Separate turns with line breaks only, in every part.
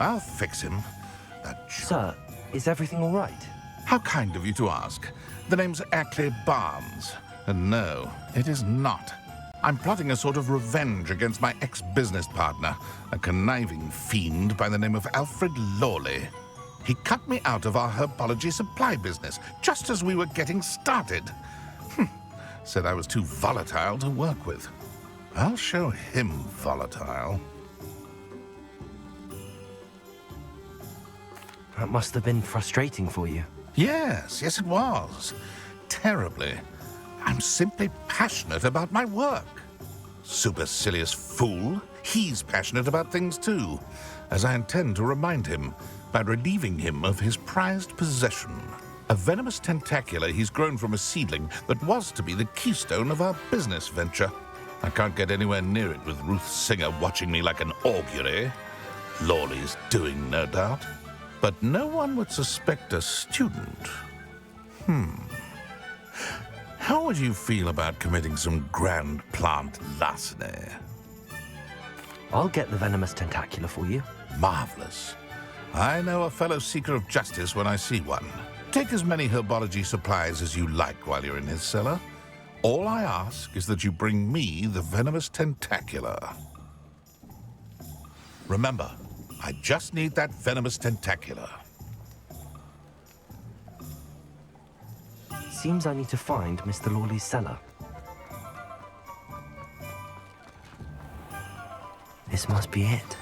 I'll fix him. That
Sir, is everything all right?
How kind of you to ask. The name's Ackley Barnes. And no, it is not. I'm plotting a sort of revenge against my ex-business partner, a conniving fiend by the name of Alfred Lawley. He cut me out of our herbology supply business just as we were getting started. Said I was too volatile to work with. I'll show him volatile.
That must have been frustrating for you.
Yes, it was. Terribly. I'm simply passionate about my work. Supercilious fool. He's passionate about things too, as I intend to remind him by relieving him of his prized possession. A venomous tentacula he's grown from a seedling that was to be the keystone of our business venture. I can't get anywhere near it with Ruth Singer watching me like an augury. Lawley's doing, no doubt. But no one would suspect a student. How would you feel about committing some grand plant larceny?
I'll get the venomous tentacula for you.
Marvelous. I know a fellow seeker of justice when I see one. Take as many herbology supplies as you like while you're in his cellar. All I ask is that you bring me the venomous tentacula. Remember, I just need that venomous tentacula.
Seems I need to find Mr. Lawley's cellar. This must be it.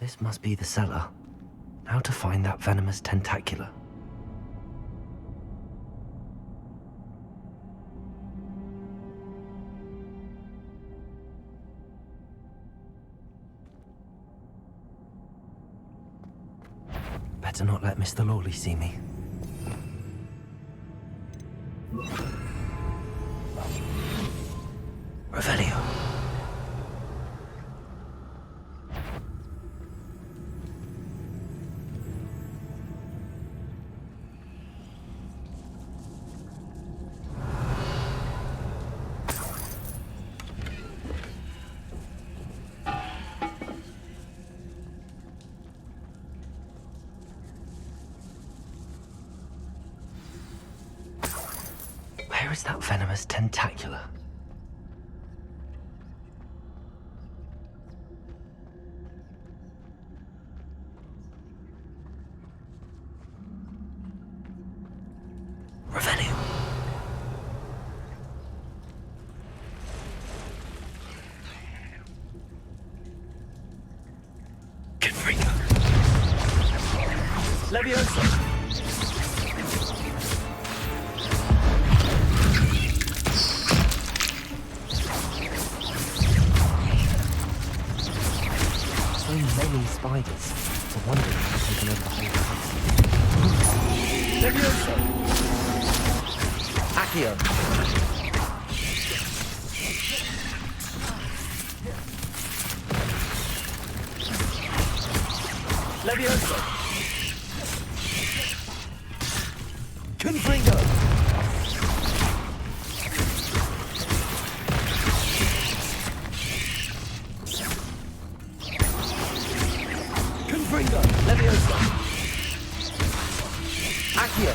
This must be the cellar. How to find that venomous tentacula? Better not let Mr. Lawley see me. Revelio. Where is that venomous tentacula? Revelio. Confringo. Leviosa. So many spiders. I wonder if they've taken over the whole house. Leviosa. Accio. Leviosa. Confringo. Confringo. Leviosa. Accio.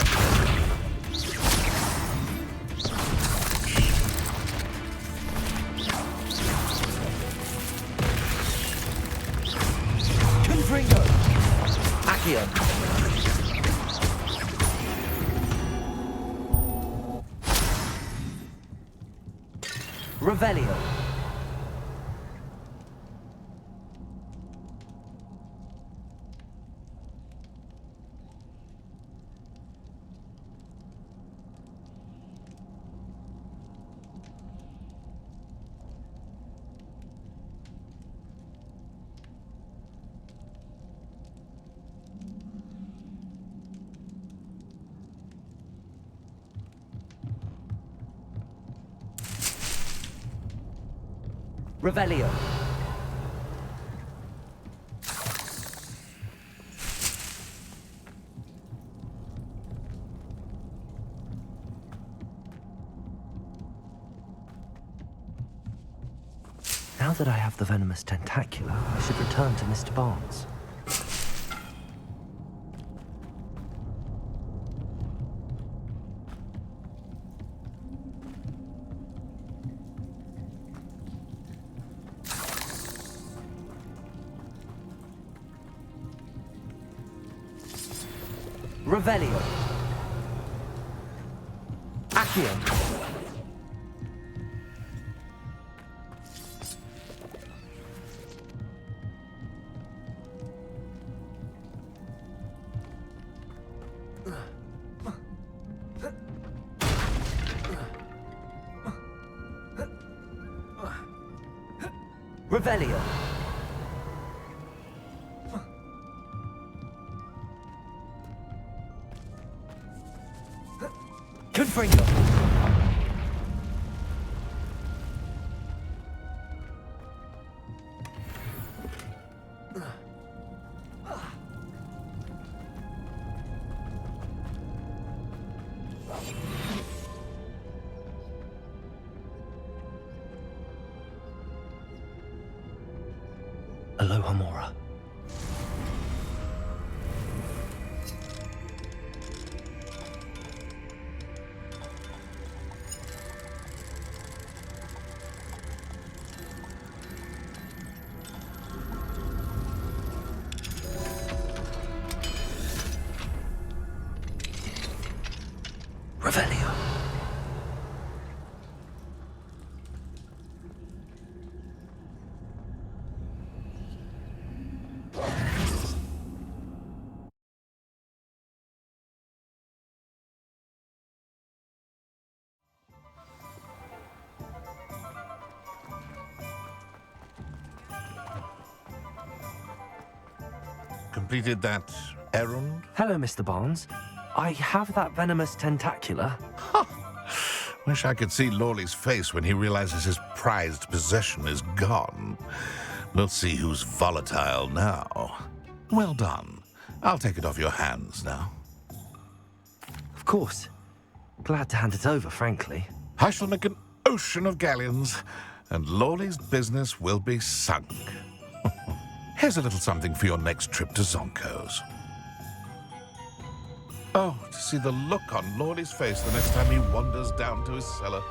Confringo. Accio. Revelio. Revelio. Now that I have the venomous tentacula, I should return to Mr. Barnes. Revelio. Accio. Revelio. Confringo. Aloha Mora. Revelio.
Completed that errand?
Hello, Mr. Barnes. I have that venomous tentacula.
Wish I could see Lawley's face when he realizes his prized possession is gone. We'll see who's volatile now. Well done. I'll take it off your hands now.
Of course. Glad to hand it over, frankly.
I shall make an ocean of galleons, and Lawley's business will be sunk. Here's a little something for your next trip to Zonko's. Oh, to see the look on Lawley's face the next time he wanders down to his cellar.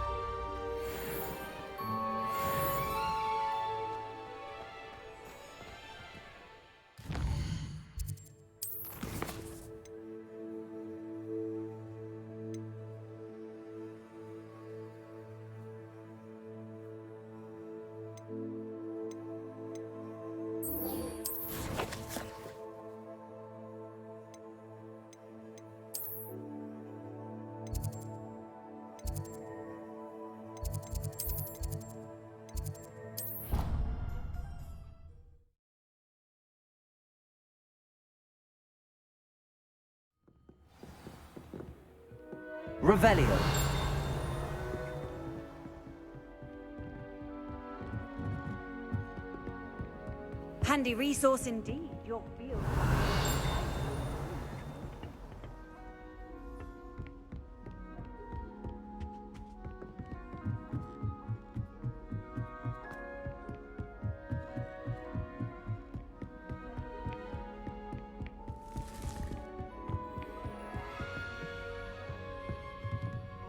Revelio.
Handy resource indeed, your field.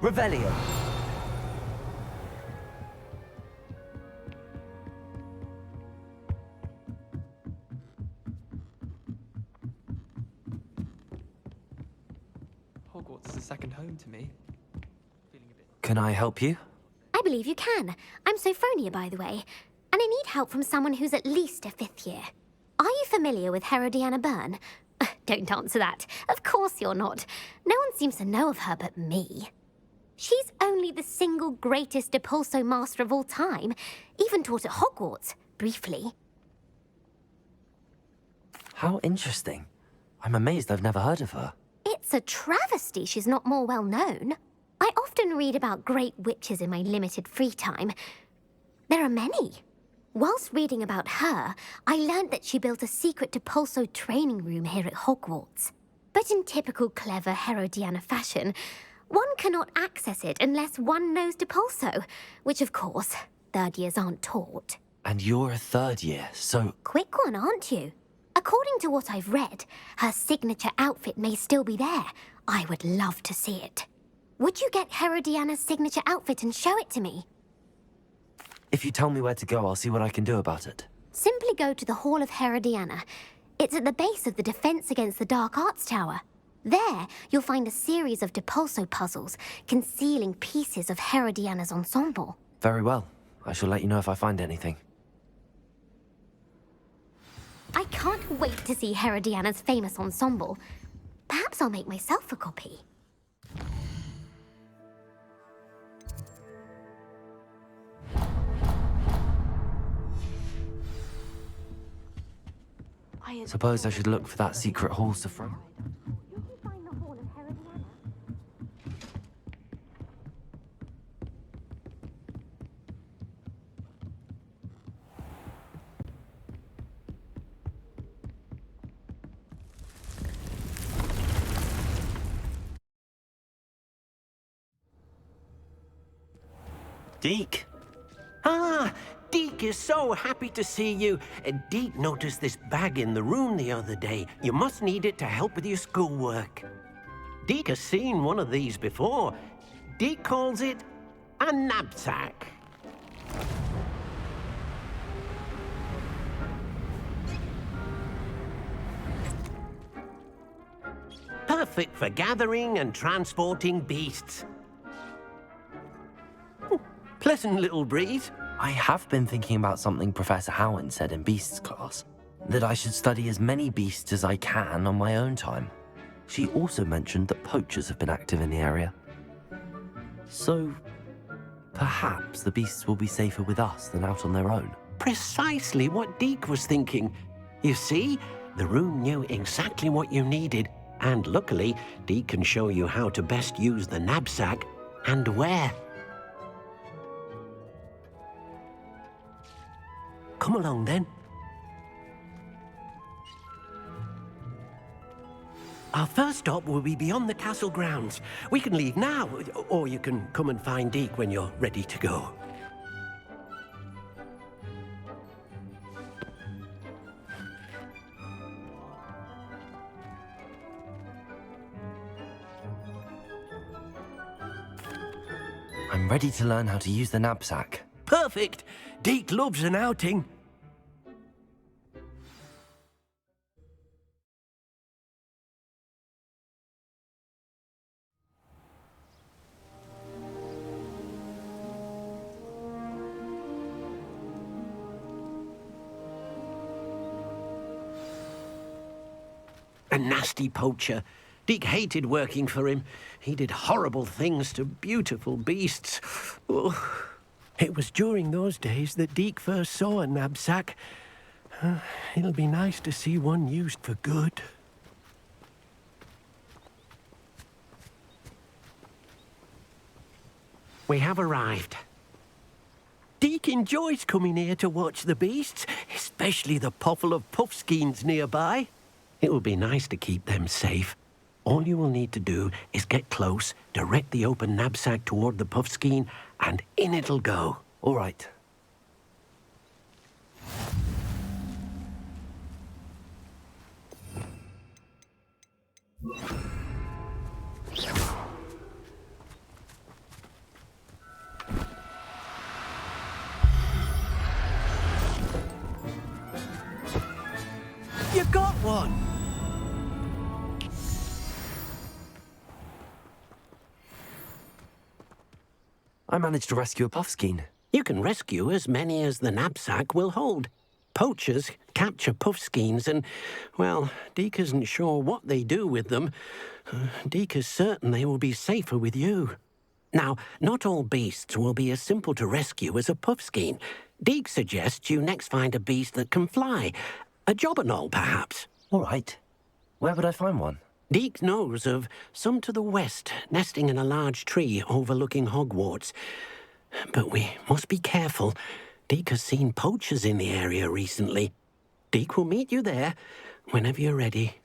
Revelio.
Hogwarts is a second home to me. Feeling a bit.
Can I help you?
I believe you can. I'm Sophronia, by the way. And I need help from someone who's at least a 5th year. Are you familiar with Herodiana Byrne? Don't answer that. Of course you're not. No one seems to know of her but me. She's only the single greatest Depulso master of all time. Even taught at Hogwarts, briefly.
How interesting. I'm amazed I've never heard of her.
It's a travesty she's not more well known. I often read about great witches in my limited free time. There are many. Whilst reading about her, I learned that she built a secret Depulso training room here at Hogwarts. But in typical clever Herodiana fashion, one cannot access it unless one knows Depulso, which of course, 3rd years aren't taught.
And you're a third year, so
Quick one, aren't you? According to what I've read, her signature outfit may still be there. I would love to see it. Would you get Herodiana's signature outfit and show it to me?
if you tell me where to go, I'll see what I can do about it.
Simply go to the Hall of Herodiana. It's at the base of the Defense Against the Dark Arts Tower. There, you'll find a series of Depulso puzzles concealing pieces of Herodiana's ensemble.
Very well. I shall let you know if I find anything.
I can't wait to see Herodiana's famous ensemble. Perhaps I'll make myself a copy.
Suppose I should look for that secret hall to front.
You can find the Hall of Herodiana.
Deke? Ah, Deke is so happy to see you. Deke noticed this bag in the room the other day. You must need it to help with your schoolwork. Deke has seen one of these before. Deke calls it a knapsack. Perfect for gathering and transporting beasts. Pleasant little breeze.
I have been thinking about something Professor Howard said in Beasts class. That I should study as many beasts as I can on my own time. She also mentioned that poachers have been active in the area. So, perhaps the beasts will be safer with us than out on their own.
Precisely what Deke was thinking. You see, the room knew exactly what you needed, and luckily, Deke can show you how to best use the knapsack and where. Come along, then. Our first stop will be beyond the castle grounds. We can leave now, or you can come and find Deke when you're ready to go.
I'm ready to learn how to use the knapsack.
Perfect! Deke loves an outing. A nasty poacher. Deke hated working for him. He did horrible things to beautiful beasts. Oh. It was during those days that Deke first saw a knapsack. It'll be nice to see one used for good. We have arrived. Deke enjoys coming here to watch the beasts, especially the potful of puffskeins nearby. It will be nice to keep them safe. All you will need to do is get close, direct the open knapsack toward the puffskein, and in it'll go.
All right.
You got one!
I managed to rescue a puffskein.
You can rescue as many as the knapsack will hold. Poachers capture puffskeins and, well, Deke isn't sure what they do with them. Deke is certain they will be safer with you. Now, not all beasts will be as simple to rescue as a puffskein. Deke suggests you next find a beast that can fly. A jobberknoll, perhaps.
All right. Where would I find one?
Deke knows of some to the west, nesting in a large tree overlooking Hogwarts. But we must be careful. Deke has seen poachers in the area recently. Deke will meet you there whenever you're ready.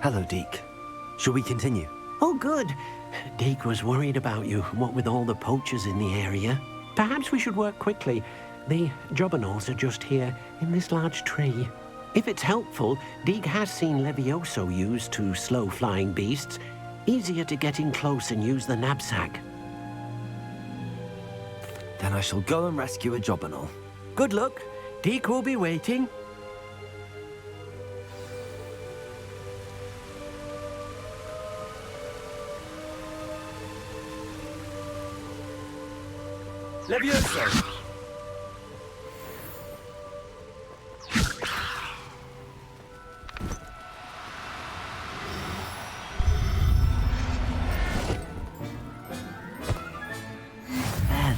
Hello, Deke. Shall we continue?
Oh, good. Deke was worried about you, what with all the poachers in the area. Perhaps we should work quickly. The jobberknolls are just here, in this large tree. If it's helpful, Deke has seen Levioso used to slow flying beasts. Easier to get in close and use the knapsack.
Then I shall go and rescue a jobberknoll.
Good luck. Deke will be waiting.
Levioso!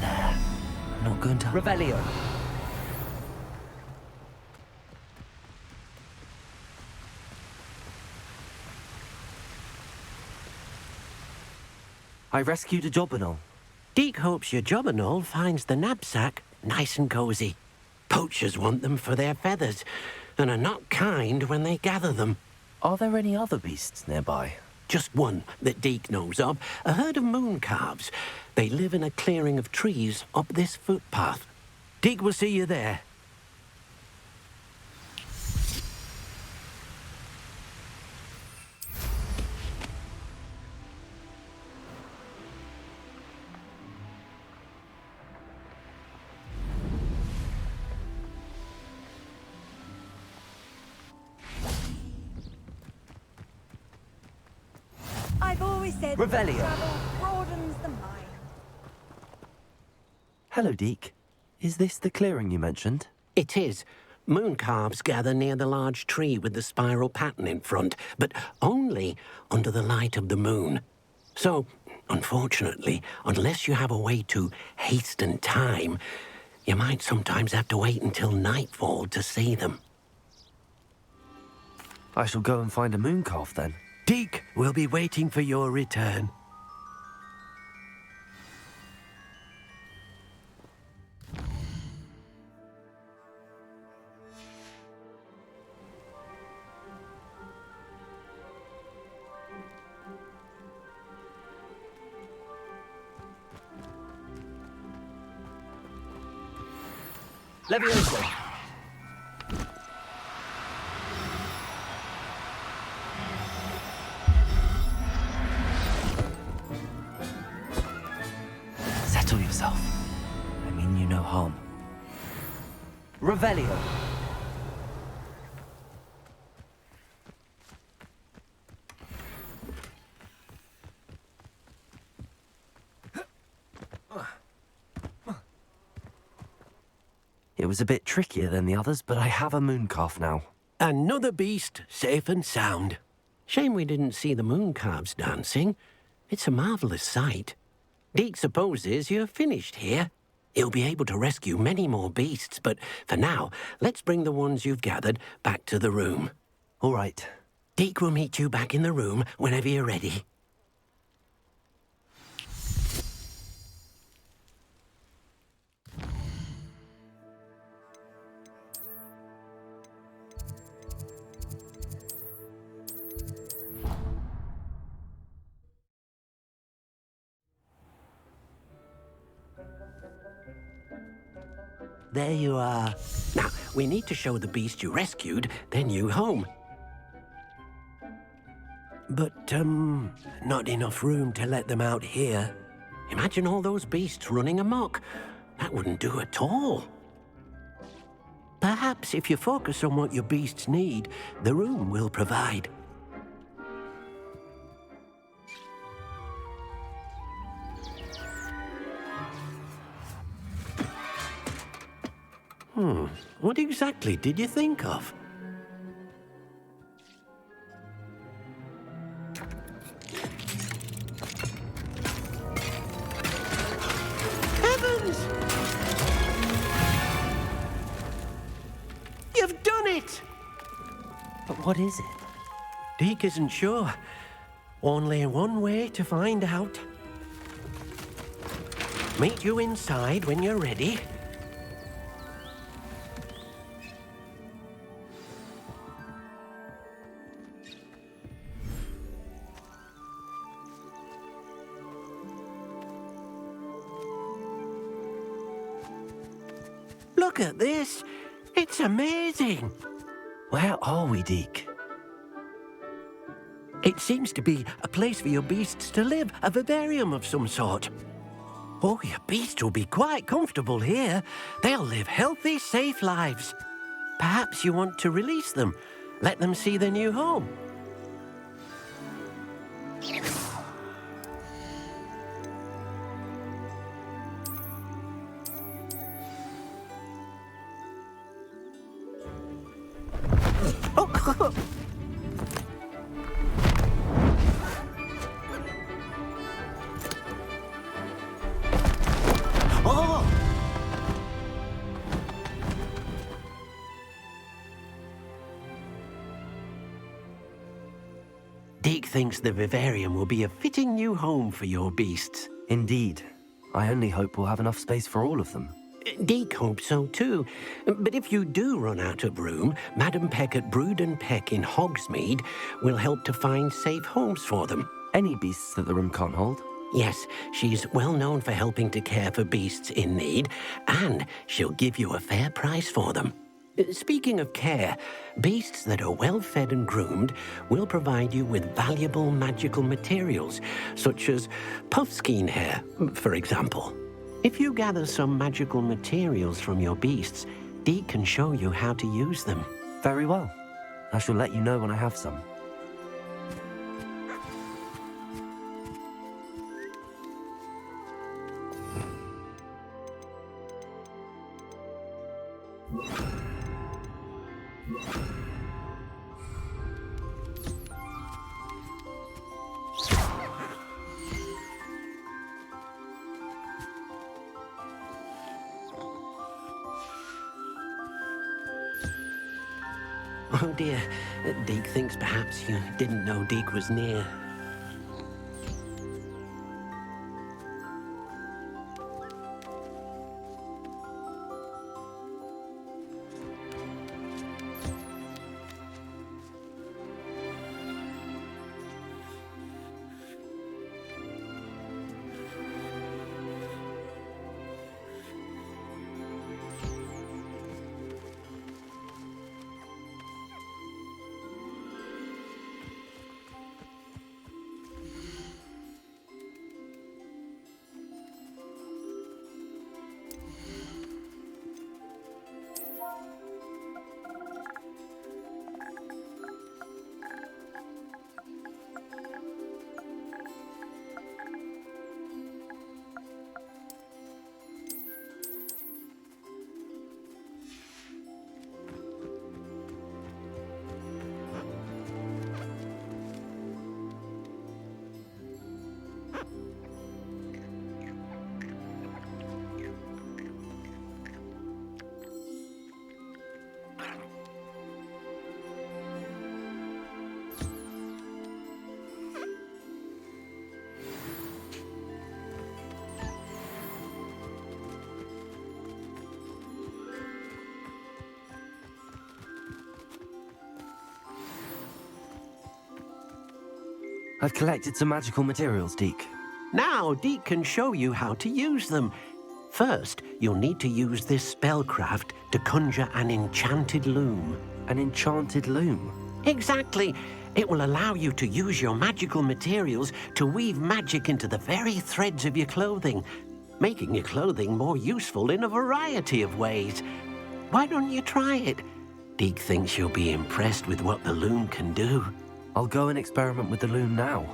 There. I'm not going to... Revelio. I rescued a jobberknoll.
Deke hopes your jobberknoll finds the knapsack nice and cozy. Poachers want them for their feathers, and are not kind when they gather them.
Are there any other beasts nearby?
Just one that Deke knows of, a herd of moon calves. They live in a clearing of trees up this footpath. Deke will see you there.
I've always said
Revelio.
travel broadens the mind.
Hello, Deke. Is this the clearing you mentioned?
It is. Moon calves gather near the large tree with the spiral pattern in front, but only under the light of the moon. So, unfortunately, unless you have a way to hasten time, you might sometimes have to wait until nightfall to see them.
I shall go and find a moon calf then.
Deke will be waiting for your return.
Levioso! Settle yourself. I mean you no harm. Revelio! It was a bit trickier than the others, but I have a moon calf now.
Another beast, safe and sound. Shame we didn't see the moon calves dancing. It's a marvelous sight. Deke supposes you're finished here. He'll be able to rescue many more beasts, but for now, let's bring the ones you've gathered back to the room.
All right.
Deke will meet you back in the room whenever you're ready. There you are. Now, we need to show the beast you rescued their new home. But, not enough room to let them out here. Imagine all those beasts running amok. That wouldn't do at all. Perhaps if you focus on what your beasts need, the room will provide. What exactly did you think of? Heavens! You've done it!
But what is it?
Deke isn't sure. Only one way to find out. Meet you inside when you're ready. Look at this. It's amazing.
Where are we, Deke?
It seems to be a place for your beasts to live, a vivarium of some sort. Oh, your beasts will be quite comfortable here. They'll live healthy, safe lives. Perhaps you want to release them, let them see their new home. Deke thinks the vivarium will be a fitting new home for your beasts.
Indeed. I only hope we'll have enough space for all of them.
Deke hopes so too. But if you do run out of room, Madam Peck at Brood and Peck in Hogsmeade will help to find safe homes for them.
Any beasts that the room can't hold?
Yes, she's well known for helping to care for beasts in need, and she'll give you a fair price for them. Speaking of care, beasts that are well fed and groomed will provide you with valuable magical materials, such as puffskein hair, for example. If you gather some magical materials from your beasts, Deke can show you how to use them.
Very well. I shall let you know when I have some.
Oh dear, Deke thinks perhaps you didn't know Deke was near.
I've collected some magical materials, Deke.
Now Deke can show you how to use them. First, you'll need to use this spellcraft to conjure an enchanted loom.
An enchanted loom?
Exactly. It will allow you to use your magical materials to weave magic into the very threads of your clothing, making your clothing more useful in a variety of ways. Why don't you try it? Deke thinks you'll be impressed with what the loom can do.
I'll go and experiment with the loom now.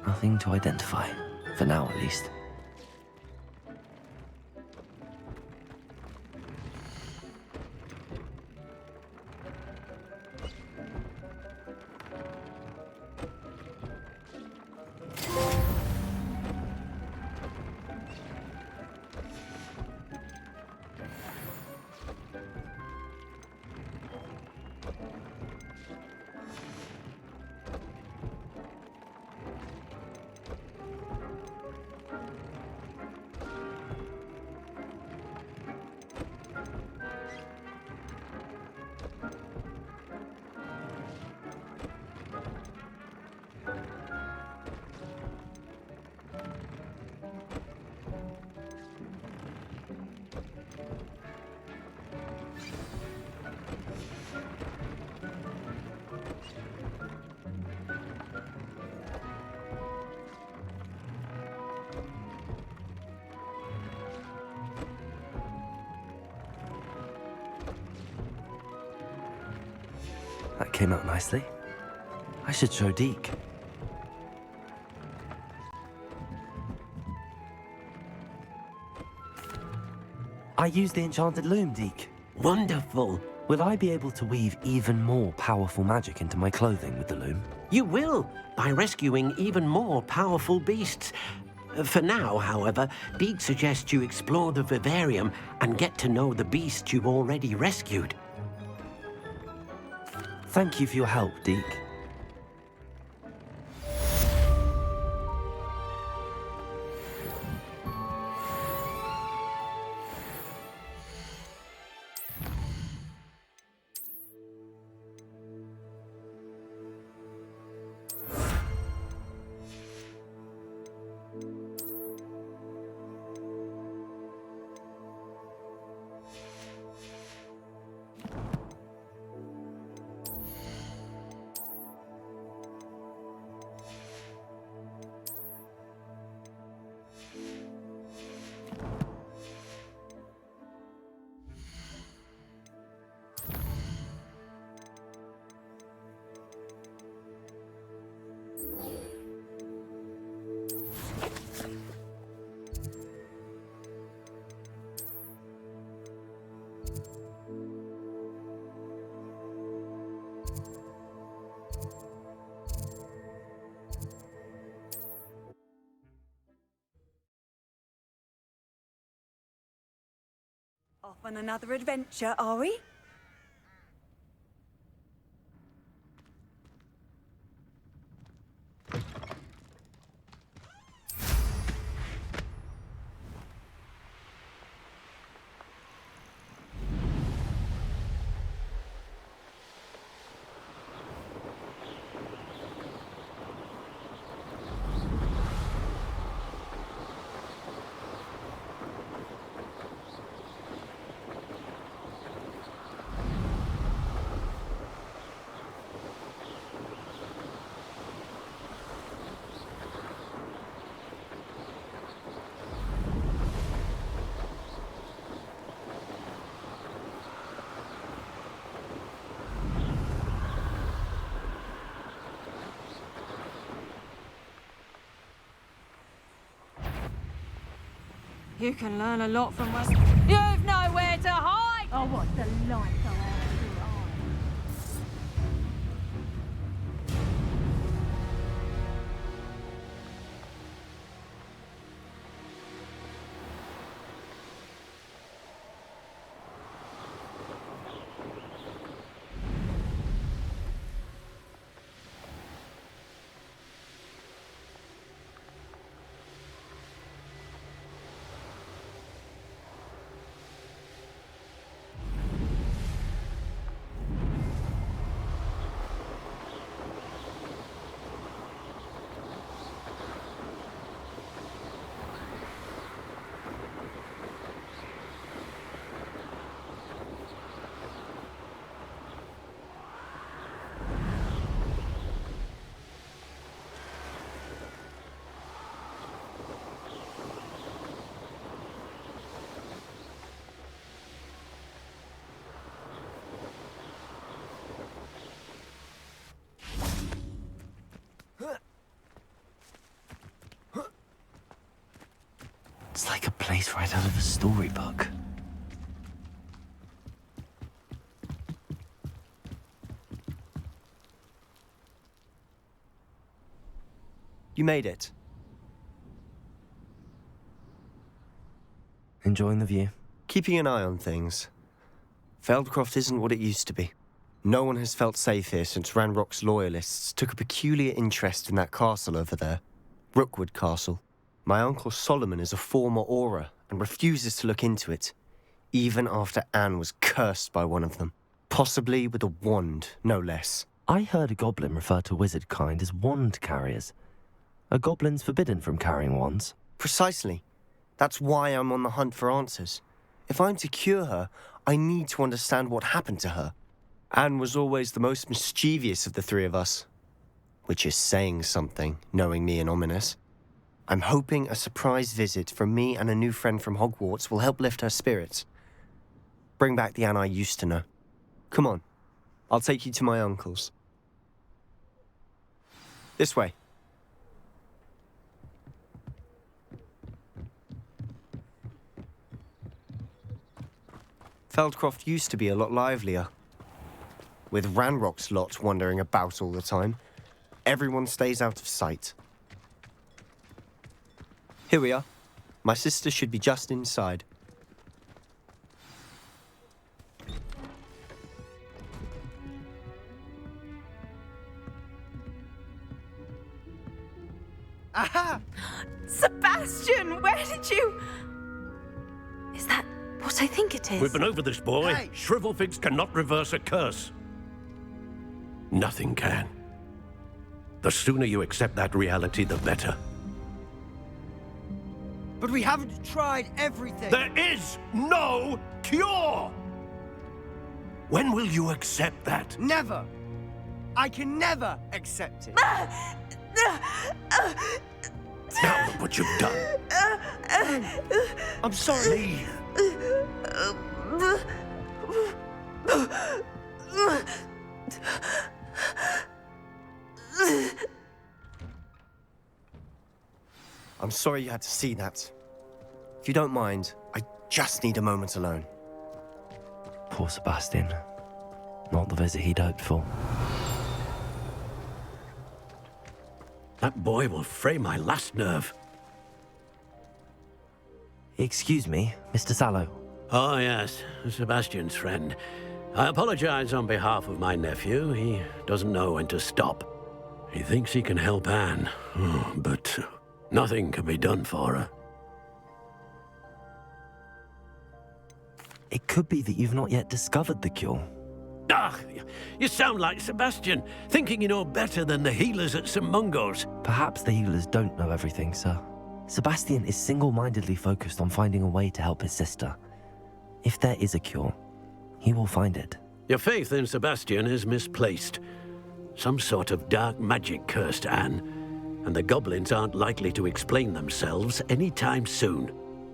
Nothing to identify. For now, at least. That came out nicely. I should show Deke. I used the enchanted loom, Deke.
Wonderful.
Will I be able to weave even more powerful magic into my clothing with the loom?
You will, by rescuing even more powerful beasts. For now, however, Deke suggests you explore the vivarium and get to know the beasts you've already rescued.
Thank you for your help, Deke.
Off on another adventure, are we?
You can learn a lot from West. You've nowhere to hide!
Oh, what delight go out of your eyes.
face right out of a storybook.
You made it.
Enjoying the view?
Keeping an eye on things. Feldcroft isn't what it used to be. No one has felt safe here since Ranrock's loyalists took a peculiar interest in that castle over there. Rookwood Castle. My uncle Solomon is a former Auror and refuses to look into it, even after Anne was cursed by one of them. Possibly with a wand, no less.
I heard a goblin refer to wizard kind as wand carriers. Are goblins forbidden from carrying wands?
Precisely. That's why I'm on the hunt for answers. If I'm to cure her, I need to understand what happened to her. Anne was always the most mischievous of the three of us. Which is saying something, knowing me and Ominous. I'm hoping a surprise visit from me and a new friend from Hogwarts will help lift her spirits. Bring back the Anne I used to know. Come on, I'll take you to my uncle's. This way. Feldcroft used to be a lot livelier. With Ranrock's lot wandering about all the time, everyone stays out of sight. Here we are. My sister should be just inside.
Aha! Sebastian, where did you... Is that what I think it is?
We've been over this, boy.
Hey!
Shrivelfigs cannot reverse a curse. Nothing can. The sooner you accept that reality, the better.
But we haven't tried everything.
There is no cure! When will you accept that?
Never. I can never accept it.
Now look what you've done.
I'm sorry. I'm sorry you had to see that. If you don't mind, I just need a moment alone.
Poor Sebastian. Not the visit he'd hoped for.
That boy will fray my last nerve.
Excuse me, Mr. Sallow.
Oh, yes, Sebastian's friend. I apologize on behalf of my nephew. He doesn't know when to stop. He thinks he can help Anne, but nothing can be done for her.
It could be that you've not yet discovered the cure.
Ah, you sound like Sebastian, thinking you know better than the healers at St. Mungo's.
Perhaps the healers don't know everything, sir. Sebastian is single-mindedly focused on finding a way to help his sister. If there is a cure, he will find it.
Your faith in Sebastian is misplaced. Some sort of dark magic cursed Anne, and the goblins aren't likely to explain themselves anytime soon.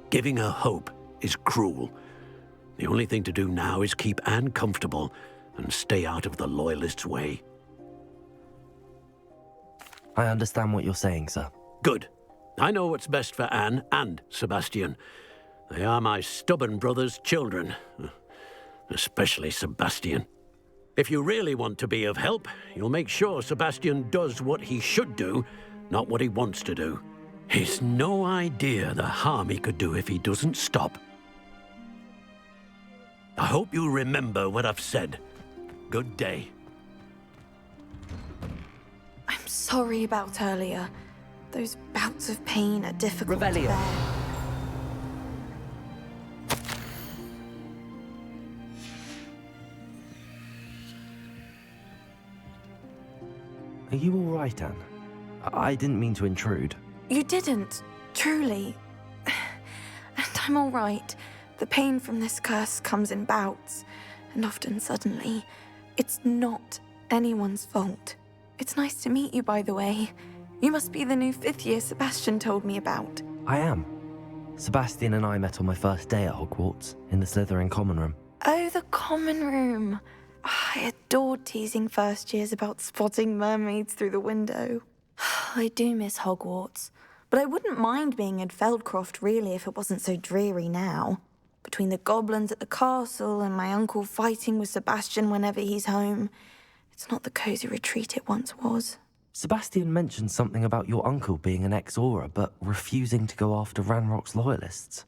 Giving her hope is cruel. The only thing to do now is keep Anne comfortable and stay out of the Loyalists' way.
I understand what you're saying, sir.
Good. I know what's best for Anne and Sebastian. They are my stubborn brother's children. Especially Sebastian. If you really want to be of help, you'll make sure Sebastian does what he should do, not what he wants to do. He's no idea the harm he could do if he doesn't stop. I hope you'll remember what I've said. Good day.
I'm sorry about earlier. Those bouts of pain are difficult to
Revelio.
bear.
Are you all right, Anne? I didn't mean to intrude.
You didn't, truly. And I'm all right. The pain from this curse comes in bouts, and often suddenly. It's not anyone's fault. It's nice to meet you, by the way. You must be the new 5th year Sebastian told me about.
I am. Sebastian and I met on my first day at Hogwarts, in the Slytherin common room.
Oh, the common room. I adored teasing first years about spotting mermaids through the window. I do miss Hogwarts, But I wouldn't mind being in Feldcroft, really, if it wasn't so dreary now. Between the goblins at the castle and my uncle fighting with Sebastian whenever he's home, it's not the cosy retreat it once was.
Sebastian mentioned something about your uncle being an ex-Auror, but refusing to go after Ranrock's loyalists.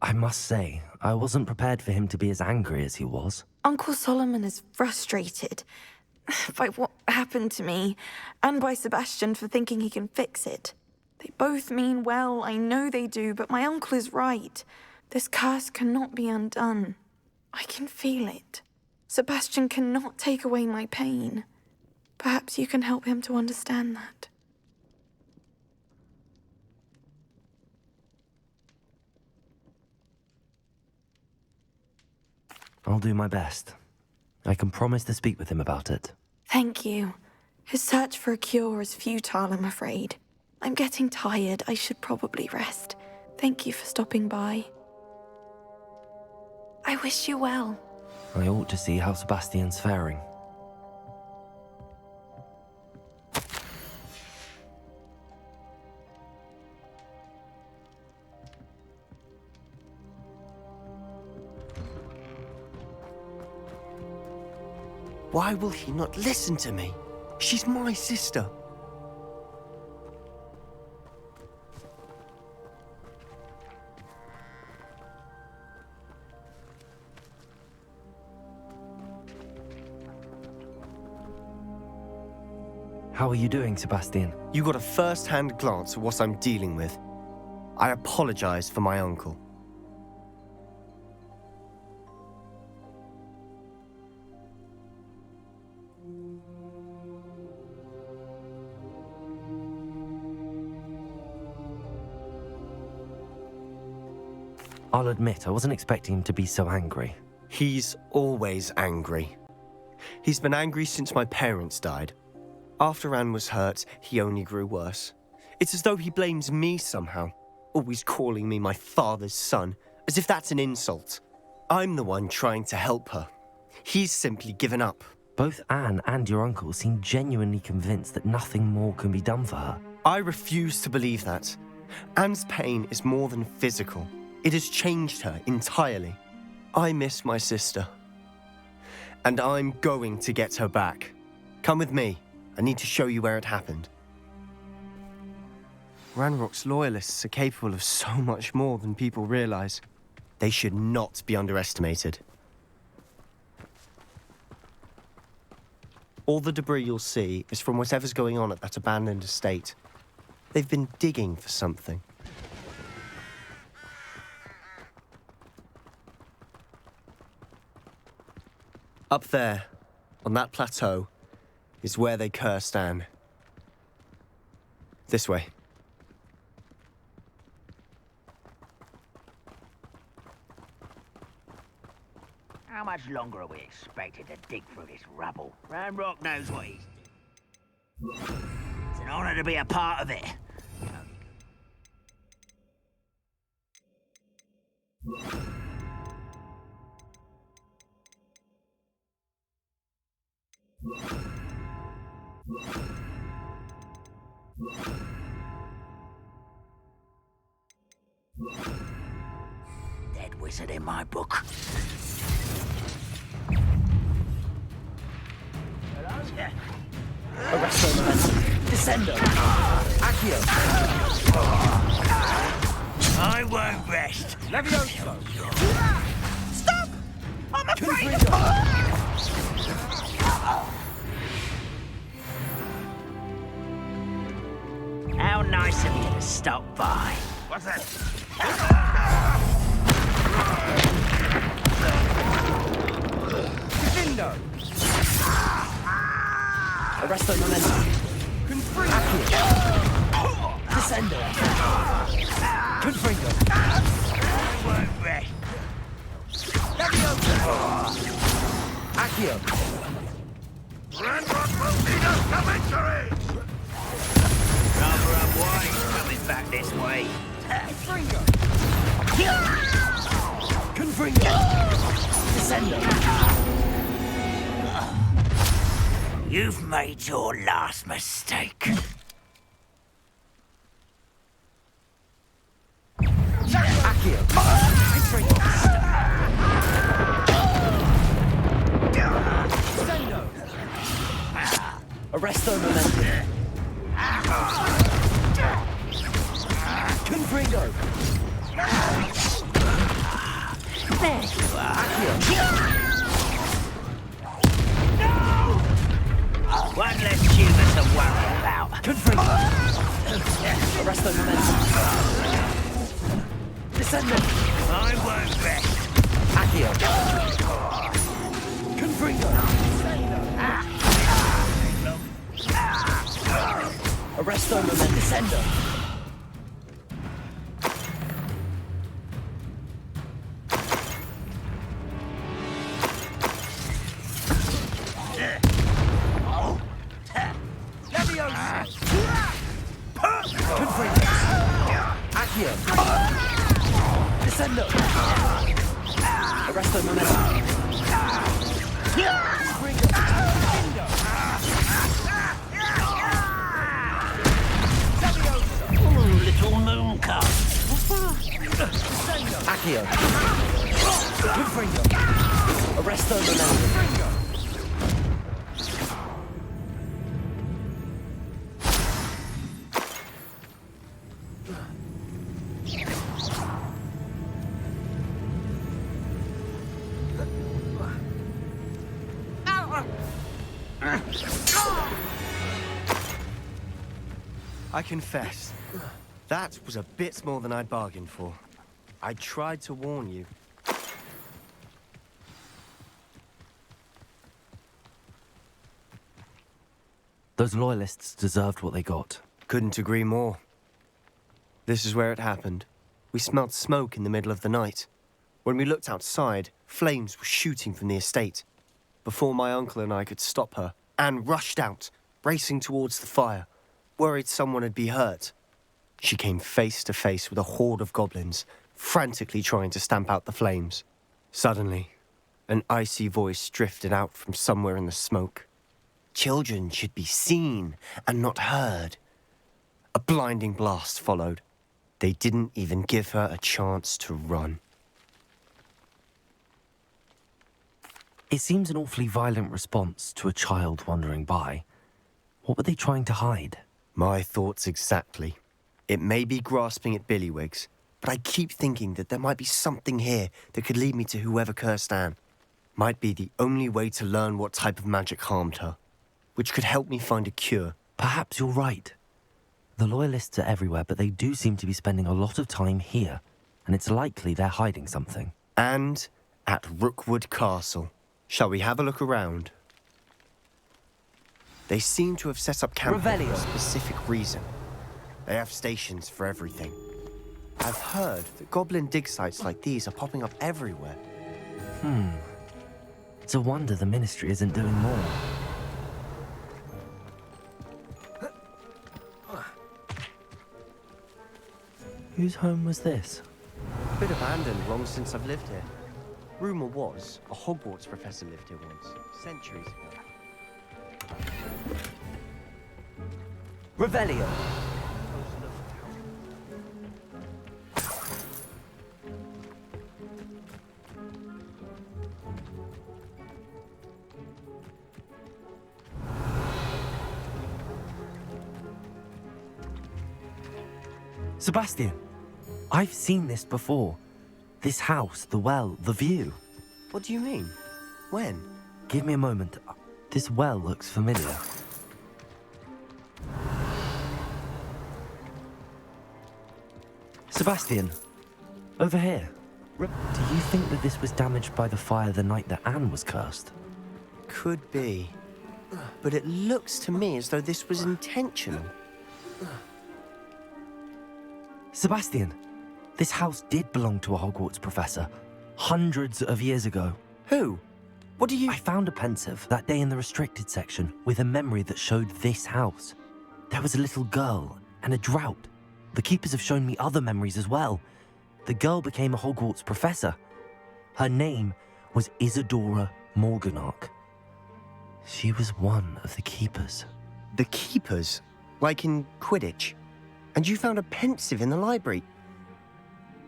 I must say, I wasn't prepared for him to be as angry as he was.
Uncle Solomon is frustrated by what happened to me, and by Sebastian for thinking he can fix it. They both mean well, I know they do, but my uncle is right. This curse cannot be undone. I can feel it. Sebastian cannot take away my pain. Perhaps you can help him to understand that.
I'll do my best. I can promise to speak with him about it.
Thank you. His search for a cure is futile, I'm afraid. I'm getting tired. I should probably rest. Thank you for stopping by. I wish you well.
I ought to see how Sebastian's faring.
Why will he not listen to me? She's my sister.
How are you doing, Sebastian?
You got a first-hand glance at what I'm dealing with. I apologize for my uncle.
I'll admit, I wasn't expecting him to be so angry.
He's always angry. He's been angry since my parents died. After Anne was hurt, he only grew worse. It's as though he blames me somehow, always calling me my father's son, as if that's an insult. I'm the one trying to help her. He's simply given up.
Both Anne and your uncle seem genuinely convinced that nothing more can be done for her.
I refuse to believe that. Anne's pain is more than physical. It has changed her entirely. I miss my sister. And I'm going to get her back. Come with me. I need to show you where it happened. Ranrock's loyalists are capable of so much more than people realize. They should not be underestimated. All the debris you'll see is from whatever's going on at that abandoned estate. They've been digging for something. Up there, on that plateau, is where they cursed Anne. This way.
How much longer are we expected to dig through this rubble? Ranrock knows what he's doing. It's an honor to be a part of it. Dead wizard in my book.
Arresto momentum. Descendo. Accio.
I won't rest.
Levioso.
Stop! I'm afraid of... How nice of you to stop by. What's that?
Defendo. Arresto momentum. Accio. Descendo. Confringo.
I won't rest.
Levioso. Accio.
Ranrock will lead us to victory! Rather unwise coming back this way.
Confringo. Confringo. Descendo.
You've made your last mistake.
Confringo!
There you are. One less tumour to worry about.
Confringo! Arresto momentum. Descendo!
I won't rest.
Accio! Confringo! Arresto momentum. Descendo! Confringo! Accio! Descendo! Arresto momentum.
Little moon cub.
Accio! Confringo! Arresto momentum.
I confess, that was a bit more than I'd bargained for. I tried to warn you.
Those loyalists deserved what they got.
Couldn't agree more. This is where it happened. We smelled smoke in the middle of the night. When we looked outside, flames were shooting from the estate. Before my uncle and I could stop her, Anne rushed out, racing towards the fire, worried someone had been hurt. She came face to face with a horde of goblins, frantically trying to stamp out the flames. Suddenly, an icy voice drifted out from somewhere in the smoke. Children should be seen and not heard. A blinding blast followed. They didn't even give her a chance to run.
It seems an awfully violent response to a child wandering by. What were they trying to hide?
My thoughts exactly. It may be grasping at Billywigs, but I keep thinking that there might be something here that could lead me to whoever cursed Anne. Might be the only way to learn what type of magic harmed her, which could help me find a cure.
Perhaps you're right. The loyalists are everywhere, but they do seem to be spending a lot of time here, and it's likely they're hiding something.
And at Rookwood Castle. Shall we have a look around? They seem to have set up camp here for a specific reason. They have stations for everything. I've heard that goblin dig sites like these are popping up everywhere.
It's a wonder the Ministry isn't doing more. Whose home was this?
A bit abandoned long since I've lived here. Rumour was, a Hogwarts professor lived here once, centuries ago.
Revelio.
Sebastian, I've seen this before. This house, the well, the view.
What do you mean? When?
Give me a moment. This well looks familiar. Sebastian, over here. Do you think that this was damaged by the fire the night that Anne was cursed?
Could be. But it looks to me as though this was intentional.
Sebastian, this house did belong to a Hogwarts professor, hundreds of years ago.
Who? What do you...
I found a pensive that day in the restricted section with a memory that showed this house. There was a little girl and a drought. The keepers have shown me other memories as well. The girl became a Hogwarts professor. Her name was Isadora Morganach. She was one of the keepers.
The keepers? Like in Quidditch? And you found a pensive in the library?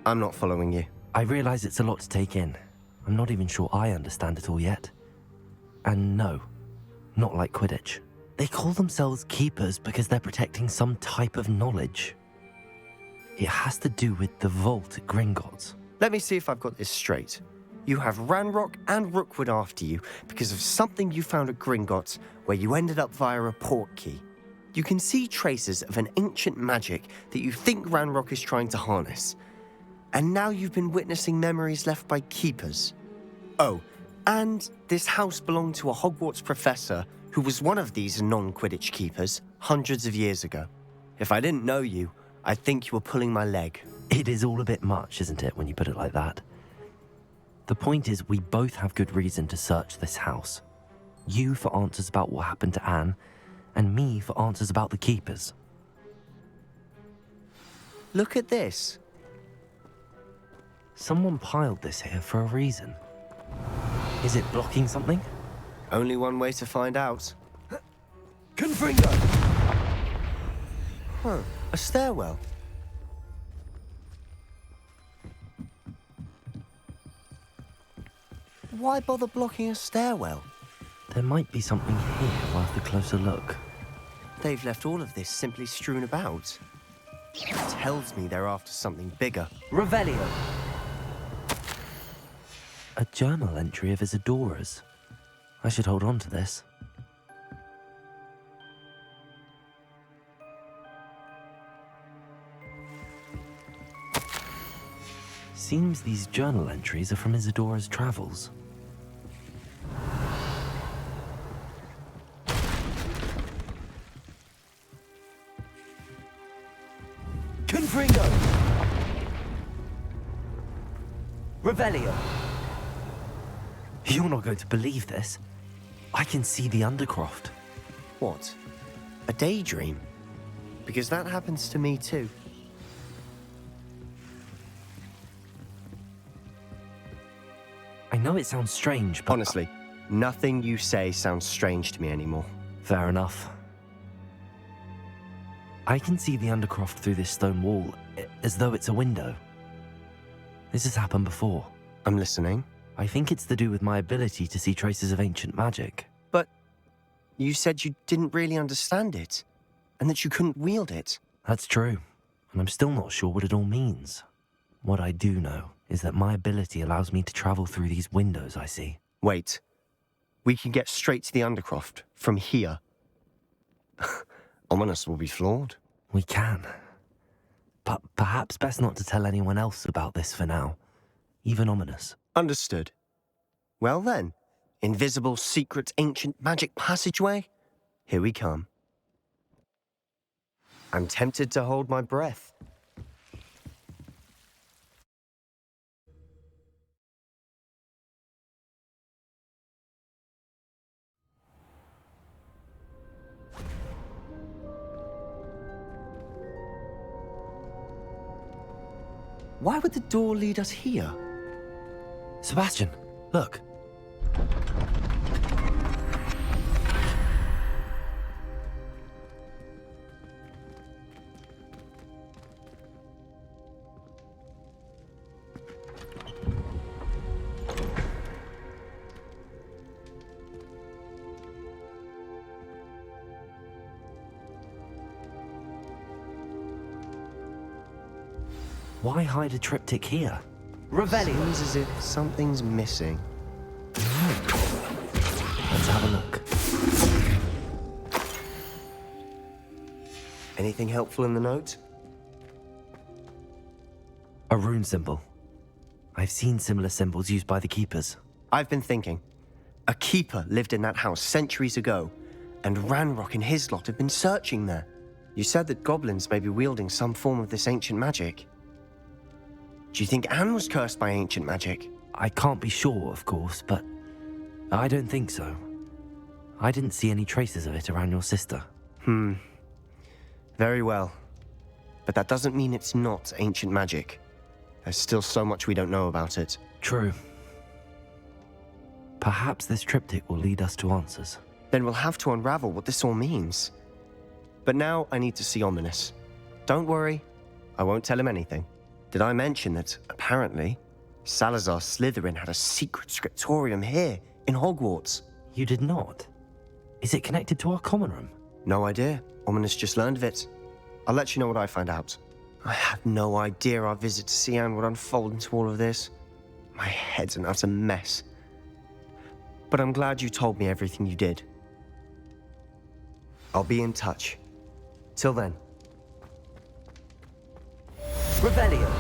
I'm not following you.
I realize it's a lot to take in. I'm not even sure I understand it all yet. And no, not like Quidditch. They call themselves keepers because they're protecting some type of knowledge. It has to do with the vault at Gringotts.
Let me see if I've got this straight. You have Ranrock and Rookwood after you because of something you found at Gringotts where you ended up via a port key. You can see traces of an ancient magic that you think Ranrock is trying to harness. And now you've been witnessing memories left by keepers. Oh, and this house belonged to a Hogwarts professor who was one of these non-Quidditch keepers hundreds of years ago. If I didn't know you, I'd think you were pulling my leg.
It is all a bit much, isn't it, when you put it like that? The point is, we both have good reason to search this house. You for answers about what happened to Anne, and me for answers about the keepers.
Look at this.
Someone piled this here for a reason. Is it blocking something?
Only one way to find out.
Confringo!
Huh, a stairwell. Why bother blocking a stairwell?
There might be something here worth a closer look.
They've left all of this simply strewn about. It tells me they're after something bigger.
Revelio.
A journal entry of Isadora's. I should hold on to this. Seems these journal entries are from Isadora's travels.
Confringo. Revelio.
You're not going to believe this. I can see the Undercroft.
What? A daydream? Because that happens to me too.
I know it sounds strange, but...
Honestly, nothing you say sounds strange to me anymore.
Fair enough. I can see the Undercroft through this stone wall, as though it's a window. This has happened before.
I'm listening.
I think it's to do with my ability to see traces of ancient magic.
But you said you didn't really understand it, and that you couldn't wield it.
That's true, and I'm still not sure what it all means. What I do know is that my ability allows me to travel through these windows I see.
Wait. We can get straight to the Undercroft from here. Ominous will be flawed.
We can. But perhaps best not to tell anyone else about this for now. Even Ominous.
Understood. Well then, invisible, secret, ancient magic passageway? Here we come. I'm tempted to hold my breath. Why would the door lead us here?
Sebastian, look. Why hide a triptych here?
Revelio.
Seems as if something's missing.
Let's have a look.
Anything helpful in the note?
A rune symbol. I've seen similar symbols used by the keepers.
I've been thinking. A keeper lived in that house centuries ago, and Ranrock and his lot have been searching there. You said that goblins may be wielding some form of this ancient magic. Do you think Anne was cursed by ancient magic?
I can't be sure, of course, but I don't think so. I didn't see any traces of it around your sister.
Very well. But that doesn't mean it's not ancient magic. There's still so much we don't know about it.
True. Perhaps this triptych will lead us to answers.
Then we'll have to unravel what this all means. But now I need to see Ominous. Don't worry, I won't tell him anything. Did I mention that, apparently, Salazar Slytherin had a secret scriptorium here, in Hogwarts?
You did not? Is it connected to our common room?
No idea. Ominous just learned of it. I'll let you know what I find out. I had no idea our visit to Sian would unfold into all of this. My head's an utter mess. But I'm glad you told me everything you did. I'll be in touch. Till then.
Revelio.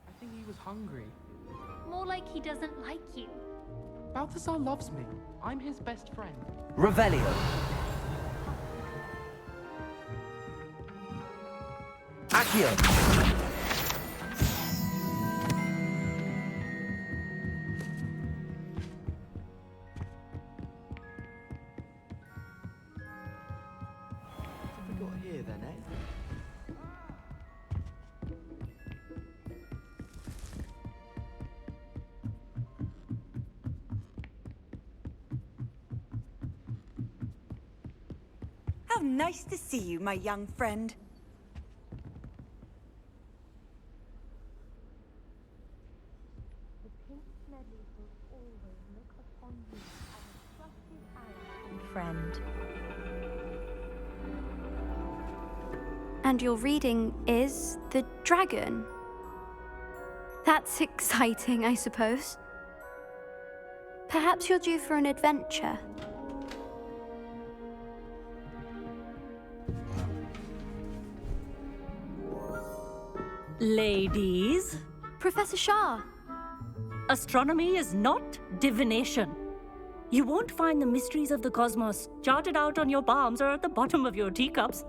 I think he was hungry.
More like he doesn't like you.
Balthazar loves me. I'm his best friend.
Revelio. Accio.
What have we got here then, eh?
How nice to see you, my young friend.
The pink medleys will always look upon you as a trusted ally and friend.
And your reading is The Dragon. That's exciting, I suppose. Perhaps you're due for an adventure.
Ladies,
Professor Shah.
astronomy is not divination. You won't find the mysteries of the cosmos charted out on your palms or at the bottom of your teacups.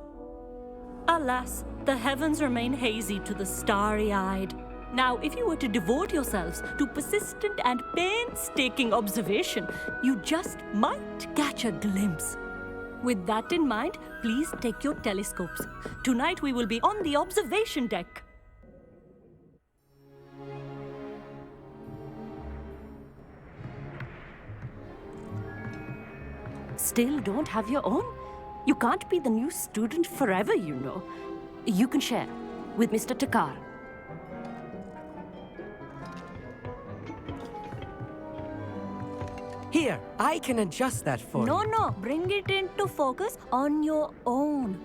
Alas, the heavens remain hazy to the starry-eyed. Now, if you were to devote yourselves to persistent and painstaking observation, you just might catch a glimpse. With that in mind, please take your telescopes. Tonight we will be on the observation deck. Still don't have your own? You can't be the new student forever, you know. You can share with Mr. Takar.
Here, I can adjust that for
No,
you.
no, bring it into focus on your own.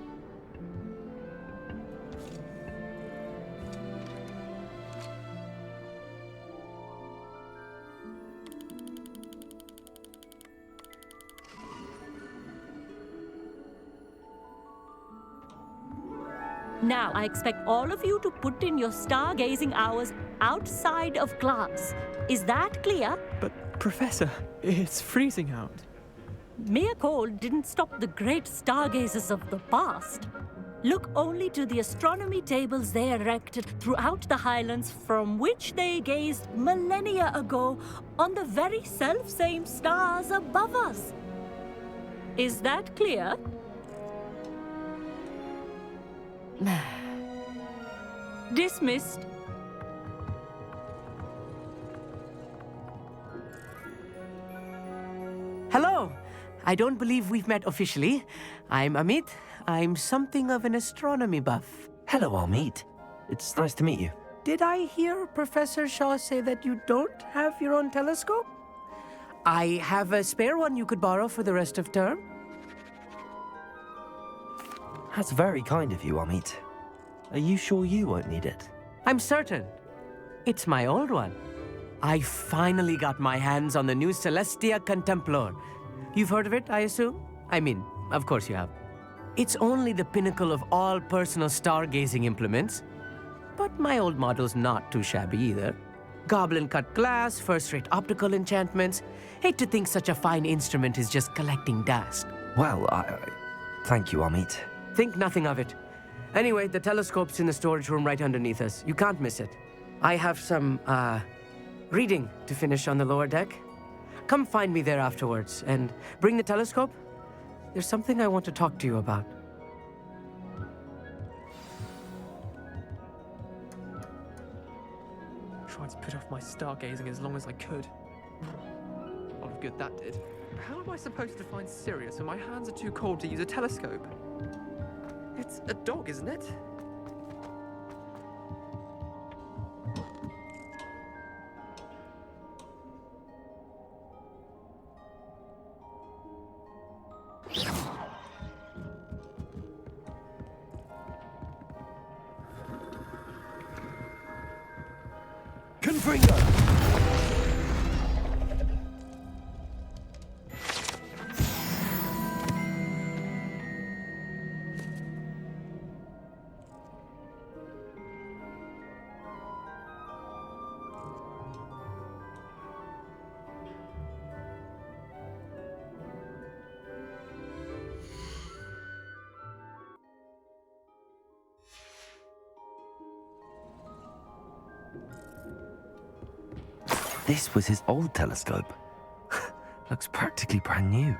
Now, I expect all of you to put in your stargazing hours outside of class. Is that clear?
But, Professor, it's freezing out.
Mere cold didn't stop the great stargazers of the past. Look only to the astronomy tables they erected throughout the highlands from which they gazed millennia ago on the very self-same stars above us. Is that clear? Dismissed.
Hello. I don't believe we've met officially. I'm Amit. I'm something of an astronomy buff.
Hello, Amit. It's nice to meet you.
did I hear Professor Shaw say that you don't have your own telescope? I have a spare one you could borrow for the rest of term.
That's very kind of you, Amit. Are you sure you won't need it?
I'm certain. It's my old one. I finally got my hands on the new Celestia Contemplor. You've heard of it, I assume? I mean, of course you have. It's only the pinnacle of all personal stargazing implements. But my old model's not too shabby either. Goblin-cut glass, first-rate optical enchantments. Hate to think such a fine instrument is just collecting dust.
Well, thank you, Amit.
Think nothing of it. Anyway, the telescope's in the storage room right underneath us. You can't miss it. I have some, reading to finish on the lower deck. Come find me there afterwards, and bring the telescope. There's something I want to talk to you about.
Tried to put off my stargazing as long as I could. A lot of good that did. How am I supposed to find Sirius when my hands are too cold to use a telescope? It's a dog, isn't it?
Confringo! This was his old telescope. Looks practically brand new.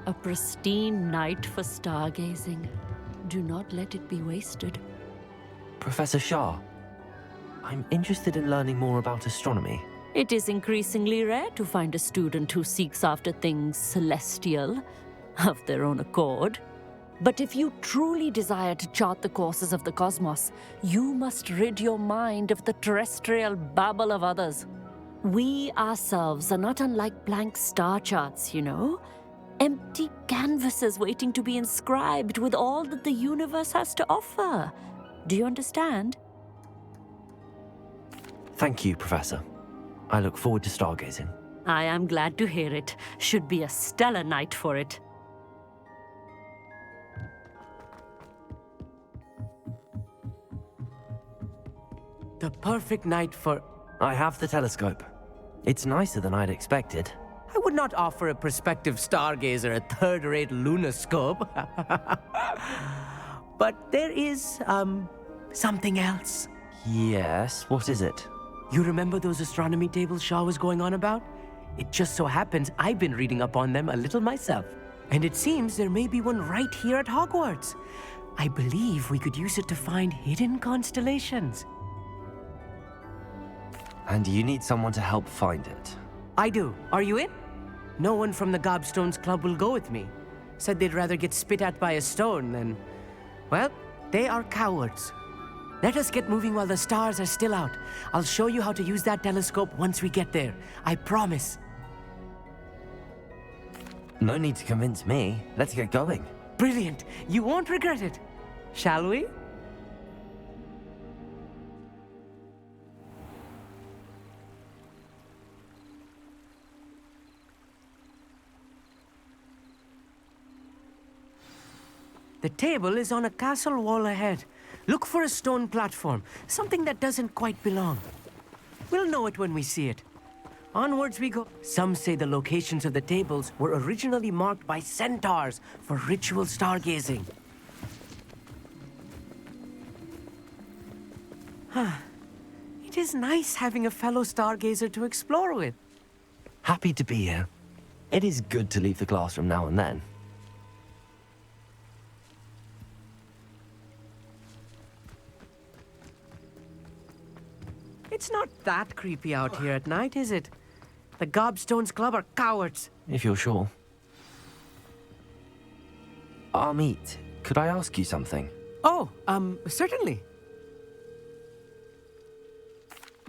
A pristine night for stargazing. Do not let it be wasted.
Professor Shah, I'm interested in learning more about astronomy.
It is increasingly rare to find a student who seeks after things celestial, of their own accord. But if you truly desire to chart the courses of the cosmos, you must rid your mind of the terrestrial babble of others. We ourselves are not unlike blank star charts, you know. Empty canvases waiting to be inscribed with all that the universe has to offer. Do you understand?
Thank you, Professor. I look forward to stargazing.
I am glad to hear it. Should be a stellar night for it.
The perfect night for...
I have the telescope. It's nicer than I'd expected.
I would not offer a prospective stargazer a third-rate lunoscope. But there is, something else.
Yes, what is it?
You remember those astronomy tables Shaw was going on about? It just so happens I've been reading up on them a little myself. And it seems there may be one right here at Hogwarts. I believe we could use it to find hidden constellations.
And you need someone to help find it.
I do. Are you in? No one from the Gobstones Club will go with me. Said they'd rather get spit at by a stone than... Well, they are cowards. Let us get moving while the stars are still out. I'll show you how to use that telescope once we get there. I promise.
No need to convince me. Let's get going.
Brilliant. You won't regret it. Shall we? The table is on a castle wall ahead. Look for a stone platform, something that doesn't quite belong. We'll know it when we see it. Onwards we go. Some say the locations of the tables were originally marked by centaurs for ritual stargazing. It It is nice having a fellow stargazer to explore with.
Happy to be here. It is good to leave the classroom now and then.
It's not that creepy out here at night, is it? The Gobstones Club are cowards.
If you're sure. Amit, could I ask you something?
Oh, certainly.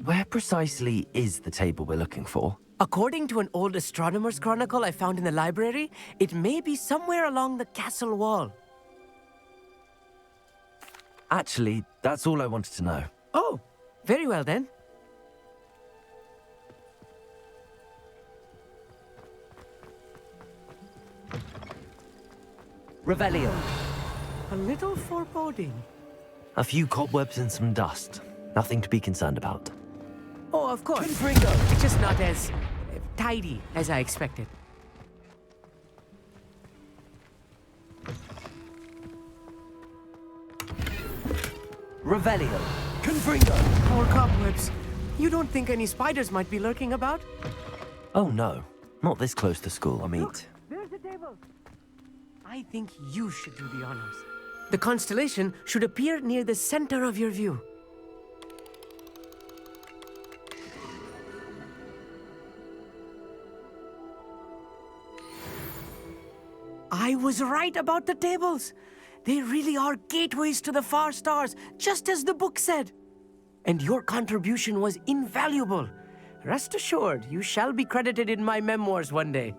Where precisely is the table we're looking for?
According to an old astronomer's chronicle I found in the library, it may be somewhere along the castle wall.
Actually, that's all I wanted to know.
Oh, very well then.
Revelio.
A little foreboding.
A few cobwebs and some dust. Nothing to be concerned about.
Oh, of course. It's just not as tidy as I expected.
Revelio.
Confringo. Poor cobwebs. You don't think any spiders might be lurking about?
Oh no, not this close to school, Amit.
There's the table. I think you should do the honors. The constellation should appear near the center of your view. I was right about the tables. They really are gateways to the far stars, just as the book said. And your contribution was invaluable. Rest assured, you shall be credited in my memoirs one day.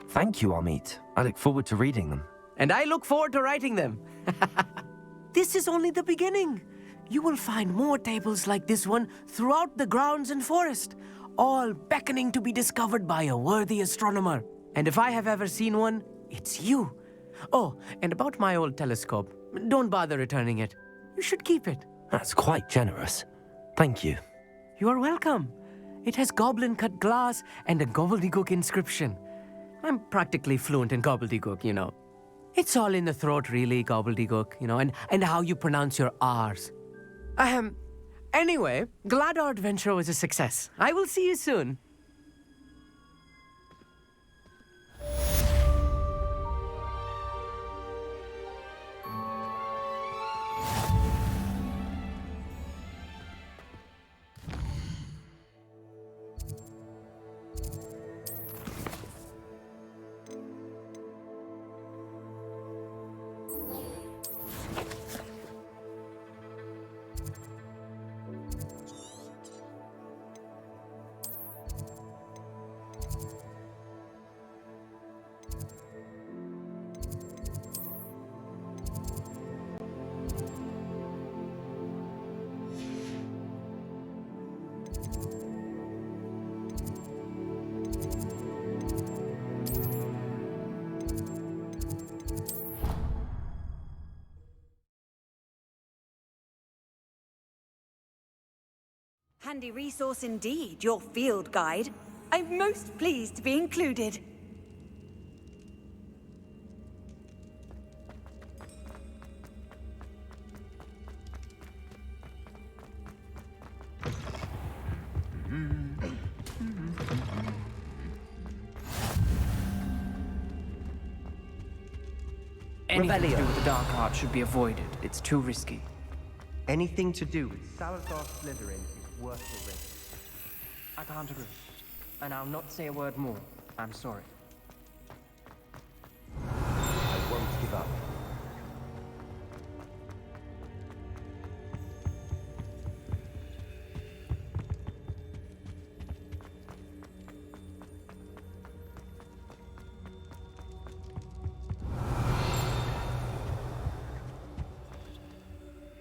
Thank you, Amit. I look forward to reading them.
And I look forward to writing them. This is only the beginning. You will find more tables like this one throughout the grounds and forest, all beckoning to be discovered by a worthy astronomer. And if I have ever seen one, it's you. Oh, and about my old telescope, don't bother returning it. You should keep it.
That's quite generous. Thank you.
You are welcome. It has goblin-cut glass and a gobbledygook inscription. I'm practically fluent in gobbledygook, you know. It's all in the throat, really, gobbledygook, you know, and how you pronounce your R's. Anyway, glad our adventure was a success. I will see you soon.
Handy resource indeed, your field guide. I'm most pleased to be included.
Anything to do with the dark art should be avoided. It's too risky.
Anything to do with Salazar Slytherin is worth the risk.
I can't agree. And I'll not say a word more. I'm sorry.
I won't give up.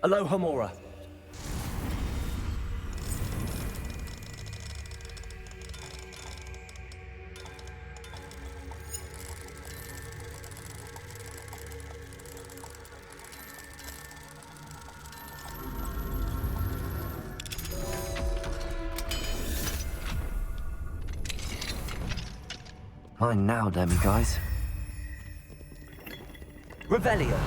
Aloha, Mora. Mine now, demi guys. Revelio.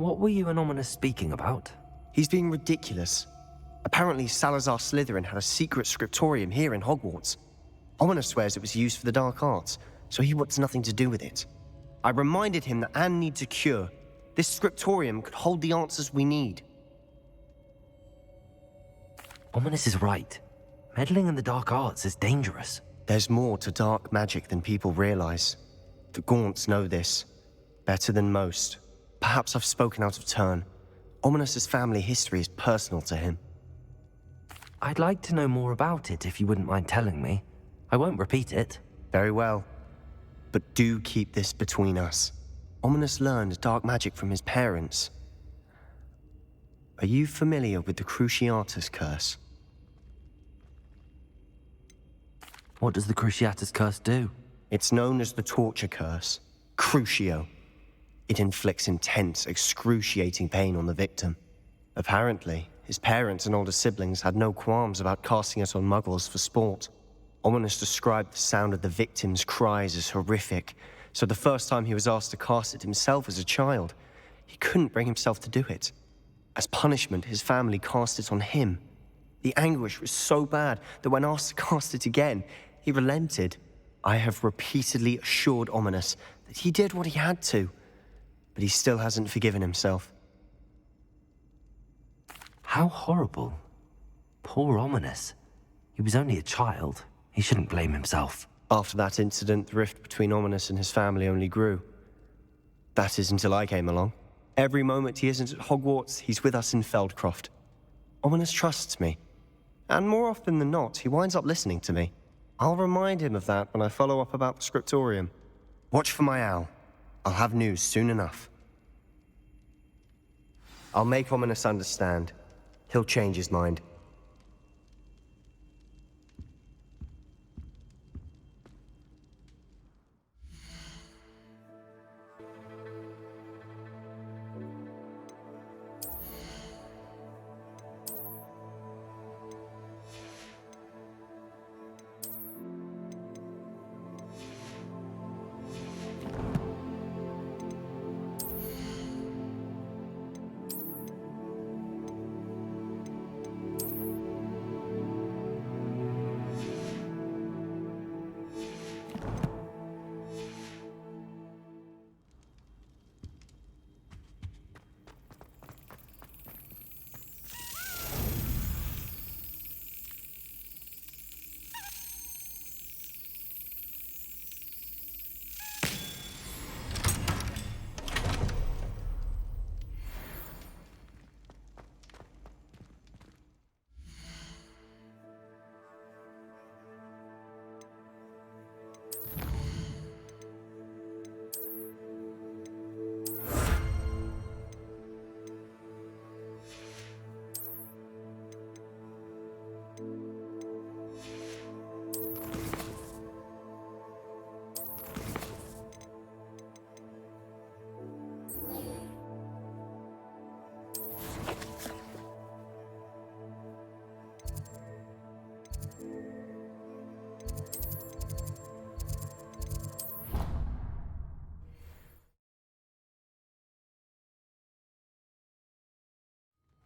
What were you and Ominous speaking about?
He's being ridiculous. Apparently, Salazar Slytherin had a secret scriptorium here in Hogwarts. Ominous swears it was used for the dark arts, so he wants nothing to do with it. I reminded him that Anne needs a cure. This scriptorium could hold the answers we need.
Ominous is right. Meddling in the dark arts is dangerous.
There's more to dark magic than people realize. The Gaunts know this. Better than most. Perhaps I've spoken out of turn. Ominous's family history is personal to him.
I'd like to know more about it if you wouldn't mind telling me. I won't repeat it.
Very well. But do keep this between us. Ominous learned dark magic from his parents. Are you familiar with the Cruciatus Curse?
What does the Cruciatus Curse do?
It's known as the Torture Curse. Crucio. It inflicts intense, excruciating pain on the victim. Apparently, his parents and older siblings had no qualms about casting it on muggles for sport. Ominous described the sound of the victim's cries as horrific, so the first time he was asked to cast it himself as a child, he couldn't bring himself to do it. As punishment, his family cast it on him. The anguish was so bad that when asked to cast it again, he relented. I have repeatedly assured Ominous that he did what he had to, but he still hasn't forgiven himself.
How horrible. Poor Ominous. He was only a child. He shouldn't blame himself.
After that incident, the rift between Ominous and his family only grew. That is until I came along. Every moment he isn't at Hogwarts, he's with us in Feldcroft. Ominous trusts me. And more often than not, he winds up listening to me. I'll remind him of that when I follow up about the scriptorium. Watch for my owl. I'll have news soon enough. I'll make Ominous understand. He'll change his mind.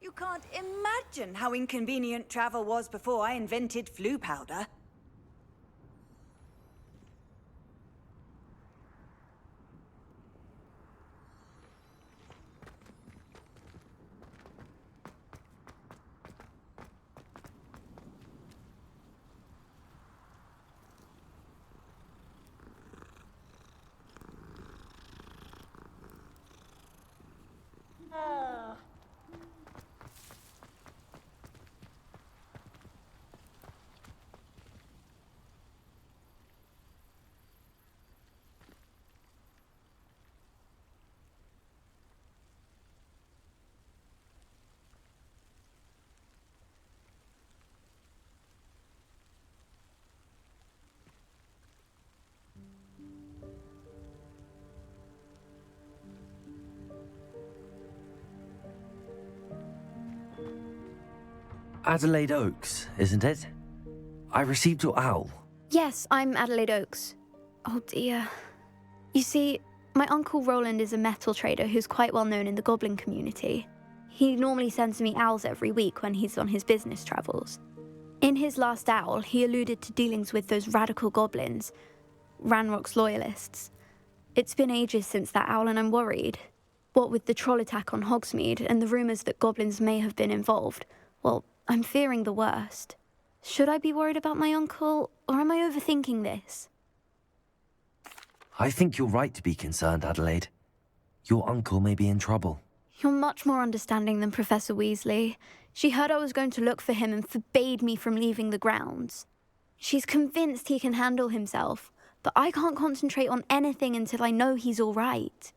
You can't imagine how inconvenient travel was before I invented flu powder.
Adelaide Oaks, isn't it? I received your owl.
Yes, I'm Adelaide Oaks. Oh dear. You see, My Uncle Roland is a metal trader who's quite well known in the goblin community. He normally sends me owls every week when he's on his business travels. In his last owl, he alluded to dealings with those radical goblins, Ranrock's loyalists. It's been ages since that owl and I'm worried. What with the troll attack on Hogsmeade and the rumours that goblins may have been involved, well, I'm fearing the worst. Should I be worried about my uncle, or am I overthinking this?
I think you're right to be concerned, Adelaide. Your uncle may be in trouble.
You're much more understanding than Professor Weasley. She heard I was going to look for him and forbade me from leaving the grounds. She's convinced he can handle himself, but I can't concentrate on anything until I know he's all right.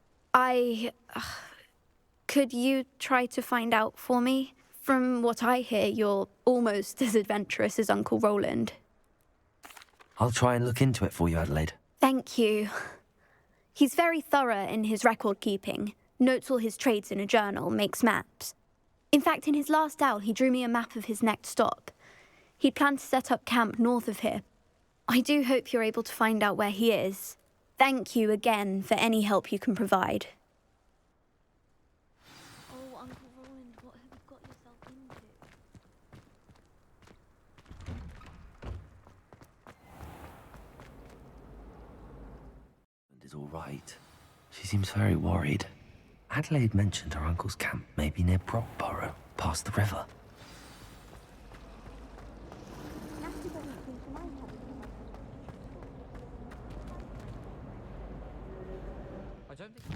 Could you try to find out for me? From what I hear, you're almost as adventurous as Uncle Roland.
I'll try and look into it for you, Adelaide.
Thank you. He's very thorough in his record keeping, notes all his trades in a journal, makes maps. In fact, in his last owl, he drew me a map of his next stop. He planned to set up camp north of here. I do hope you're able to find out where he is. Thank you again for any help you can provide.
Oh, Uncle Roland, what have you got yourself into?
Is all right. She seems very worried. Adelaide mentioned her uncle's camp may be near Brockborough, past the river.
I don't think...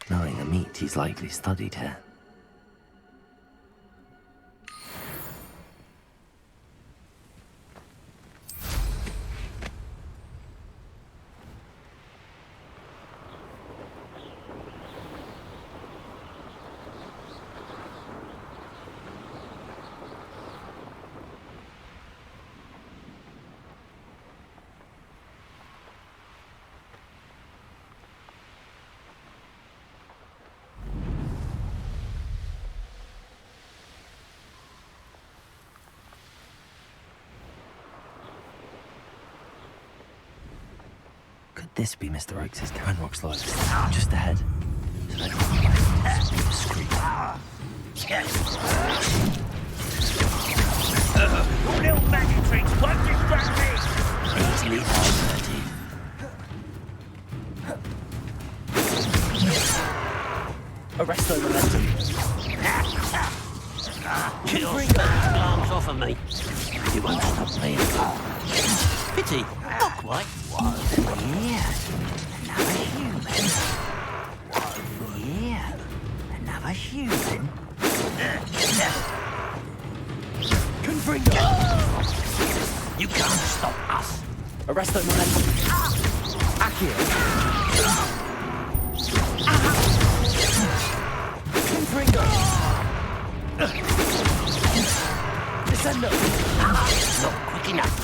Knowing Amit, he's likely studied here. Could this be Mr. Oakes' Ranrock's loyalist? Just ahead. So let's be discreet.
Your little magic tricks won't distract me!
Easily done,
Arrest the momentum.
Kill
Arms off of me.
You won't stop playing.
Pity. Not quite.
Yeah, another human. Yeah, another human.
Confringo!
You can't stop us.
Arrest the momentum. Accio. Confringo!
Descendo!
Not quick enough.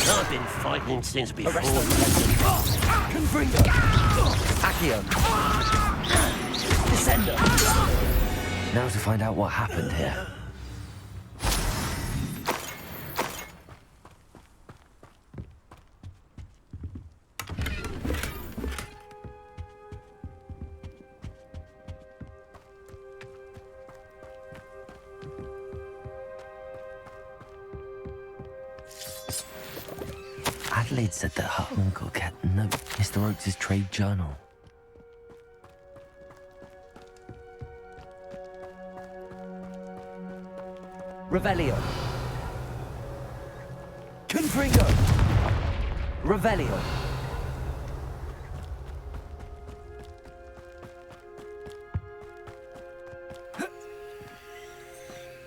I've been fighting since before.
Confringo! Accio! Descendo! Now to find out what happened here. Adelaide said that her uncle kept a note in Mr. Oakes' trade journal. Revelio. Confringo. Revelio.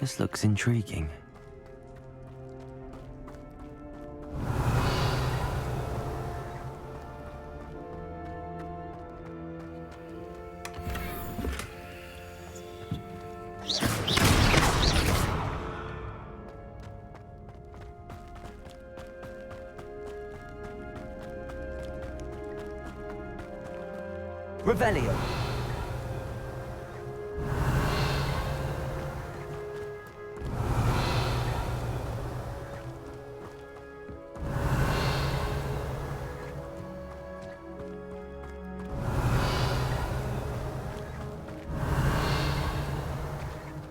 This looks intriguing. Revelio.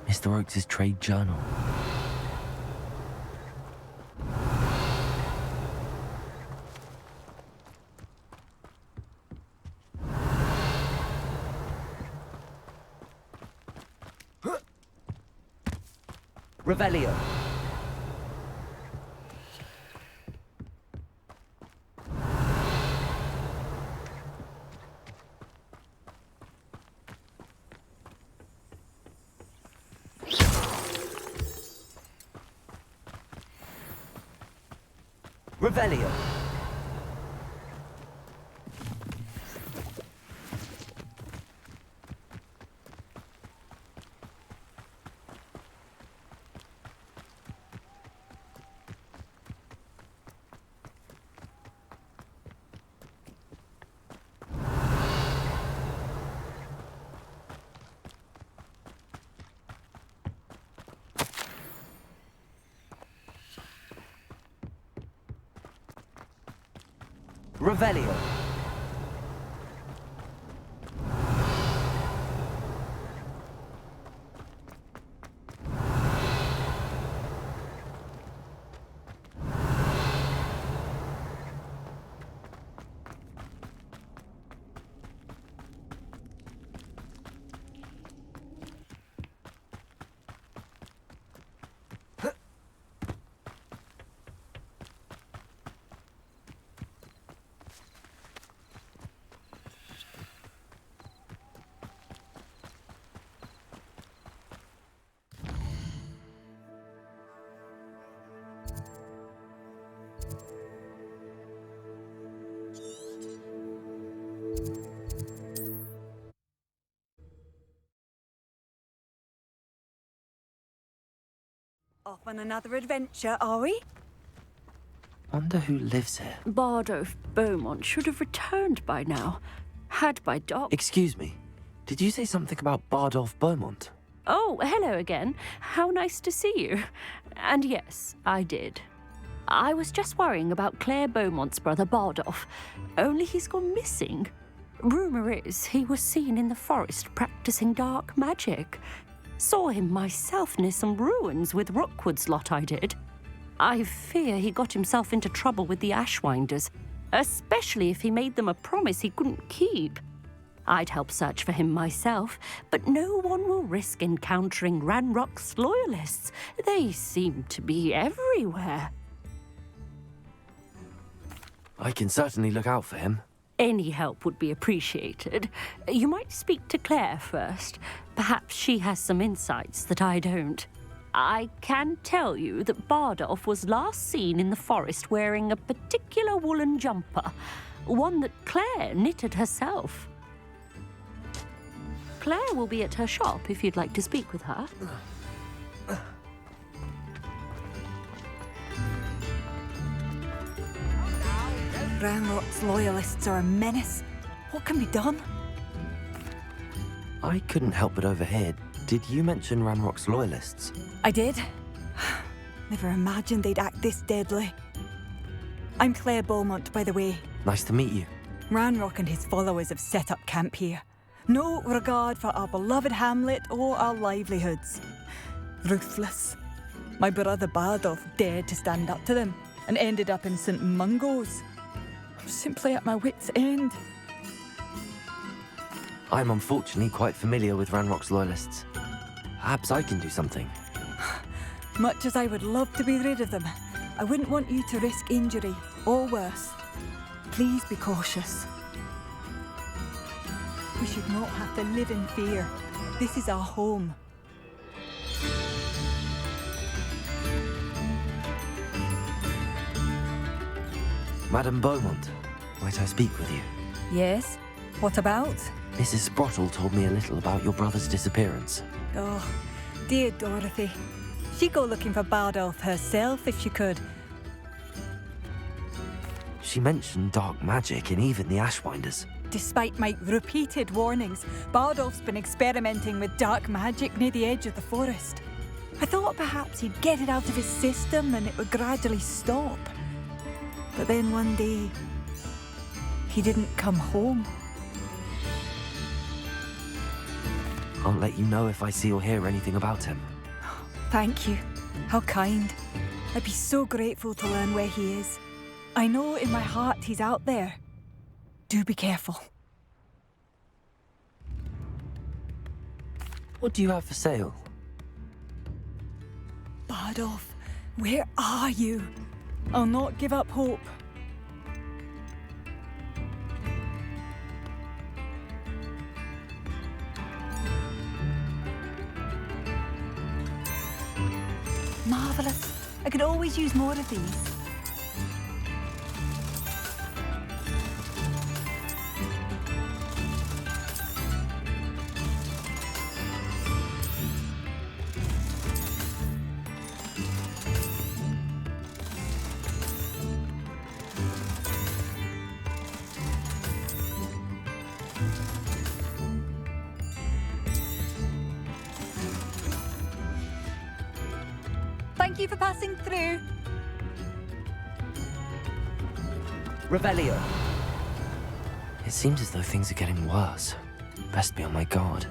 Mr. Oakes' trade journal. Revelio. Revelio. Revelio.
Off on another adventure, are we?
Wonder who lives here.
Bardolph Beaumont should have returned by now. Had by dock.
Excuse me. Did you say something about Bardolph Beaumont?
Oh, hello again. How nice to see you. And yes, I did. I was just worrying about Claire Beaumont's brother Bardolph. Only he's gone missing. Rumour is he was seen in the forest practicing dark magic. Saw him myself near some ruins with Rookwood's lot I did. I fear he got himself into trouble with the Ashwinders, especially if he made them a promise he couldn't keep. I'd help search for him myself, but no one will risk encountering Ranrock's loyalists. They seem to be everywhere.
I can certainly look out for him.
Any help would be appreciated. You might speak to Claire first. Perhaps she has some insights that I don't. I can tell you that Bardolph was last seen in the forest wearing a particular woolen jumper, one that Claire knitted herself. Claire will be at her shop if you'd like to speak with her.
Ranrock's loyalists are a menace. What can be done?
I couldn't help but overhear. Did you mention Ranrock's loyalists?
I did. Never imagined they'd act this deadly. I'm Claire Beaumont, by the way.
Nice to meet you.
Ranrock and his followers have set up camp here. No regard for our beloved hamlet or our livelihoods. Ruthless. My brother Bardolph dared to stand up to them and ended up in St. Mungo's. I'm simply at my wit's end.
I'm unfortunately quite familiar with Ranrock's loyalists. Perhaps I can do something.
Much as I would love to be rid of them, I wouldn't want you to risk injury or worse. Please be cautious. We should not have to live in fear. This is our home.
Madame Beaumont, might I speak with you?
Yes? What about?
Mrs. Sprottle told me a little about your brother's disappearance.
Oh, dear Dorothy. She'd go looking for Bardolph herself if she could.
She mentioned dark magic and even the Ashwinders.
Despite my repeated warnings, Bardolph's been experimenting with dark magic near the edge of the forest. I thought perhaps he'd get it out of his system and it would gradually stop. But then one day, he didn't come home.
I'll let you know if I see or hear anything about him.
Thank you. How kind. I'd be so grateful to learn where he is. I know in my heart he's out there. Do be careful.
What do you have for sale?
Bardolph, where are you? I'll not give up hope. Marvelous. I could always use more of these. Thank you for passing through.
Revelio.
It seems as though things are getting worse. Best be on my guard.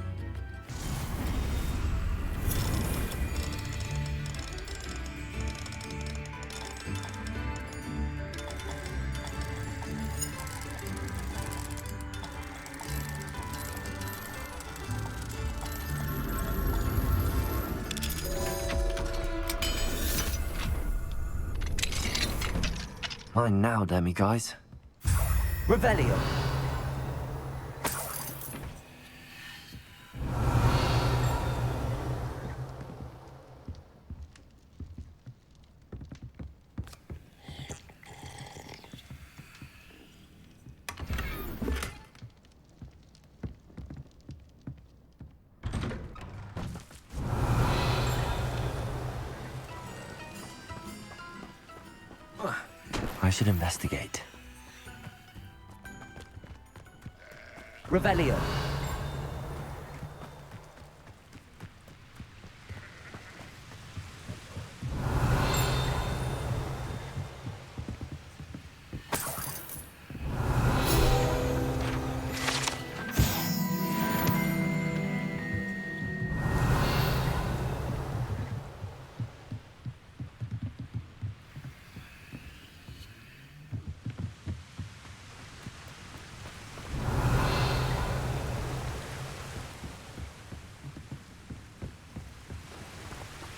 Mine now, demi guys.
Revelio.
I should investigate.
Revelio.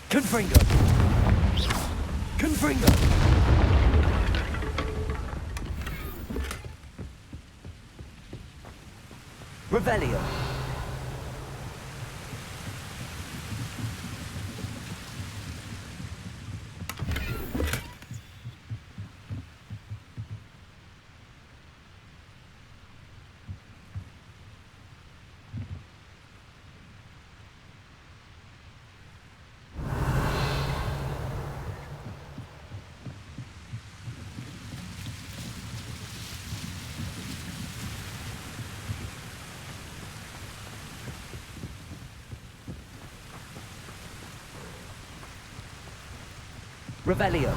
Confringo. Confringo. Revelio.
Revelio.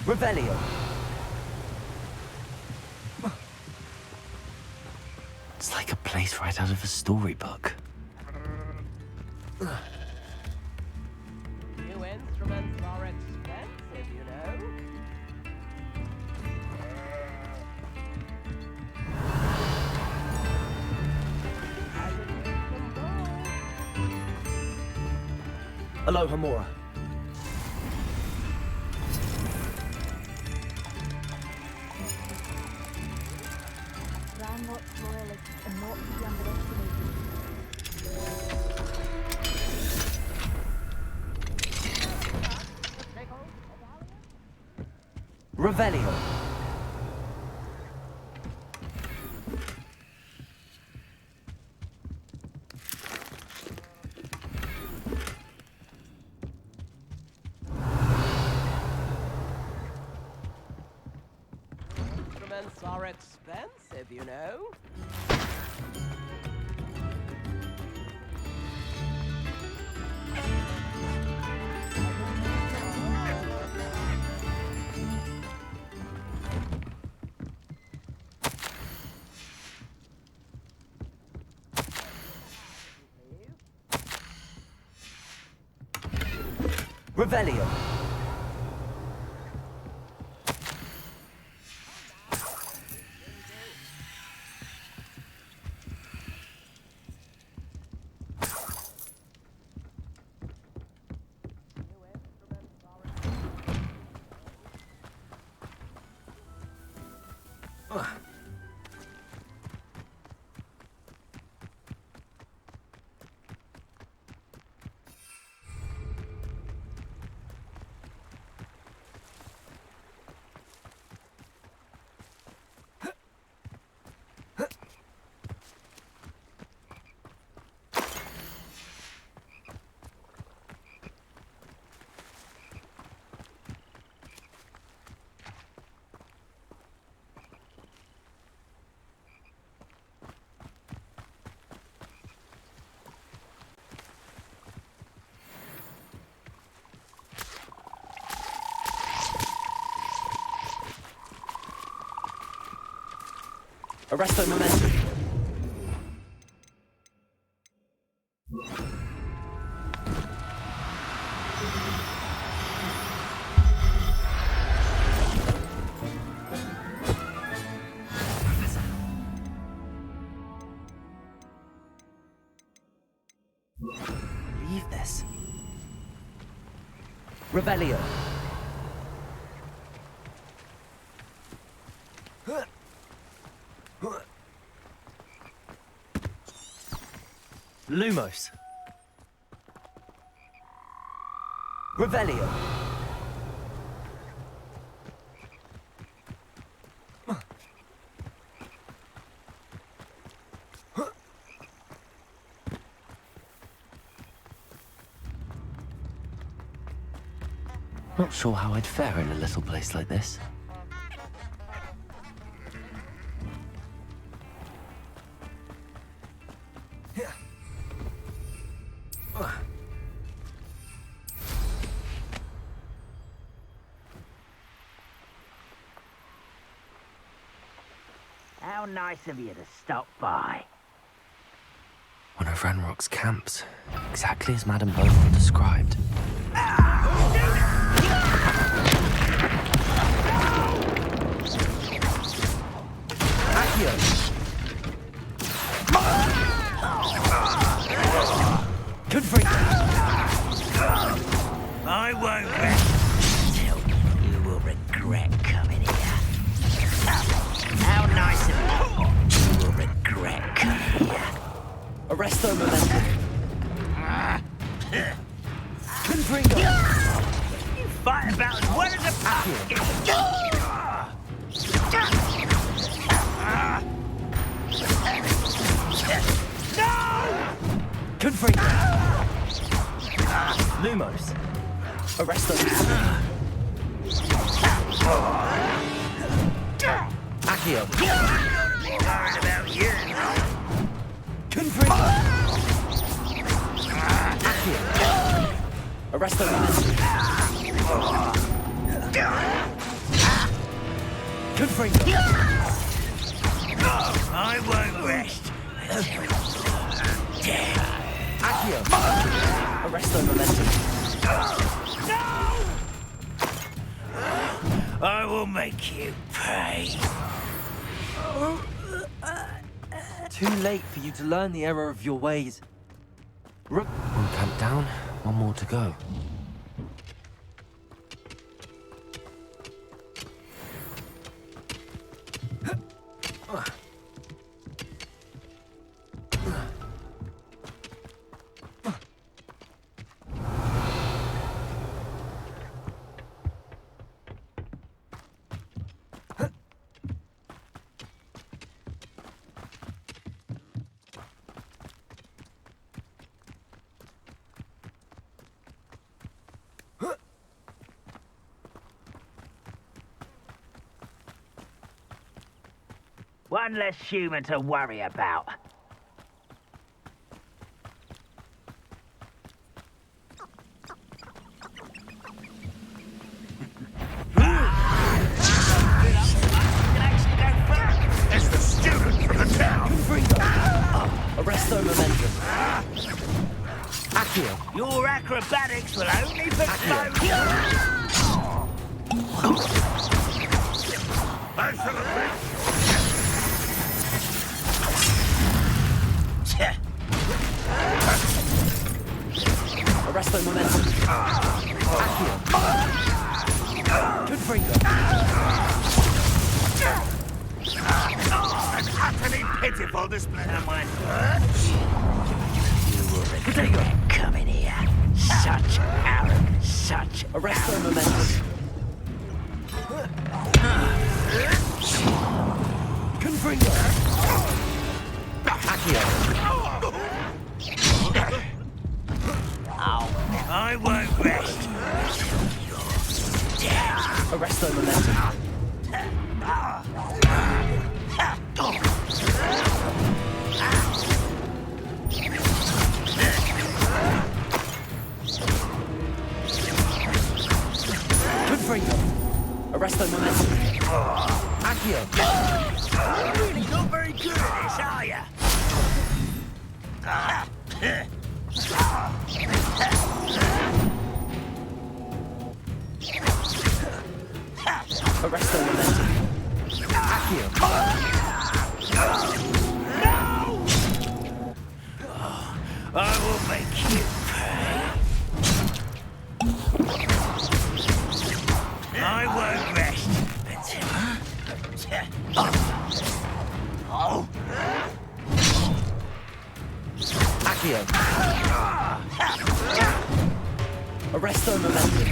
Revelio. It's like a place right out of a storybook.
New instruments are expensive, you know.
Aloha Mora.
Ranrock's loyalists are not to be underestimated.
Revelio.
Instruments are expensive, you know.
Revelio. Arresto momentum. Leave this. Revelio. Lumos. Revelio. Not sure how I'd fare in a little place like this.
How nice of you to stop by.
One of Ranrock's camps, exactly as Madame Beaufort described. Good for you.
I won't rest until you will regret coming here. How nice of you. You will regret coming here.
Arrest Arresto momentum. Confringo.
You fight about as well as a pumpkin. No!
Confringo. Lumos. Arresto. Accio.
Worried about you.
Confringo. Accio. Arresto momentum. Confringo.
I won't rest.
Accio. Arresto momentum.
I will make you pay.
Too late for you to learn the error of your ways. One camp down, one more to go.
One less human to worry about.
It's the student from the town.
Arresto momentum. Accio.
Your acrobatics will only promote.
Arresto momentum. Accio. Confringo.
An utterly pitiful display.
Someone you will regret coming here. Such arrogance, such
Arresto momentum. Confringo. Accio.
I won't rest.
Arresto momentum. Confringo. Arresto momentum. Accio.
You're really not very good at this, are you?
Arresto momentum. Accio.
I will make you pay. I won't rest until... Oh.
Accio. Arresto momentum.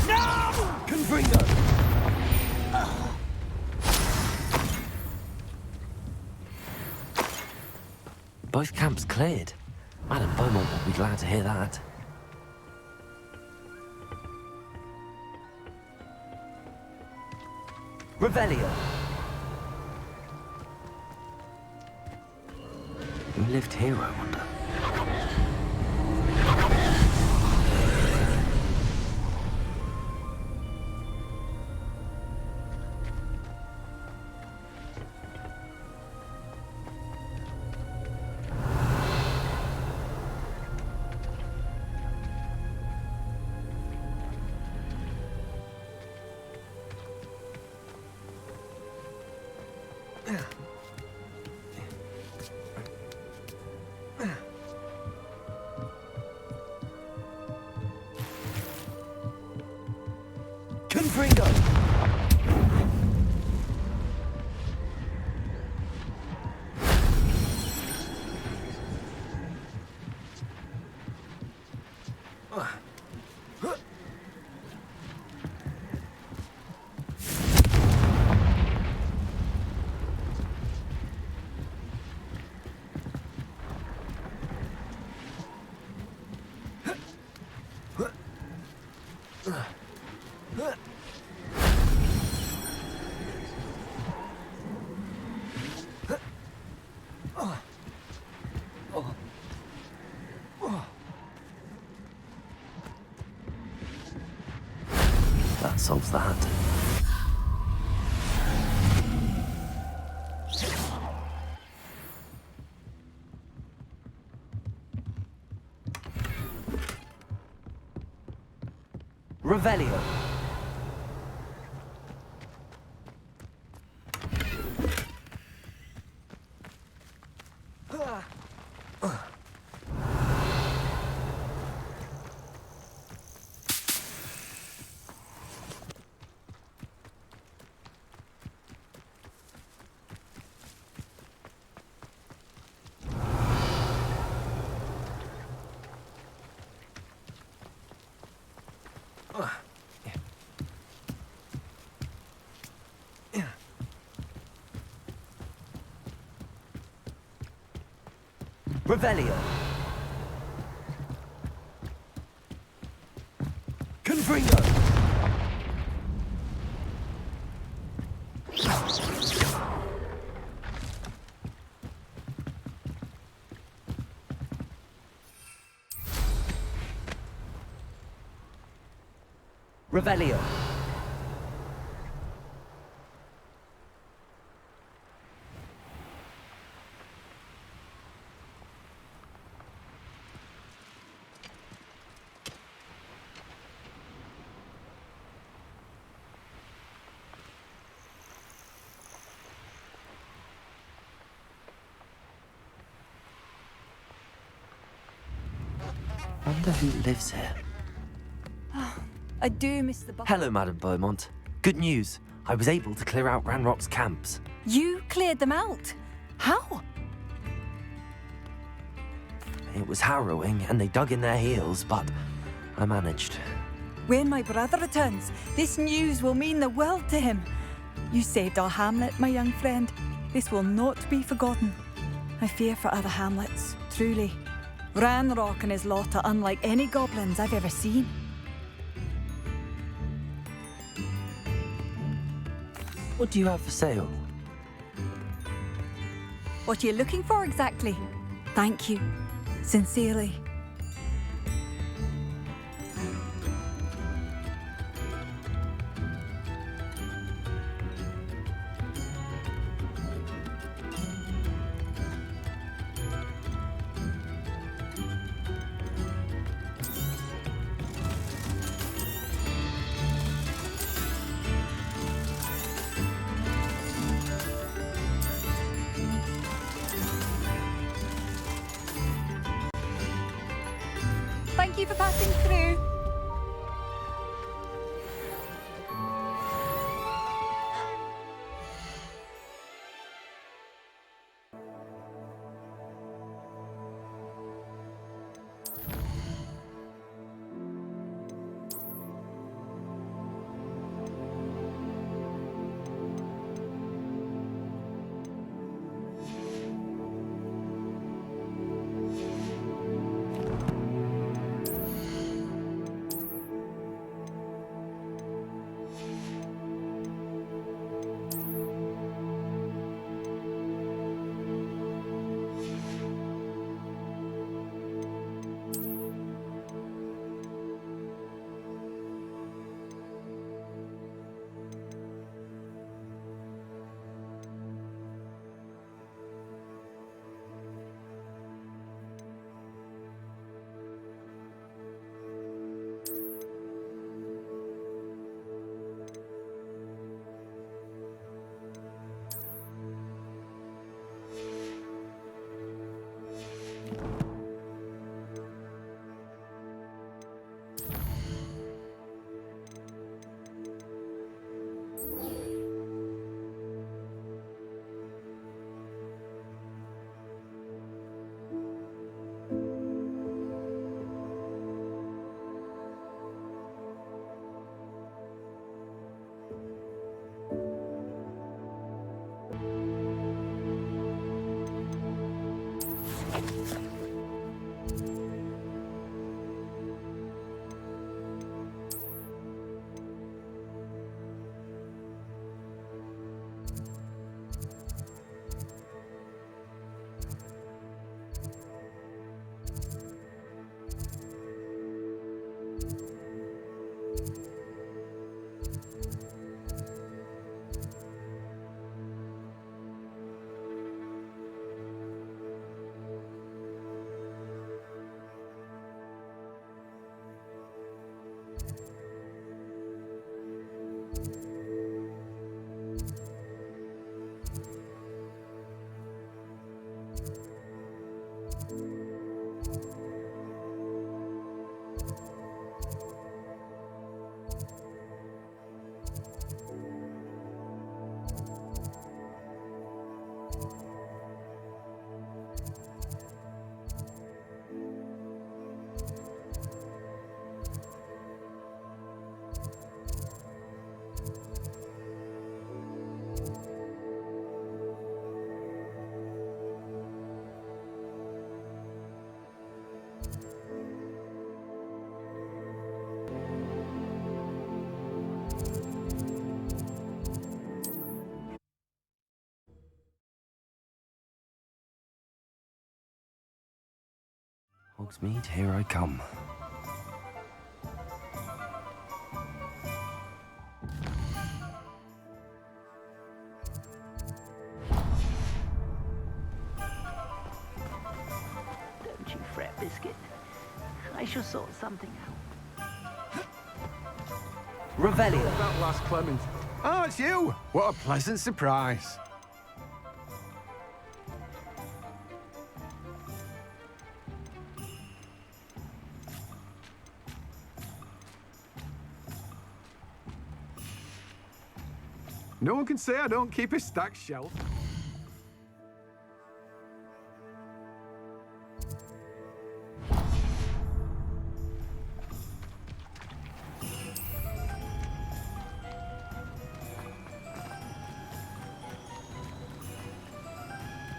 No!
Confringo. Both camps cleared. Madam Beaumont will be glad to hear that. Revelio. Who lived here, I wonder? That solves that. Revelio. Revelio. Confringo. Revelio. Wonder who lives here.
I do miss the buffalo.
Hello, Madame Beaumont. Good news. I was able to clear out Ranrock's camps.
You cleared them out? How?
It was harrowing, and they dug in their heels, but I managed.
When my brother returns, this news will mean the world to him. You saved our hamlet, my young friend. This will not be forgotten. I fear for other hamlets, truly. Ranrock and his lot are unlike any goblins I've ever seen.
What do you have for sale?
What are you looking for exactly? Thank you. Sincerely. Thank you for passing through.
Hogsmeade, here I come.
Don't you fret, Biscuit. I shall sort something out.
Revelio.
That last Clement. Oh, it's you! What a pleasant surprise. No one can say I don't keep a stacked shelf.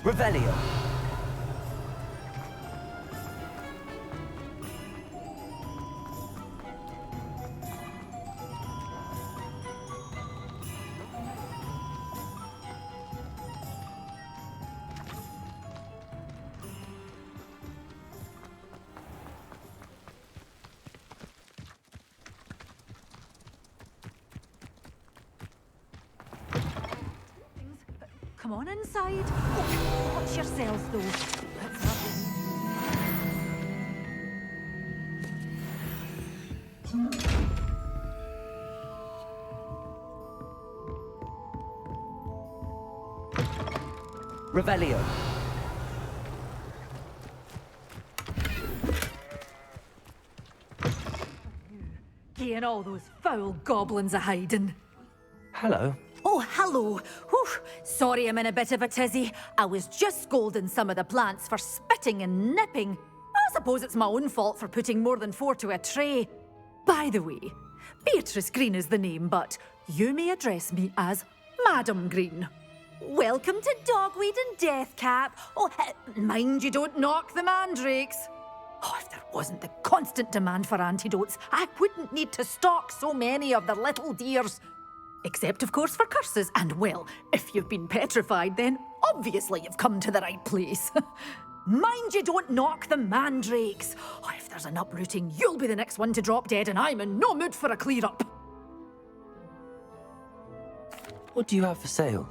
Revelio.
Come on inside. Oh, watch yourselves, though. Let's have
Revelio.
Getting all those foul goblins a hiding.
Hello.
Oh, hello. Whew. Sorry I'm in a bit of a tizzy. I was just scolding some of the plants for spitting and nipping. I suppose it's my own fault for putting more than 4 to a tray. By the way, Beatrice Green is the name, but you may address me as Madam Green. Welcome to Dogweed and Deathcap. Oh, mind you don't knock the mandrakes. Oh, if there wasn't the constant demand for antidotes, I wouldn't need to stock so many of the little dears. Except, of course, for curses. And, well, if you've been petrified, then obviously you've come to the right place. Mind you don't knock the mandrakes. Oh, if there's an uprooting, you'll be the next one to drop dead, and I'm in no mood for a clear-up.
What do you have for sale?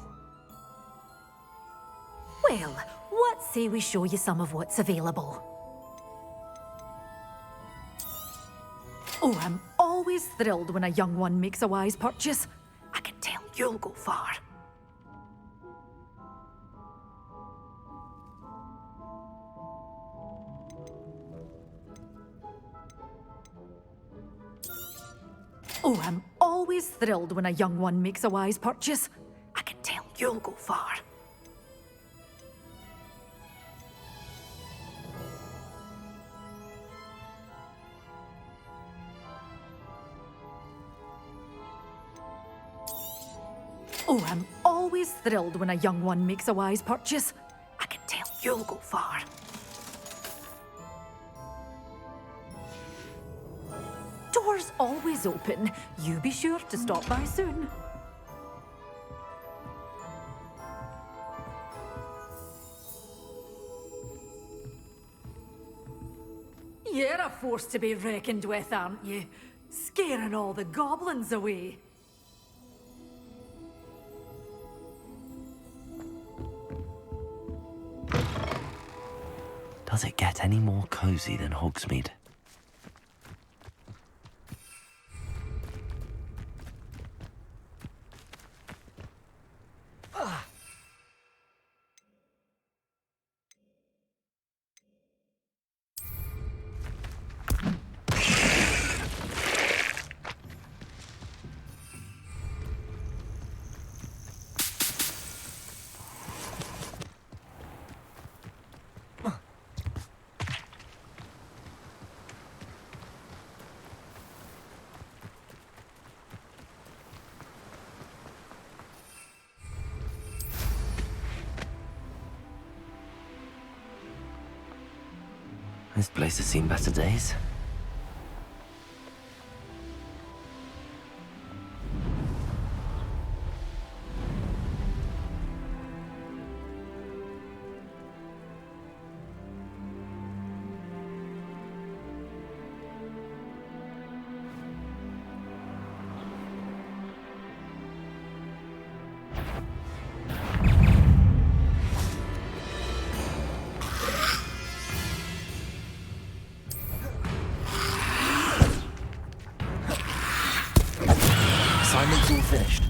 Well, what say we show you some of what's available? Oh, I'm always thrilled when a young one makes a wise purchase. I can tell you'll go far. Oh, I'm always thrilled when a young one makes a wise purchase. I can tell you'll go far. Oh, I'm always thrilled when a young one makes a wise purchase. I can tell you'll go far. Doors always open. You be sure to stop by soon. You're a force to be reckoned with, aren't you? Scaring all the goblins away.
Does it get any more cozy than Hogsmeade? This place has seen better days. finished.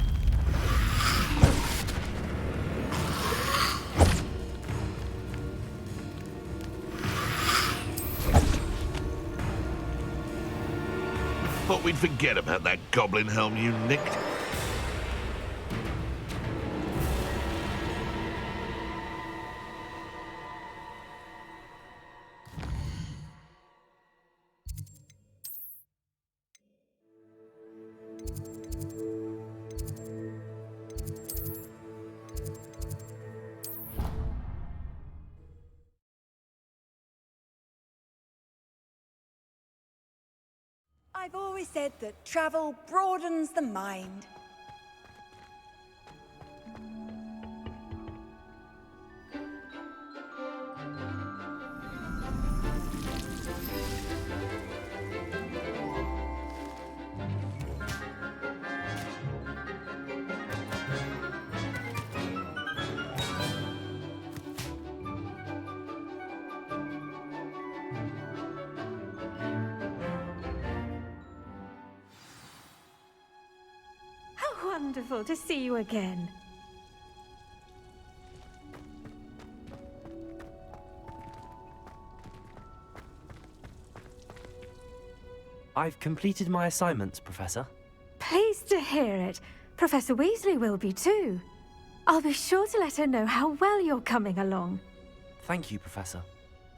Thought we'd forget about that goblin helm you nicked.
I've always said that travel broadens the mind.
Wonderful to see you again.
I've completed my assignments, Professor.
Pleased to hear it. Professor Weasley will be too. I'll be sure to let her know how well you're coming along.
Thank you, Professor.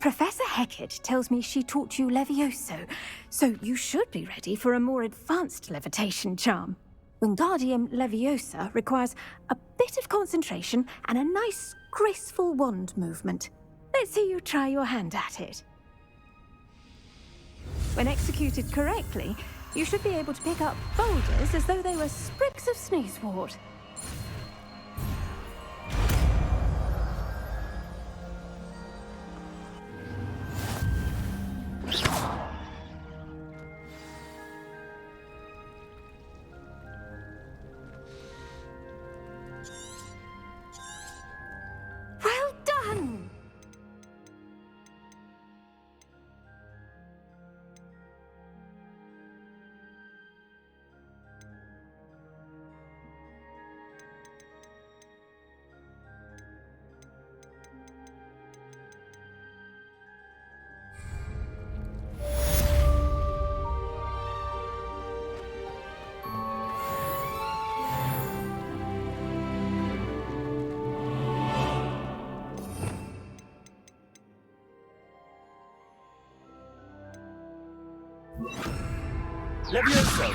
Professor Hecat tells me she taught you Levioso, so you should be ready for a more advanced levitation charm. Wingardium Leviosa requires a bit of concentration and a nice, graceful wand movement. Let's see you try your hand at it. When executed correctly, you should be able to pick up boulders as though they were sprigs of sneezewort. Well done!
Levioso!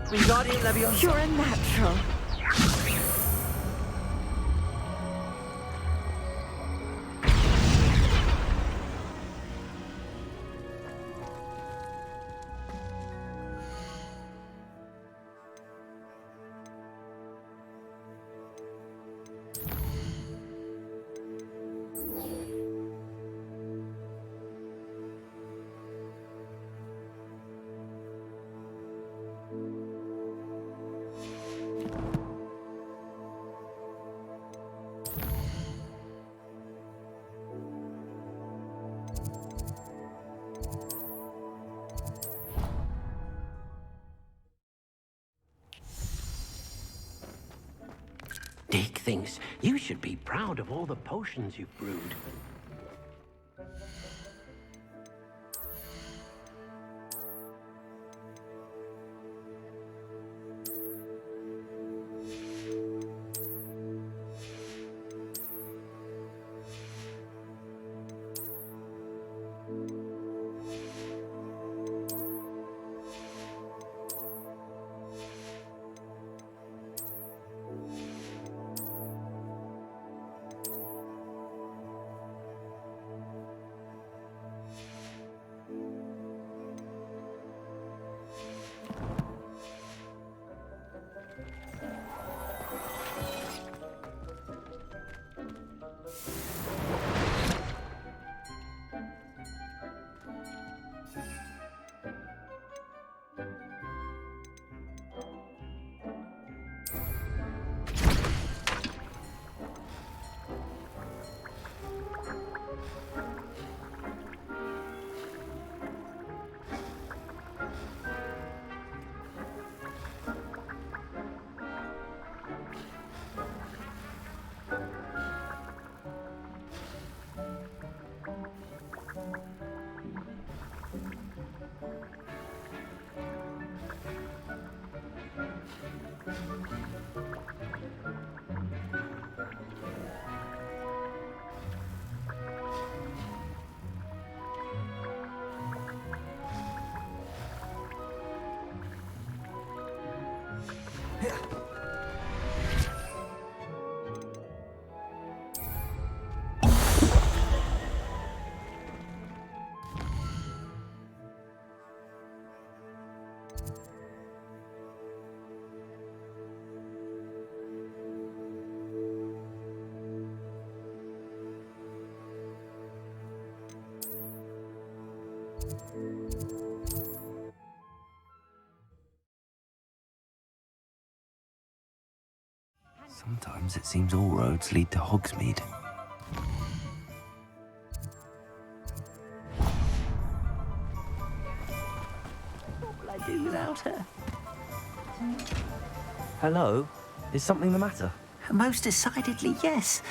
Wingardium Leviosa!
You're a natural.
Dick thinks you should be proud of all the potions you've brewed.
Sometimes it seems all roads lead to Hogsmeade.
What will I do without her?
Hello? Is something the matter?
Most decidedly, yes.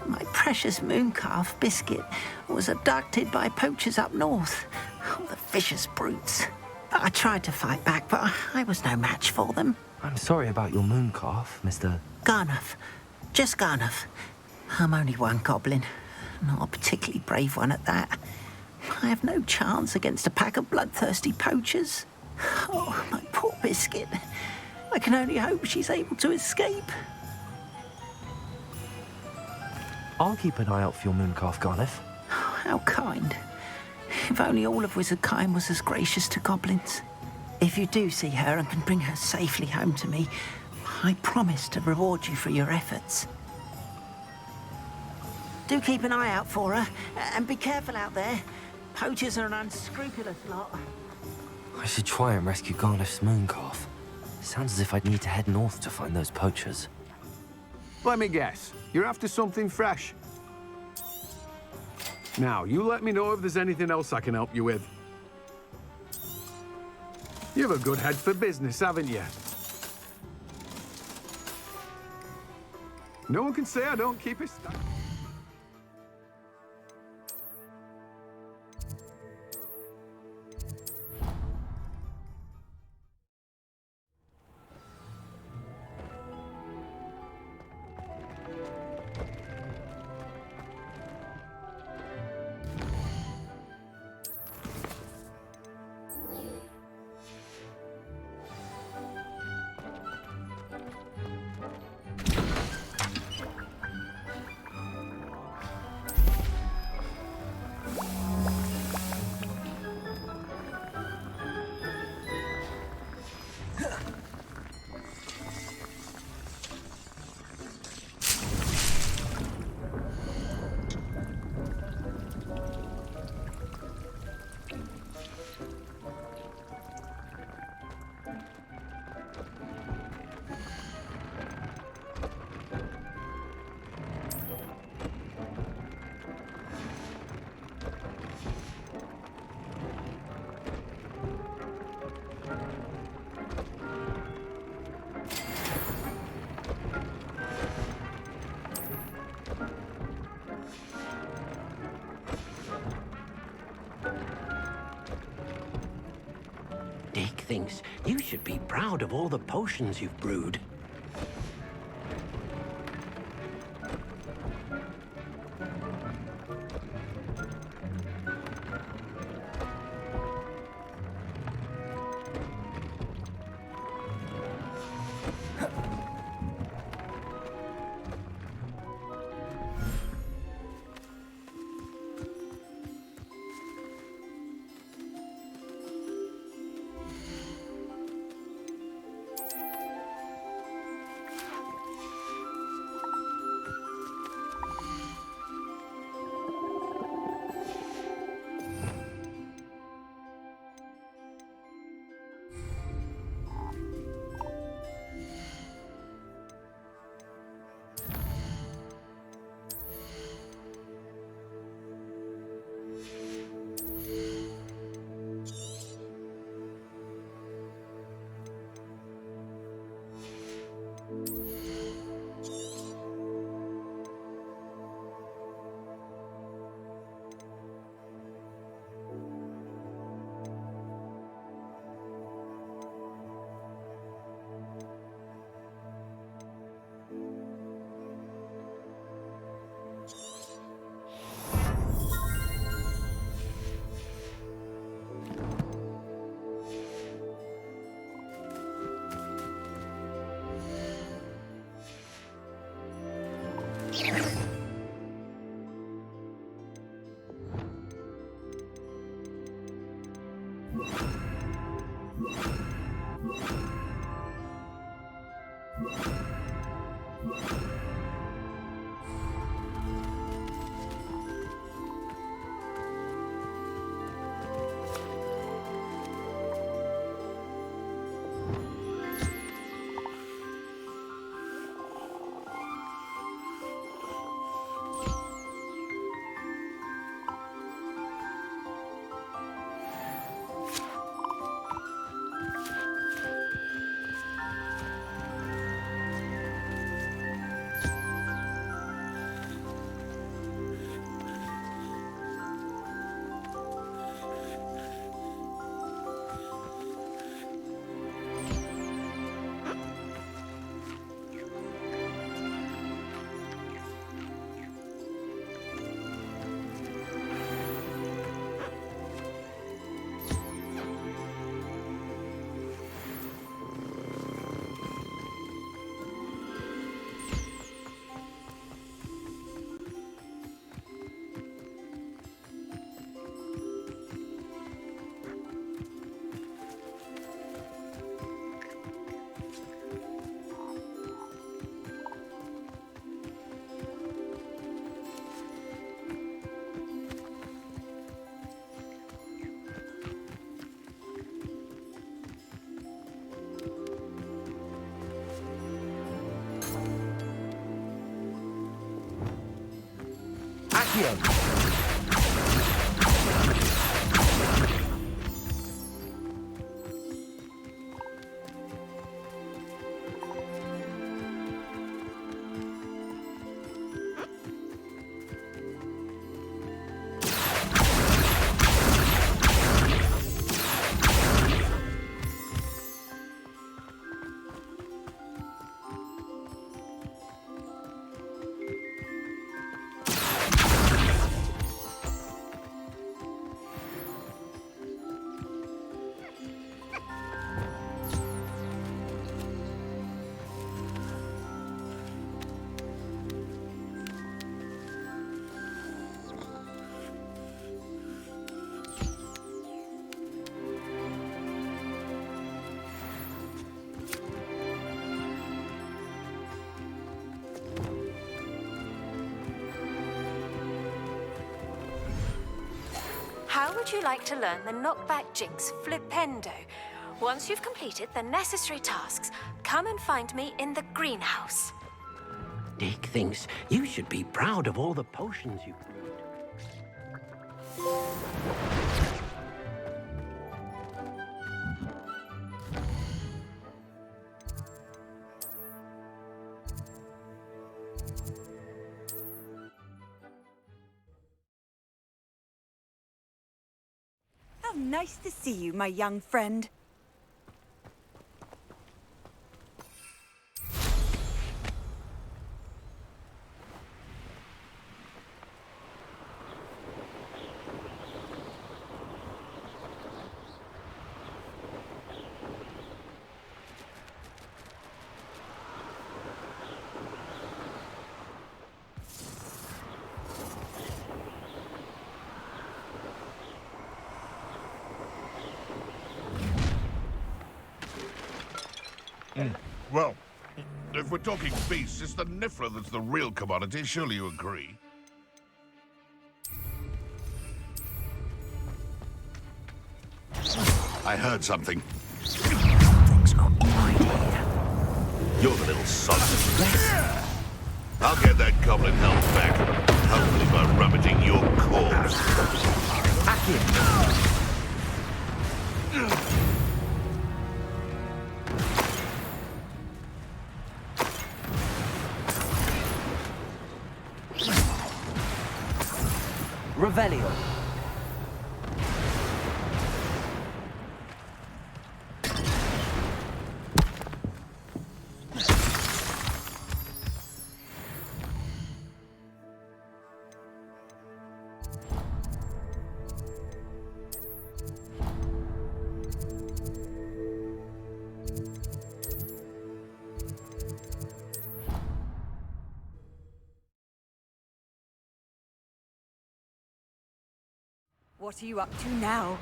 My precious mooncalf biscuit was abducted by poachers up north. Oh, the vicious brutes. I tried to fight back, but I was no match for them.
I'm sorry about your mooncalf, Mr.
Garnuff. Just Garnuff. I'm only one goblin. Not a particularly brave one at that. I have no chance against a pack of bloodthirsty poachers. Oh, my poor biscuit. I can only hope she's able to escape.
I'll keep an eye out for your mooncalf, Garniff.
Oh, how kind. If only all of Wizardkind was as gracious to goblins. If you do see her and can bring her safely home to me, I promise to reward you for your efforts. Do keep an eye out for her, and be careful out there. Poachers are an unscrupulous lot.
I should try and rescue Garniff's mooncalf. Sounds as if I'd need to head north to find those poachers.
Let me guess. You're after something fresh. Now, you let me know if there's anything else I can help you with. You have a good head for business, haven't you? No one can say I don't keep it stacked.
Dick thinks you should be proud of all the potions you've brewed.
Accio!
How would you like to learn the knockback jinx flipendo? Once you've completed the necessary tasks, come and find me in the greenhouse.
Dick thinks you should be proud of all the potions you brewed.
How nice to see you, my young friend.
Well, if we're talking beasts, it's the Niffler that's the real commodity. Surely you agree? I heard something. Something's not right here. You're the little son. Yes. I'll get that goblin help back. Hopefully by rummaging your corpse.
Revelio.
What are you up to now?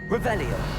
Revelio.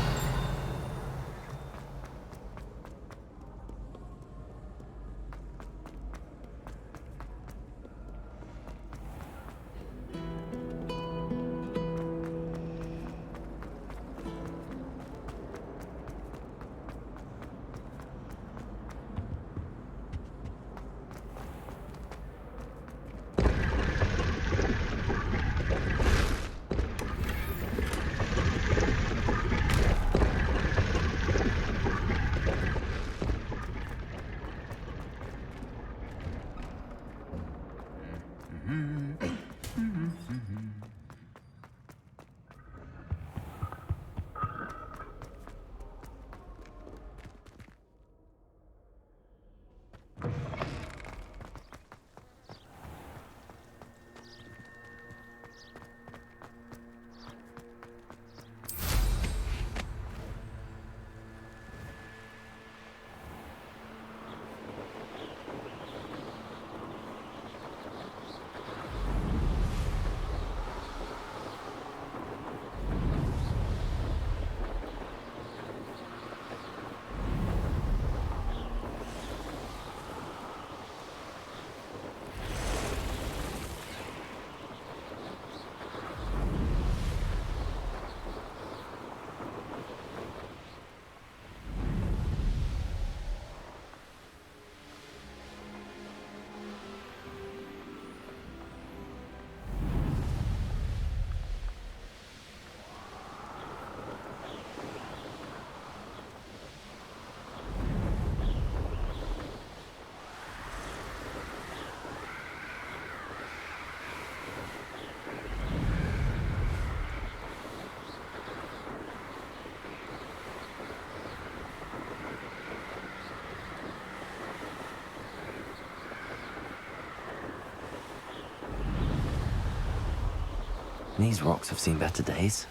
These rocks have seen better days.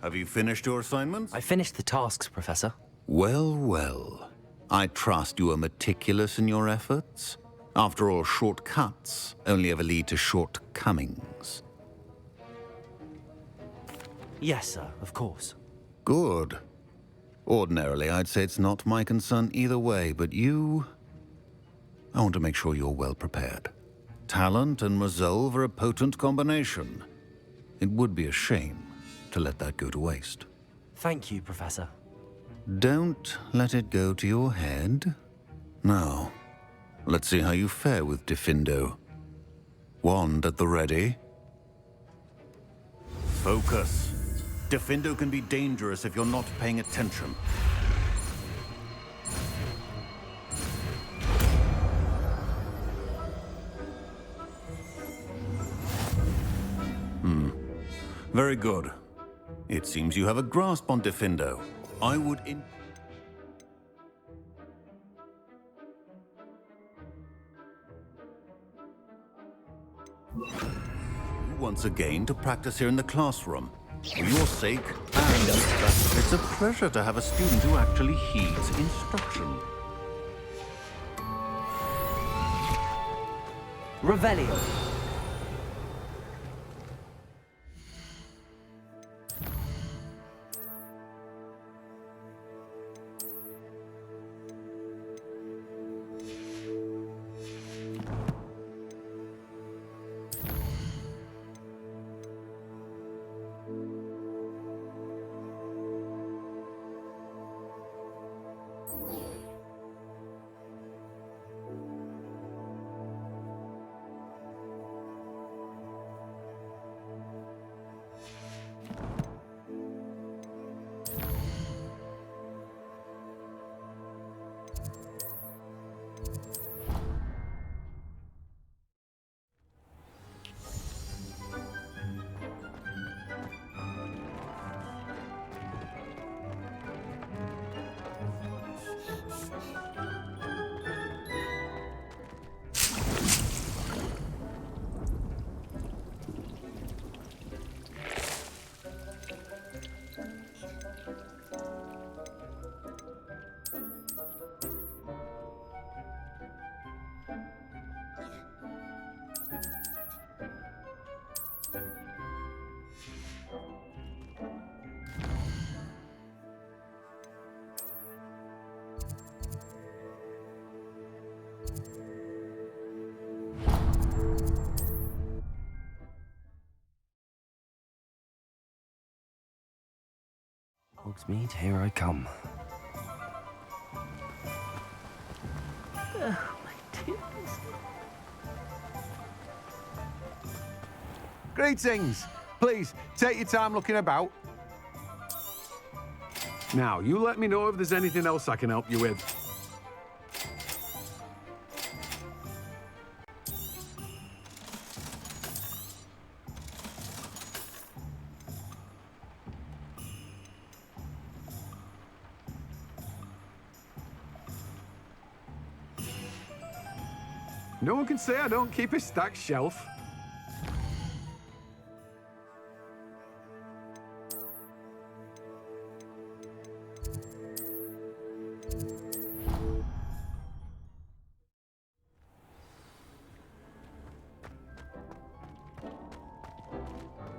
Have you finished your assignments?
I finished the tasks, Professor.
Well, well. I trust you are meticulous in your efforts. After all, shortcuts only ever lead to shortcomings.
Yes, sir, of course.
Good. Ordinarily, I'd say it's not my concern either way, but you... I want to make sure you're well prepared. Talent and resolve are a potent combination. It would be a shame to let that go to waste.
Thank you, Professor.
Don't let it go to your head. Now, let's see how you fare with Diffindo. Wand at the ready. Focus. Diffindo can be dangerous if you're not paying attention. Very good. It seems you have a grasp on Diffindo. I would once again to practice here in the classroom. For your sake, and it's a pleasure to have a student who actually heeds instruction.
Revelio. Hogsmeade, here I come.
Oh, my tears.
Greetings! Please, take your time looking about. Now, you let me know if there's anything else I can help you with. No one can say I don't keep a stacked shelf.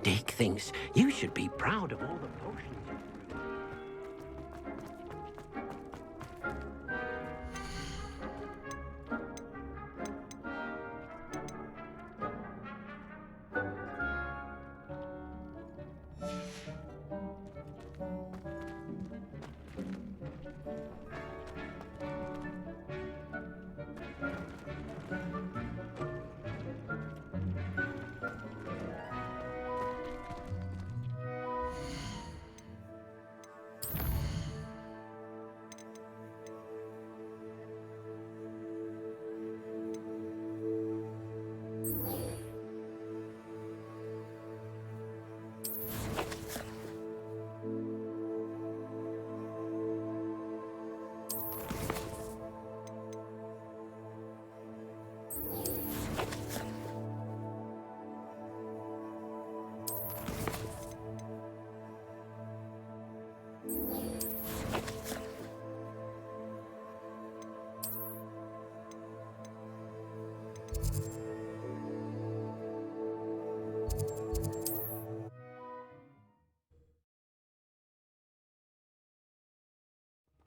Dick thinks you should be proud of all the potions.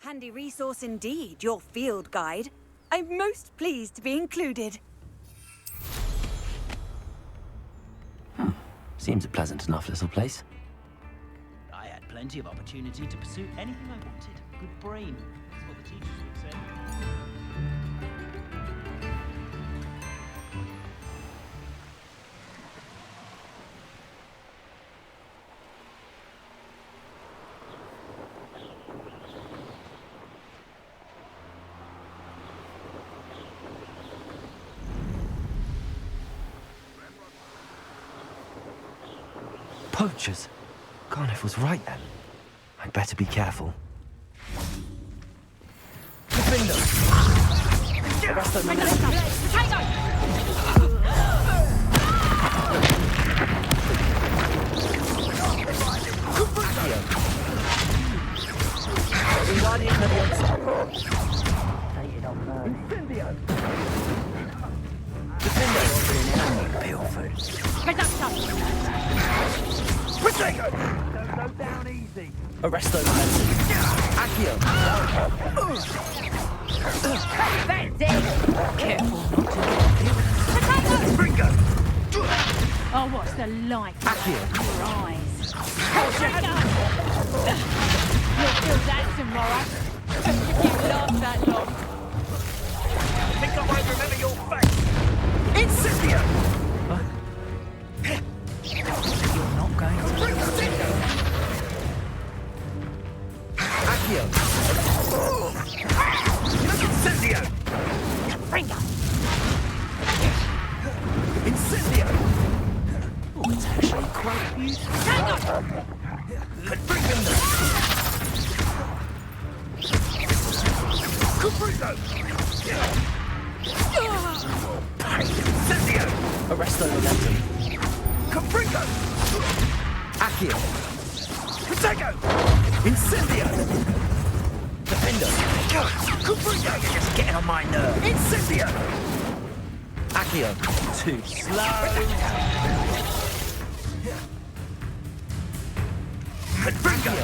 Handy resource indeed, your field guide. I'm most pleased to be included.
Seems a pleasant enough little place.
I had plenty of opportunity to pursue anything I wanted. Good brain, is what the teachers would say.
Poachers? Garniff was right then. I'd better be careful.
Arrest those men. Accio!
Careful not to
Bringo! Oh, what's the light in your eyes? Bringo! You'll feel that tomorrow.
Not that long.
Think I won't remember your face? Incendio! You're not going to...
Accio!
Incendio! Finger! Incendio!
Oh, it's actually quite beautiful.
Hang on! Confringo! Confringo! Incendio!
Arresto momentum.
Confringo!
Accio!
Protego! Incendio!
Defendo!
Confringo! You're just getting on my nerves. Incendio!
Accio! Too slow.
Confringo!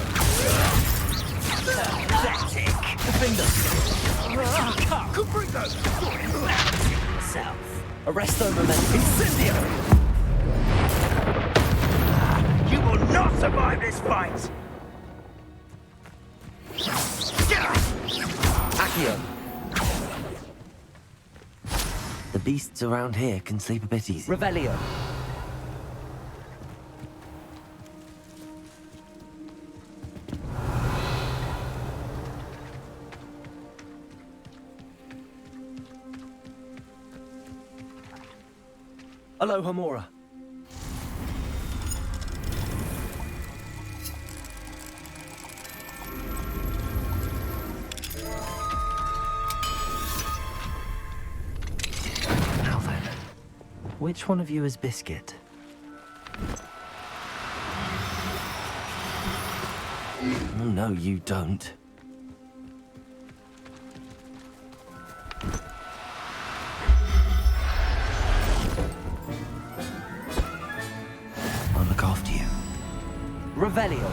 Pathetic!
Defendo!
Confringo! You're embarrassing yourself.
Arresto momentum.
Incendio! You will not survive this fight!
Accio! The beasts around here can sleep a bit easy. Revelio! Aloha Mora. Now then, which one of you is Biscuit? Oh, no, you don't. I'll look after you. Revelio.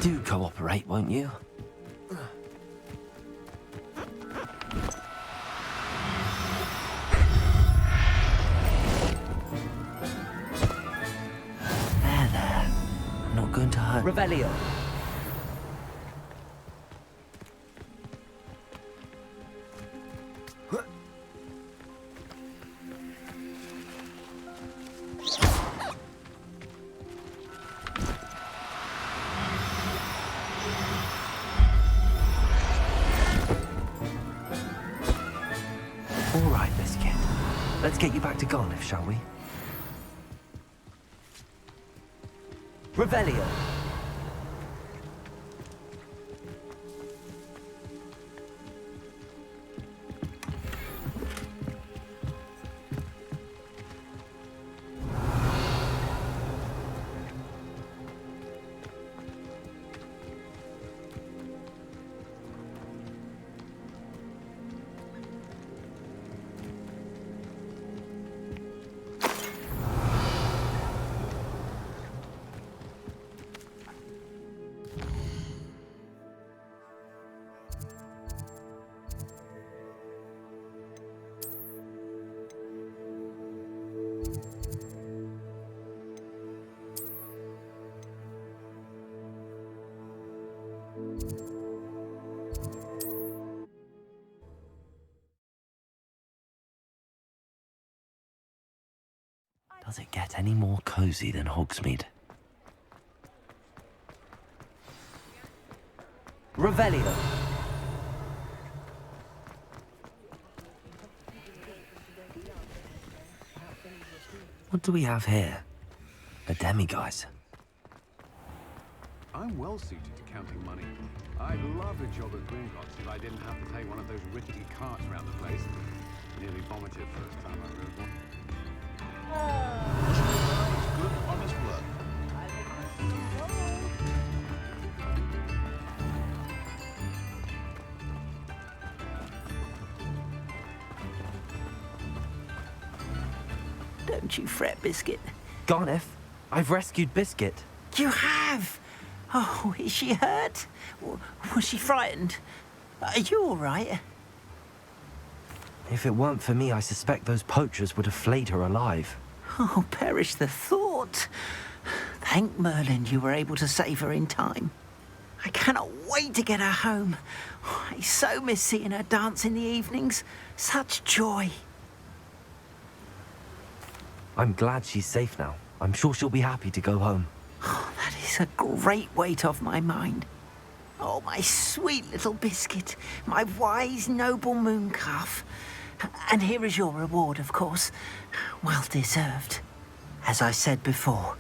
Do cooperate, won't you? There. I'm not going to hurt. Revelio. All right, Biscuit. Let's get you back to Garniff, shall we? Revelio. Does it get any more cozy than Hogsmeade? Revelio. What do we have here? A demiguise.
I'm well suited to counting money. I'd love a job at Gringotts if I didn't have to take one of those rickety carts around the place. Nearly vomited first time I rode one.
It's good, honest work.
Don't you fret, Biscuit.
Garniff, I've rescued Biscuit.
You have? Oh, is she hurt? Was she frightened?
Are you all right?
If it weren't for me, I suspect those poachers would have flayed her alive.
Oh, perish the thought. Thank Merlin you were able to save her in time. I cannot wait to get her home. I so miss seeing her dance in the evenings. Such joy.
I'm glad she's safe now. I'm sure she'll be happy to go home.
Oh, that is a great weight off my mind. Oh, my sweet little biscuit, my wise, noble mooncalf. And here is your reward, of course. Well deserved. As I said before,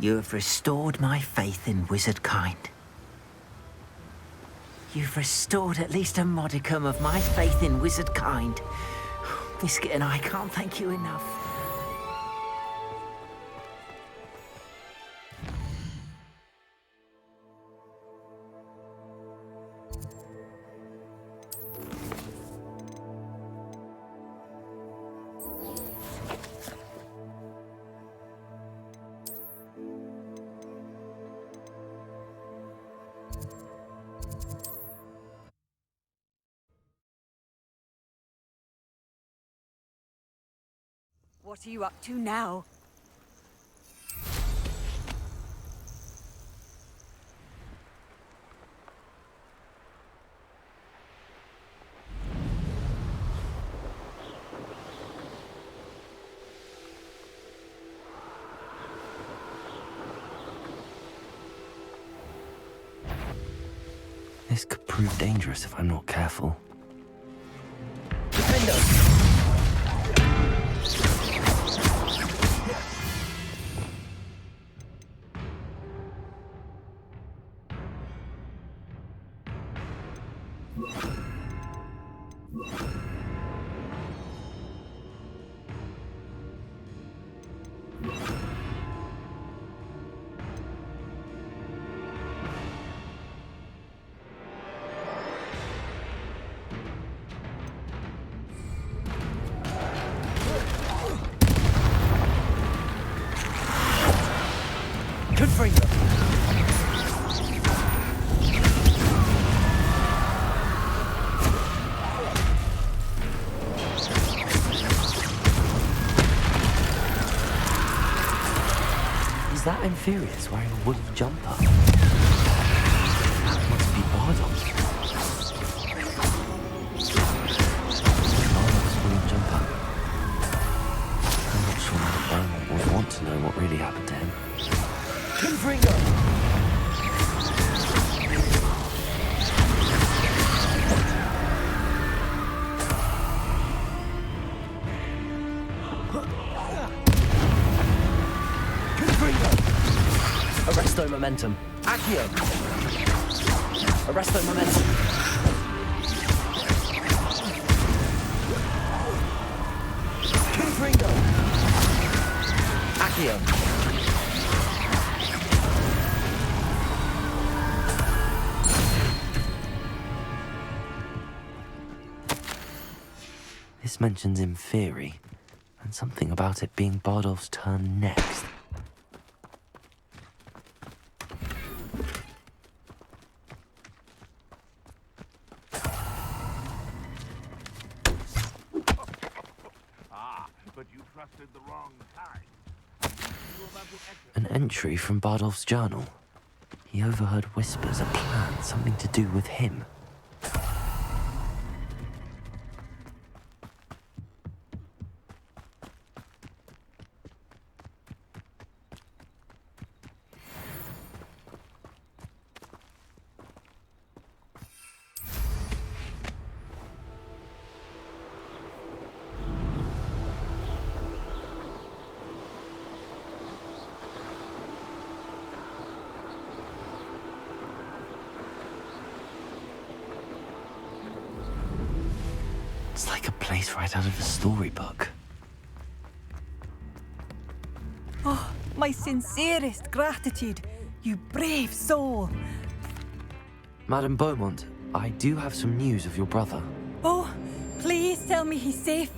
you have restored my faith in wizard kind. You've restored at least a modicum of my faith in wizard kind. Biscuit and I can't thank you enough.
What are you up to now?
This could prove dangerous if I'm not careful. Is that Inferius wearing a woolen jumper? That must be Bardolph's. Bardolph's woolen jumper. I'm not sure that Beaumont would want to know what really happened to him. Arresto momentum. Accio. Arresto momentum. Confringo. Accio. This mentions Inferi, and something about it being Bardolph's turn next.
But you trusted the wrong kind.
An entry from Bardolph's journal. He overheard whispers, a plan, something to do with him. It's like a place right out of a storybook.
Oh, my sincerest gratitude, you brave soul.
Madame Beaumont, I do have some news of your brother.
Oh, please tell me he's safe.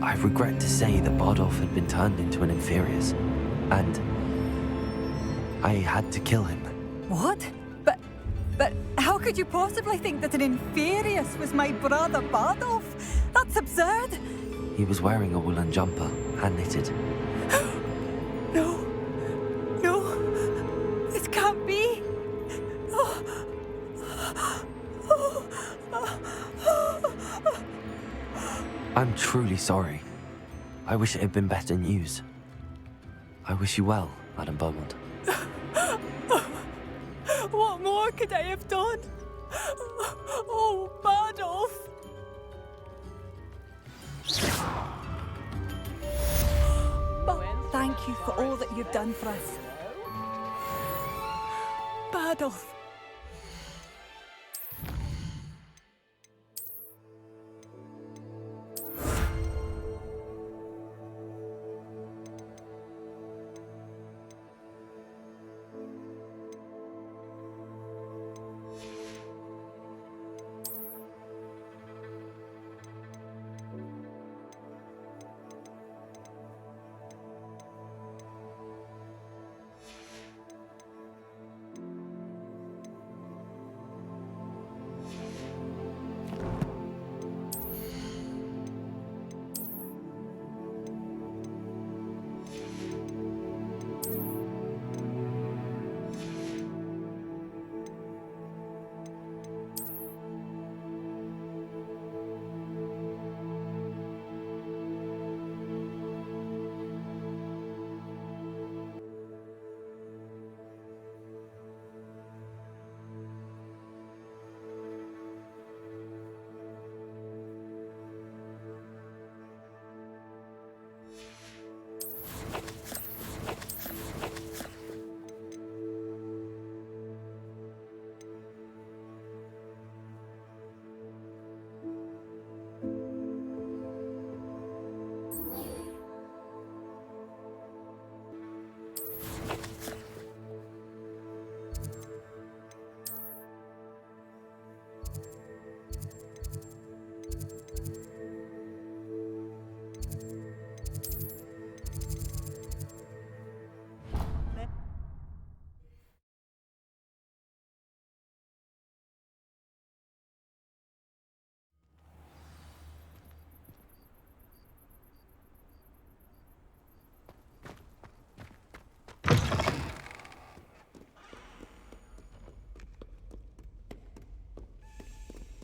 I regret to say that Bardolph had been turned into an Inferius, and I had to kill him.
What? But But how could you possibly think that an Inferius was my brother Bardolph? That's absurd.
He was wearing a woolen jumper, hand-knitted.
No. This can't be.
I'm truly sorry. I wish it had been better news. I wish you well, Madam Beaumont.
What more could I have done? Oh, Bardolph. Thank you for all that you've done for us. Bardolph.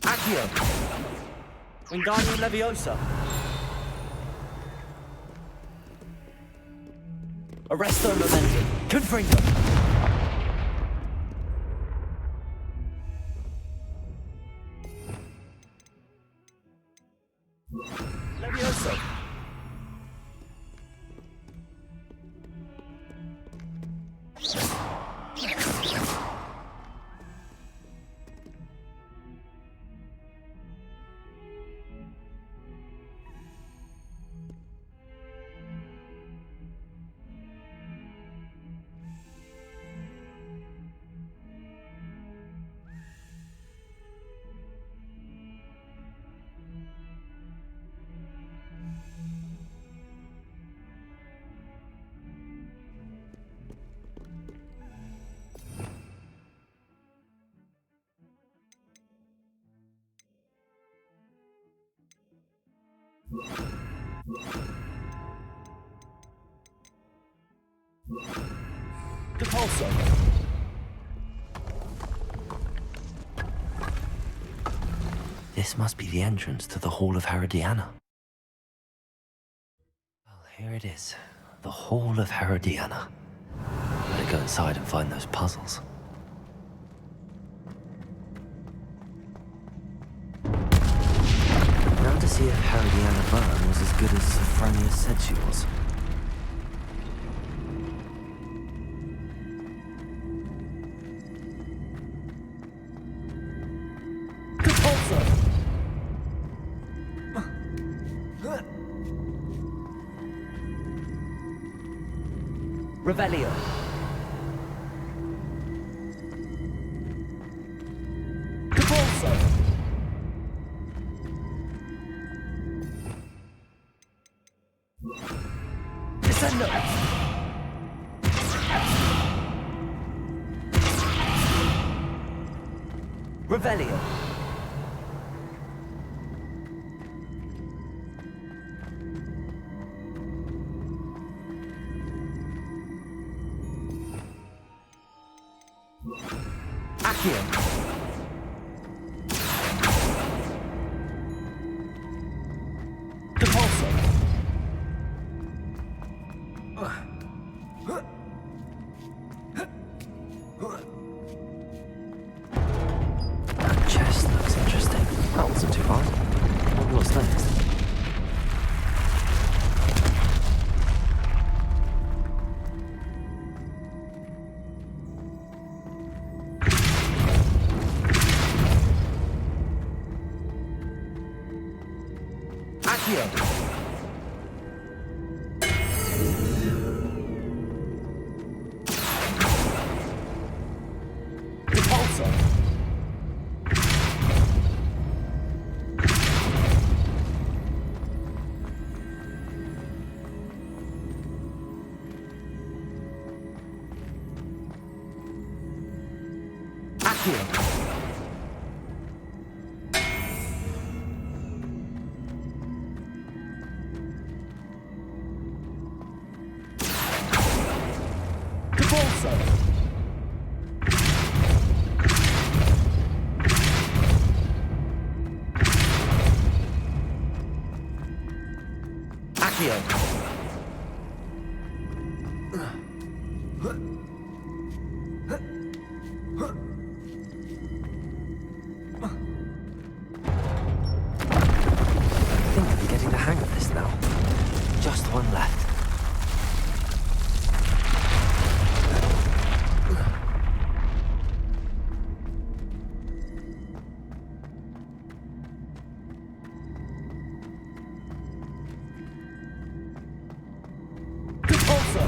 Accio! Wingardium Leviosa! Arresto Momentum! Confringo! Leviosa! Depulso.
This must be the entrance to the Hall of Herodiana. Well, here it is. The Hall of Herodiana. Better go inside and find those puzzles. Now to see if Herodiana Byrne was as good as Sophronia said she was.
Revelio. Depulso. Descendo.
Revelio. Accio. Depulso. That chest looks interesting. That wasn't too hard. What's next? Accio. Depulso. Accio. Depulso. Accio. I think I'm getting the hang of this now. Just one left. Depulso.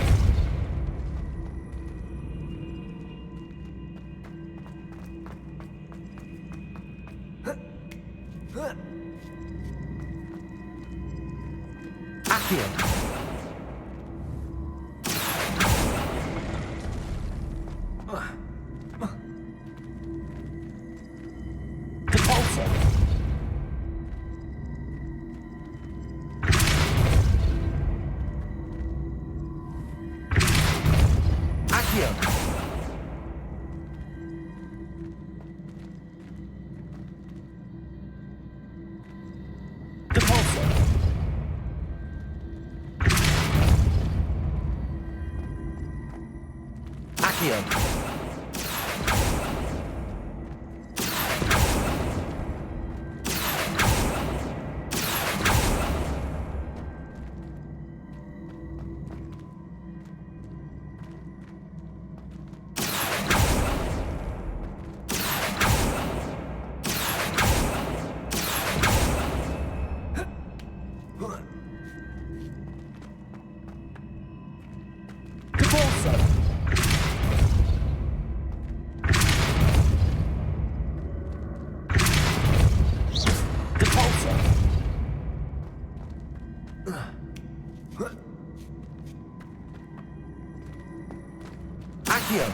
Accio. Depulso. Accio. Depulso. Accio. Depulso. Depulso. Accio.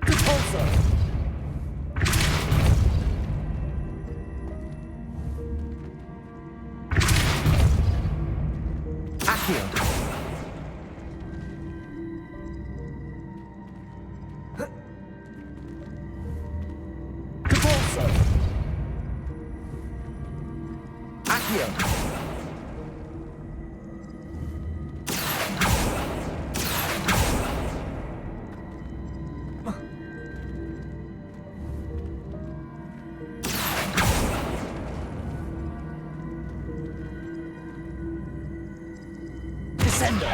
Depulso. Accio. Depulso. Accio. Descendo.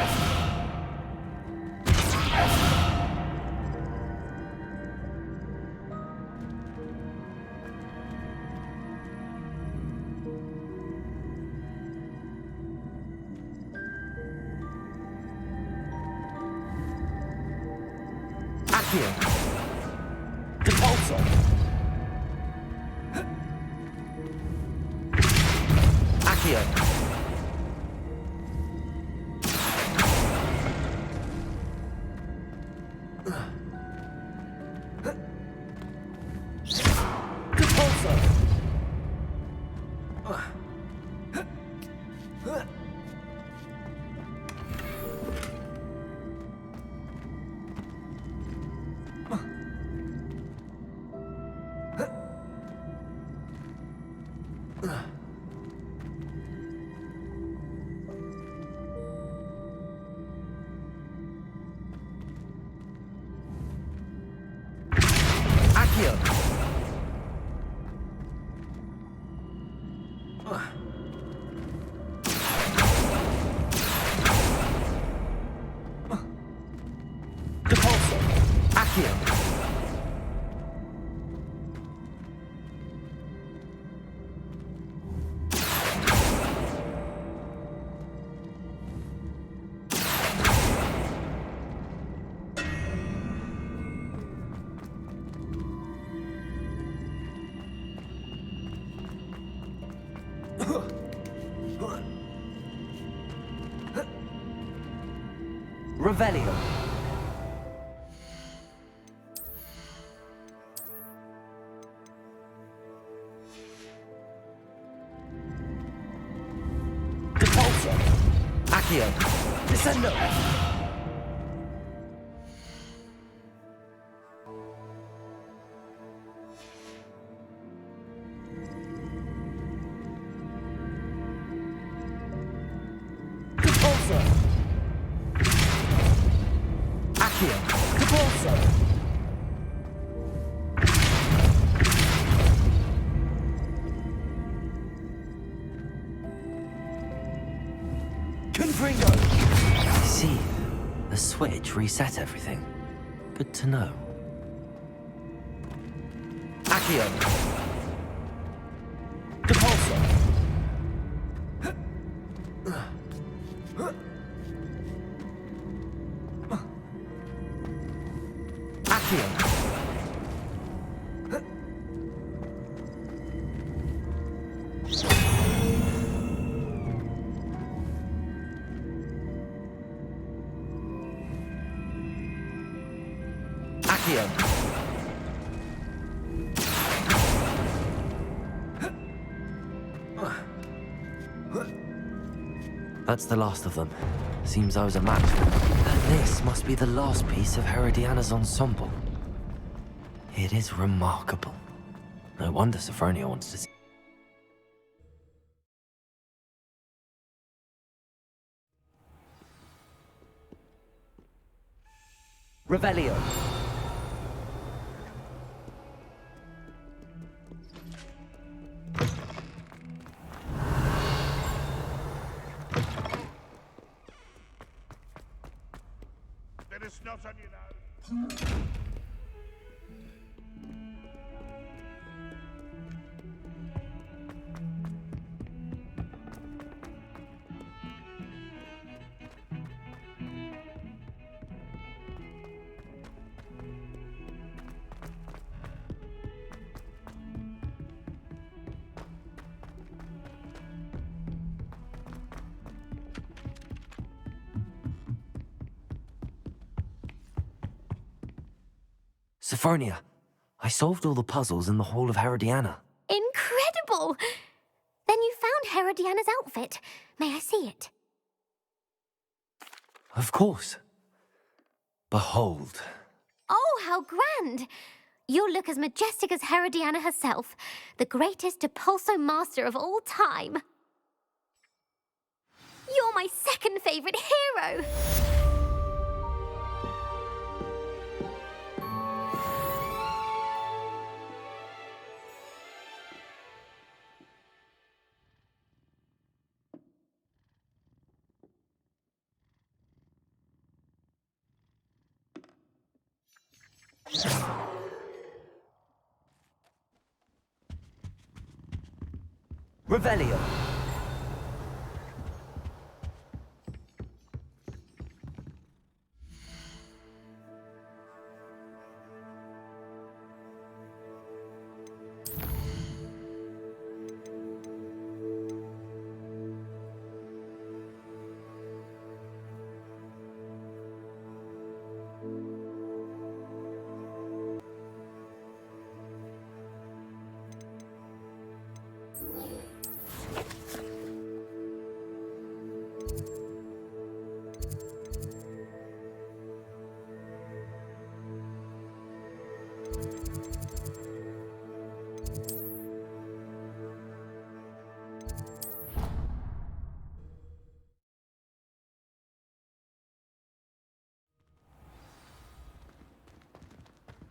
Accio. Depulso. Accio. Revelio. Depulso. Accio. Descendo. Depulso. Accio. Depulso. Confringo. I see. The switch reset everything. Good to know. Accio. Depulso. Accio. Accio. That's the last of them. Seems I was a match. And this must be the last piece of Herodiana's ensemble. It is remarkable. No wonder Sophronia wants to see. Revelio.
There is not on you now.
Sophronia, I solved all the puzzles in the Hall of Herodiana.
Incredible! Then you found Herodiana's outfit. May I see it?
Of course. Behold.
Oh, how grand! You'll look as majestic as Herodiana herself, the greatest Depulso master of all time. You're my second favorite hero!
Revelio.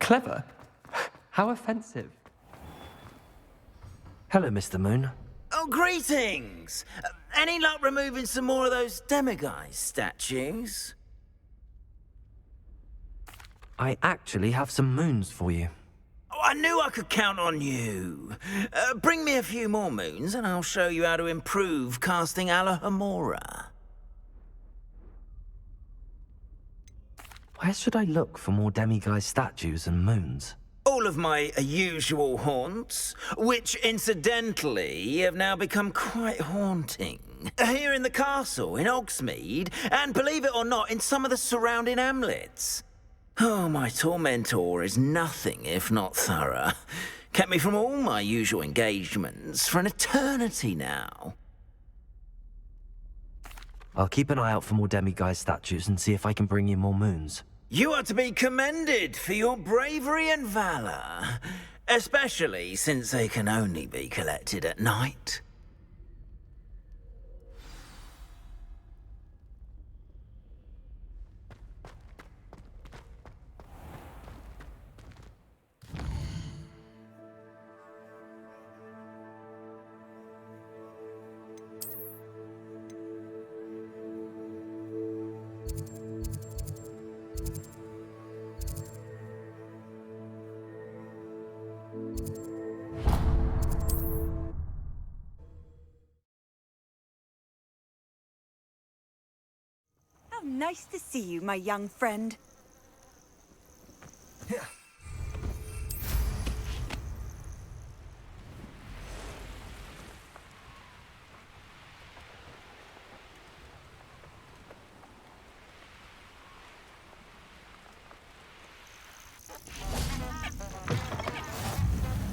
Clever? How offensive.
Hello, Mr. Moon.
Oh, greetings! Any luck removing some more of those demiguise statues?
I actually have some moons for you.
Oh, I knew I could count on you. Bring me a few more moons and I'll show you how to improve casting Alohomora.
Where should I look for more demiguise statues and moons?
All of my usual haunts, which incidentally have now become quite haunting. Here in the castle, in Hogsmeade, and believe it or not, in some of the surrounding hamlets. Oh, my tormentor is nothing if not thorough. Kept me from all my usual engagements for an eternity now.
I'll keep an eye out for more demiguise statues and see if I can bring you more moons.
You are to be commended for your bravery and valor, especially since they can only be collected at night.
How nice to see you, my young friend.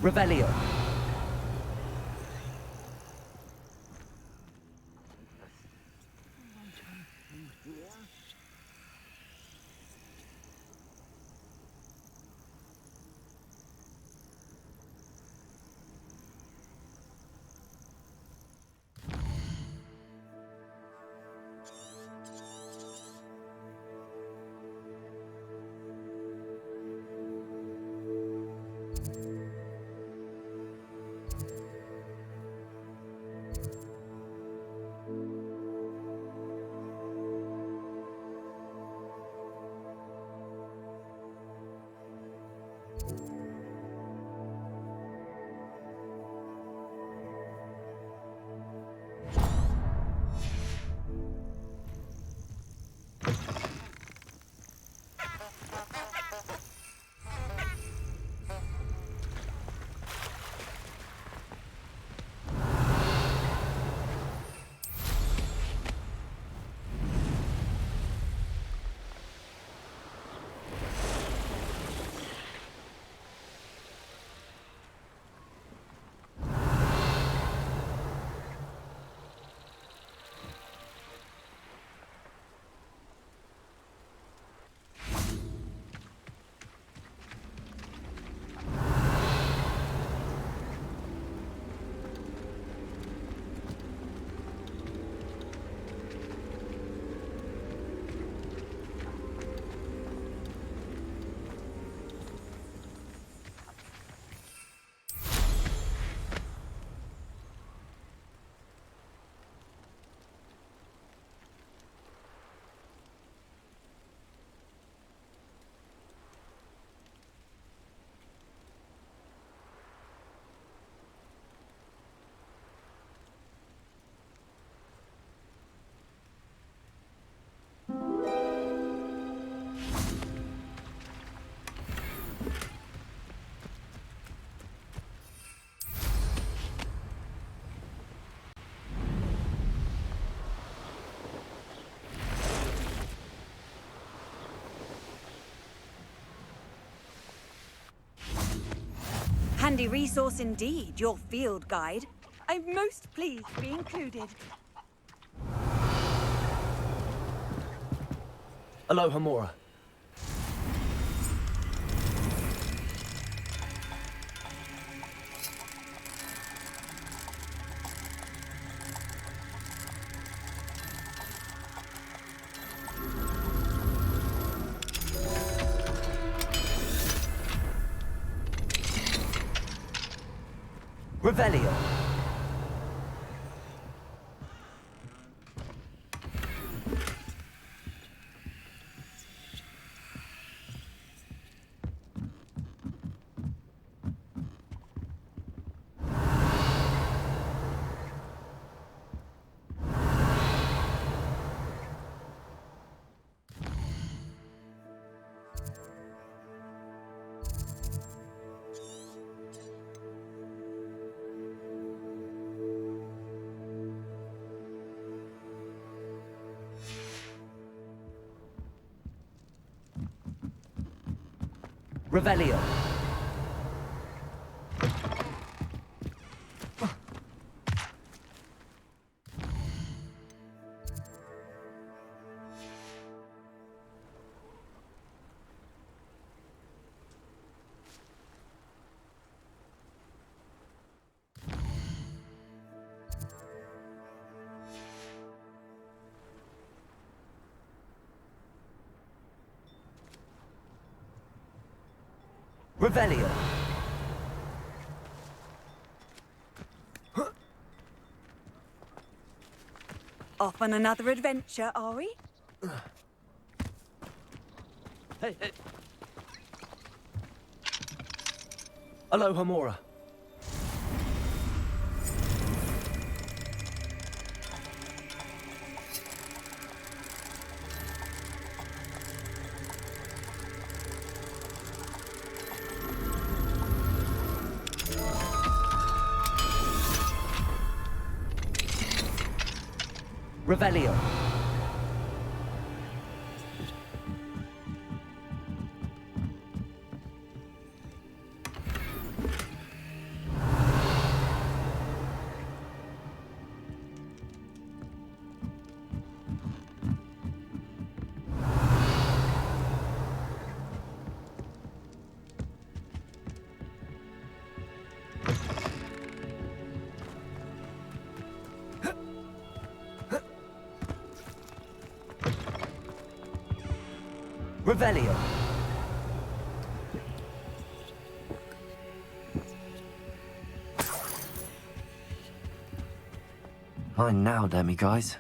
Revelio.
Handy resource indeed, your field guide. I'm most pleased to be included.
Alohomora.
Revelio. Revelio. Revelio.
Off on another adventure, are we?
Hey, hey. Aloha Mora. Revelio. Revelio. Fine now, demiguys.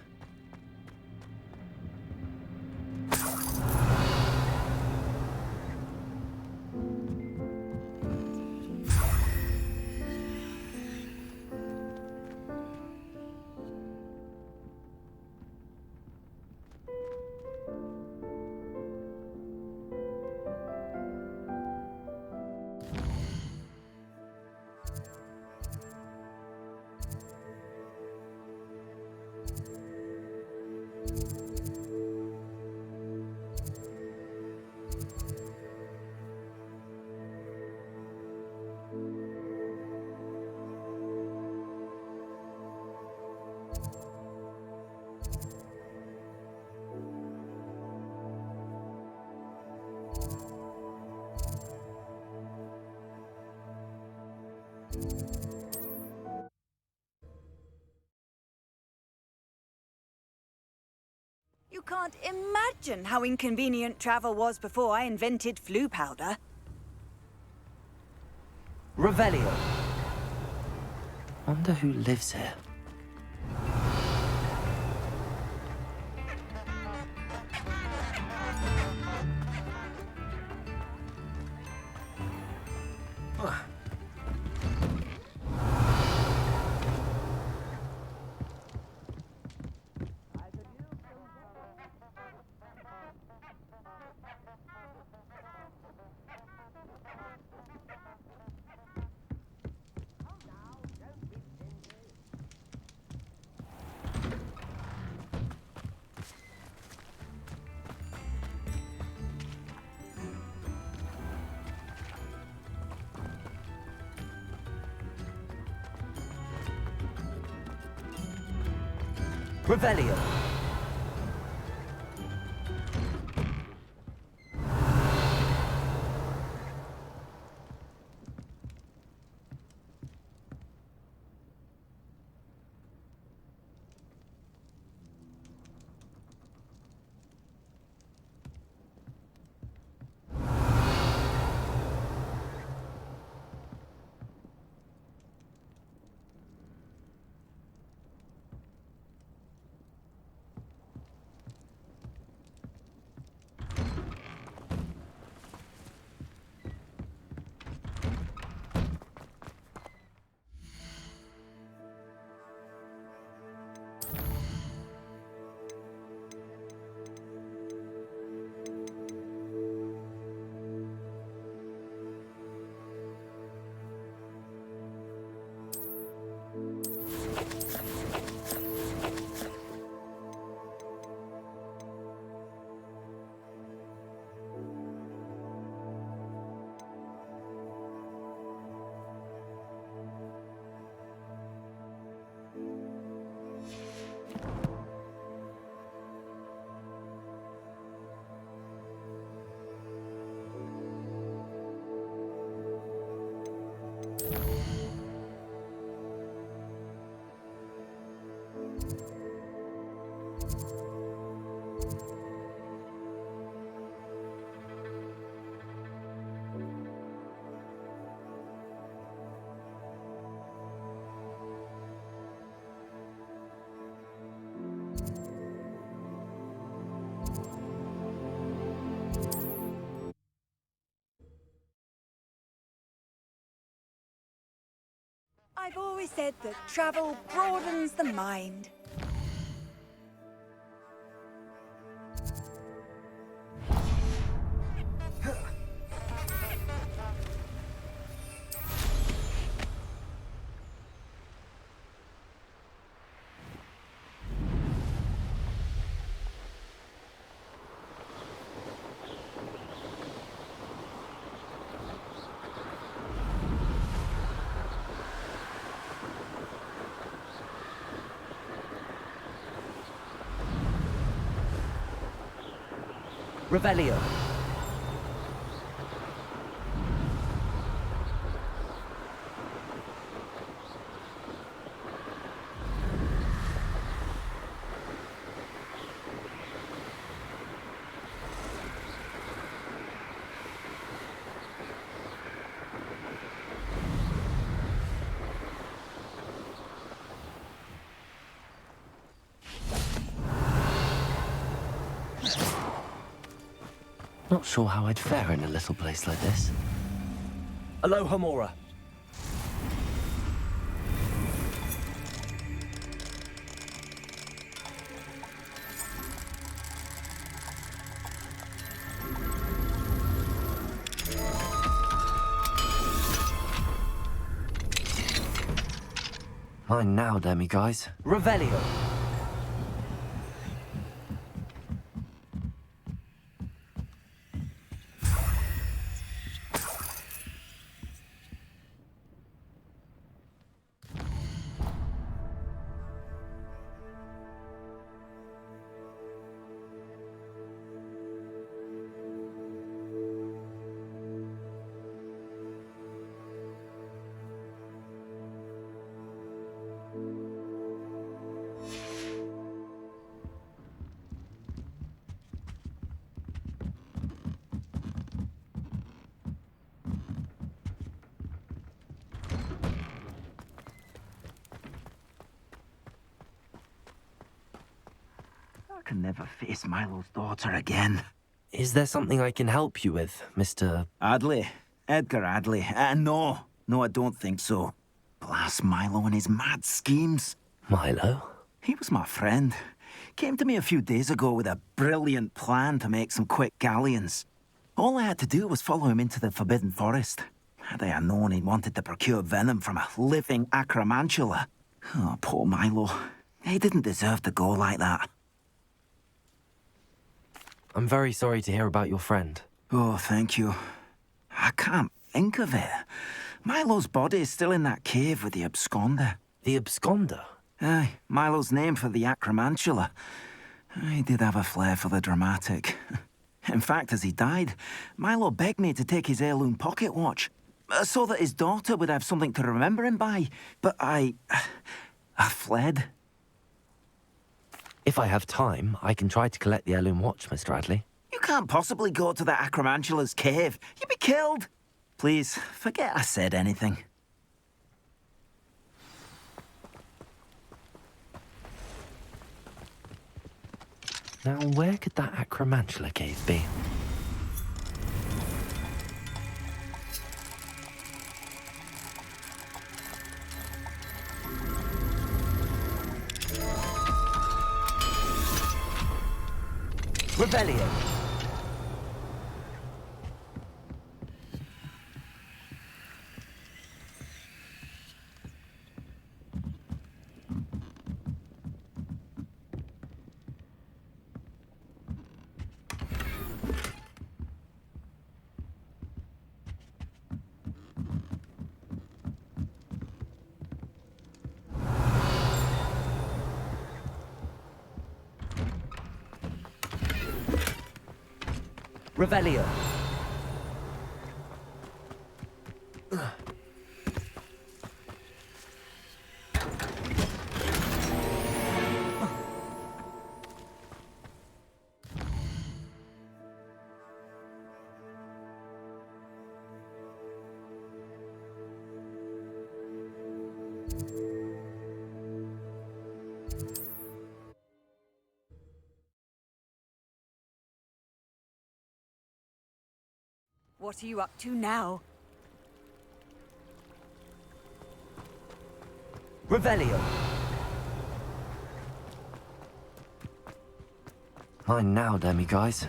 You can't imagine how inconvenient travel was before I invented flu powder.
Revelio. Wonder who lives here. Revelio.
I've always said that travel broadens the mind.
Revelio. Not sure how I'd fare in a little place like this. Aloha Mora. Mine now, demiguise. Revelio.
I can never face Milo's daughter again.
Is there something I can help you with, Mr.
Adley? Edgar Adley? No, I don't think so. Blast Milo and his mad schemes.
Milo?
He was my friend. Came to me a few days ago with a brilliant plan to make some quick galleons. All I had to do was follow him into the Forbidden Forest. Had I known he wanted to procure venom from a living acromantula. Oh, poor Milo. He didn't deserve to go like that.
I'm very sorry to hear about your friend.
Oh, thank you. I can't think of it. Milo's body is still in that cave with the absconder.
The absconder?
Aye, Milo's name for the acromantula. He did have a flair for the dramatic. In fact, as he died, Milo begged me to take his heirloom pocket watch, so that his daughter would have something to remember him by. But I fled.
If I have time, I can try to collect the heirloom watch, Mr. Adley.
You can't possibly go to the acromantula's cave. You'd be killed. Please, forget I said anything.
Now, where could that acromantula cave be? Revelio. Revelio.
What are you up to now?
Revelio. Mine now, demiguise.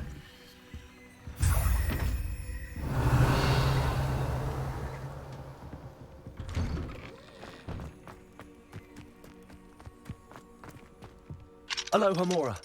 Aloha Mora.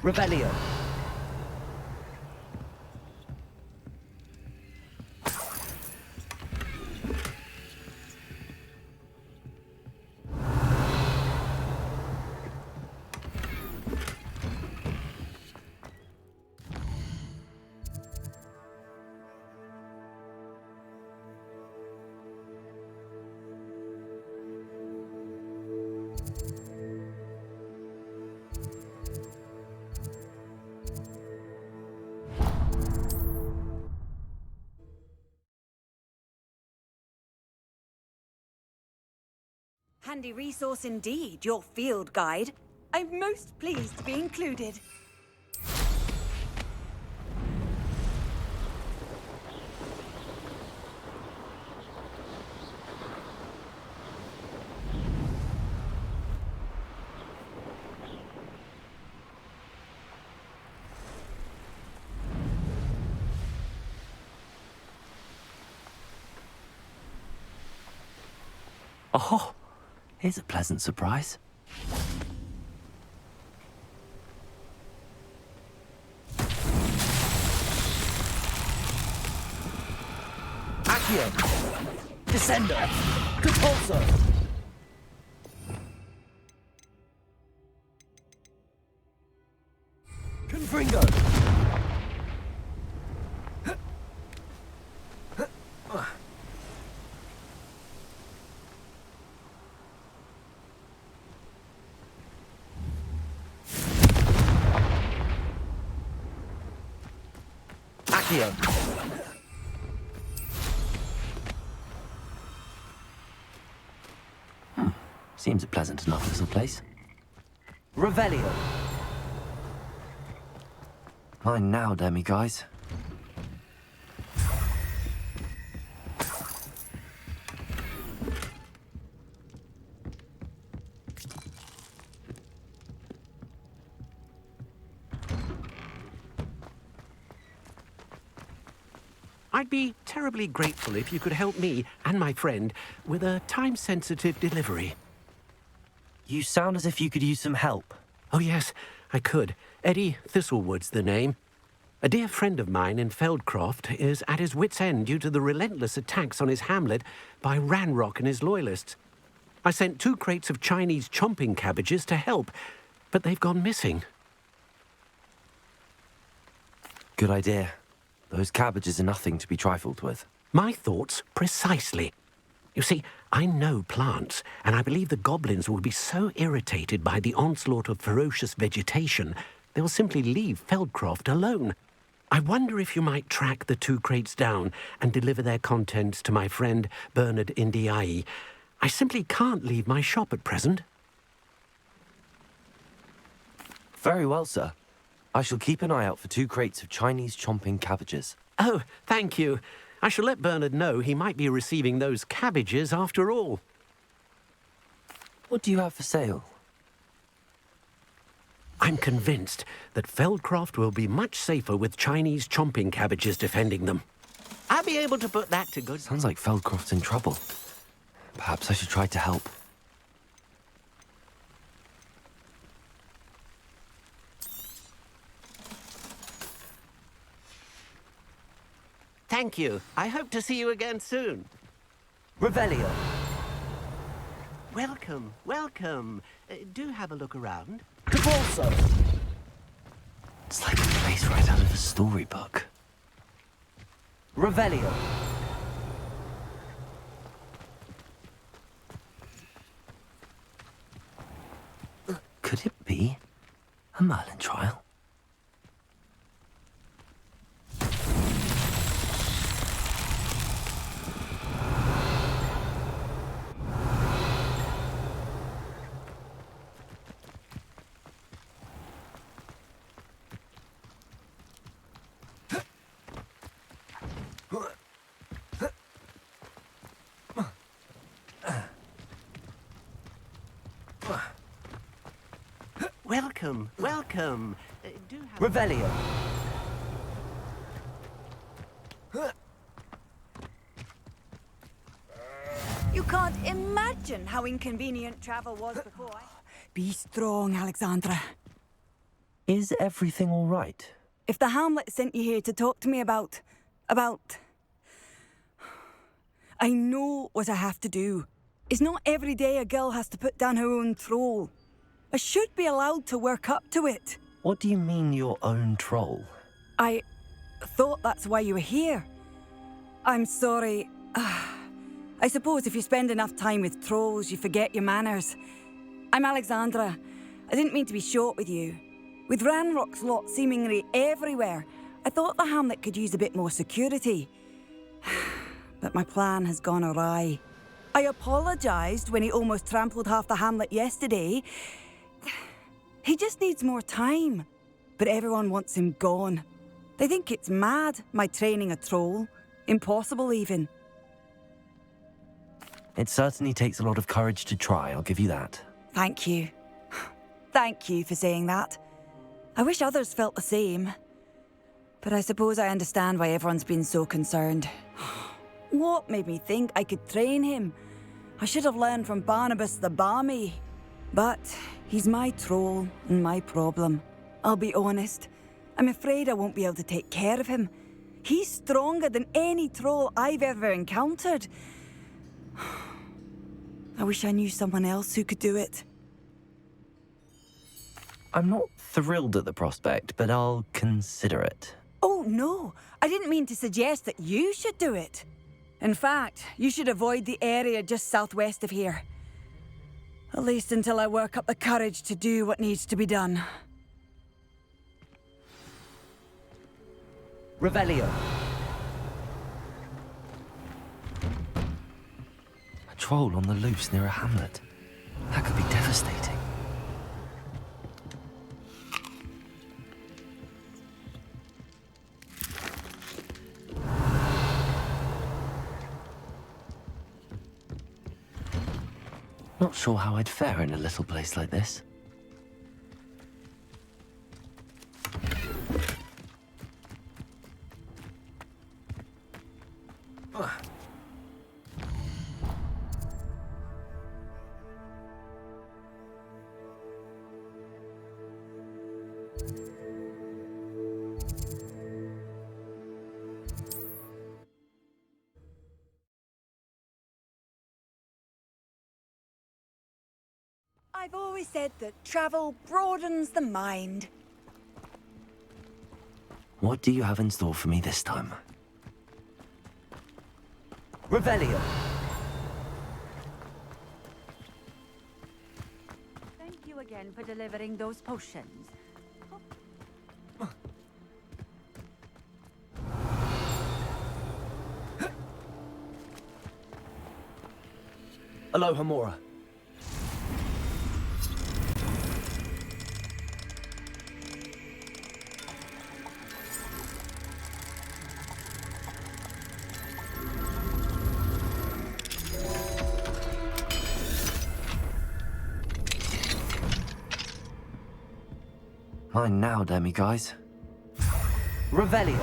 Revelio.
Handy resource indeed, your field guide. I'm most pleased to be included.
Oh, here's a pleasant surprise.
Accio. Descendo. Compulso. Confringo. Accio.
Seems a pleasant enough little place.
Revelio.
Mine now, demiguise.
I'd be terribly grateful if you could help me and my friend with a time-sensitive delivery.
You sound as if you could use some help.
Oh, yes, I could. Eddie Thistlewood's the name. A dear friend of mine in Feldcroft is at his wit's end due to the relentless attacks on his hamlet by Ranrock and his loyalists. I sent 2 crates of Chinese chomping cabbages to help, but they've gone missing.
Good idea. Those cabbages are nothing to be trifled with.
My thoughts precisely. You see, I know plants, and I believe the goblins will be so irritated by the onslaught of ferocious vegetation, they'll simply leave Feldcroft alone. I wonder if you might track the 2 crates down and deliver their contents to my friend Bernard Indiai. I simply can't leave my shop at present.
Very well, sir. I shall keep an eye out for 2 crates of Chinese chomping cabbages.
Oh, thank you. I shall let Bernard know he might be receiving those cabbages after all.
What do you have for sale?
I'm convinced that Feldcroft will be much safer with Chinese chomping cabbages defending them. I'll be able to put that to good...
Sounds like Feldcroft's in trouble. Perhaps I should try to help.
Thank you. I hope to see you again soon.
Revelio.
Welcome, welcome. Do have a look around.
Compulso.
It's like a place right out of a storybook.
Revelio.
Could it be a Merlin trial?
Welcome, welcome.
Revelio.
You can't imagine how inconvenient travel was before.
Be strong, Alexandra.
Is everything all right?
If the Hamlet sent you here to talk to me about... I know what I have to do. It's not every day a girl has to put down her own troll. I should be allowed to work up to it.
What do you mean, your own troll?
I thought that's why you were here. I'm sorry. I suppose if you spend enough time with trolls, you forget your manners. I'm Alexandra. I didn't mean to be short with you. With Ranrock's lot seemingly everywhere, I thought the Hamlet could use a bit more security. But my plan has gone awry. I apologised when he almost trampled half the Hamlet yesterday. He just needs more time. But everyone wants him gone. They think it's mad, my training a troll. Impossible, even.
It certainly takes a lot of courage to try, I'll give you that.
Thank you. Thank you for saying that. I wish others felt the same. But I suppose I understand why everyone's been so concerned. What made me think I could train him? I should have learned from Barnabas the Barmy. But he's my troll and my problem. I'll be honest. I'm afraid I won't be able to take care of him. He's stronger than any troll I've ever encountered. I wish I knew someone else who could do it.
I'm not thrilled at the prospect, but I'll consider it.
Oh, no. I didn't mean to suggest that you should do it. In fact, you should avoid the area just southwest of here. At least until I work up the courage to do what needs to be done.
Revelio.
A troll on the loose near a hamlet. That could be devastating. Not sure how I'd fare in a little place like this.
I've always said that travel broadens the mind.
What do you have in store for me this time?
Revelio.
Thank you again for delivering those potions.
Aloha Mora.
Mine now, Demi guys.
Revelio.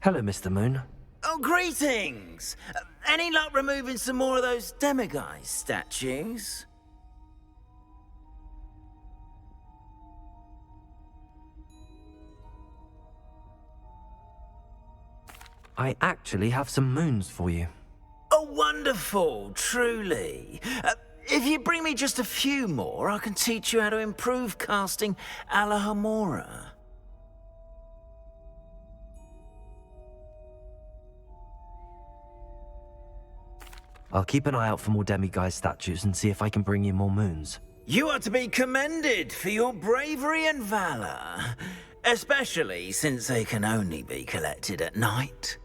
Hello, Mr. Moon.
Oh, Greetings! Any luck removing some more of those demiguise statues?
I actually have some moons for you.
Oh, wonderful, truly. If you bring me just a few more, I can teach you how to improve casting a la Hamora.
I'll keep an eye out for more demiguise statues and see if I can bring you more moons.
You are to be commended for your bravery and valor, especially since they can only be collected at night.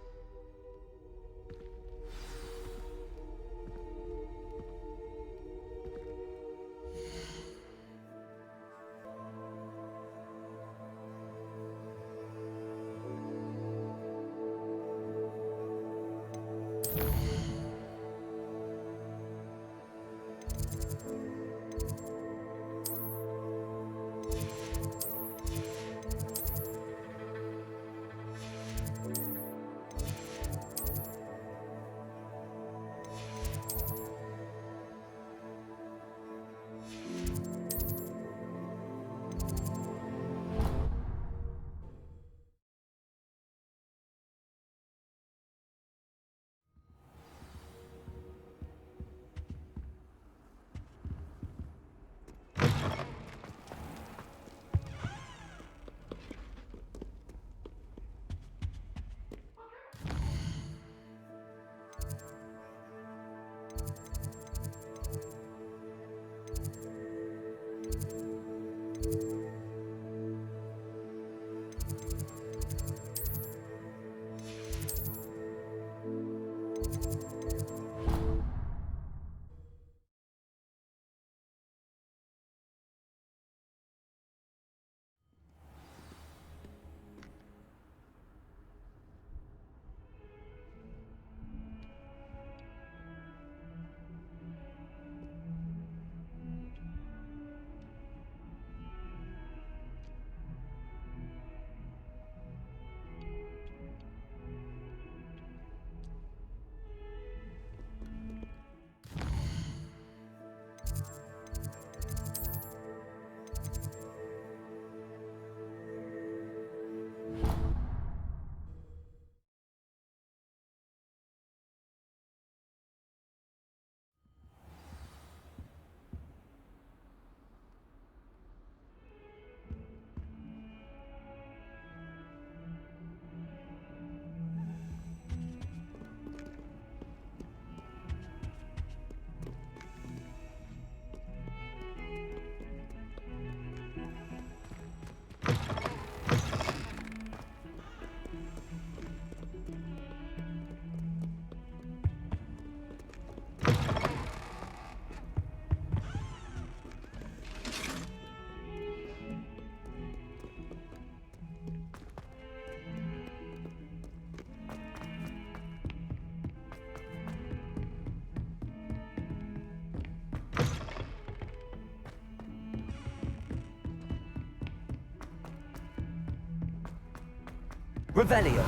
Revelio.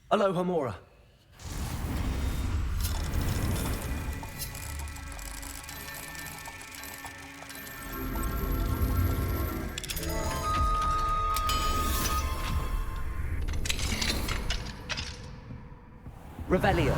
Hello, Hamora. Revelio.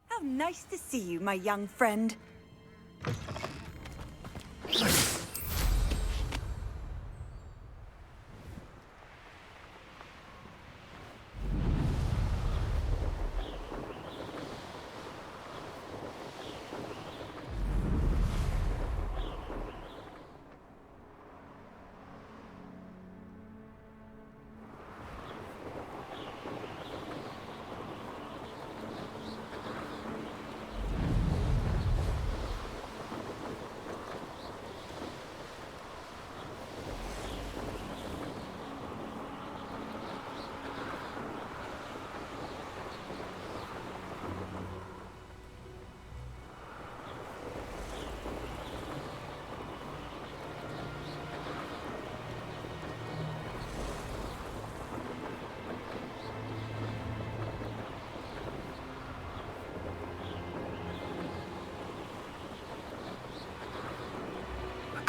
How nice to see you, my young friend.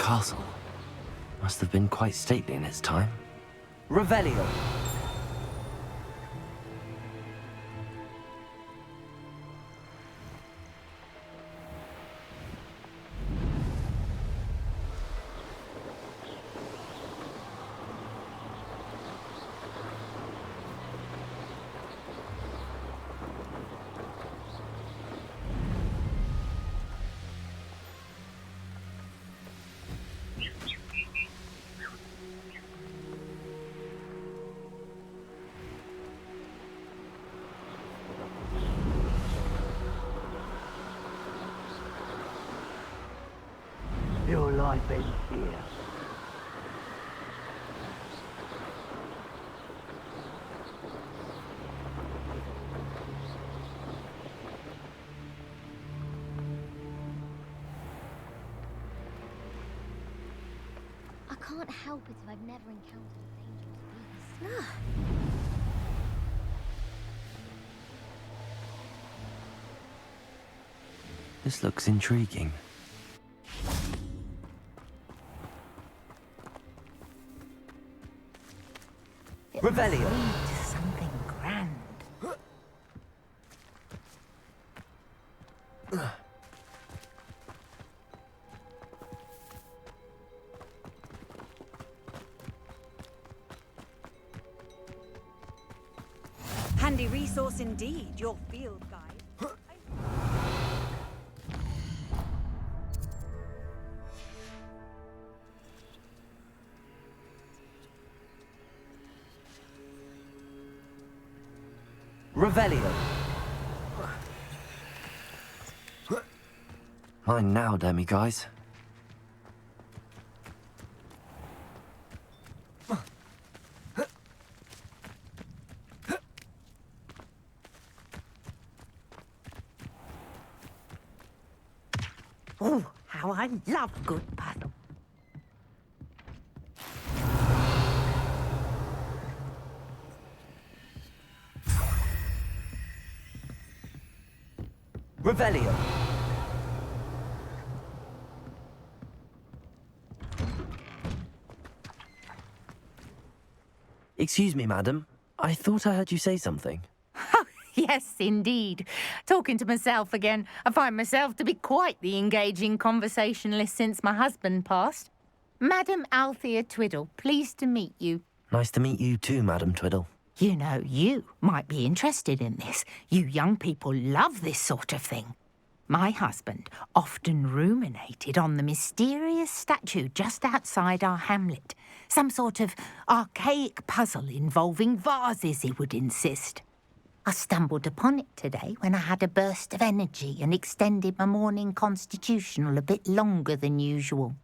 castle. Must have been quite stately in its time.
Revelio.
Your life ends here.
I can't help it if I've never encountered a dangerous beast.
This looks intriguing.
Revelio.
Something grand.
Handy resource indeed, your field guide.
Revelio.
Mine now, demi-guys.
Oh, how I love good puzzle.
Revelio.
Excuse me, madam. I thought I heard you say something.
Yes, indeed. Talking to myself again. I find myself to be quite the engaging conversationalist since my husband passed. Madam Althea Twiddle, pleased to meet you.
Nice to meet you too, Madam Twiddle.
You know, you might be interested in this. You young people love this sort of thing. My husband often ruminated on the mysterious statue just outside our hamlet. Some sort of archaic puzzle involving vases, he would insist. I stumbled upon it today when I had a burst of energy and extended my morning constitutional a bit longer than usual.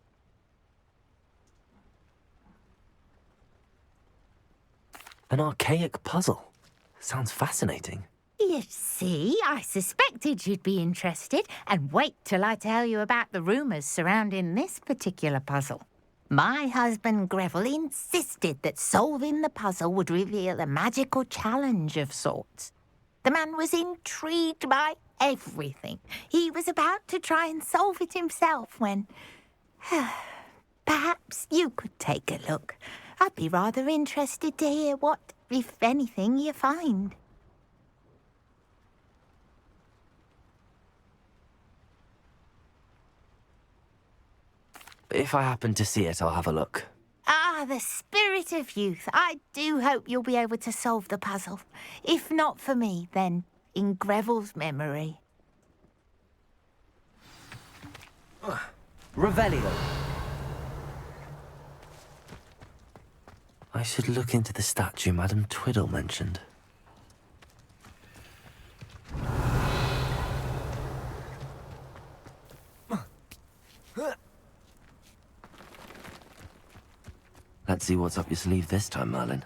An archaic puzzle. Sounds fascinating.
You see, I suspected you'd be interested, and wait till I tell you about the rumours surrounding this particular puzzle. My husband Greville insisted that solving the puzzle would reveal a magical challenge of sorts. The man was intrigued by everything. He was about to try and solve it himself when... Perhaps you could take a look. I'd be rather interested to hear what, if anything, you find.
If I happen to see it, I'll have a look.
Ah, the spirit of youth. I do hope you'll be able to solve the puzzle. If not for me, then in Greville's memory.
Revelio.
I should look into the statue Madam Twiddle mentioned. Let's see what's up your sleeve this time, Merlin.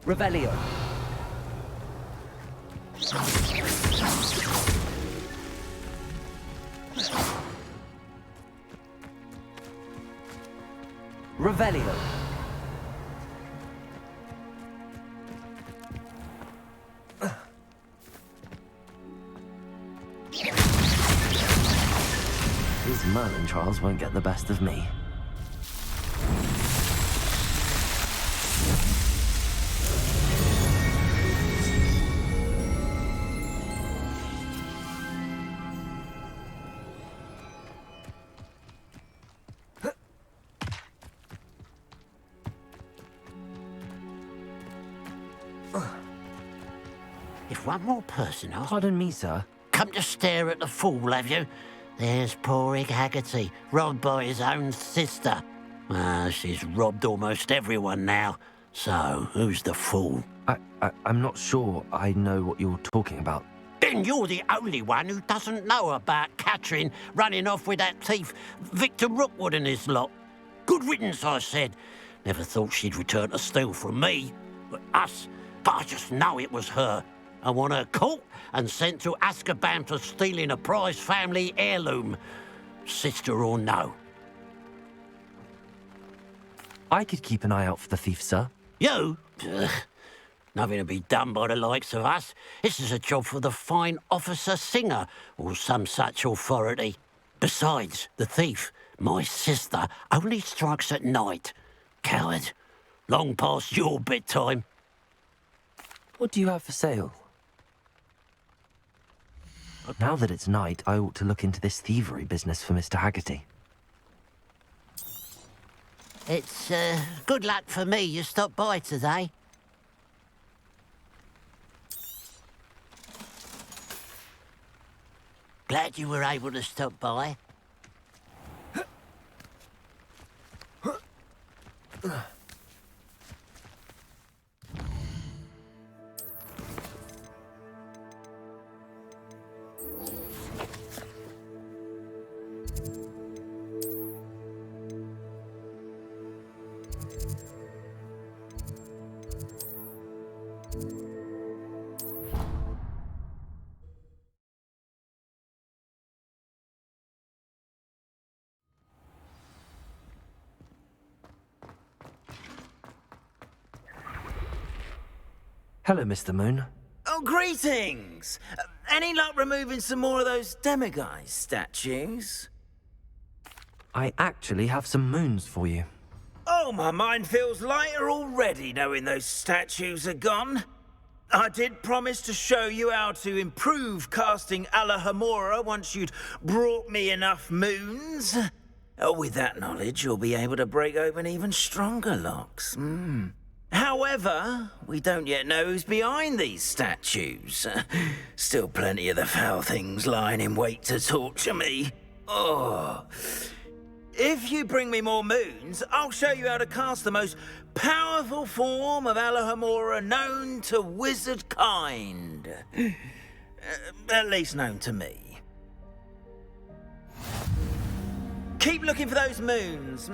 Revelio.
Revelio. These Merlin trials won't get the best of me.
If one more person asks...
Pardon me, sir.
Come to stare at the fool, have you? There's poor Ig Haggerty, robbed by his own sister. She's robbed almost everyone now. So, who's the fool?
I'm not sure I know what you're talking about.
Then you're the only one who doesn't know about Catherine running off with that thief, Victor Rookwood and his lot. Good riddance, I said. Never thought she'd return to steal from me. Us. But I just know it was her. I want her caught and sent to Azkaban for stealing a prize family heirloom. Sister or no.
I could keep an eye out for the thief, sir.
You? Ugh. Nothing to be done by the likes of us. This is a job for the fine officer Singer, or some such authority. Besides, the thief, my sister, only strikes at night. Coward. Long past your bedtime.
What do you have for sale? Now that it's night, I ought to look into this thievery business for Mr. Haggerty.
It's, good luck for me you stopped by today. Glad you were able to stop by.
Hello, Mr. Moon.
Oh, greetings! Any luck removing some more of those demiguise statues?
I actually have some moons for you.
Oh, my mind feels lighter already knowing those statues are gone. I did promise to show you how to improve casting Alohomora once you'd brought me enough moons. With that knowledge, you'll be able to break open even stronger locks. However, we don't yet know who's behind these statues. Still plenty of the foul things lying in wait to torture me. Oh. If you bring me more moons, I'll show you how to cast the most powerful form of Alohomora known to wizard kind. At least known to me. Keep looking for those moons,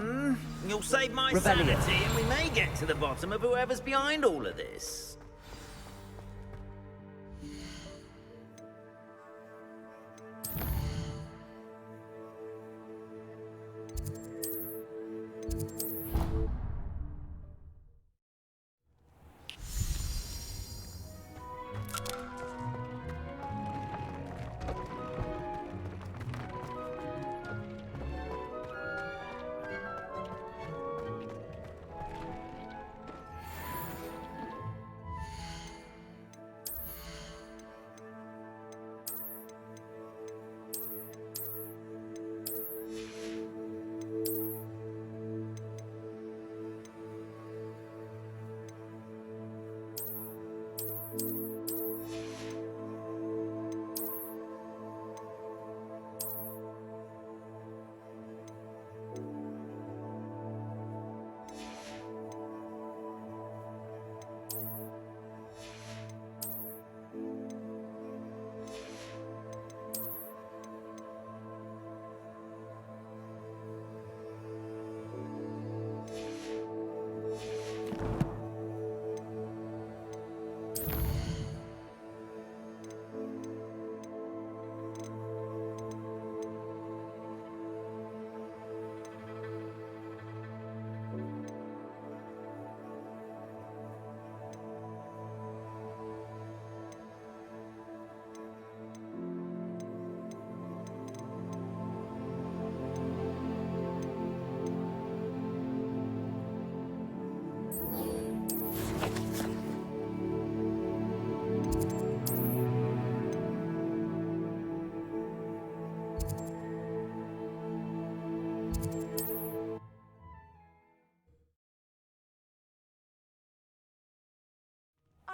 You'll save my sanity, and we may get to the bottom of whoever's behind all of this.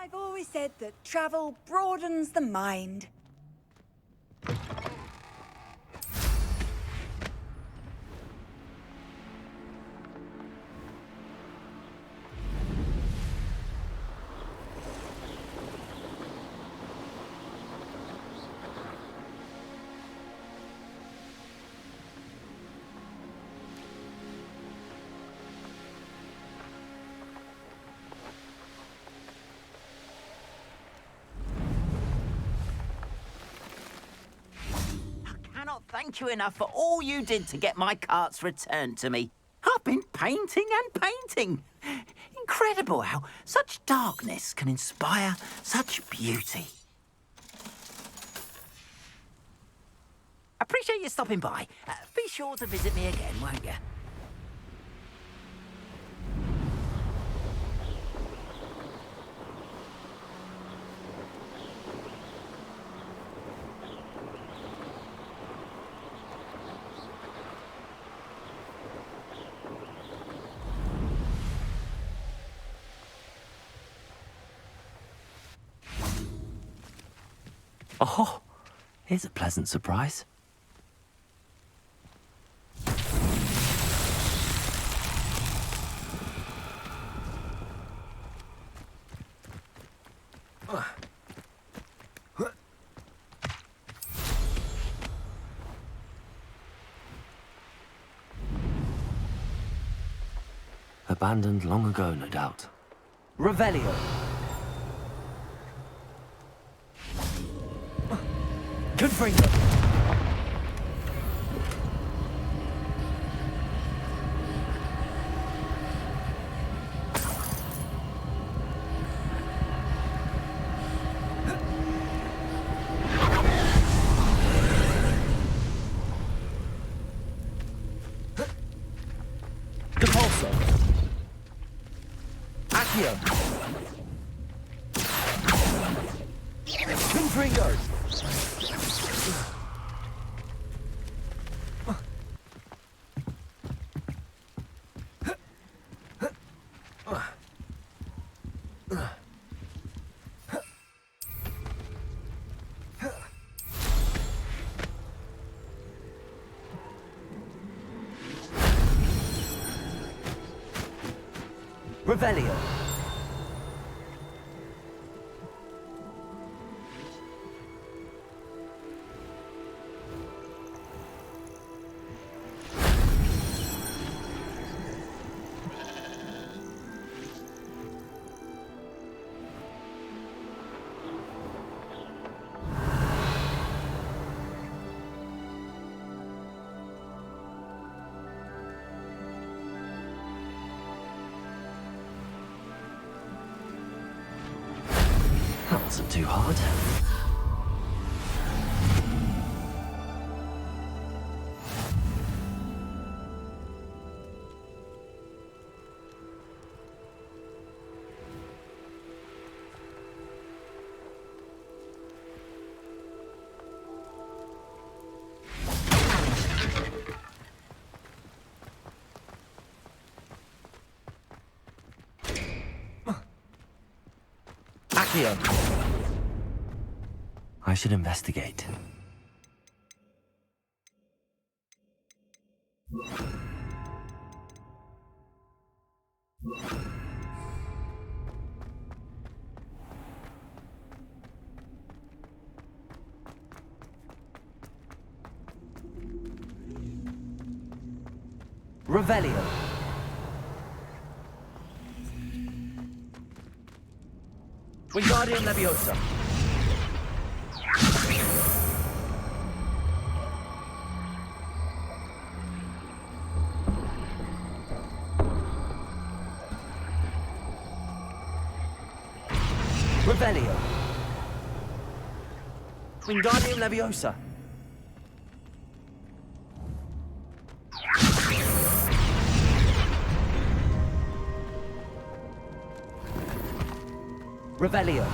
I've always said that travel broadens the mind.
Cannot thank you enough for all you did to get my carts returned to me. I've been painting and painting. Incredible how such darkness can inspire such beauty. Appreciate you stopping by. Be sure to visit me again, won't you?
Oh, here's a pleasant surprise. Abandoned long ago, no doubt.
Revelio. Confringo. Depulso. Accio. Confringo. Revelio.
That wasn't too hard.
Accio.
I should investigate.
Revelio. Wingardium Leviosa. Revelio. Wingardium Leviosa. Revelio.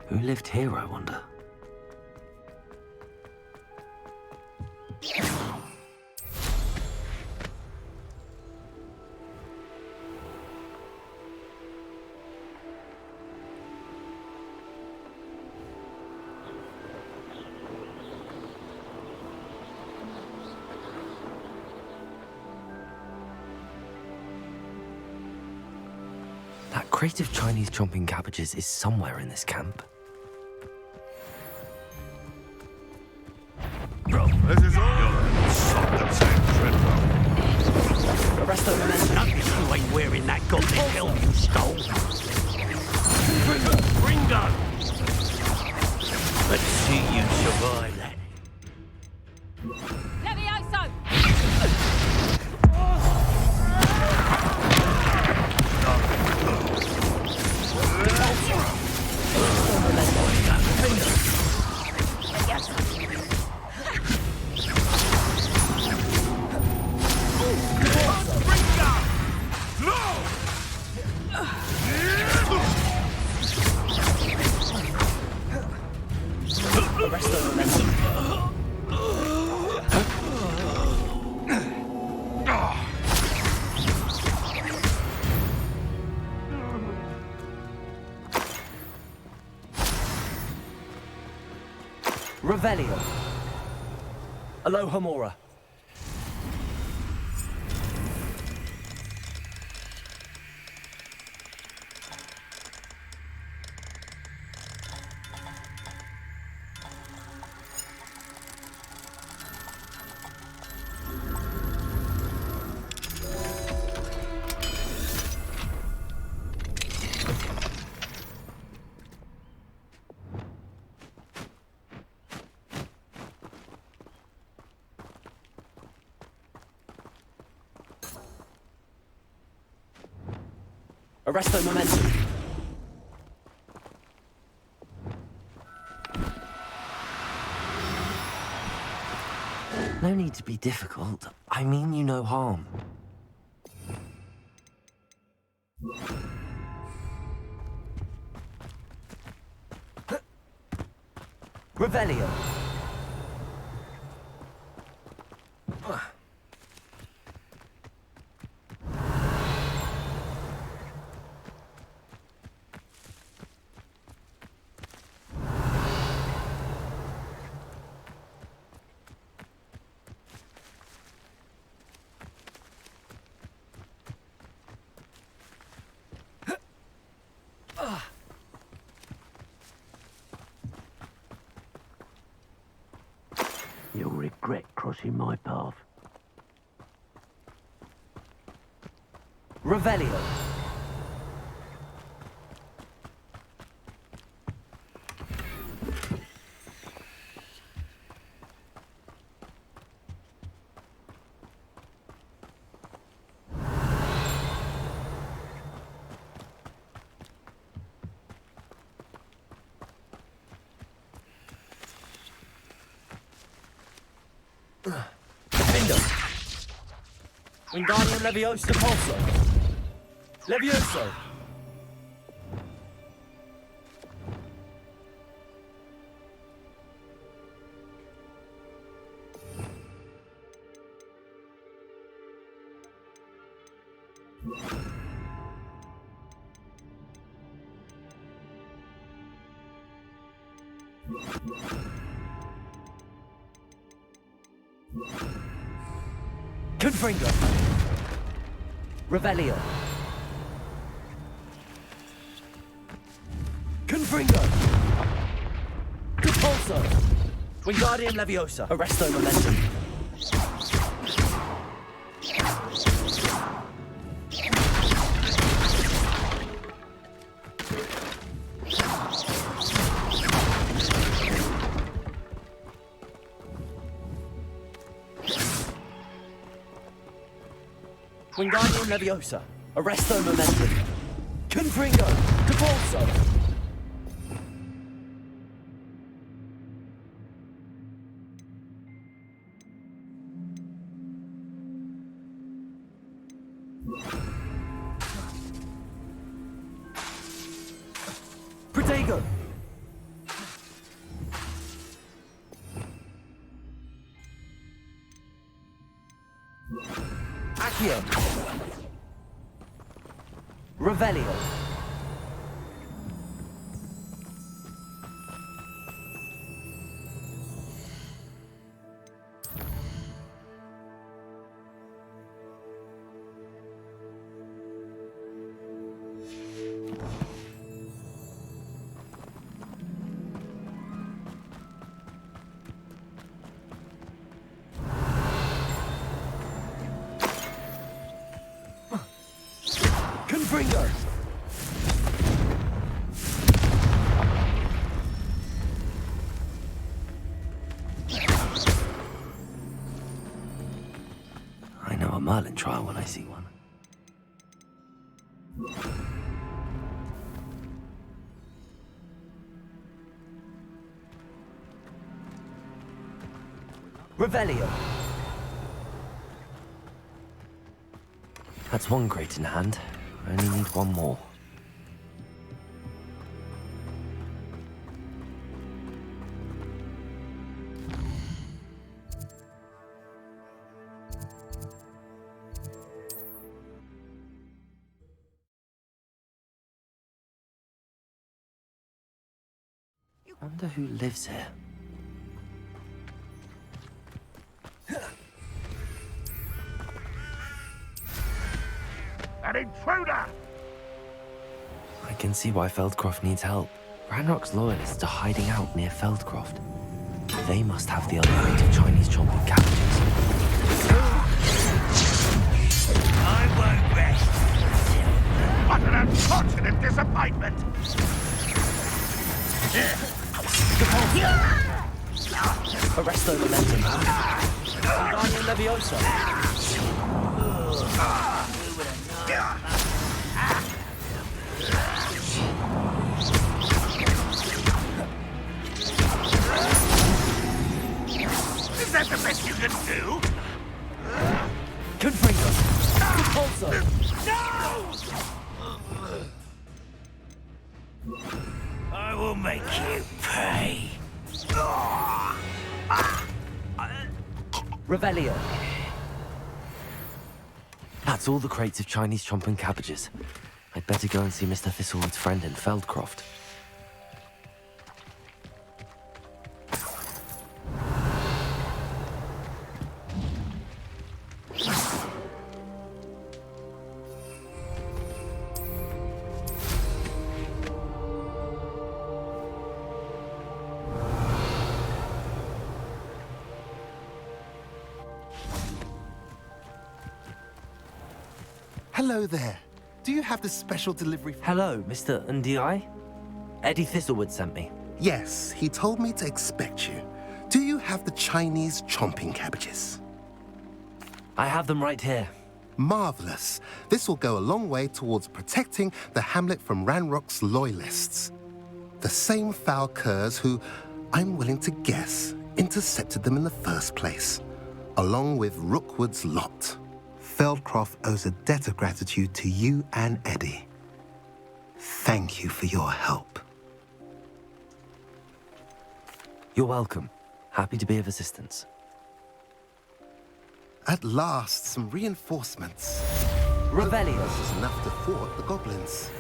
Who lived here, I wonder? crate of Chinese chomping cabbages is somewhere in this camp.
This is all something dreadful.
Arrest those men. You ain't wearing that goddamn helm you stole. Ringo! Let's see you survive that.
Levioso!
Revelio. Alohomora. Arresto momentum.
No need to be difficult. I mean you no harm.
Revelio.
You'll regret crossing my path.
Revelio. Defendo. Wingardium Leviosa Pulso. Levioso. Confringo. Revelio. Confringo. Compulso. Wingardium Leviosa. Arresto momentum. Wingardium Leviosa. Arresto momentum. Confringo. Compulso. Protego. Accio. Revelio. Confringo!
I know a Merlin trial when I see one.
Revelio.
That's one crate in hand. I only need one more. Wonder who lives here.
An intruder!
I can see why Feldcroft needs help. Ranrock's loyalists are hiding out near Feldcroft. They must have the other crate of Chinese chomping cabbages.
I won't rest. What an unfortunate disappointment!
Arresto Momentum. Wingardium Leviosa.
Is that the best you can do?
Confringo. Repulso.
No! I will make you pay.
Revelio.
That's all the crates of Chinese chomping cabbages. I'd better go and see Mr. Thistlewood's friend in Feldcroft.
Hello there. Do you have the special delivery?
Hello, Mr. Ndi? Eddie Thistlewood sent me.
Yes, he told me to expect you. Do you have the Chinese chomping cabbages?
I have them right here.
Marvelous. This will go a long way towards protecting the hamlet from Ranrock's loyalists. The same foul curs who, I'm willing to guess, intercepted them in the first place, along with Rookwood's lot. Feldcroft owes a debt of gratitude to you and Eddie. Thank you for your help.
You're welcome. Happy to be of assistance.
At last, some reinforcements.
Revelio.
This is enough to thwart the goblins.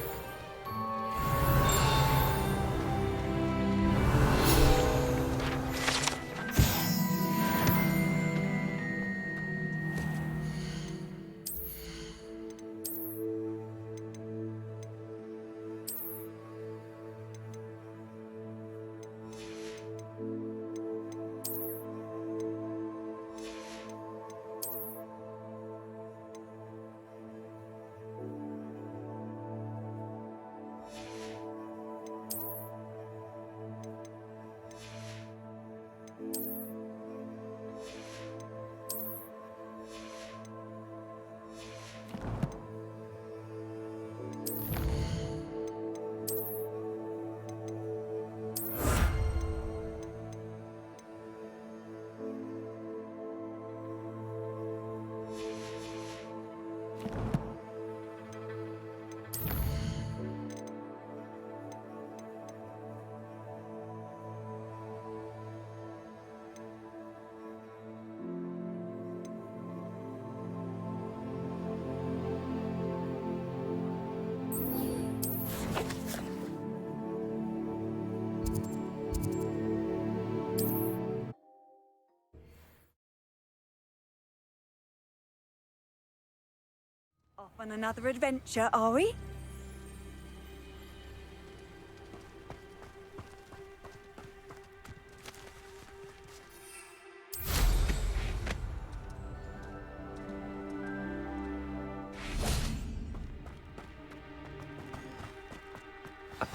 Off on another adventure, are we?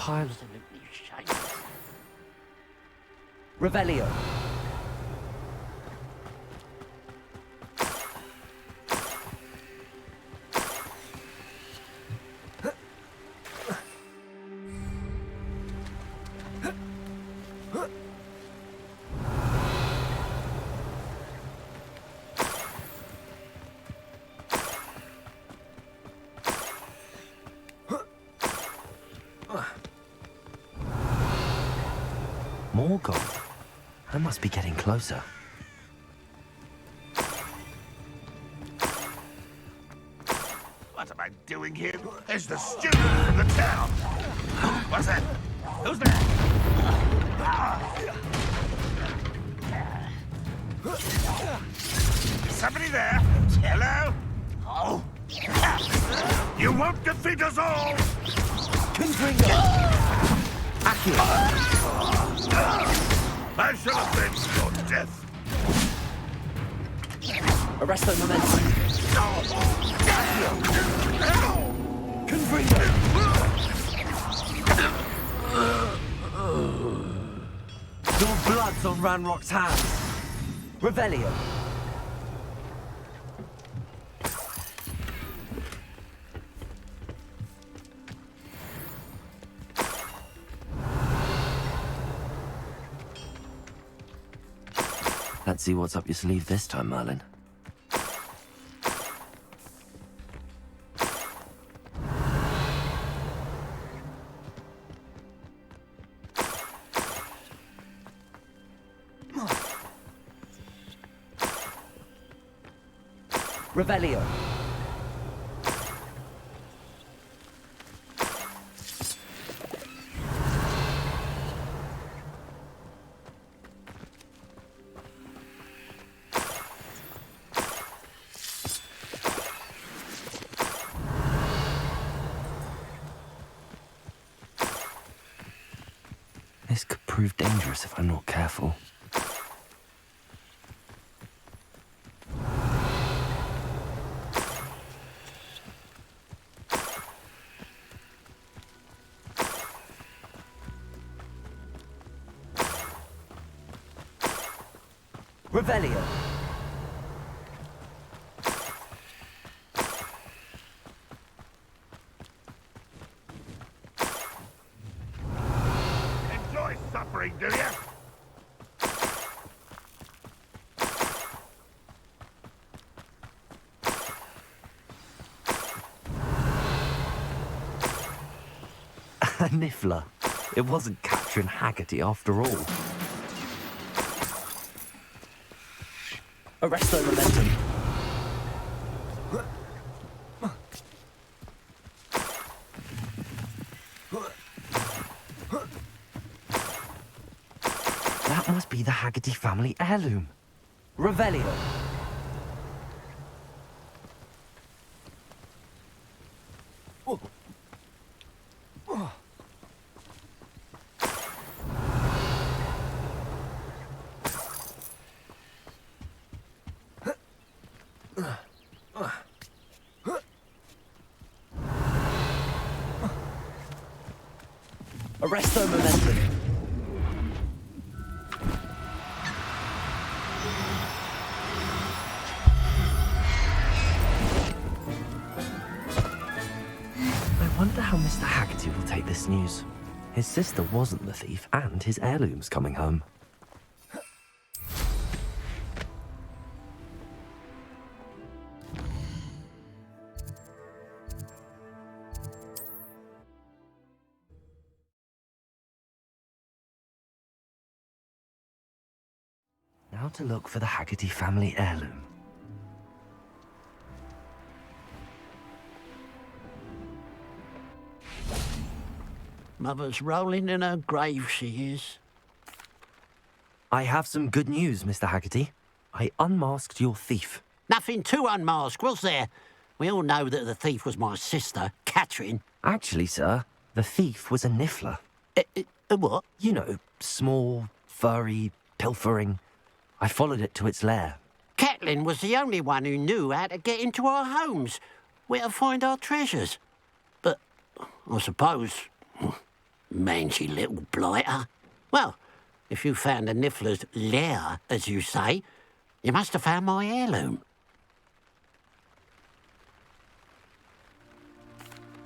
pile.
Absolutely shameless.
Revelio.
More gold. I must be getting closer.
What am I doing here? It's the student in the town. What's that? Who's there? Somebody there? Hello? Oh. You won't defeat us all! I shall avenge your death.
Arresto momentum. Your blood's on Ranrock's hands. Revelio.
Let's see what's up your sleeve this time, Merlin.
Revelio.
This could prove dangerous if I'm not careful.
Revelio.
Enjoy suffering, do you?
A niffler. It wasn't capturing Haggerty after all.
Arresto momentum.
That must be the Haggerty family heirloom.
Revelio. Arresto momentum.
I wonder how Mr. Haggerty will take this news. His sister wasn't the thief, and his heirloom's coming home. Now to look for the Haggerty family heirloom.
Mother's rolling in her grave, she is.
I have some good news, Mr. Haggerty. I unmasked your thief.
Nothing to unmask, was there? We all know that the thief was my sister, Catherine.
Actually, sir, the thief was a niffler.
A what?
You know, small, furry, pilfering. I followed it to its lair.
Catelyn was the only one who knew how to get into our homes, where to find our treasures. But I suppose Mangy little blighter. Well, if you found the Niffler's lair, as you say, you must have found my heirloom.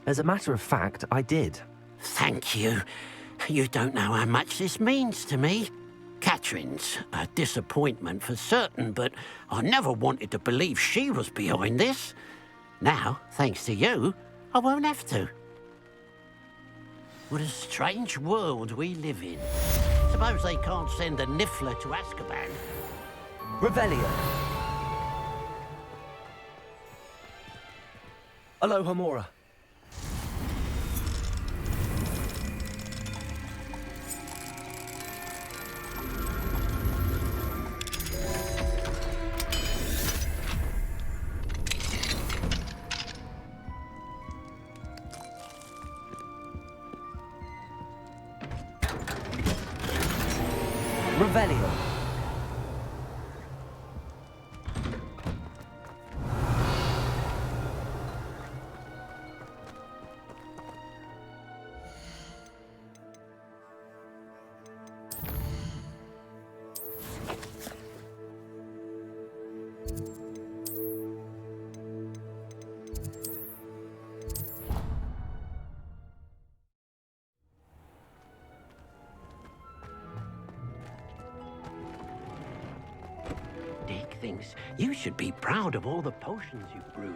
As a matter of fact, I did.
Thank you. You don't know how much this means to me. Catherine's a disappointment for certain, but I never wanted to believe she was behind this. Now, thanks to you, I won't have to. What a strange world we live in. Suppose they can't send a Niffler to Azkaban.
Revelio. Aloha Mora. Revelio.
Dick thinks you should be proud of all the potions you've brewed.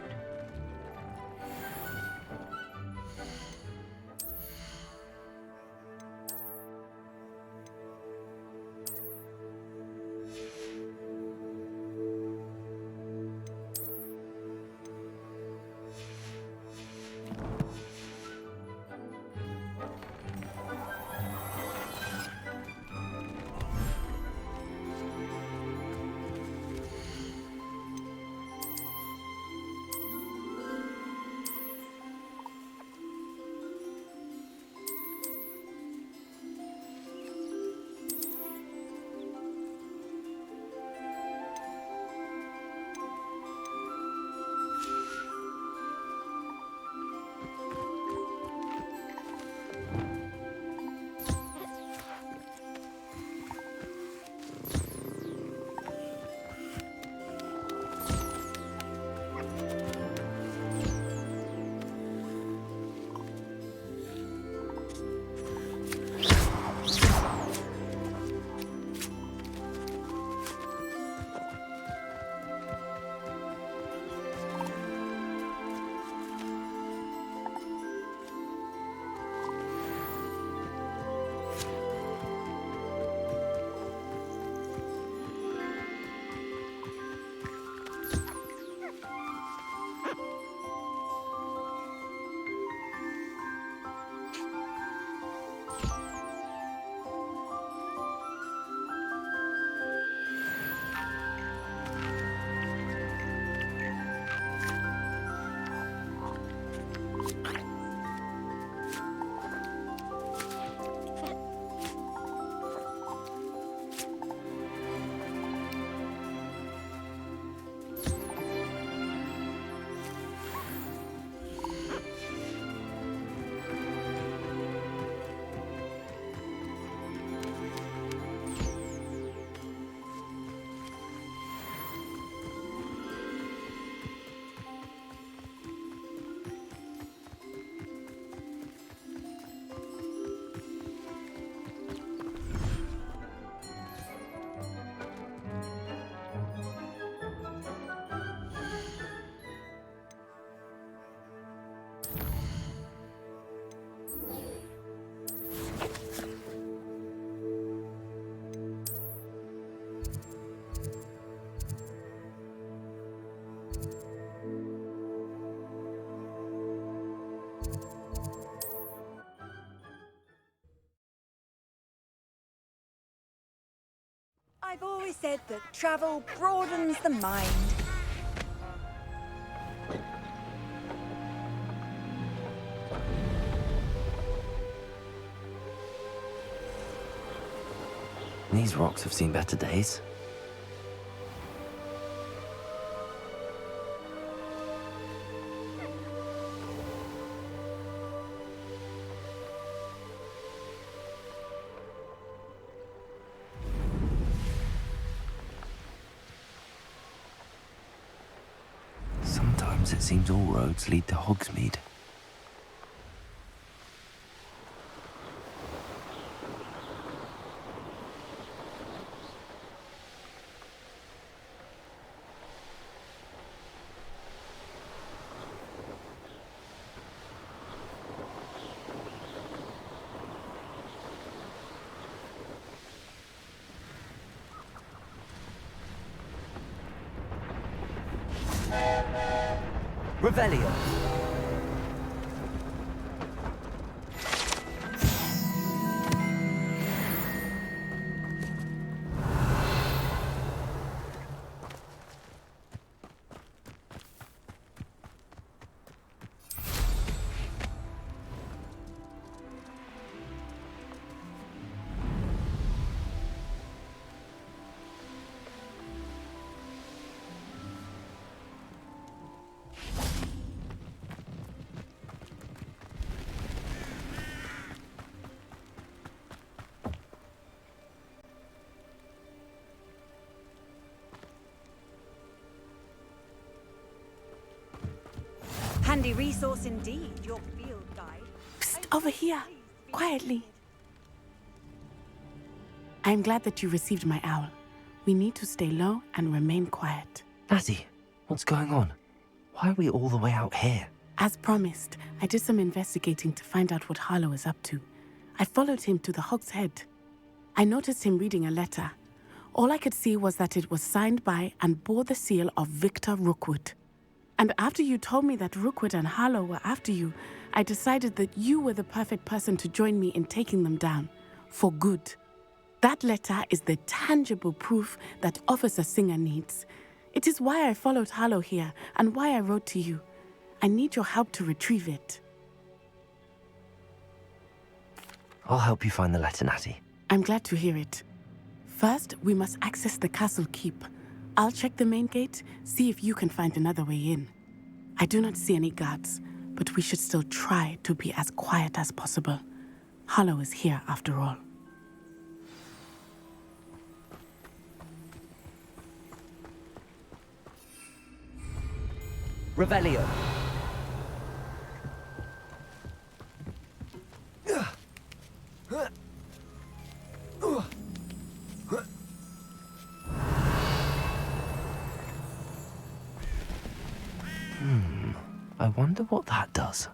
I've always said that travel broadens the mind.
These rocks have seen better days. it seems all roads lead to Hogsmeade.
Revelio.
Handy resource indeed, your field guide.
Psst, over here. Quietly. I'm glad that you received my owl. We need to stay low and remain quiet.
Natty, what's going on? Why are we all the way out here?
As promised, I did some investigating to find out what Harlow is up to. I followed him to the Hog's Head. I noticed him reading a letter. All I could see was that it was signed by and bore the seal of Victor Rookwood. And after you told me that Rookwood and Harlow were after you, I decided that you were the perfect person to join me in taking them down. For good. That letter is the tangible proof that Officer Singer needs. It is why I followed Harlow here and why I wrote to you. I need your help to retrieve it.
I'll help you find the letter, Natty.
I'm glad to hear it. First, we must access the castle keep. I'll check the main gate, see if you can find another way in. I do not see any guards, but we should still try to be as quiet as possible. Harlow is here after all.
Revelio.
I wonder what that does.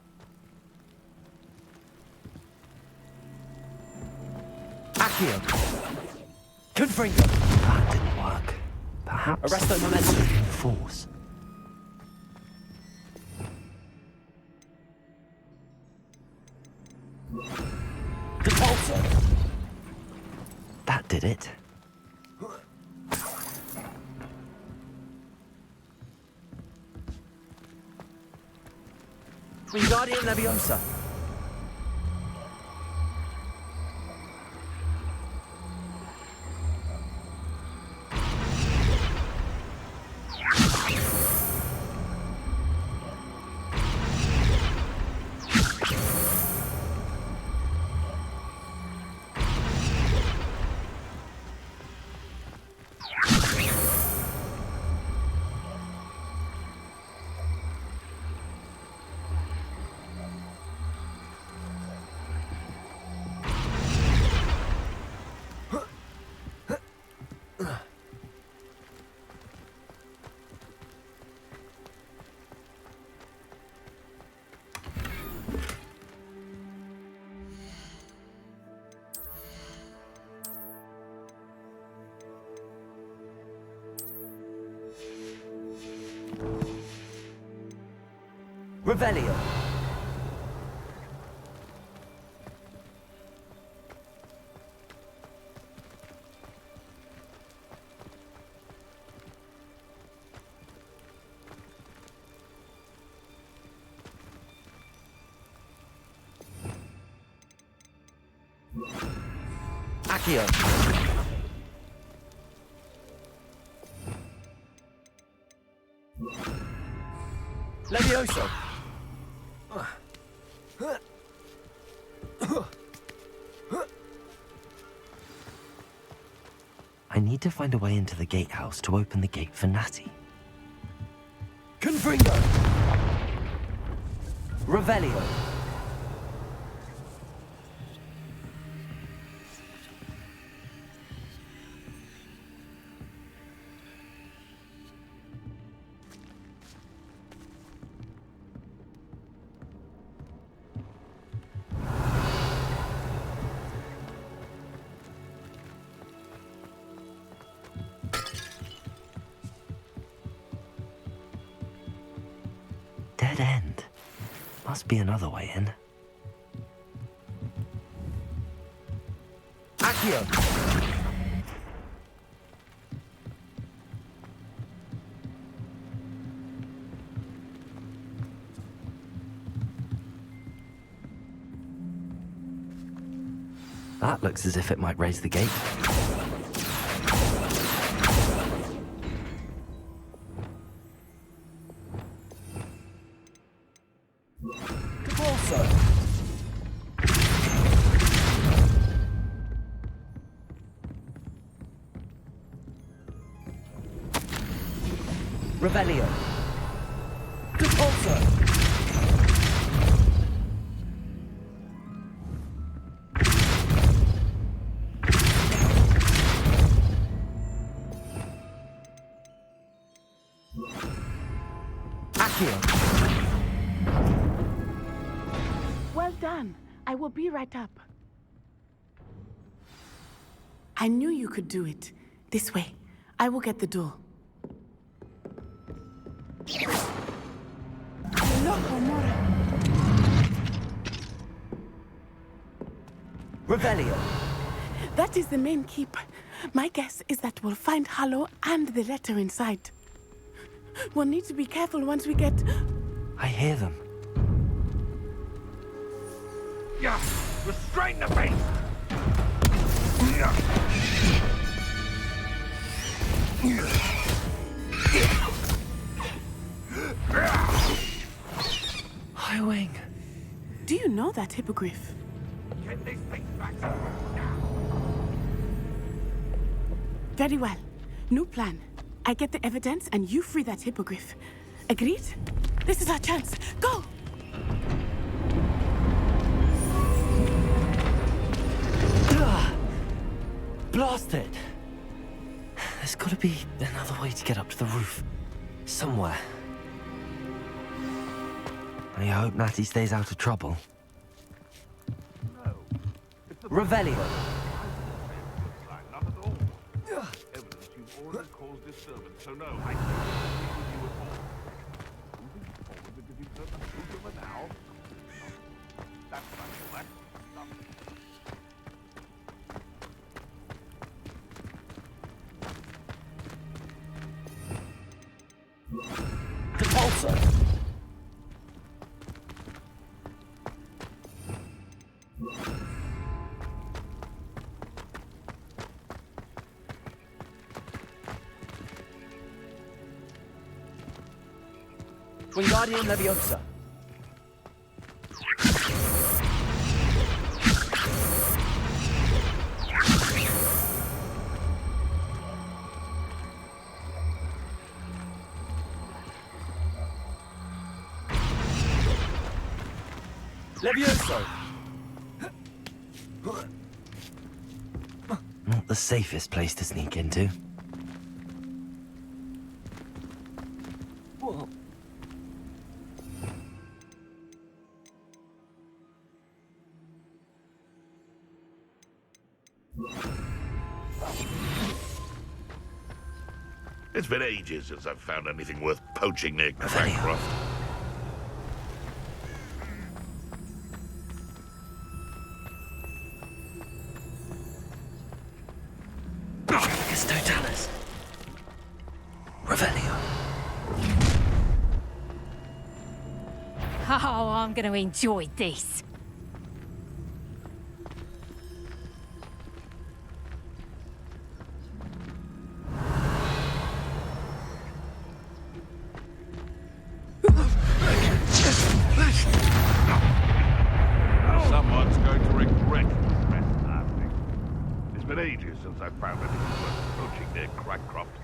Accio. Confringo.
That didn't work. Perhaps...
Arresto momentum.
Force.
Depulso.
That did it.
Wingardium Leviosa. Revelio. Accio. Levioso.
I need to find a way into the gatehouse to open the gate for Natty.
Confringo.
Revelio. Dead end. Must be another way in. Accio! That looks as if it might raise the gate. Revelio. Depulso. Accio.
Well done. I will be right up. I knew you could do it. This way. I will get the door.
Revelio.
That is the main keep. My guess is that we'll find Harlow and the letter inside. We'll need to be careful once we get...
I hear them.
Yeah, restrain the beast!
High Wing.
Do you know that hippogriff?
Get these things back now.
Very well. New plan. I get the evidence and you free that hippogriff. Agreed? This is our chance. Go!
Blasted! There's gotta be another way to get up to the roof. Somewhere. I hope Natty stays out of trouble. Revelio.
Not at all. Evidence you've already caused disturbance, so no, I can't agree with you at all. Moving forward because you've turned the truth over now. That's not correct.
Depulso.
Wingardium Leviosa. Levioso.
Not the safest place to sneak into.
Whoa.
It's been ages since I've found anything worth poaching near Crackcroft.
Totalis. Revelio.
Oh, I'm going to enjoy this.
Someone's going to regret this happening. It's been ages since I've found anything worth poaching near Crackcroft.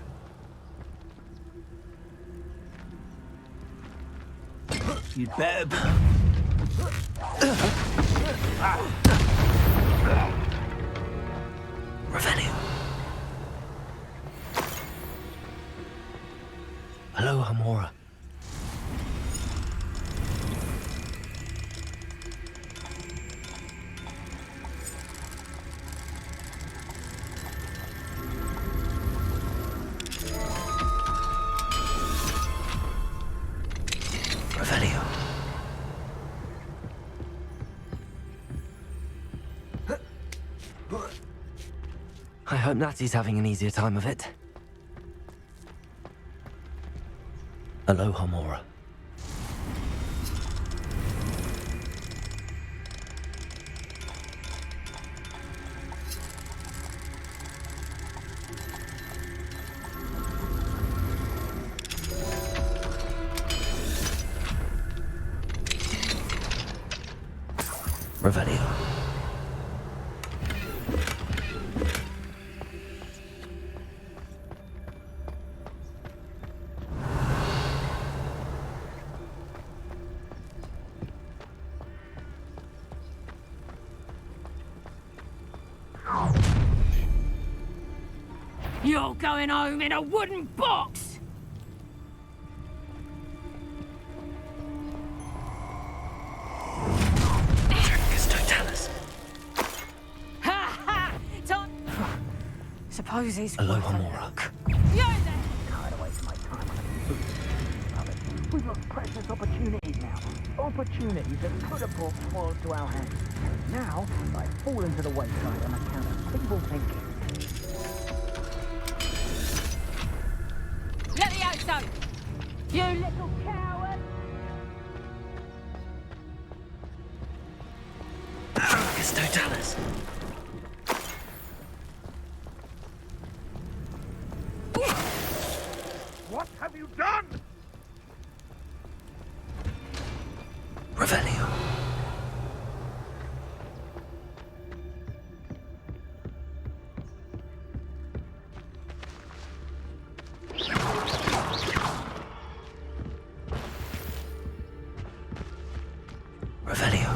You'd better...
Revelio. Hello, Hamora. Revelio. I hope Natty's having an easier time of it. Aloha, Mora. Revelio.
You're going home in a wooden box! Ha ha! Suppose he's...
Aloha, Mora.
You're there!
Tired of wasting my time on a food rubbish. We've lost precious opportunities now. Opportunities that could have brought spoils to our hands. Now, I fall into the wayside on account of feeble thinking.
Levioso! You little coward!
Argus Totalis.
What have you done?
Revelio. Revelio.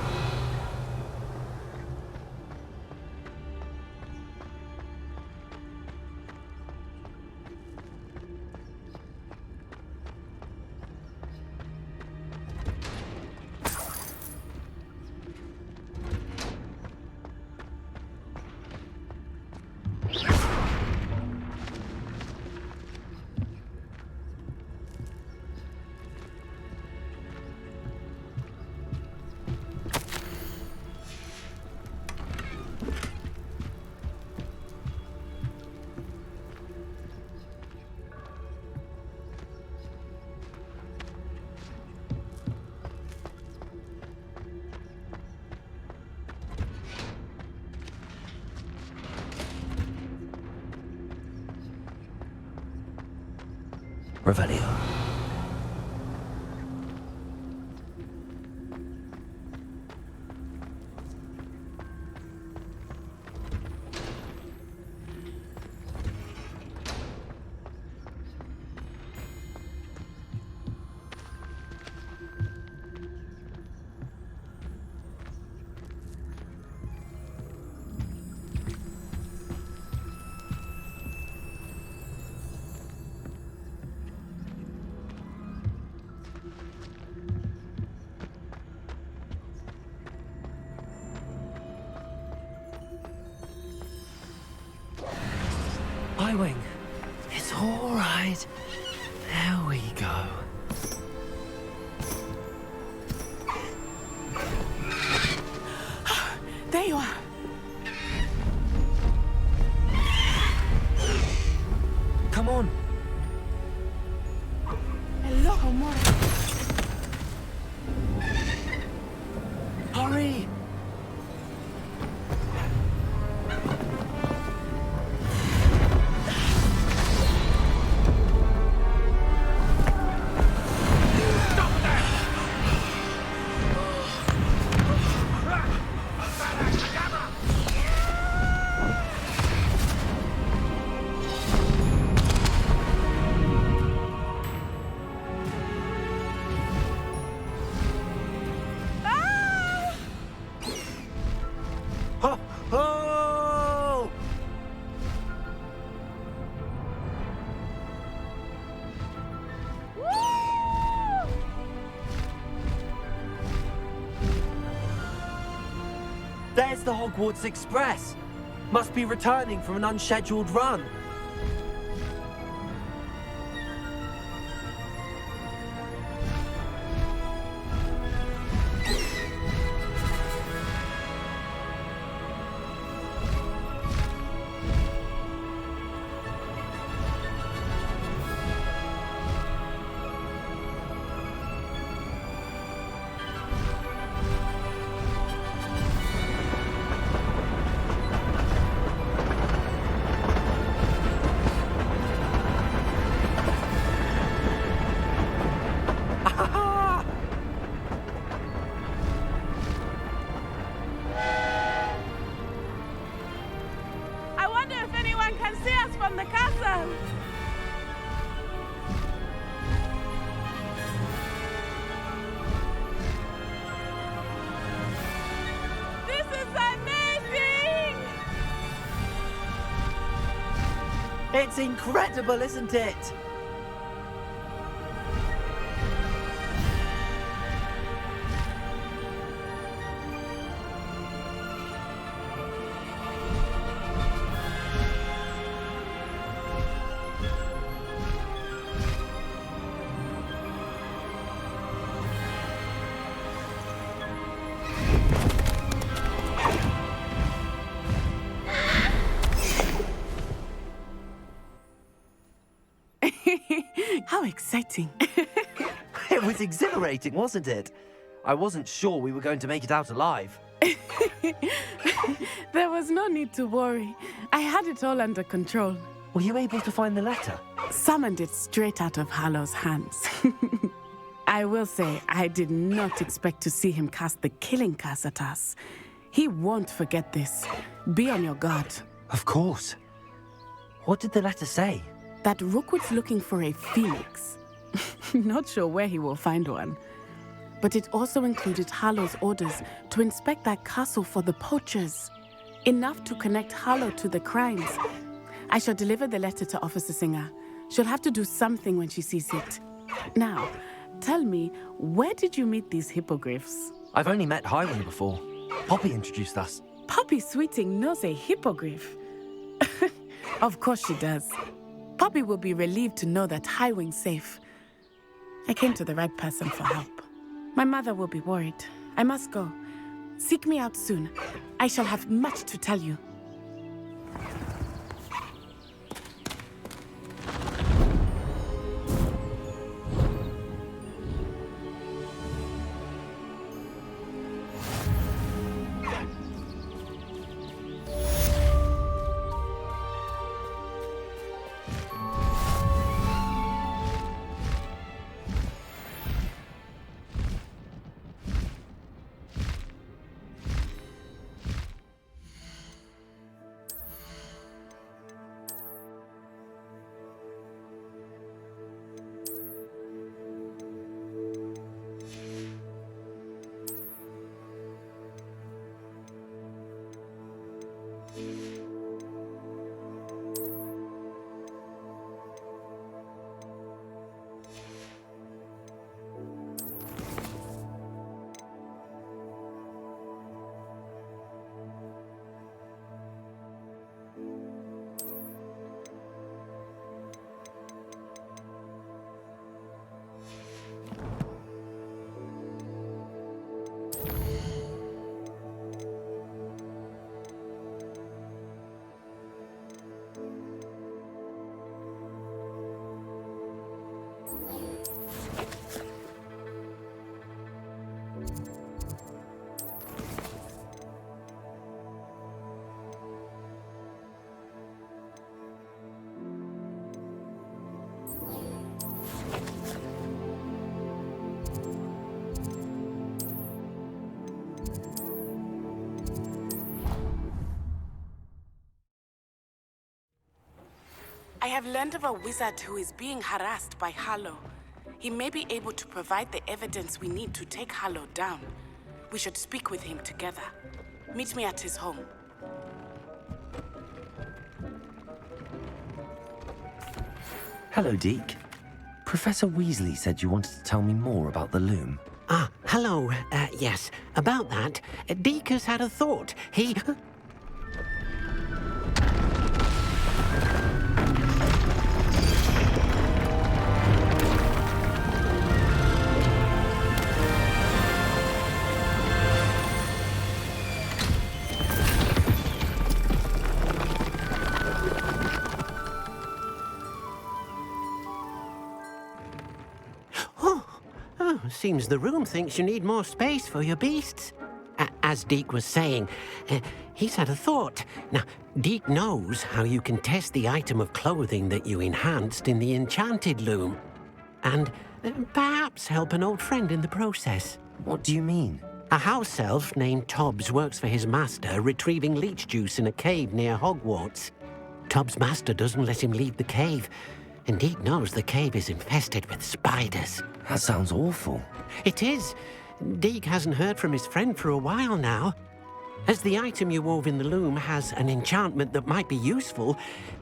Revelio. Wing. It's all right. There we go.
There you are.
Come on.
Hello, Mora.
Hurry.
Ah!
There's the Hogwarts Express. Must be returning from an unscheduled run.
I wonder if anyone can see us from the castle. This is amazing!
It's incredible, isn't it?
How exciting.
It was exhilarating, wasn't it? I wasn't sure we were going to make it out alive.
There was no need to worry. I had it all under control.
Were you able to find the letter?
Summoned it straight out of Hallow's hands. I will say, I did not expect to see him cast the killing curse at us. He won't forget this. Be on your guard.
Of course. What did the letter say?
That Rookwood's looking for a phoenix. Not sure where he will find one. But it also included Harlow's orders to inspect that castle for the poachers. Enough to connect Harlow to the crimes. I shall deliver the letter to Officer Singer. She'll have to do something when she sees it. Now, tell me, where did you meet these hippogriffs?
I've only met Highway before. Poppy introduced us.
Poppy Sweeting knows a hippogriff. Of course she does. Poppy will be relieved to know that Highwing's safe. I came to the right person for help. My mother will be worried. I must go. Seek me out soon. I shall have much to tell you. I have learned of a wizard who is being harassed by Harlow. He may be able to provide the evidence we need to take Harlow down. We should speak with him together. Meet me at his home.
Hello, Deke. Professor Weasley said you wanted to tell me more about the loom.
Ah, Hello. Yes, about that. Deke has had a thought. He... Seems the room thinks you need more space for your beasts. As Deke was saying, he's had a thought. Now, Deke knows how you can test the item of clothing that you enhanced in the enchanted loom. And perhaps help an old friend in the process.
What do you mean?
A house elf named Tobbs works for his master, retrieving leech juice in a cave near Hogwarts. Tobbs' master doesn't let him leave the cave. And Deke knows the cave is infested with spiders.
That sounds awful.
It is. Deke hasn't heard from his friend for a while now. As the item you wove in the loom has an enchantment that might be useful,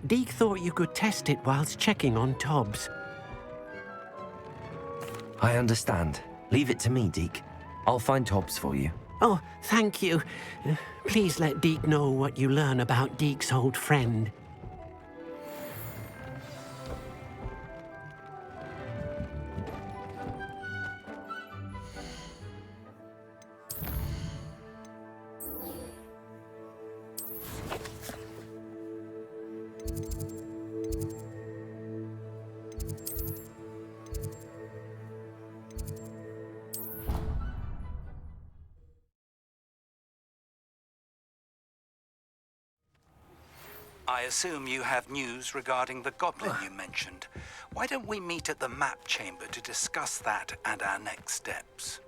Deke thought you could test it whilst checking on Tobbs.
I understand. Leave it to me, Deke. I'll find Tobbs for you.
Oh, thank you. Please let Deke know what you learn about Deke's old friend.
I assume you have news regarding the goblin you mentioned. Why don't we meet at the map chamber to discuss that and our next steps?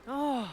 Oh.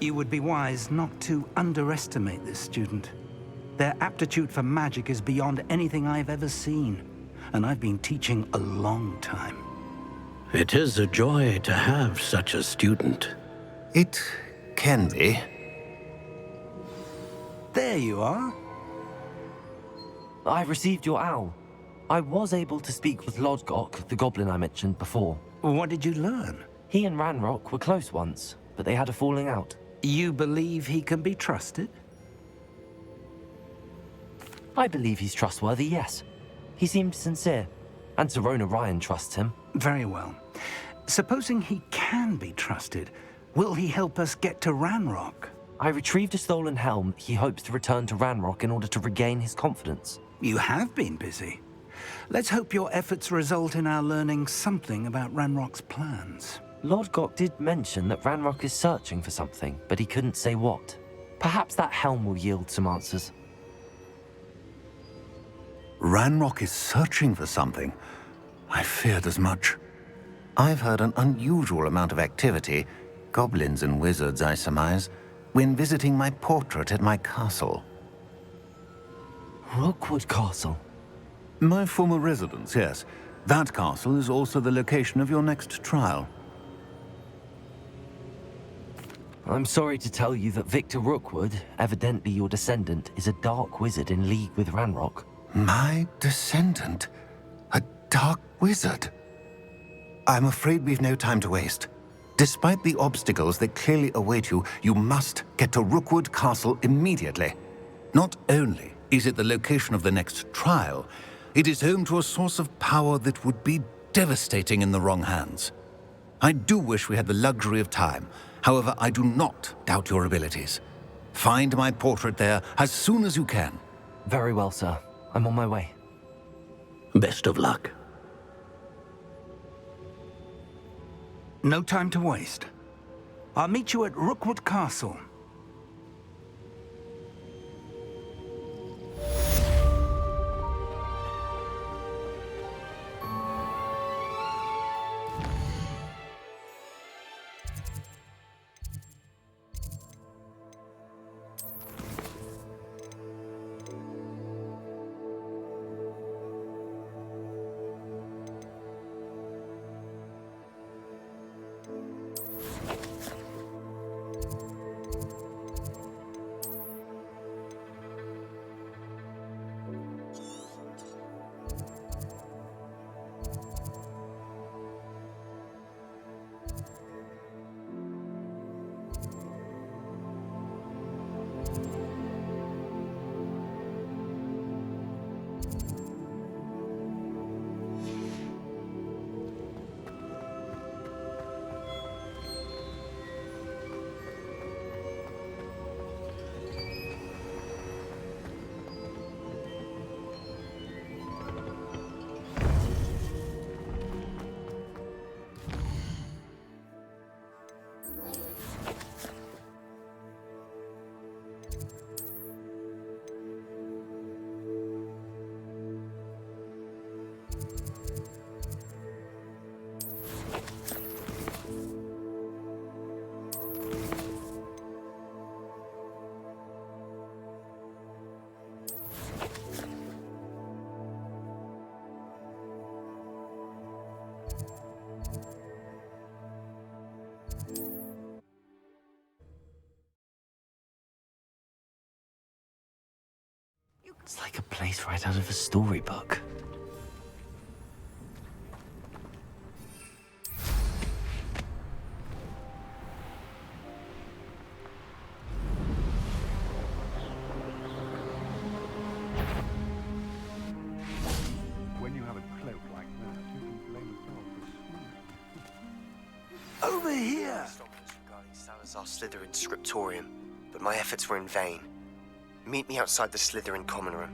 You would be wise not to underestimate this student. Their aptitude for magic is beyond anything I've ever seen, and I've been teaching a long time.
It is a joy to have such a student.
It can be.
There you are.
I received your owl. I was able to speak with Lodgok, the goblin I mentioned before.
What did you learn?
He and Ranrock were close once, but they had a falling out.
You believe he can be trusted?
I believe he's trustworthy, yes. He seemed sincere, and Serona Ryan trusts him.
Very well. Supposing he can be trusted, will he help us get to Ranrock?
I retrieved a stolen helm he hopes to return to Ranrock in order to regain his confidence.
You have been busy. Let's hope your efforts result in our learning something about Ranrock's plans.
Lodgok did mention that Ranrock is searching for something, but he couldn't say what. Perhaps that helm will yield some answers.
Ranrock is searching for something. I feared as much. I've heard an unusual amount of activity, goblins and wizards, I surmise, when visiting my portrait at my castle.
Rookwood Castle?
My former residence, yes. That castle is also the location of your next trial.
I'm sorry to tell you that Victor Rookwood, evidently your descendant, is a dark wizard in league with Ranrock.
My descendant? A dark wizard? I'm afraid we've no time to waste. Despite the obstacles that clearly await you, you must get to Rookwood Castle immediately. Not only is it the location of the next trial, it is home to a source of power that would be devastating in the wrong hands. I do wish we had the luxury of time. However, I do not doubt your abilities. Find my portrait there as soon as you can.
Very well, sir. I'm on my way.
Best of luck.
No time to waste. I'll meet you at Rookwood Castle.
It's like a place right out of a storybook.
When you have a cloak like that, you can blame a dog for
Over here!
Regarding Salazar Slytherin scriptorium, but my efforts were in vain. Meet me outside the Slytherin common room.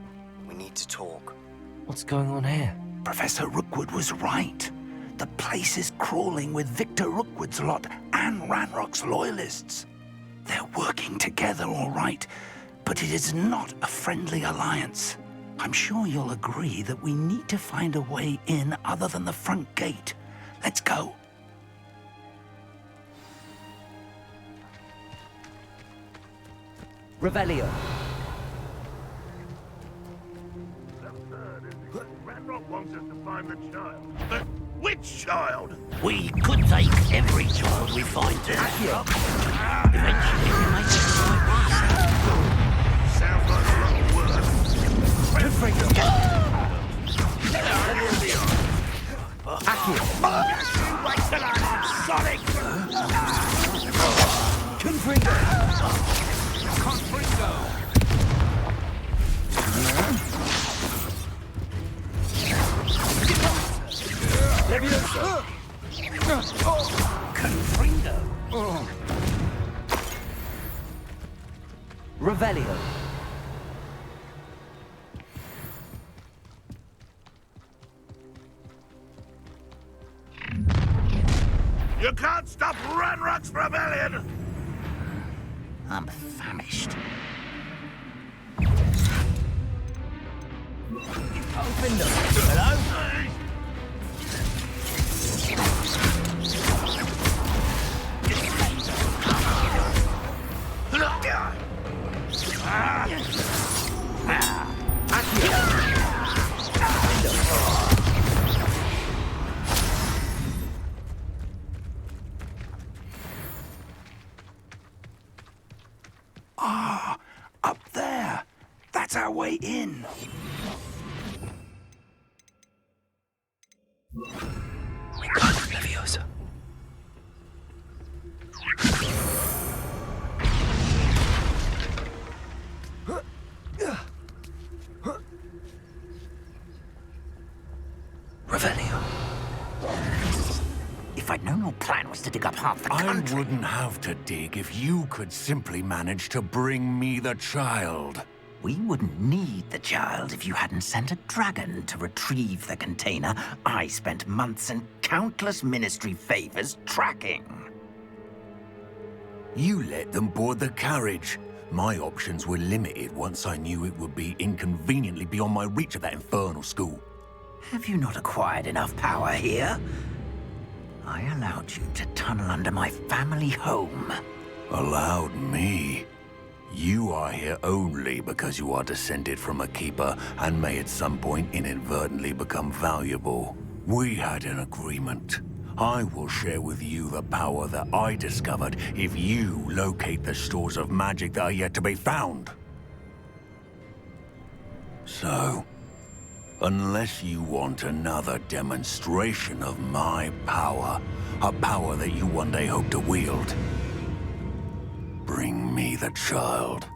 We need to talk.
What's going on here?
Professor Rookwood was right. The place is crawling with Victor Rookwood's lot and Ranrock's loyalists. They're working together, all right, but it is not a friendly alliance. I'm sure you'll agree that we need to find a way in other than the front gate. Let's go.
Revelio.
Ranrock wants us to find the child. Which child?
We could take every child we find to eventually we make it the right one.
Sounds like a lot of work.
Good freedom.
Sonic!
Confringo!
Leviosa!
Confringo!
Revelio.
You can't stop Ranrock's rebellion!
I'm famished.
Hello?
way in.
We got it, Leviosa. Revelio.
If I'd known your plan was to dig up half the country...
I wouldn't have to dig if you could simply manage to bring me the child.
We wouldn't need the child if you hadn't sent a dragon to retrieve the container I spent months and countless ministry favors tracking.
You let them board the carriage. My options were limited once I knew it would be inconveniently beyond my reach of that infernal school.
Have you not acquired enough power here? I allowed you to tunnel under my family home.
Allowed me? You are here only because you are descended from a keeper and may at some point inadvertently become valuable. We had an agreement. I will share with you the power that I discovered if you locate the stores of magic that are yet to be found. So, unless you want another demonstration of my power, a power that you one day hope to wield, bring me the child.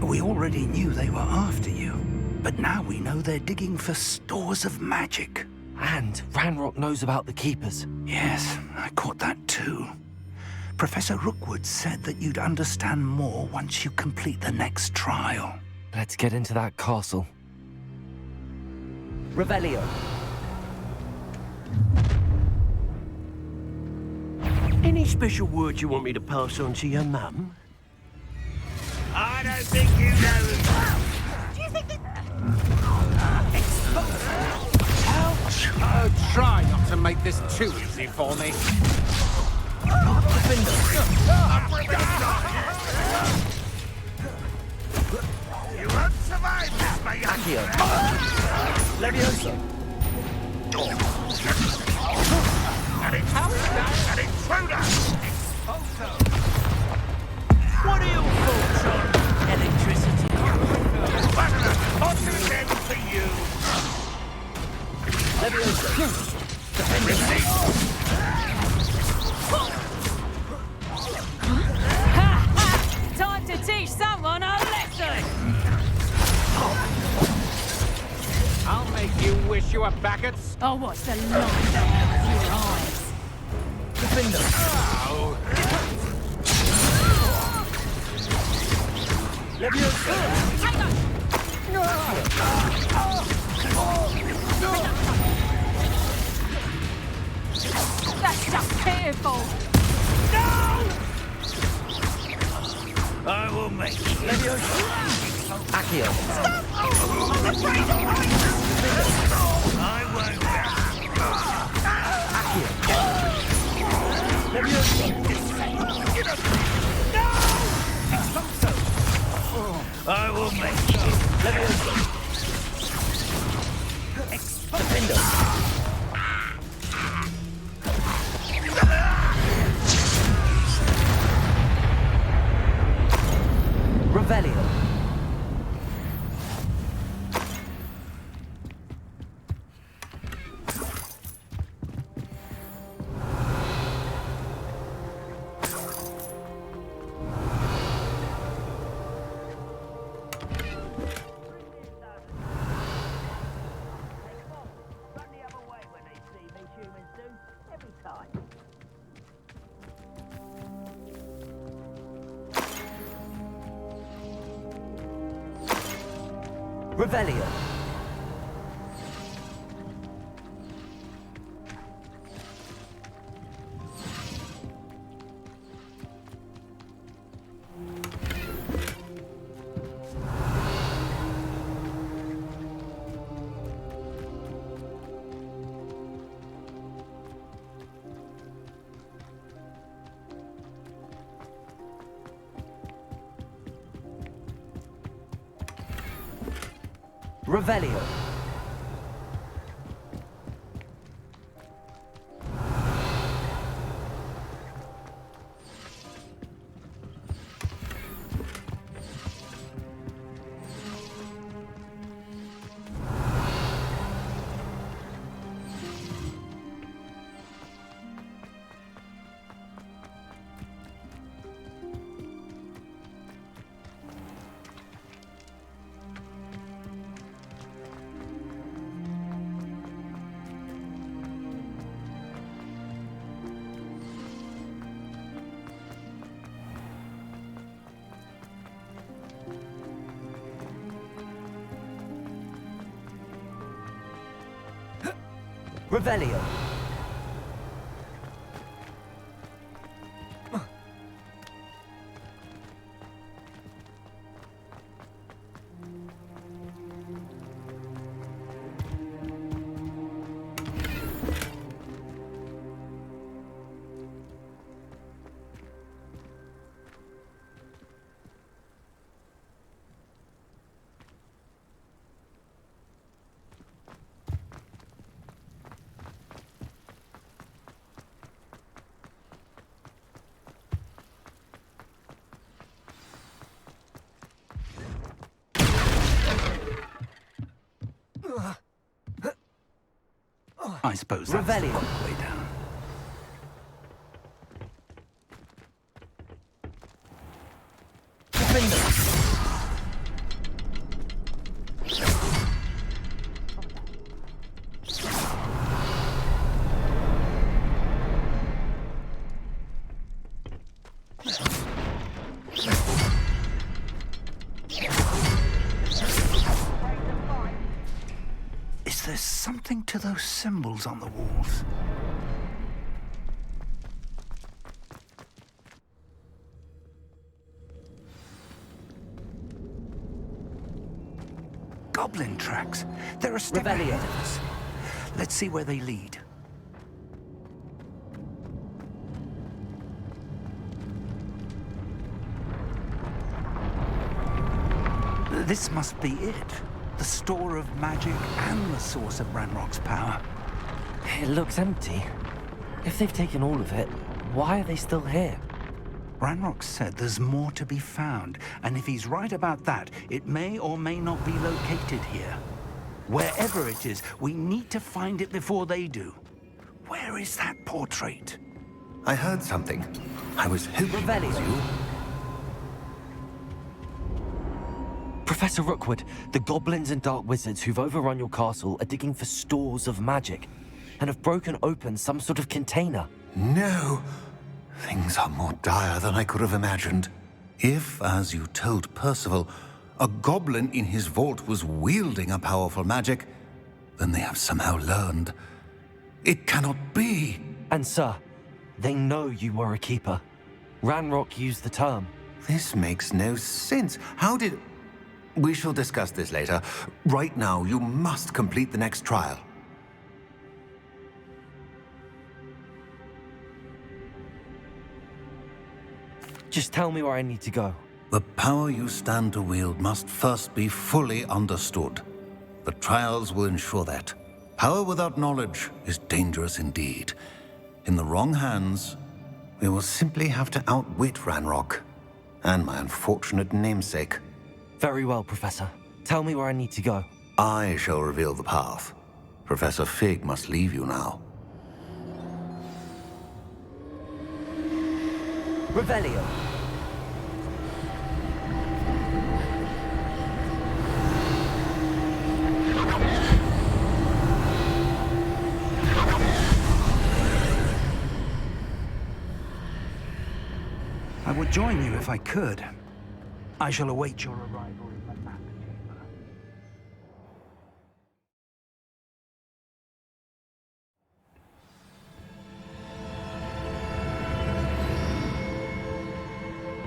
We already knew they were after you, but now we know they're digging for stores of magic.
And Ranrock knows about the Keepers.
Yes, I caught that too. Professor Rookwood said that you'd understand more once you complete the next trial.
Let's get into that castle.
Revelio.
Any special words you want me to pass on to your mum?
I don't think you know.
Do you think that...
Ouch! Try not to make this too easy for me.
You won't survive this, my young man.
Leviosa.
An intruder!
What are your thoughts on electricity?
What's it again for you?
Leviosa.
Time to teach someone a lesson!
I'll make you wish you were back at...
I'll watch the light out of your eyes.
Defender. Leviosa.
That's just pitiful.
I will make you.
Leviosa. Accio.
I won't.
Accio. Leviosa.
I will make you.
Leviosa. Defender. Revelio. Revelio. Revelio.
Revelio.
I suppose that's the
Revelio.
long way down. Is there something to those symbols on the walls? Goblin tracks. They're a step ahead of us. Let's see where they lead. This must be it. The store of magic and the source of Ranrock's power.
It looks empty. If they've taken all of it, why are they still here?
Ranrock said there's more to be found, and if he's right about that, it may or may not be located here. Wherever it is, we need to find it before they do. Where is that portrait?
I heard something. I was hoping it was you.
Professor Rookwood, the goblins and dark wizards who've overrun your castle are digging for stores of magic and have broken open some sort of container.
No! Things are more dire than I could have imagined. If, as you told Percival, a goblin in his vault was wielding a powerful magic, then they have somehow learned. It cannot be!
And sir, they know you were a keeper. Ranrock used the term.
This makes no sense. How did... We shall discuss this later. Right now, you must complete the next trial.
Just tell me where I need to go.
The power you stand to wield must first be fully understood. The trials will ensure that. Power without knowledge is dangerous indeed. In the wrong hands, we will simply have to outwit Ranrock and my unfortunate namesake.
Very well, Professor. Tell me where I need to go.
I shall reveal the path. Professor Fig must leave you now.
Revelio.
I would join you if I could. I shall await your arrival in the map chamber.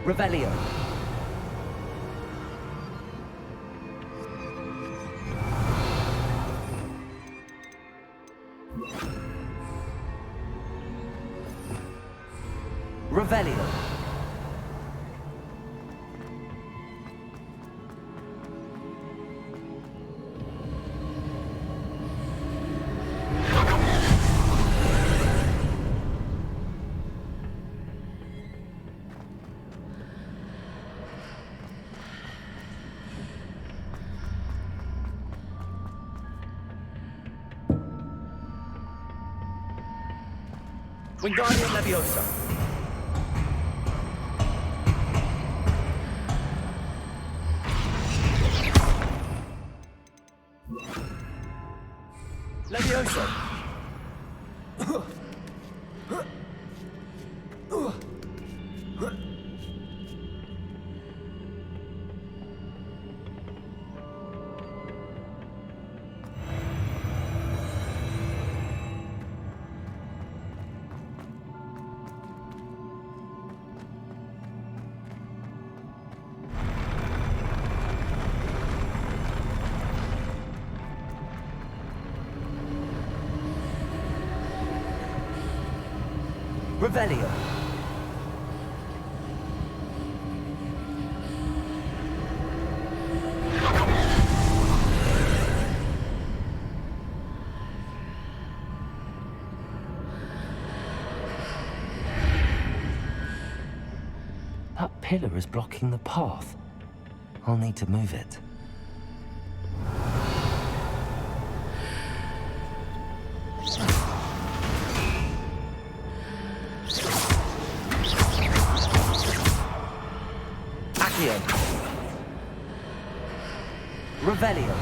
Revelio. Revelio.
Wingardium Leviosa. Leviosa. Revelio.
That pillar is blocking the path. I'll need to move it.
Accio. Revelio.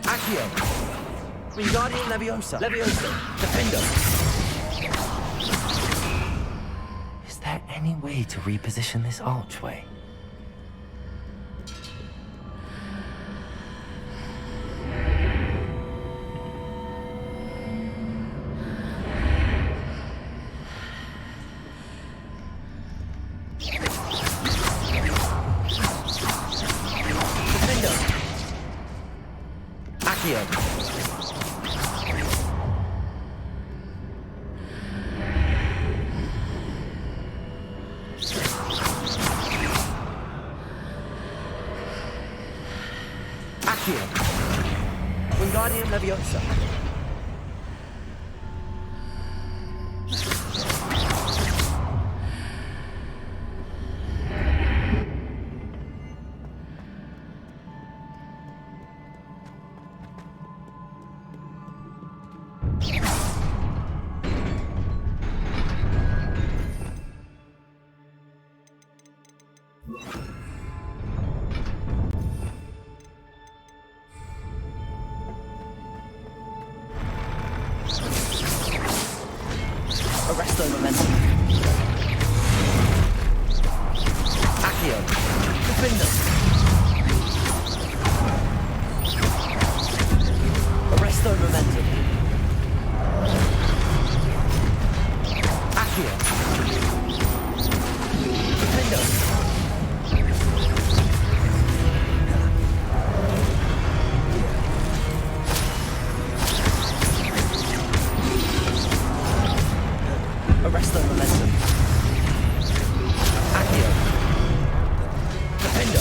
Accio. Wingardium Leviosa. Leviosa. Defendo.
Is there any way to reposition this archway?
Defendo. Accio. Accio. Wingardium Leviosa. Arresto Momentum. Accio. Defender. Arresto Momentum. Accio. Defender. Arresto Momentum. Accio. Defendo.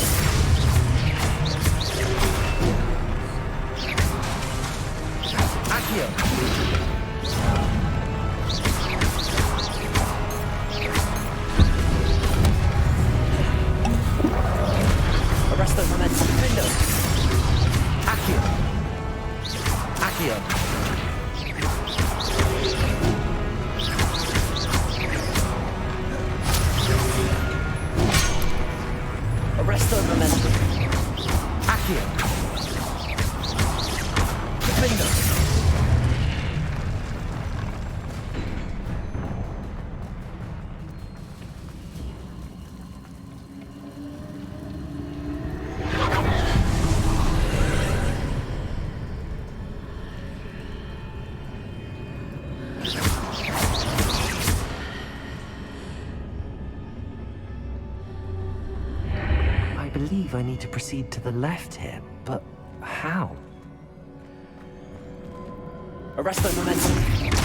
Accio. Arresto Momentum. Defendo. Accio. Accio. Arresto Momentum. Accio. Defendo.
I believe I need to proceed to the left here, but how?
Arresto Momentum.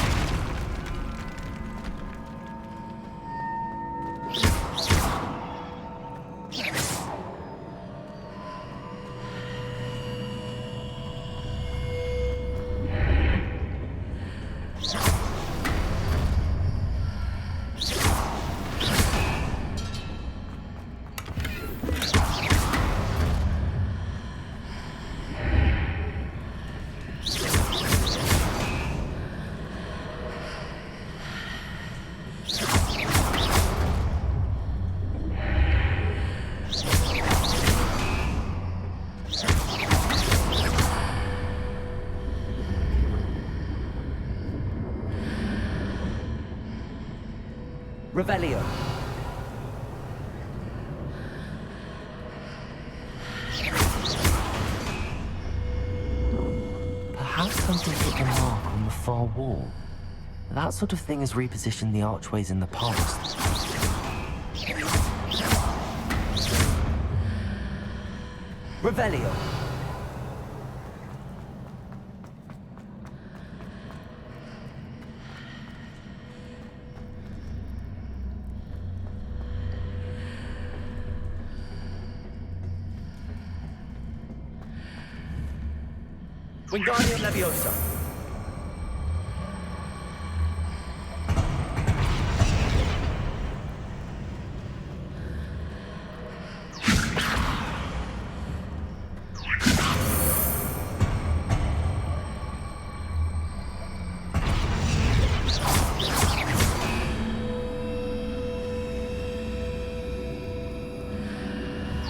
Revelio.
like a mark on the far wall. That sort of thing has repositioned the archways in the past.
Revelio. Wingardium Leviosa.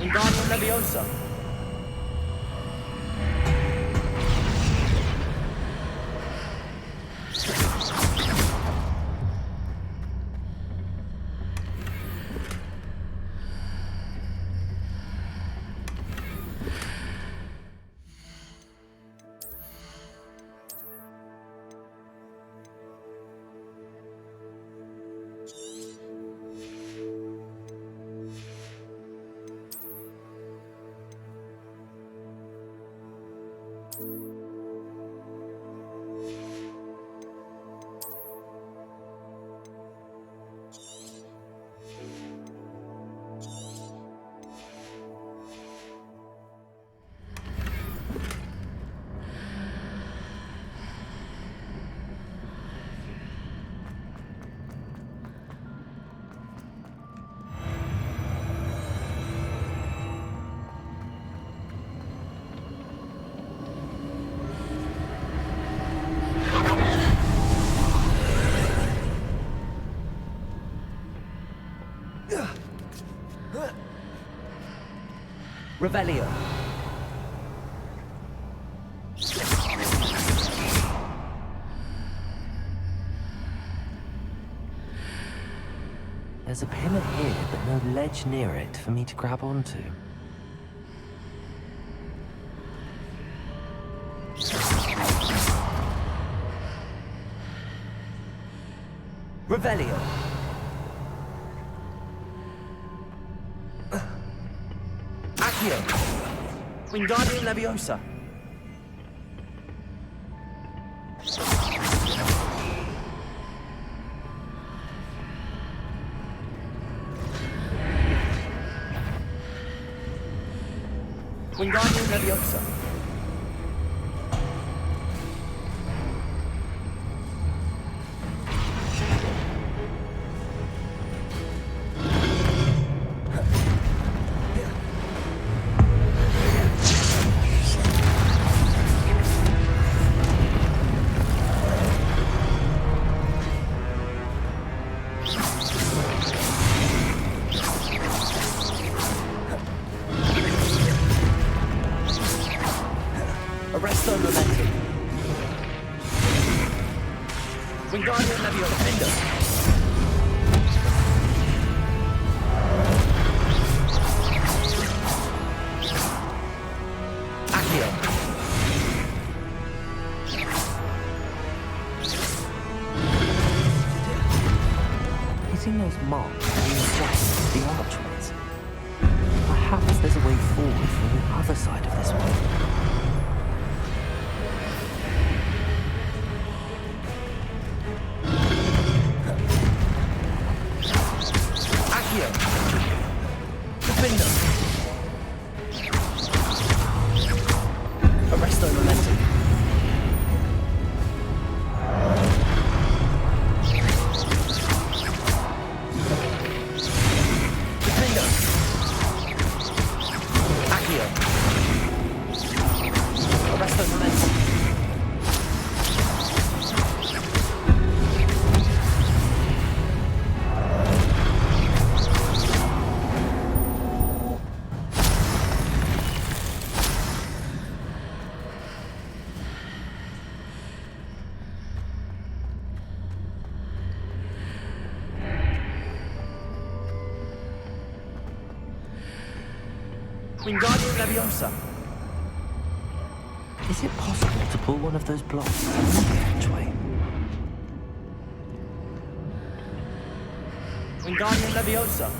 Wingardium Leviosa. Revelio.
There's a pillar here, but no ledge near it for me to grab onto.
Revelio. Accio. Wingardium Leviosa. Wingardium Leviosa. Arresto Momentum. Wingardium Leviosa. Defender. Accio.
Hitting those marks reinforces the archways. Perhaps there's a way forward from the other side of this one.
Defender. Arresto Momentum. Defender. Accio. Arresto Momentum. Wingardium Leviosa.
Is it possible to pull one of those blocks through the archway?
Wingardium Leviosa.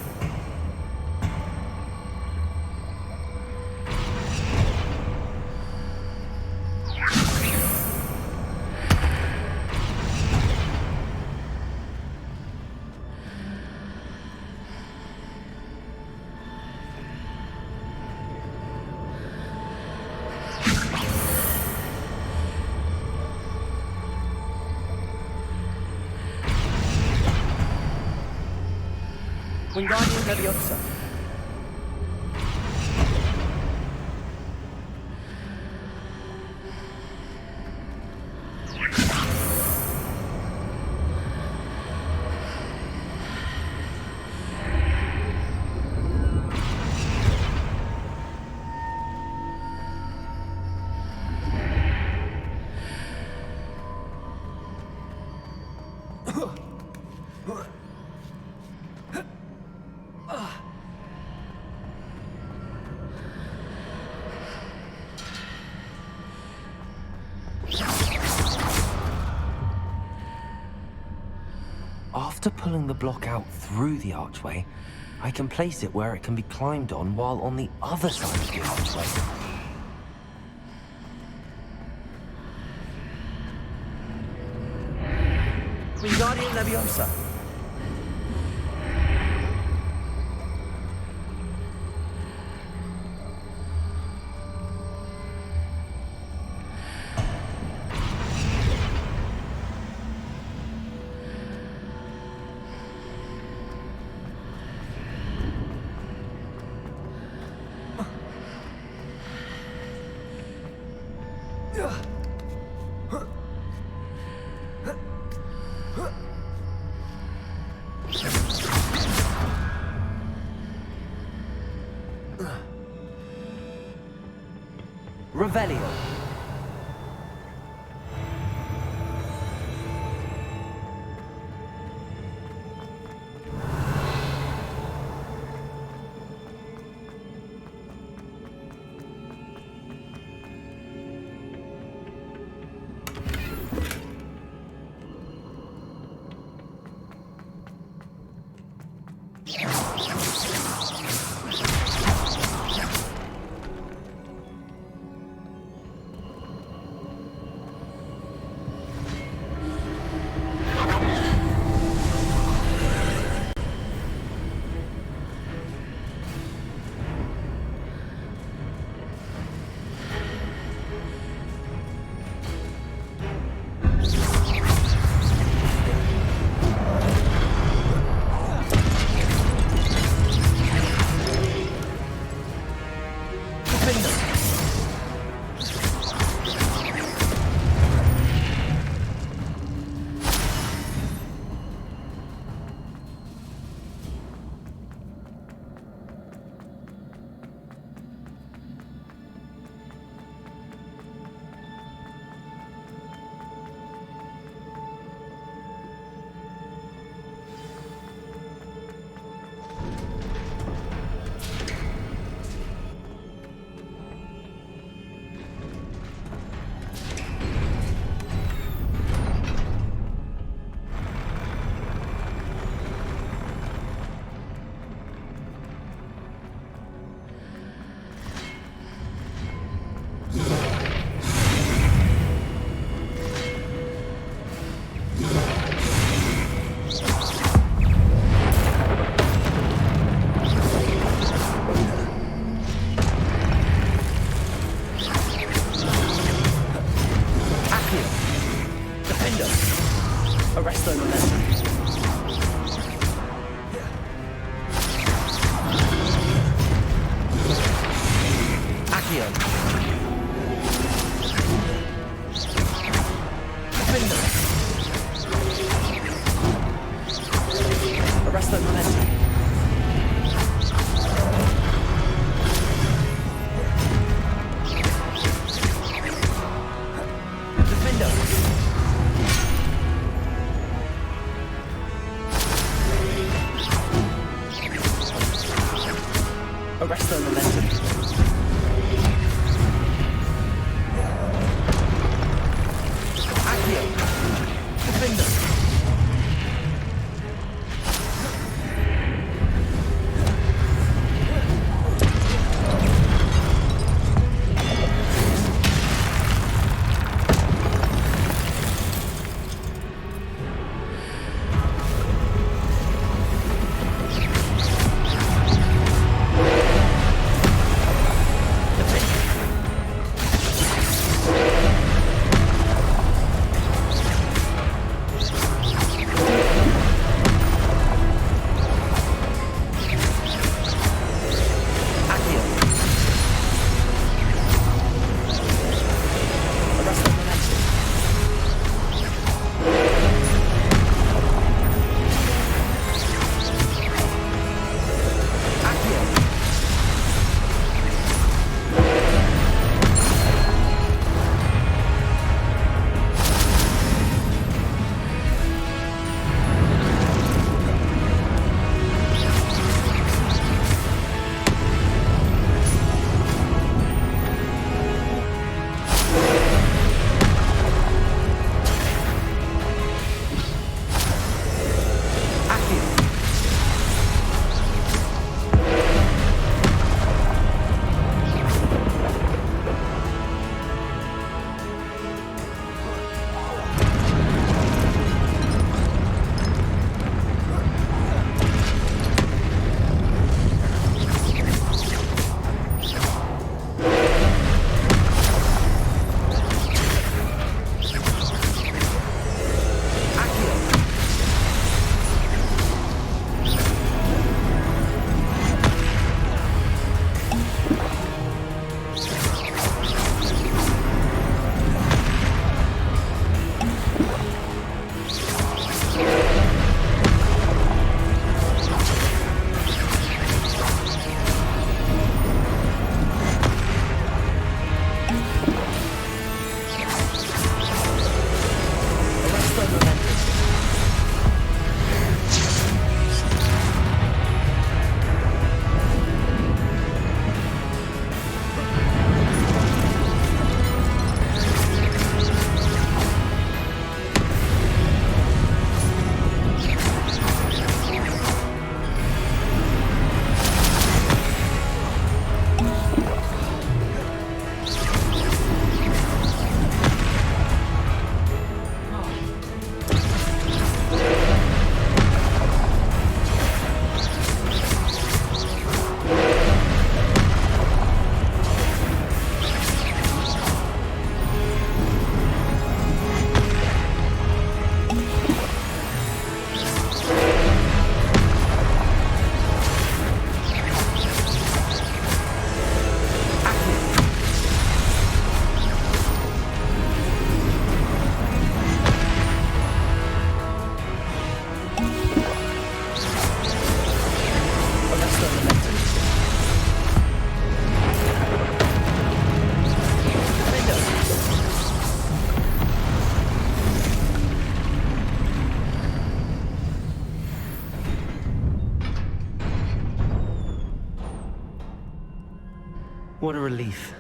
Wingardium Leviosa.
After pulling the block out through the archway, I can place it where it can be climbed on while on the other side of the archway.
Wingardium Leviosa. Revelio. Arresto momentum. Accio. Defender. Arresto momentum. Defender. Arresto momentum.
What a relief.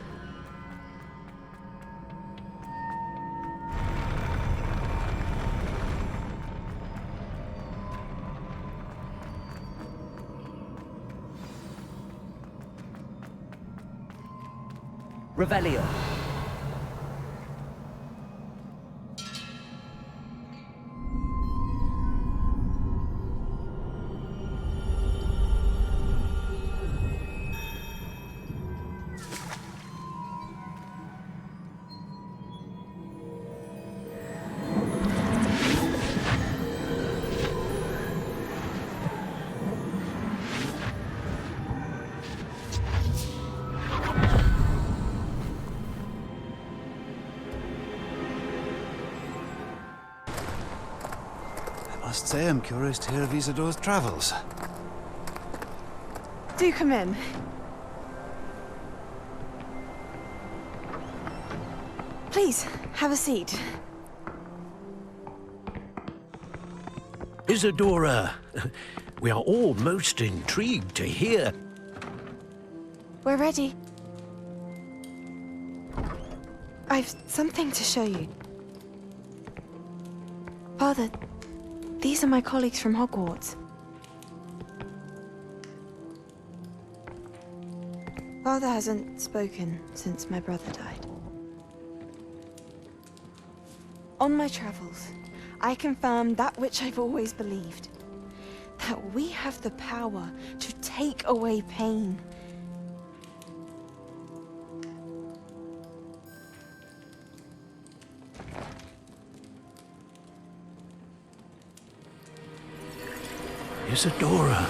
Revelio.
I must say I'm curious to hear of Isidore's travels.
Do come in. Please, have a seat.
Isidora, we are all most intrigued to hear.
We're ready. I've something to show you. Father, these are my colleagues from Hogwarts. Father hasn't spoken since my brother died. On my travels, I confirmed that which I've always believed. That we have the power to take away pain.
Isadora.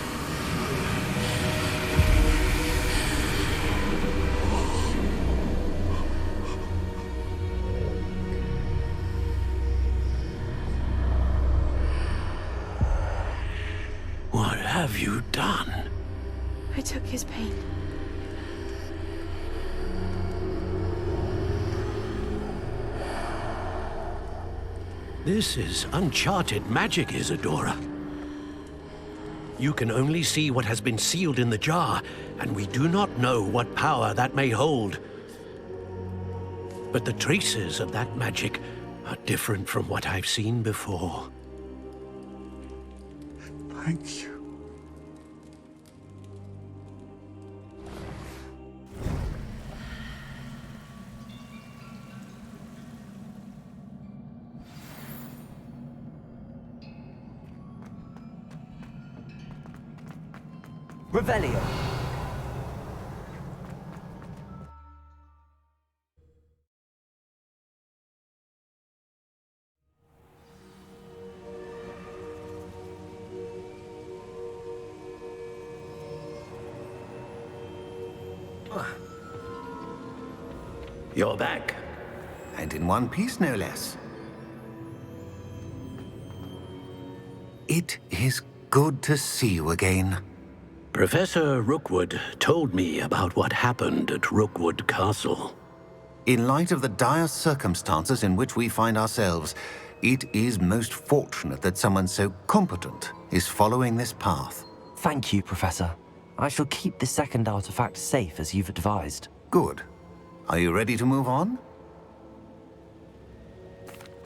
What have you done?
I took his pain.
This is uncharted magic, Isadora. You can only see what has been sealed in the jar, and we do not know what power that may hold. But the traces of that magic are different from what I've seen before.
Thank you.
Revelio.
You're back. And in one piece, no less. It is good to see you again.
Professor Rookwood told me about what happened at Rookwood Castle.
In light of the dire circumstances in which we find ourselves, it is most fortunate that someone so competent is following this path.
Thank you, Professor. I shall keep the second artifact safe as you've advised.
Good. Are you ready to move on?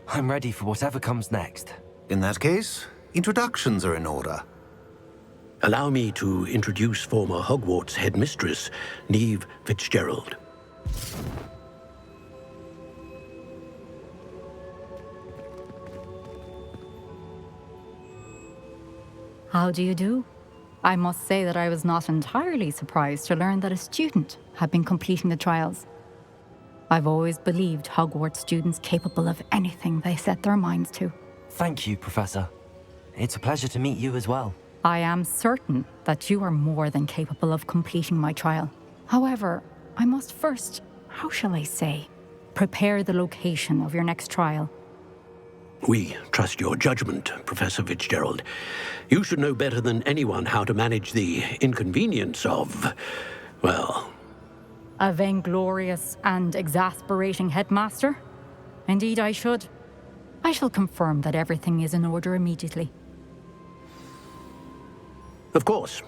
I'm ready for whatever comes next.
In that case, introductions are in order.
Allow me to introduce former Hogwarts headmistress, Neve Fitzgerald.
How do you do? I must say that I was not entirely surprised to learn that a student had been completing the trials. I've always believed Hogwarts students capable of anything they set their minds to.
Thank you, Professor. It's a pleasure to meet you as well.
I am certain that you are more than capable of completing my trial. However, I must first, how shall I say, prepare the location of your next trial.
We trust your judgment, Professor Fitzgerald. You should know better than anyone how to manage the inconvenience of, well...
A vainglorious and exasperating headmaster? Indeed I should. I shall confirm that everything is in order immediately.
Of course.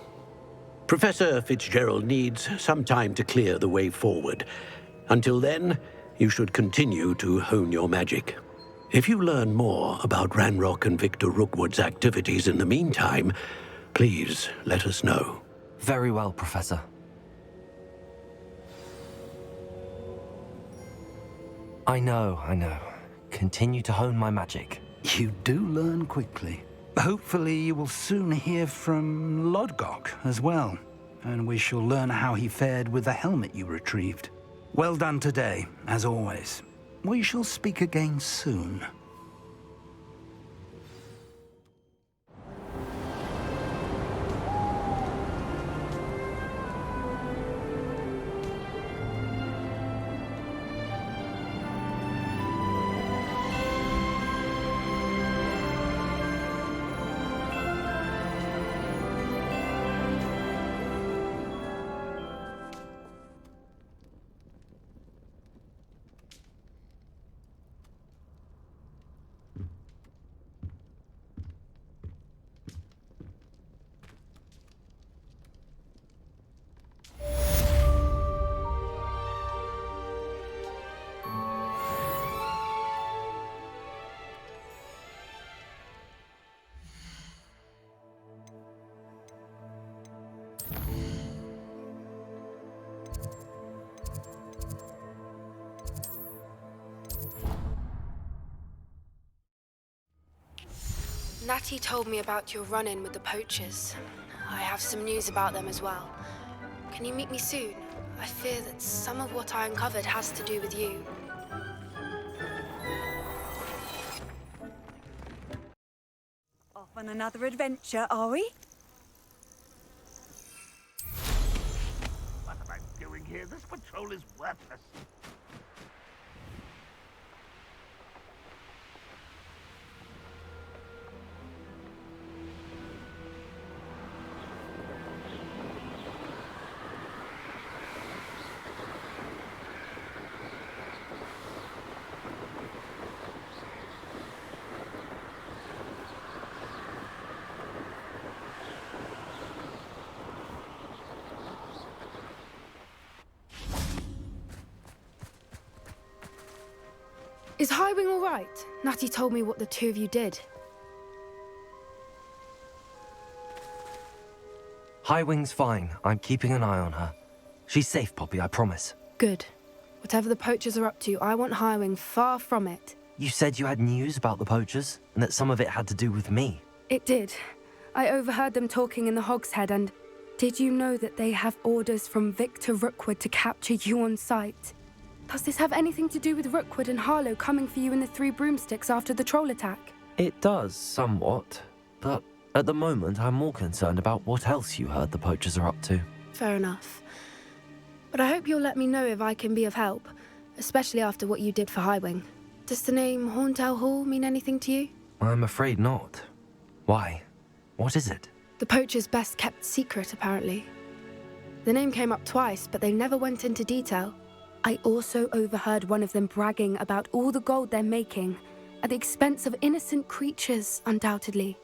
Professor Fitzgerald needs some time to clear the way forward. Until then, you should continue to hone your magic. If you learn more about Ranrock and Victor Rookwood's activities in the meantime, please let us know.
Very well, Professor. I know. Continue to hone my magic.
You do learn quickly. Hopefully you will soon hear from Lodgok as well, and we shall learn how he fared with the helmet you retrieved. Well done today, as always. We shall speak again soon.
Natty told me about your run-in with the poachers. I have some news about them as well. Can you meet me soon? I fear that some of what I uncovered has to do with you.
Off on another adventure, are we?
What am I doing here? This patrol is worthless.
Is Highwing all right? Natty told me what the two of you did.
Highwing's fine. I'm keeping an eye on her. She's safe, Poppy, I promise.
Good. Whatever the poachers are up to, I want Highwing far from it.
You said you had news about the poachers, and that some of it had to do with me.
It did. I overheard them talking in the Hog's Head, and did you know that they have orders from Victor Rookwood to capture you on sight? Does this have anything to do with Rookwood and Harlow coming for you in the Three Broomsticks after the troll attack?
It does, somewhat. But at the moment, I'm more concerned about what else you heard the poachers are up to.
Fair enough. But I hope you'll let me know if I can be of help, especially after what you did for Highwing. Does the name Horntail Hall mean anything to you?
I'm afraid not. Why? What is it?
The poachers' best kept secret, apparently. The name came up twice, but they never went into detail. I also overheard one of them bragging about all the gold they're making, at the expense of innocent creatures, undoubtedly.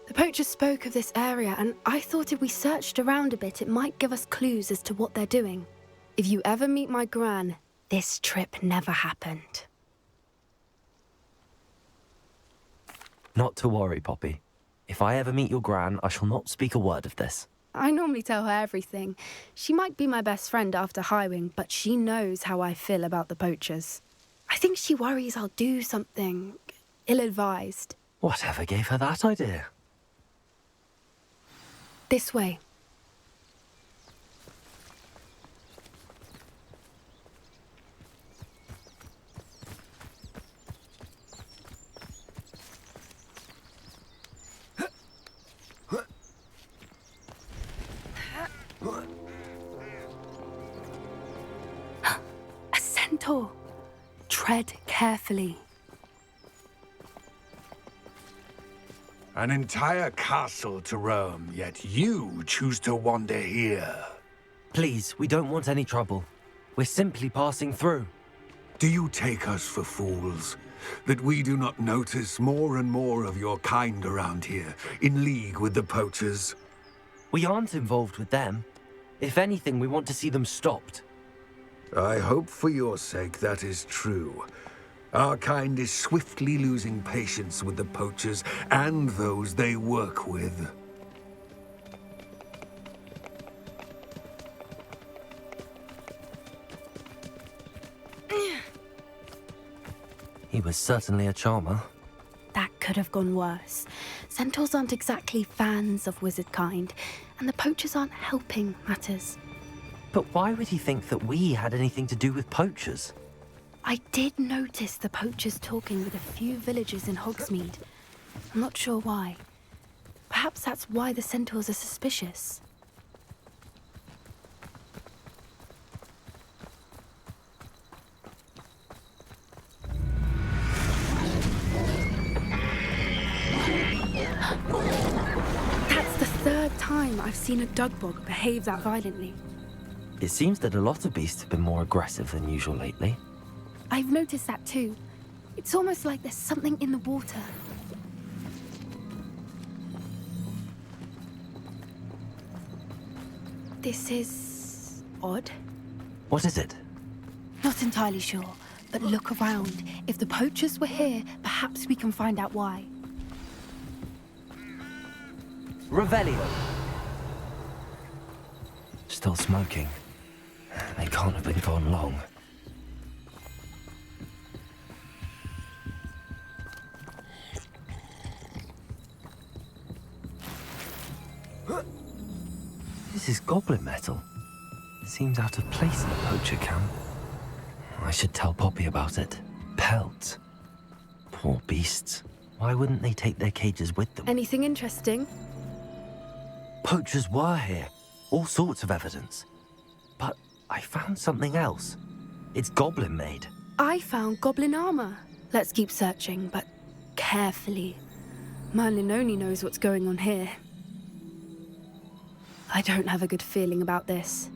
The poachers spoke of this area, and I thought if we searched around a bit, it might give us clues as to what they're doing. If you ever meet my gran, this trip never happened.
Not to worry, Poppy. If I ever meet your gran, I shall not speak a word of this.
I normally tell her everything. She might be my best friend after Highwing, but she knows how I feel about the poachers. I think she worries I'll do something ill-advised.
Whatever gave her that idea?
This way. A centaur. Tread carefully.
An entire castle to roam, yet you choose to wander here.
Please, we don't want any trouble. We're simply passing through.
Do you take us for fools? That we do not notice more and more of your kind around here, in league with the poachers?
We aren't involved with them. If anything, we want to see them stopped.
I hope for your sake that is true. Our kind is swiftly losing patience with the poachers and those they work with.
He was certainly a charmer.
That could have gone worse. Centaurs aren't exactly fans of wizard kind, and the poachers aren't helping matters.
But why would he think that we had anything to do with poachers?
I did notice the poachers talking with a few villagers in Hogsmeade. I'm not sure why. Perhaps that's why the centaurs are suspicious. That's the third time I've seen a dugbog behave that violently.
It seems that a lot of beasts have been more aggressive than usual lately.
I've noticed that too. It's almost like there's something in the water. This is odd.
What is it?
Not entirely sure, but look around. If the poachers were here, perhaps we can find out why.
Revelio. Still smoking. They can't have been gone long. This is goblin metal. It seems out of place in a poacher camp. I should tell Poppy about it. Pelts. Poor beasts. Why wouldn't they take their cages with them?
Anything interesting?
Poachers were here. All sorts of evidence. But I found something else. It's goblin made.
I found goblin armor. Let's keep searching, but carefully. Merlin only knows what's going on here. I don't have a good feeling about this.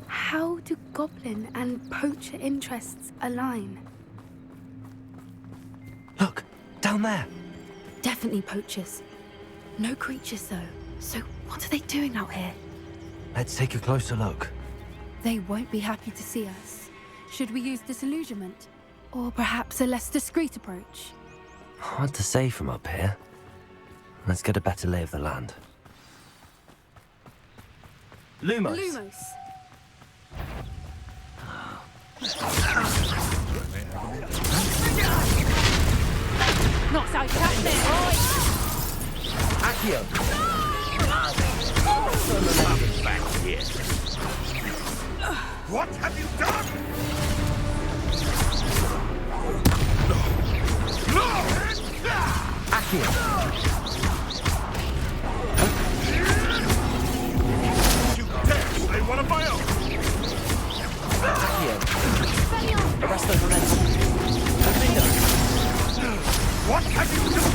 How do goblin and poacher interests align?
Look, down there.
Definitely poachers. No creatures though. So what are they doing out here?
Let's take a closer look.
They won't be happy to see us. Should we use disillusionment? Or perhaps a less discreet approach?
Hard to say from up here. Let's get a better lay of the land. Lumos.
Lumos.
Not so tough there, boy!
Accio!
Back here. What have you done?
Accio!
You dare slay one of my own!
Accio! Arrest those momentum!
What have you done?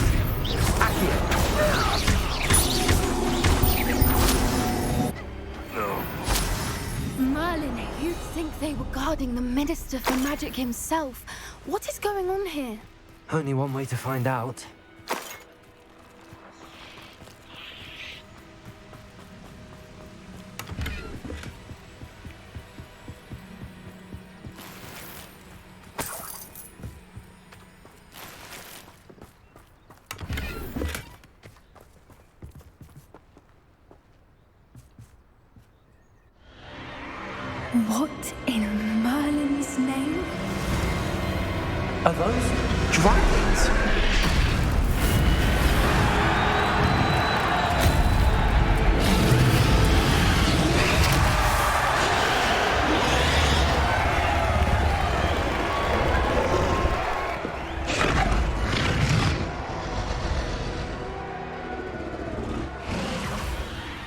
Accio!
Merlin, you'd think they were guarding the Minister for Magic himself. What is going on here?
Only one way to find out.
What in Merlin's name?
Are those dragons?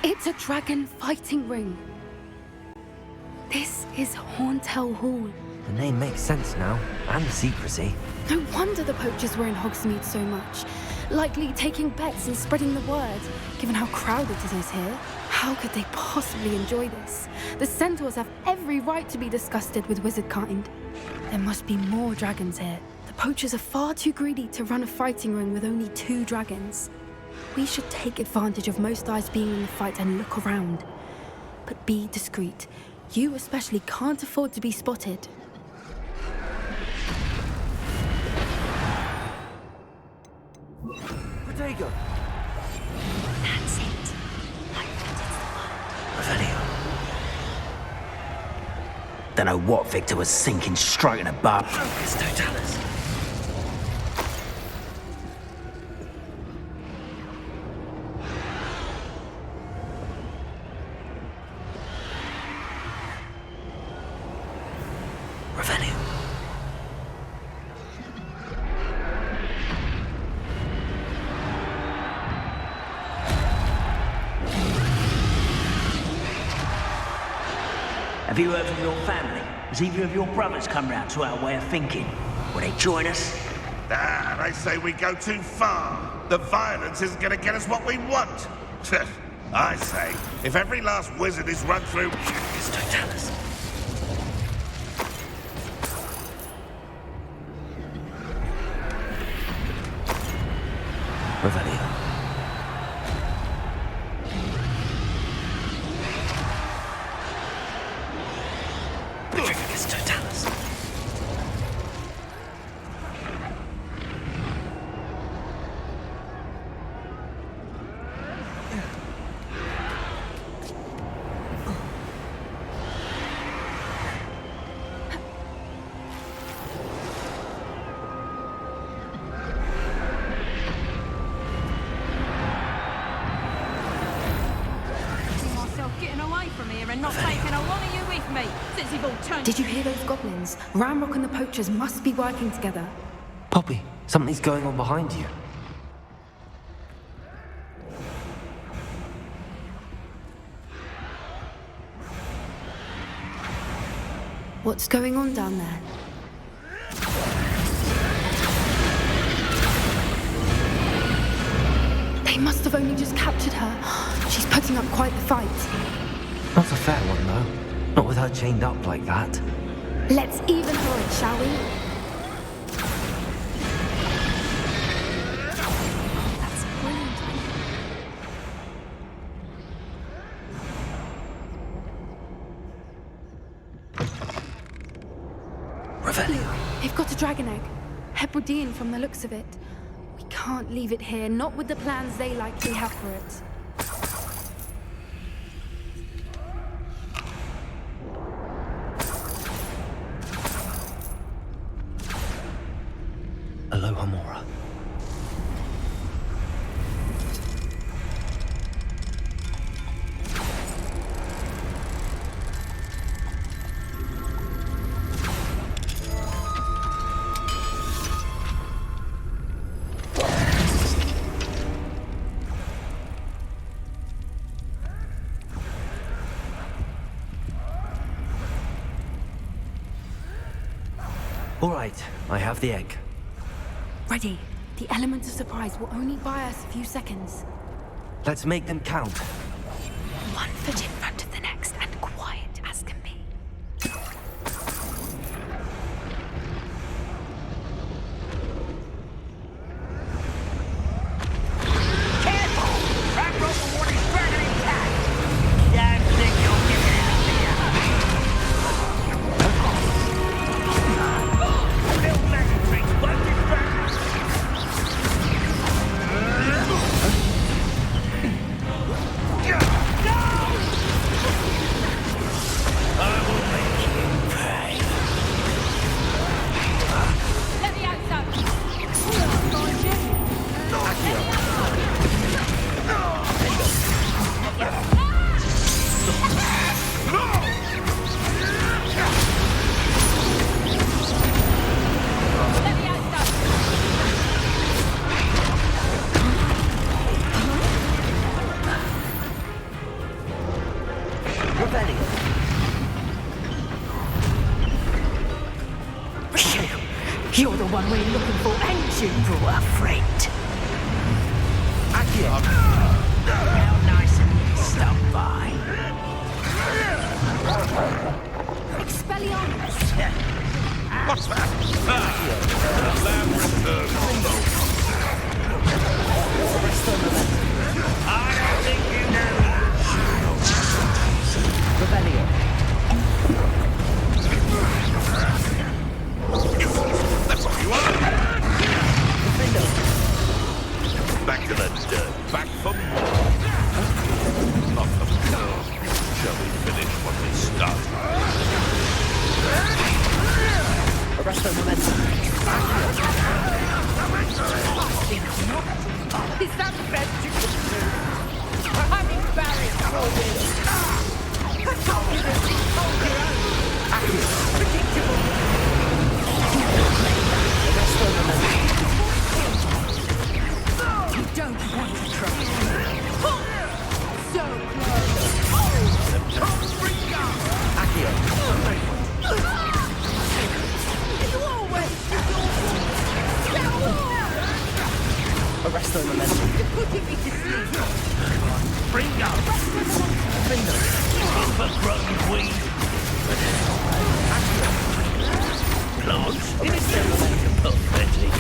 It's a dragon fighting ring. This is Hauntel Hall.
The name makes sense now, and the secrecy.
No wonder the poachers were in Hogsmeade so much. Likely taking bets and spreading the word, given how crowded it is here. How could they possibly enjoy this? The centaurs have every right to be disgusted with wizard kind. There must be more dragons here. The poachers are far too greedy to run a fighting ring with only 2 dragons. We should take advantage of most eyes being in the fight and look around. But be discreet. You especially can't afford to be spotted.
Protego!
That's it. I bet it's the one.
Revelio. Don't know what Victor was sinking straight in a bar.
It's Totalis.
Revelio.
Have you heard from your family? Has either of your brothers come round to our way of thinking? Will they join us?
Ah, they say we go too far. The violence isn't going to get us what we want. I say, if every last wizard is run through...
It's Totalis. Revelio. Petrificus totalis.
Did you hear those goblins? Ramrock and the poachers must be working together.
Poppy, something's going on behind you.
What's going on down there? They must have only just captured her. She's putting up quite the fight.
Not a fair one, though. Not with her chained up like that.
Let's even her it, shall we? That's brilliant.
Revelio.
They've got a dragon egg. Hebridean from the looks of it. We can't leave it here, not with the plans they likely have for it.
Aloha Mora. All right, I have the egg.
Ready. The element of surprise will only buy us a few seconds.
Let's make them count.
One foot in front of the next and quiet as can be.
Careful! Ramrock Ward is dragon intact! Don't think you'll get it out here! Build magic tricks, won't distract us!
You're the one we're looking for, ain't you, poor friend?
How nice of you to stop by.
Expelliarmus!
What's that? The lamb returns. I don't think you know that's what you are. Back to the dirt. Back for more. Not for more. Shall we finish what we started?
Arresto momentum.
Is that the best you can do? I'm embarrassed for you. I told you this. Hold your own. Predictable. You don't want to try. So close. You always
Arresto momentum.
You're putting me to sleep.
Bring up! Overgrown weed! Plants? It is so pathetic.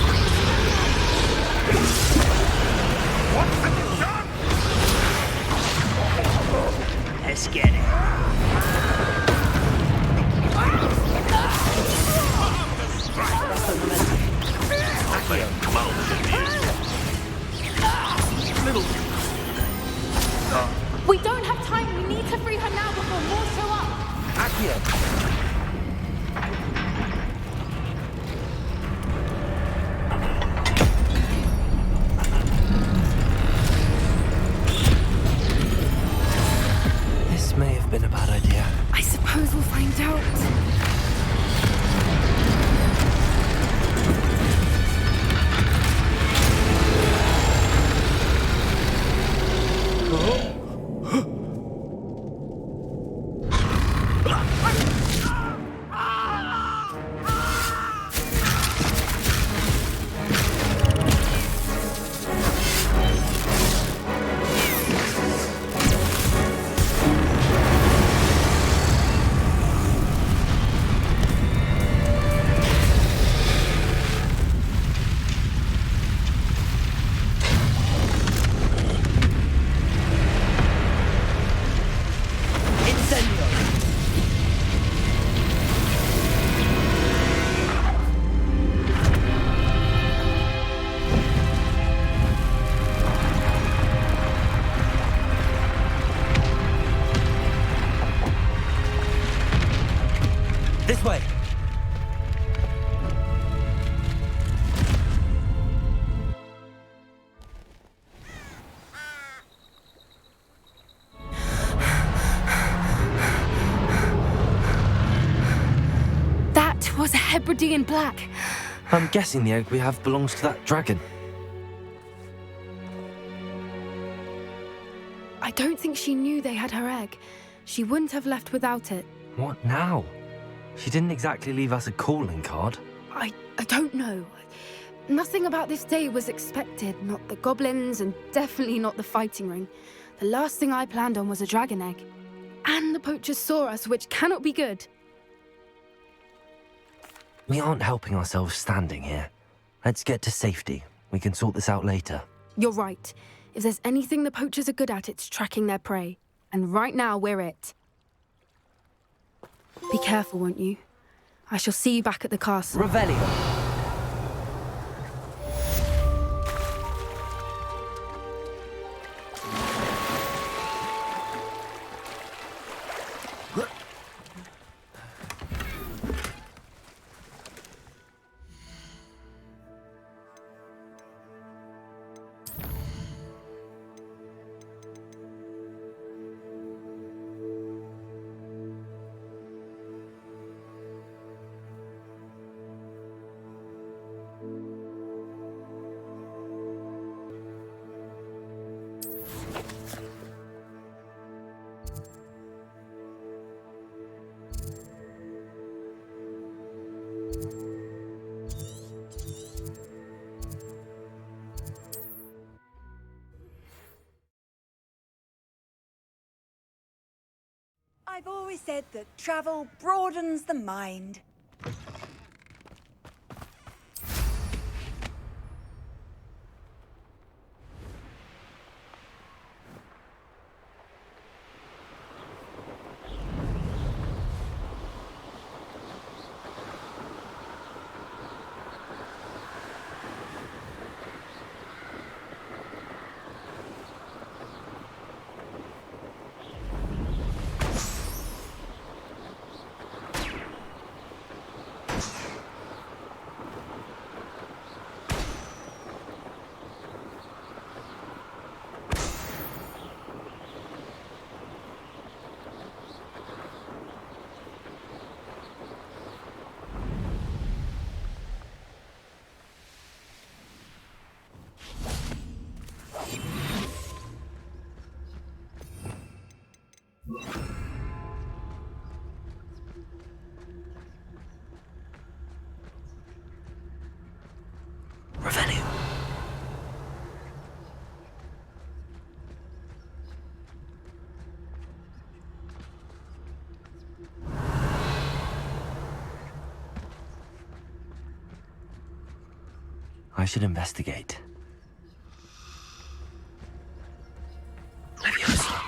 Let's get it.
We don't have time. We need to free her now before more show up.
Accio! This may have been a bad idea.
I suppose we'll find out.
This way!
That was a Hebridean black.
I'm guessing the egg we have belongs to that dragon.
I don't think she knew they had her egg. She wouldn't have left without it.
What now? She didn't exactly leave us a calling card.
I don't know. Nothing about this day was expected. Not the goblins, and definitely not the fighting ring. The last thing I planned on was a dragon egg. And the poachers saw us, which cannot be good.
We aren't helping ourselves standing here. Let's get to safety. We can sort this out later.
You're right. If there's anything the poachers are good at, it's tracking their prey. And right now, we're it. Be careful, won't you? I shall see you back at the castle.
Revelio.
I've always said that travel broadens the mind.
Revelio. I should investigate. Leviosa.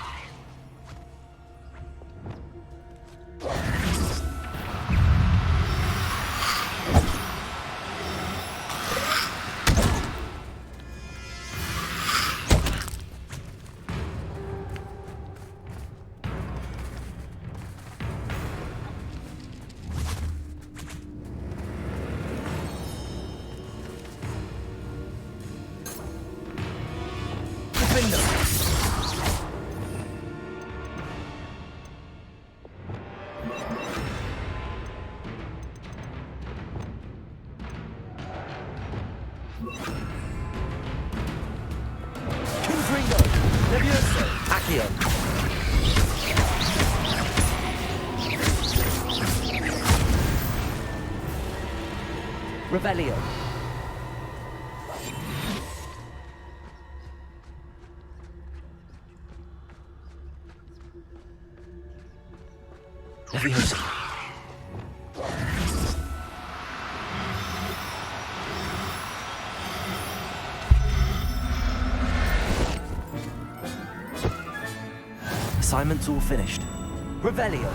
Confringo! Levioso! Accio! Revelio! Levioso!
Assignment's all finished.
Revelio!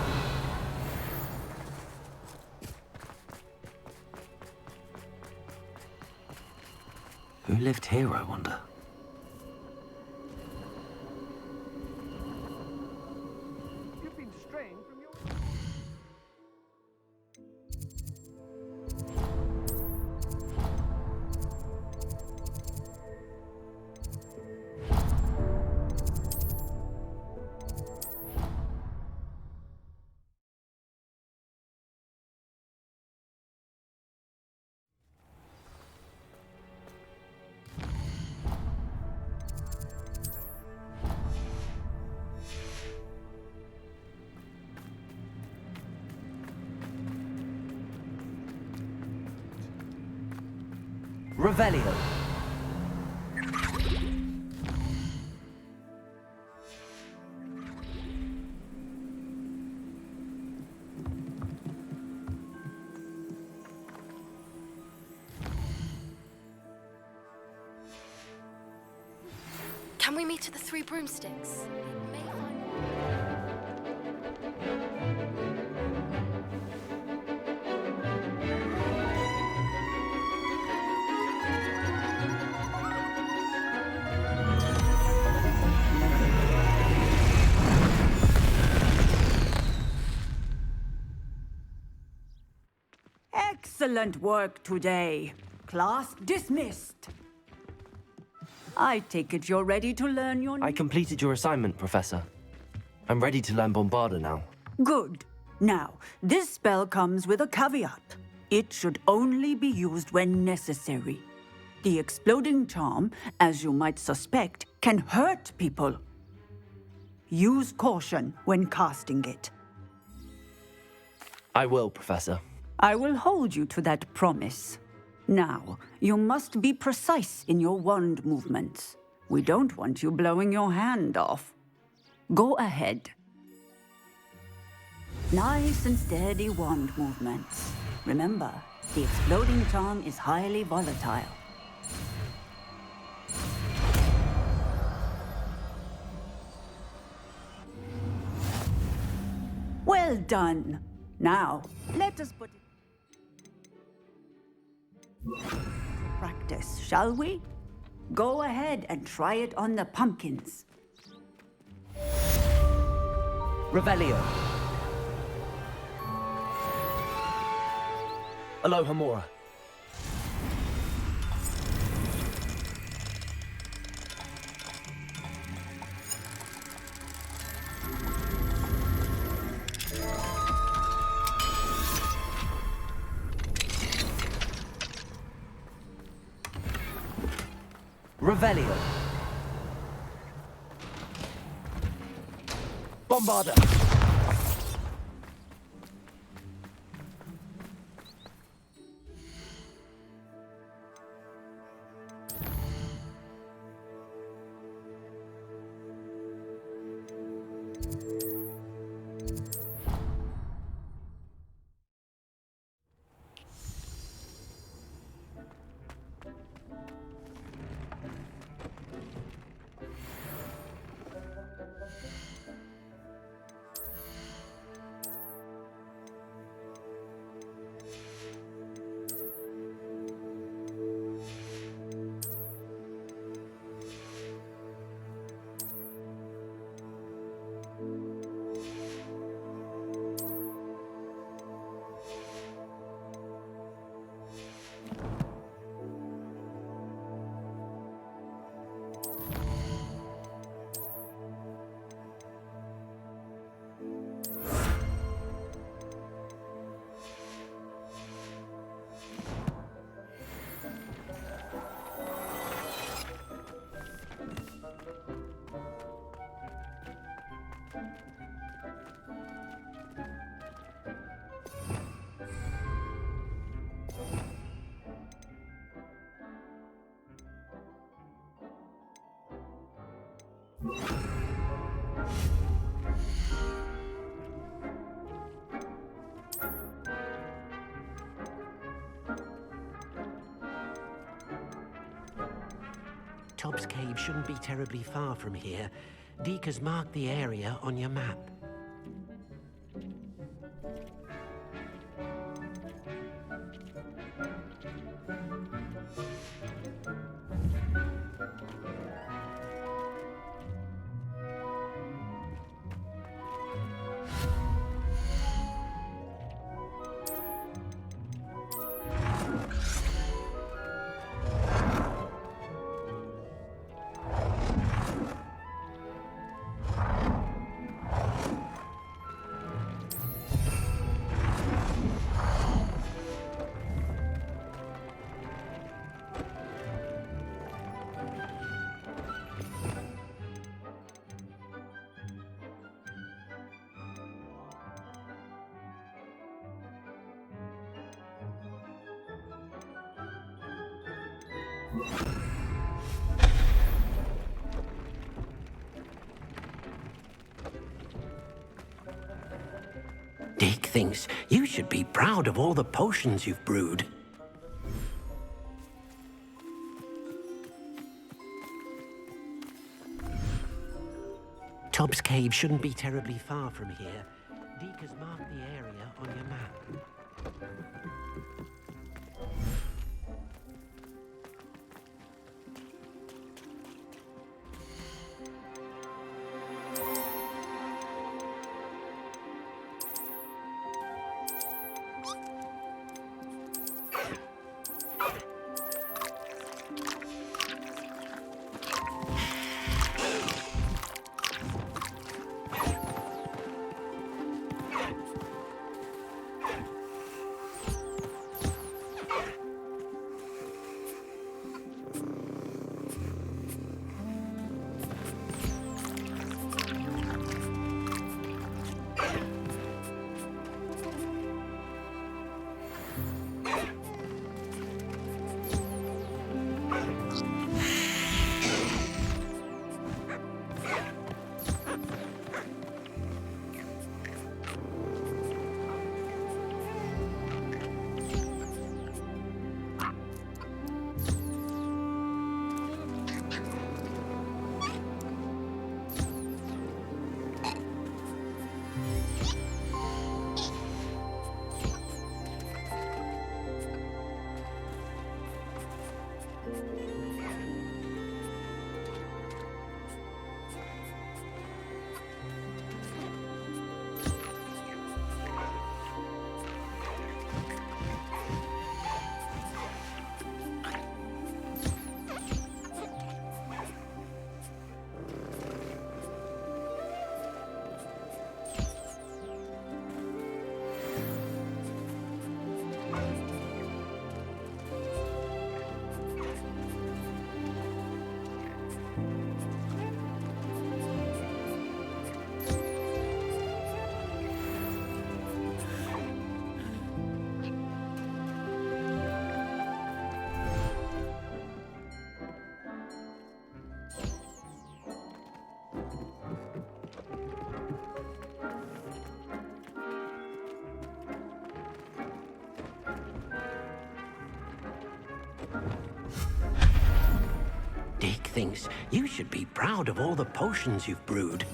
Who lived here, I wonder?
You've been straying from your...
Revelio!
Can we meet at the Three Broomsticks?
Excellent work today. Class dismissed. I take it you're ready to learn your...
I completed your assignment, Professor. I'm ready to learn Bombarda now.
Good. Now, this spell comes with a caveat. It should only be used when necessary. The exploding charm, as you might suspect, can hurt people. Use caution when casting it.
I will, Professor.
I will hold you to that promise. Now, you must be precise in your wand movements. We don't want you blowing your hand off. Go ahead. Nice and steady wand movements. Remember, the exploding charm is highly volatile. Well done. Now, let us put it... Practice, shall we? Go ahead and try it on the pumpkins.
Revelio! Aloha Mora! Revelio! Bombarda!
Tobbs Cave shouldn't be terribly far from here. Deke has marked the area on your map. Deke thinks you should be proud of all the potions you've brewed. Tobbs Cave shouldn't be terribly far from here. Deke has marked the area on your map. Deke thinks you should be proud of all the potions you've brewed.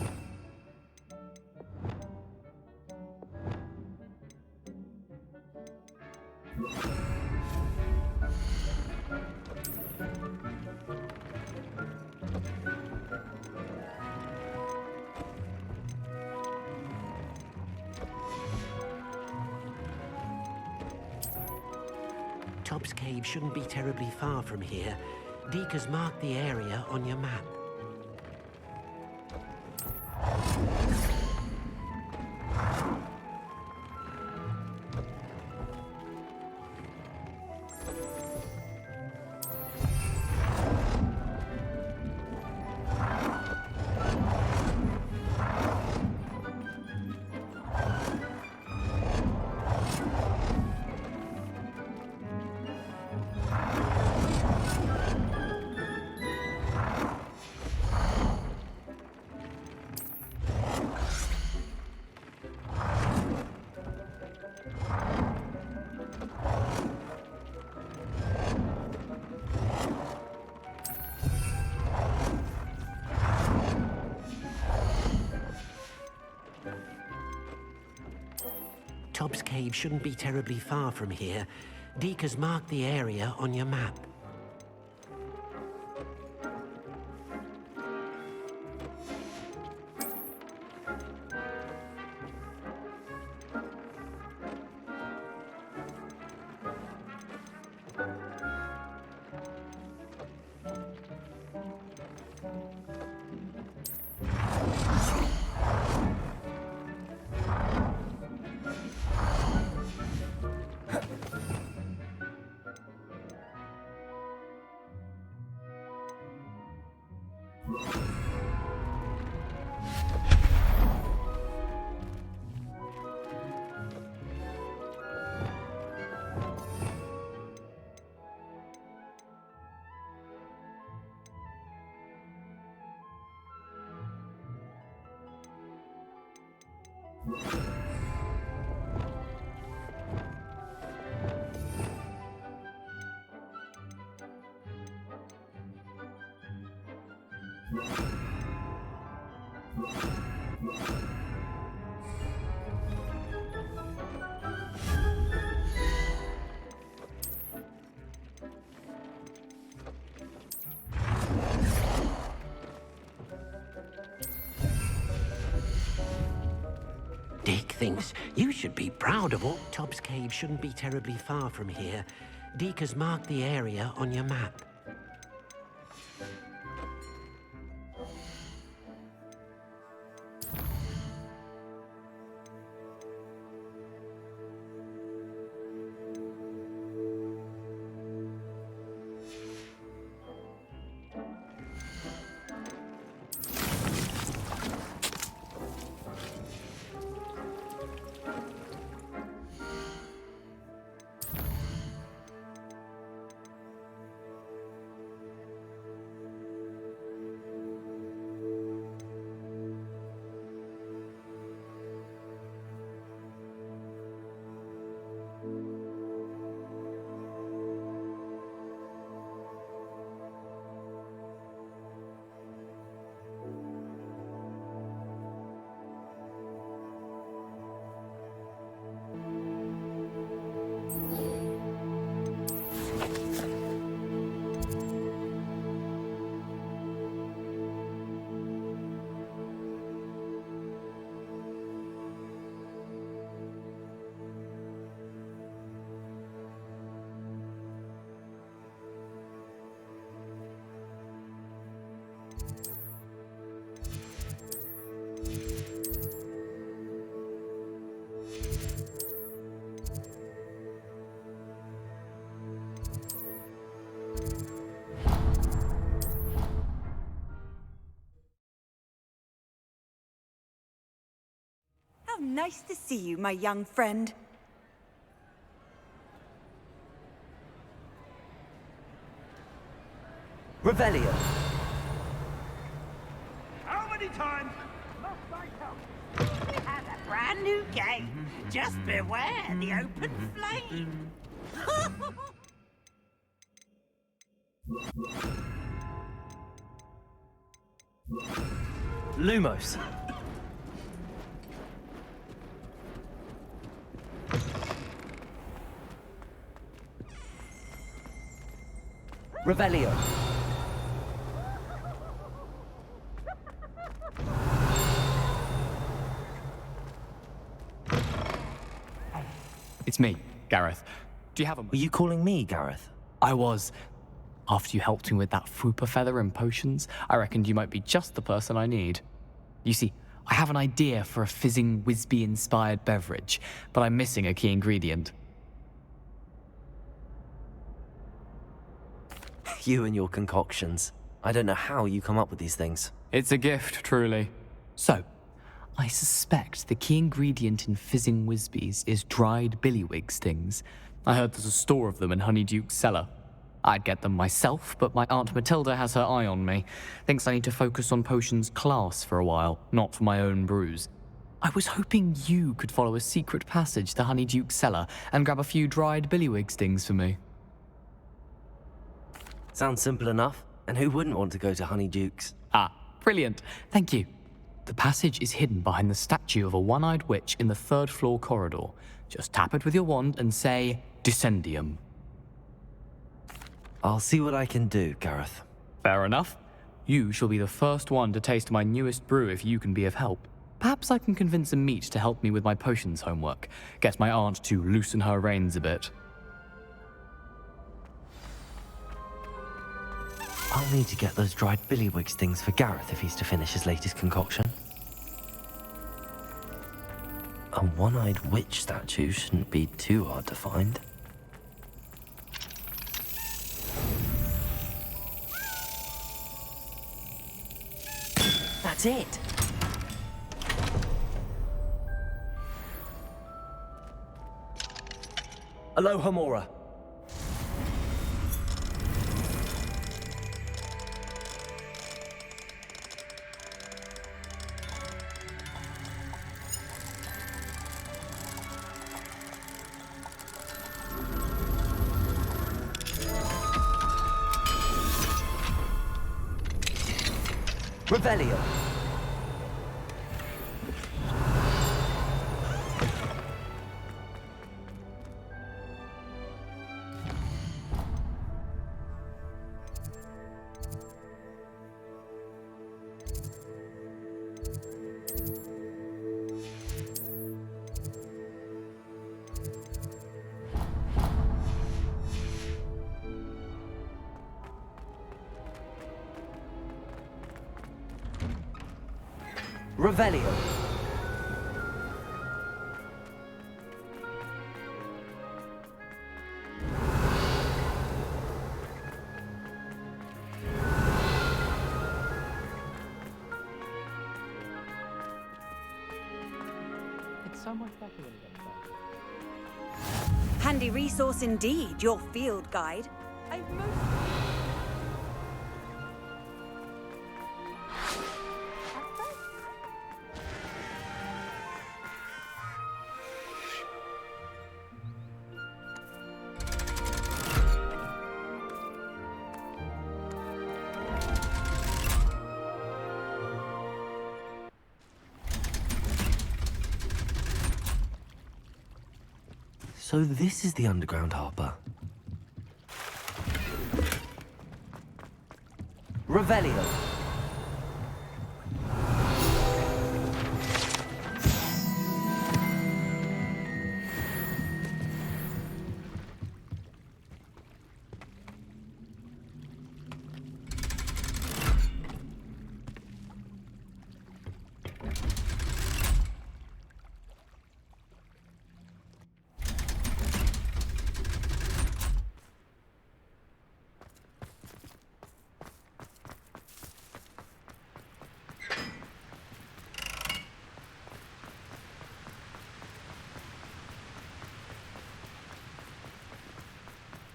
Tobbs Cave shouldn't be terribly far from here. Deke has marked the area on your map. Tob's Cave shouldn't be terribly far from here. Deke has marked the area on your map. Deke thinks you should be proud of all. Tob's Cave shouldn't be terribly far from here. Deke has marked the area on your map.
How nice to see you, my young friend.
Revelio.
How many times must I tell you? We have a brand new game. Just beware the open flame.
Lumos. Revelio.
It's me, Gareth. Do you have a...
Were you calling me, Gareth?
I was. After you helped me with that Fupa feather and potions, I reckoned you might be just the person I need. You see, I have an idea for a fizzing Whizbee-inspired beverage, but I'm missing a key ingredient.
You and your concoctions. I don't know how you come up with these things.
It's a gift, truly. So, I suspect the key ingredient in fizzing Whizbees is dried billywig stings. I heard there's a store of them in Honeyduke's cellar. I'd get them myself, but my Aunt Matilda has her eye on me. Thinks I need to focus on potions class for a while, not for my own brews. I was hoping you could follow a secret passage to Honeyduke's cellar and grab a few dried billywig stings for me.
Sounds simple enough. And who wouldn't want to go to Honeyduke's?
Ah, brilliant. Thank you. The passage is hidden behind the statue of a one-eyed witch in the third-floor corridor. Just tap it with your wand and say, Descendium.
I'll see what I can do, Gareth.
Fair enough. You shall be the first one to taste my newest brew if you can be of help. Perhaps I can convince a meat to help me with my potions homework. Get my aunt to loosen her reins a bit.
I'll need to get those dried billywig stings for Gareth if he's to finish his latest concoction. A one-eyed witch statue shouldn't be too hard to find.
That's it.
Aloha Mora. Revelio. Revelio.
It's so much better when you get started.
Handy resource indeed, your field guide.
So this is the underground harbour.
Revelio.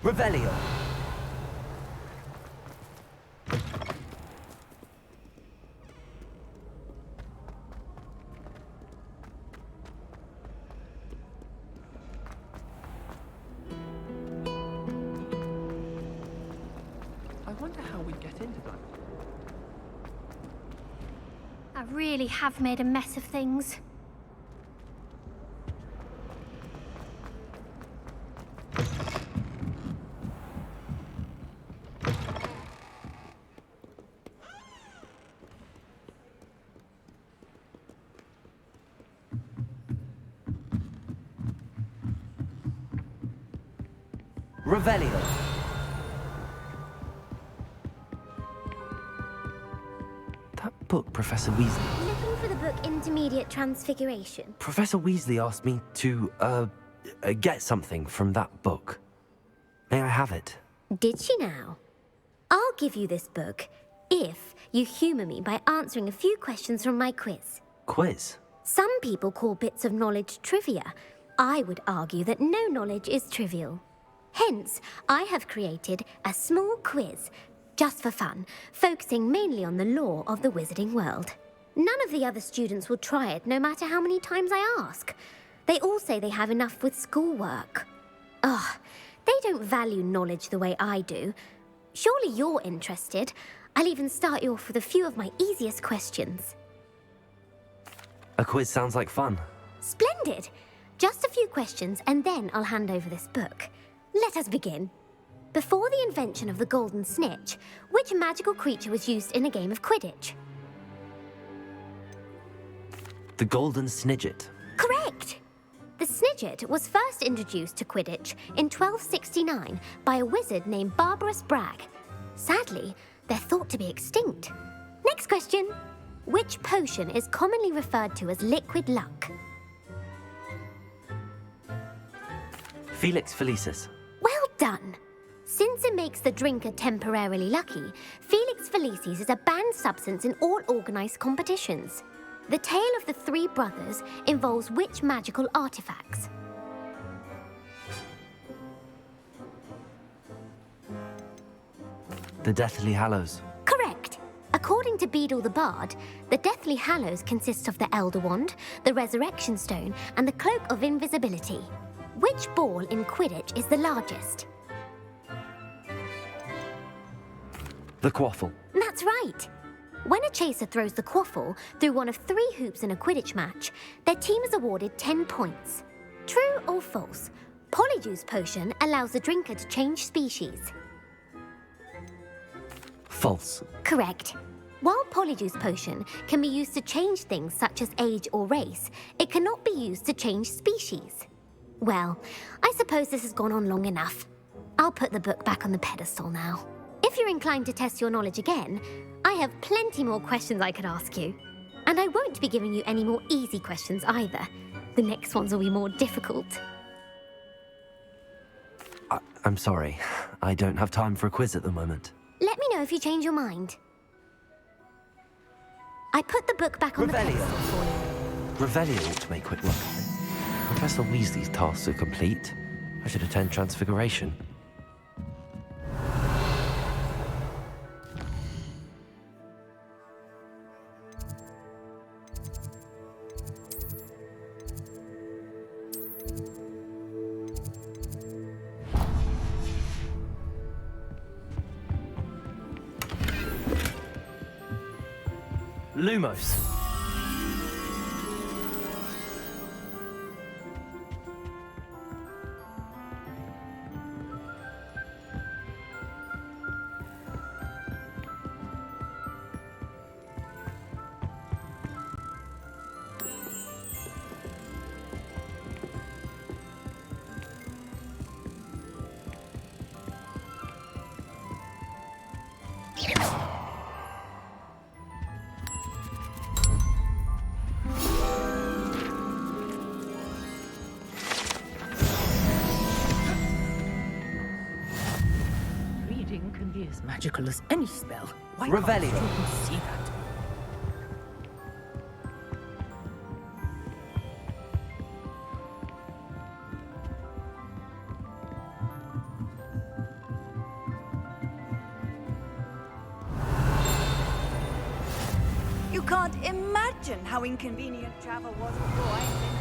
Revelio.
I wonder how we get into that.
I really have made a mess of things.
Revelio.
That book, Professor Weasley.
Looking for the book Intermediate Transfiguration.
Professor Weasley asked me to, get something from that book. May I have it?
Did she now? I'll give you this book if you humour me by answering a few questions from my quiz.
Quiz?
Some people call bits of knowledge trivia. I would argue that no knowledge is trivial. Hence, I have created a small quiz, just for fun, focusing mainly on the lore of the wizarding world. None of the other students will try it, no matter how many times I ask. They all say they have enough with schoolwork. Ugh, they don't value knowledge the way I do. Surely you're interested. I'll even start you off with a few of my easiest questions.
A quiz sounds like fun.
Splendid! Just a few questions and then I'll hand over this book. Let us begin. Before the invention of the golden snitch, which magical creature was used in a game of Quidditch?
The golden snidget.
Correct! The snidget was first introduced to Quidditch in 1269 by a wizard named Barbarous Bragg. Sadly, they're thought to be extinct. Next question. Which potion is commonly referred to as liquid luck?
Felix Felicis.
Well done! Since it makes the drinker temporarily lucky, Felix Felicis is a banned substance in all organised competitions. The tale of the three brothers involves which magical artifacts?
The Deathly Hallows.
Correct. According to Beadle the Bard, the Deathly Hallows consists of the Elder Wand, the Resurrection Stone, and the Cloak of Invisibility. Which ball in Quidditch is the largest?
The Quaffle.
That's right. When a chaser throws the quaffle through one of 3 hoops in a Quidditch match, their team is awarded 10 points. True or false? Polyjuice potion allows the drinker to change species.
False.
Correct. While Polyjuice potion can be used to change things such as age or race, it cannot be used to change species. Well, I suppose this has gone on long enough. I'll put the book back on the pedestal now. If you're inclined to test your knowledge again, I have plenty more questions I could ask you. And I won't be giving you any more easy questions either. The next ones will be more difficult.
I'm sorry. I don't have time for a quiz at the moment.
Let me know if you change your mind. I put the book back on the pedestal for you.
Revelio ought to make quick work. Professor Weasley's tasks are complete. I should attend Transfiguration.
Lumos.
Reading can be as magical as any spell. Why
Revelio.
can't you see that?
You can't imagine how inconvenient travel was before I invented.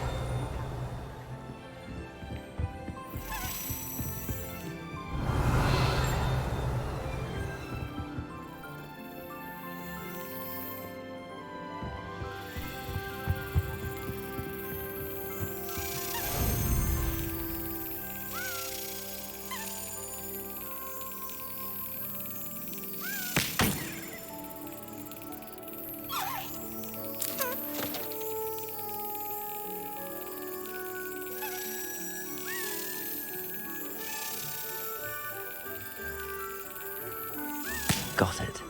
Got it.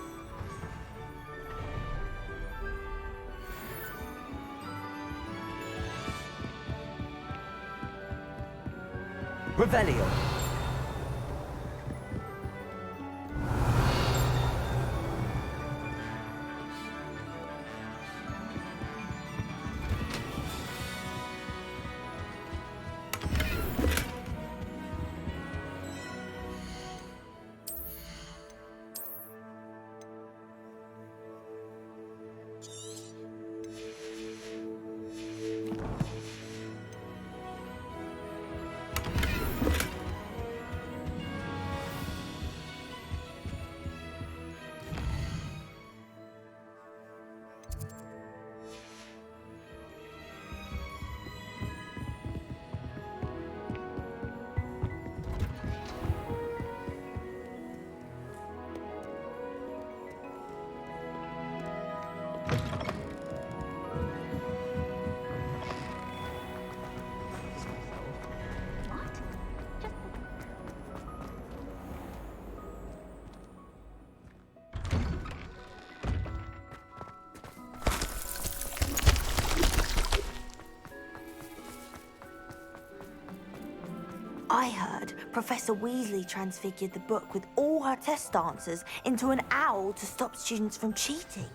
Revelio.
I heard Professor Weasley transfigured the book with all her test answers into an owl to stop students from cheating.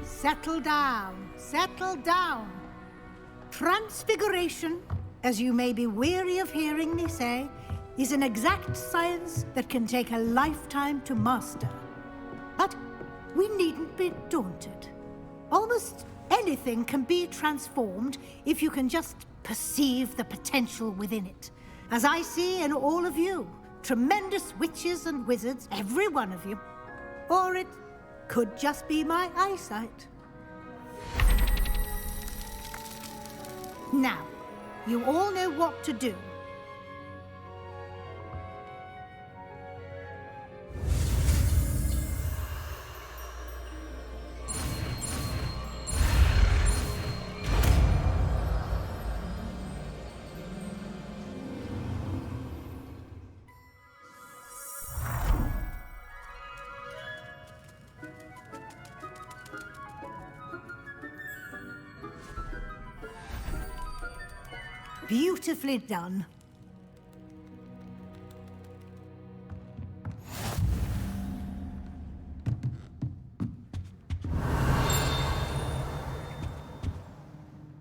Settle down, settle down. Transfiguration, as you may be weary of hearing me say, is an exact science that can take a lifetime to master. But we needn't be daunted. Almost anything can be transformed if you can just perceive the potential within it. As I see in all of you, tremendous witches and wizards, every one of you. Or it could just be my eyesight. Now, you all know what to do. Beautifully done.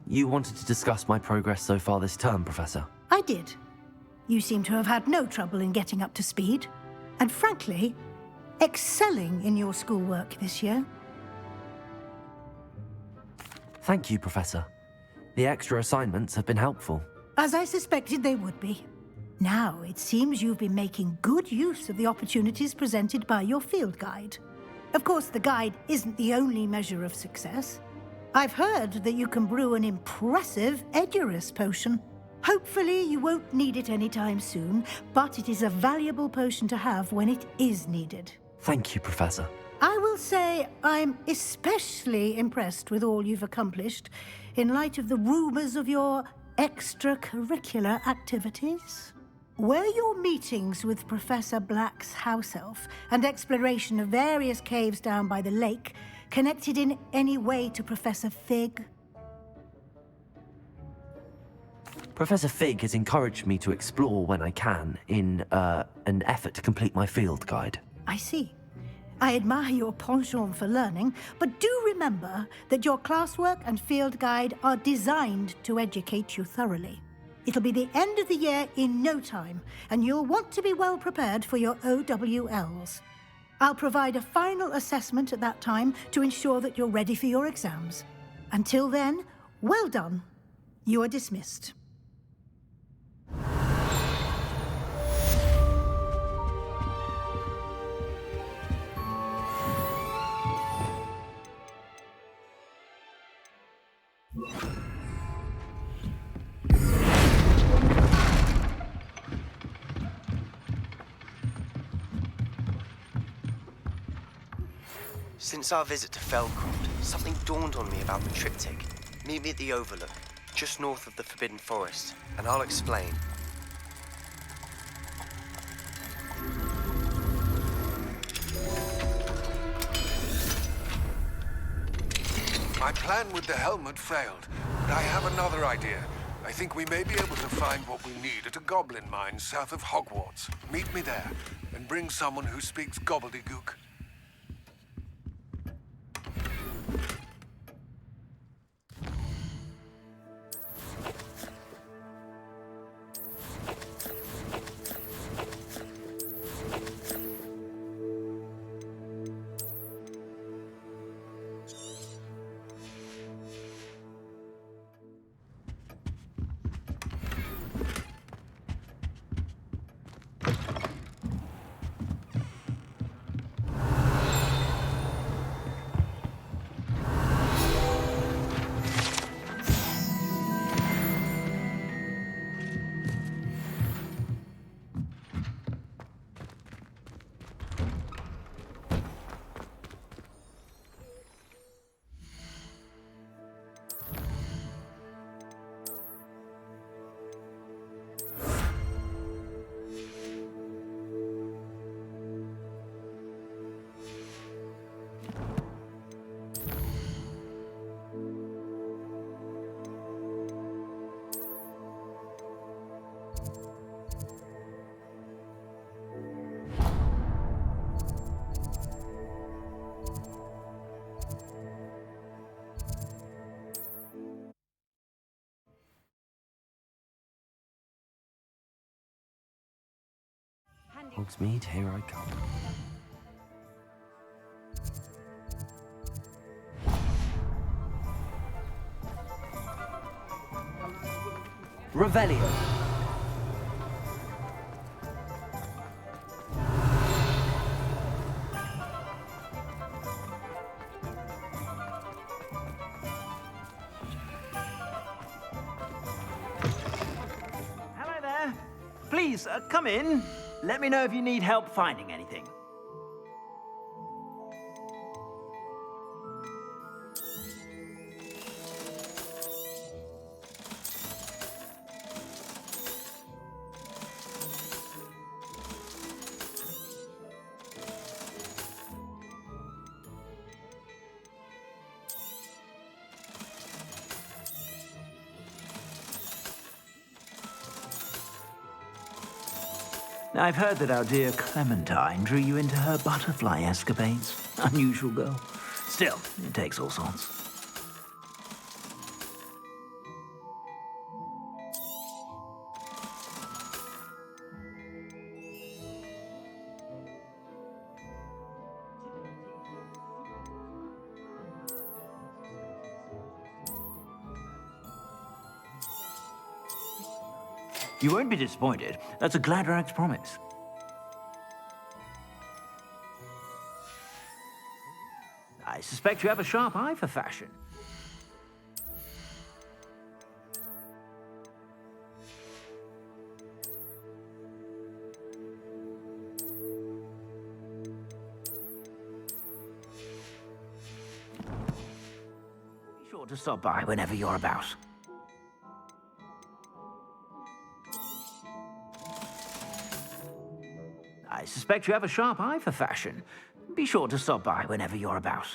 You wanted to discuss my progress so far this term, Professor?
I did. You seem to have had no trouble in getting up to speed, and frankly, excelling in your schoolwork this year.
Thank you, Professor. The extra assignments have been helpful.
As I suspected they would be. Now, it seems you've been making good use of the opportunities presented by your field guide. Of course, the guide isn't the only measure of success. I've heard that you can brew an impressive Edurus potion. Hopefully, you won't need it anytime soon, but it is a valuable potion to have when it is needed.
Thank you, Professor.
I will say I'm especially impressed with all you've accomplished in light of the rumors of your extracurricular activities. Were your meetings with Professor Black's house elf and exploration of various caves down by the lake connected in any way to Professor Fig?
Professor Fig has encouraged me to explore when I can in an effort to complete my field guide.
I see. I admire your penchant for learning, but do remember that your classwork and field guide are designed to educate you thoroughly. It'll be the end of the year in no time, and you'll want to be well prepared for your OWLs. I'll provide a final assessment at that time to ensure that you're ready for your exams. Until then, well done. You are dismissed.
Since our visit to Felcroft, something dawned on me about the triptych. Meet me at the Overlook, just north of the Forbidden Forest, and I'll explain.
My plan with the helmet failed, but I have another idea. I think we may be able to find what we need at a goblin mine south of Hogwarts. Meet me there, and bring someone who speaks gobbledygook.
Hogsmeade, here I come.
Revelio.
Hello there. Please, come in. Let me know if you need help finding anything. I've heard that our dear Clementine drew you into her butterfly escapades. Unusual girl. Still, it takes all sorts. You won't be disappointed. That's a Gladrag's promise. I suspect you have a sharp eye for fashion. Be sure to stop by whenever you're about. I suspect you have a sharp eye for fashion. Be sure to stop by whenever you're about.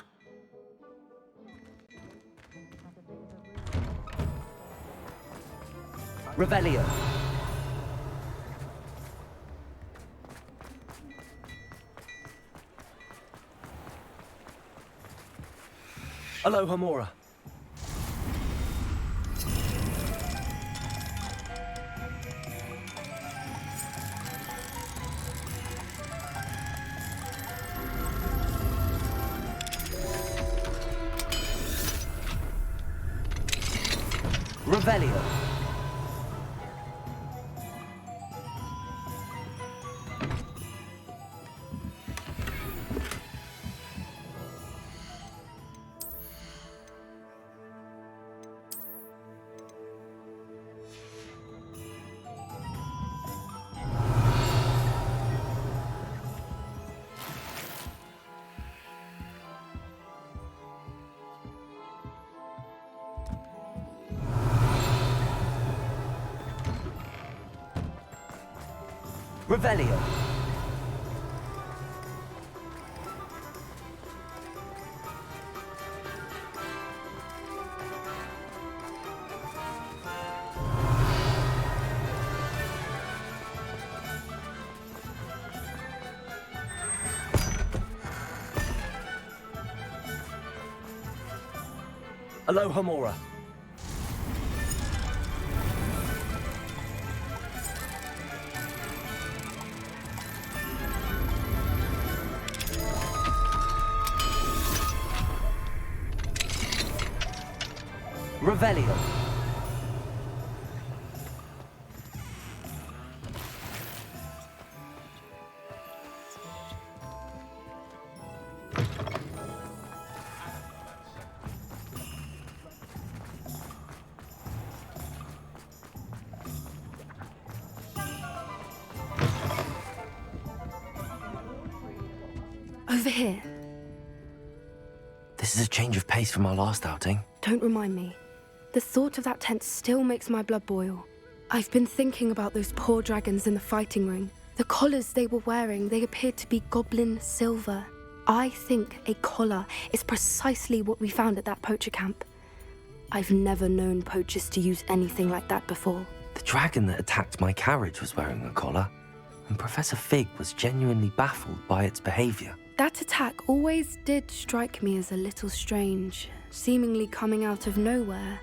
Revelio. Aloha Mora. Revelio. Revelio. Aloha Mora. Revelio.
Over here.
This is a change of pace from our last outing.
Don't remind me. The thought of that tent still makes my blood boil. I've been thinking about those poor dragons in the fighting ring. The collars they were wearing, they appeared to be goblin silver. I think a collar is precisely what we found at that poacher camp. I've never known poachers to use anything like that before.
The dragon that attacked my carriage was wearing a collar, and Professor Fig was genuinely baffled by its behavior.
That attack always did strike me as a little strange, seemingly coming out of nowhere.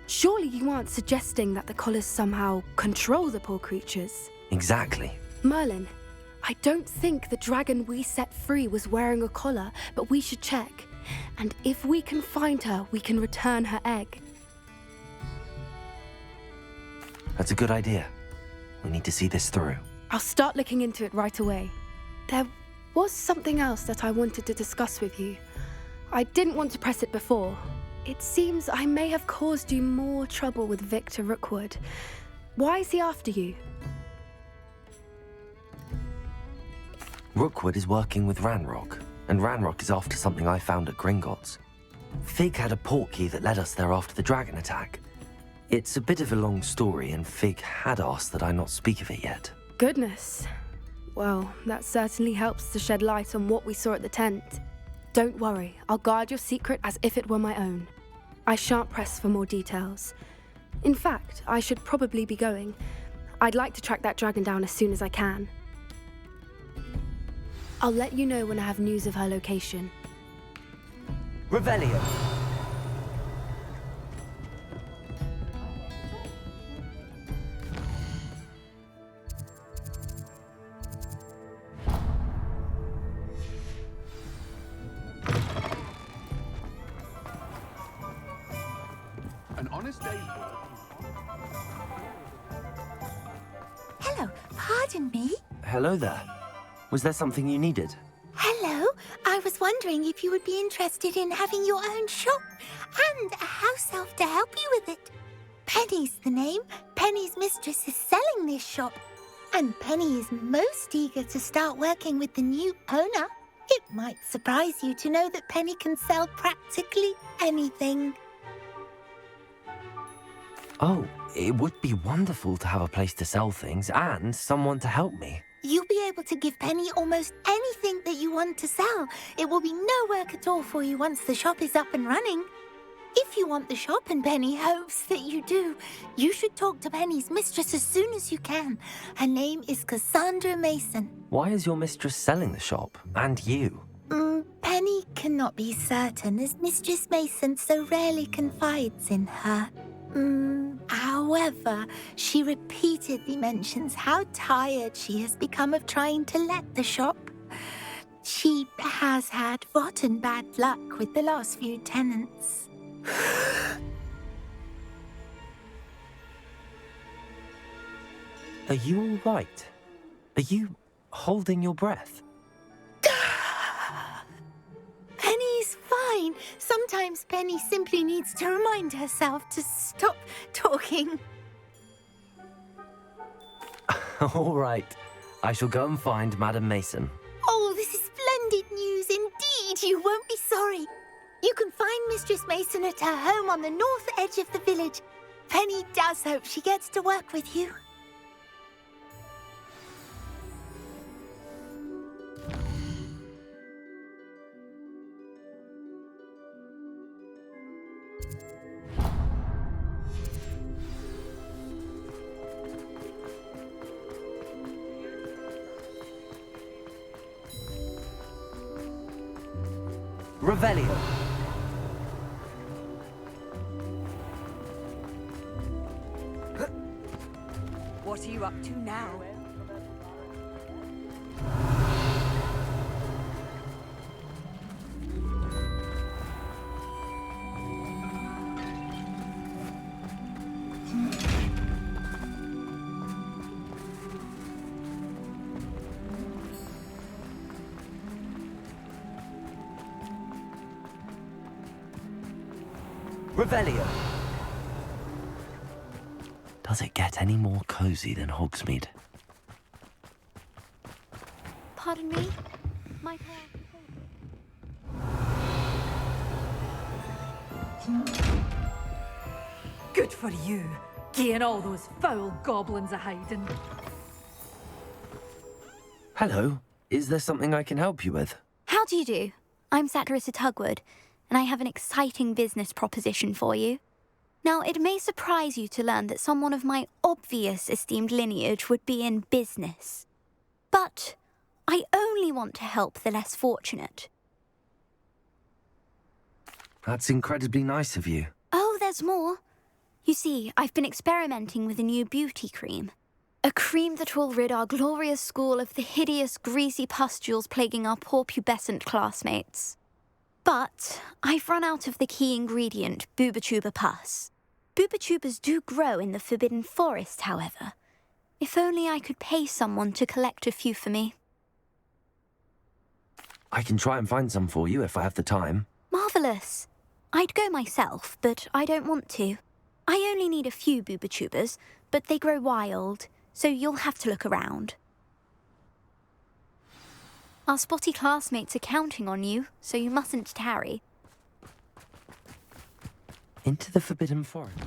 Surely you aren't suggesting that the collars somehow control the poor creatures?
Exactly.
Merlin, I don't think the dragon we set free was wearing a collar, but we should check. And if we can find her, we can return her egg.
That's a good idea. We need to see this through.
I'll start looking into it right away. There was something else that I wanted to discuss with you. I didn't want to press it before. It seems I may have caused you more trouble with Victor Rookwood. Why is he after you?
Rookwood is working with Ranrock, and Ranrock is after something I found at Gringotts. Fig had a portkey that led us there after the dragon attack. It's a bit of a long story, and Fig had asked that I not speak of it yet.
Goodness. Well, that certainly helps to shed light on what we saw at the tent. Don't worry, I'll guard your secret as if it were my own. I shan't press for more details. In fact, I should probably be going. I'd like to track that dragon down as soon as I can. I'll let you know when I have news of her location.
Revelio.
An honest day's
Hello, pardon me.
Hello there. Was there something you needed?
Hello, I was wondering if you would be interested in having your own shop and a house elf to help you with it. Penny's the name. Penny's mistress is selling this shop, and Penny is most eager to start working with the new owner. It might surprise you to know that Penny can sell practically anything.
Oh, it would be wonderful to have a place to sell things and someone to help me.
You'll be able to give Penny almost anything that you want to sell. It will be no work at all for you once the shop is up and running. If you want the shop and Penny hopes that you do, you should talk to Penny's mistress as soon as you can. Her name is Cassandra Mason.
Why is your mistress selling the shop? And you?
Penny cannot be certain, as Mistress Mason so rarely confides in her. However, she repeatedly mentions how tired she has become of trying to let the shop. She has had rotten bad luck with the last few tenants.
Are you all right? Are you holding your breath?
Penny's fine. Sometimes Penny simply needs to remind herself to stop talking.
All right. I shall go and find Madam Mason.
Oh, this is splendid news indeed. You won't be sorry. You can find Mistress Mason at her home on the north edge of the village. Penny does hope she gets to work with you.
Revelio.
What are you up to now?
Revelio. Does it get any more cozy than Hogsmeade?
Pardon me? My
Good for you, getting all those foul goblins a hiding.
Hello. Is there something I can help you with?
How do you do? I'm Satirissa Tugwood, and I have an exciting business proposition for you. Now, it may surprise you to learn that someone of my obvious esteemed lineage would be in business. But I only want to help the less fortunate.
That's incredibly nice of you.
Oh, there's more. You see, I've been experimenting with a new beauty cream. A cream that will rid our glorious school of the hideous, greasy pustules plaguing our poor pubescent classmates. But I've run out of the key ingredient, Booba-Tuba pus. Booba-Tubas do grow in the Forbidden Forest, however. If only I could pay someone to collect a few for me.
I can try and find some for you if I have the time.
Marvellous. I'd go myself, but I don't want to. I only need a few Booba-Tubas, but they grow wild, so you'll have to look around. Our spotty classmates are counting on you, so you mustn't tarry.
Into the Forbidden Forest.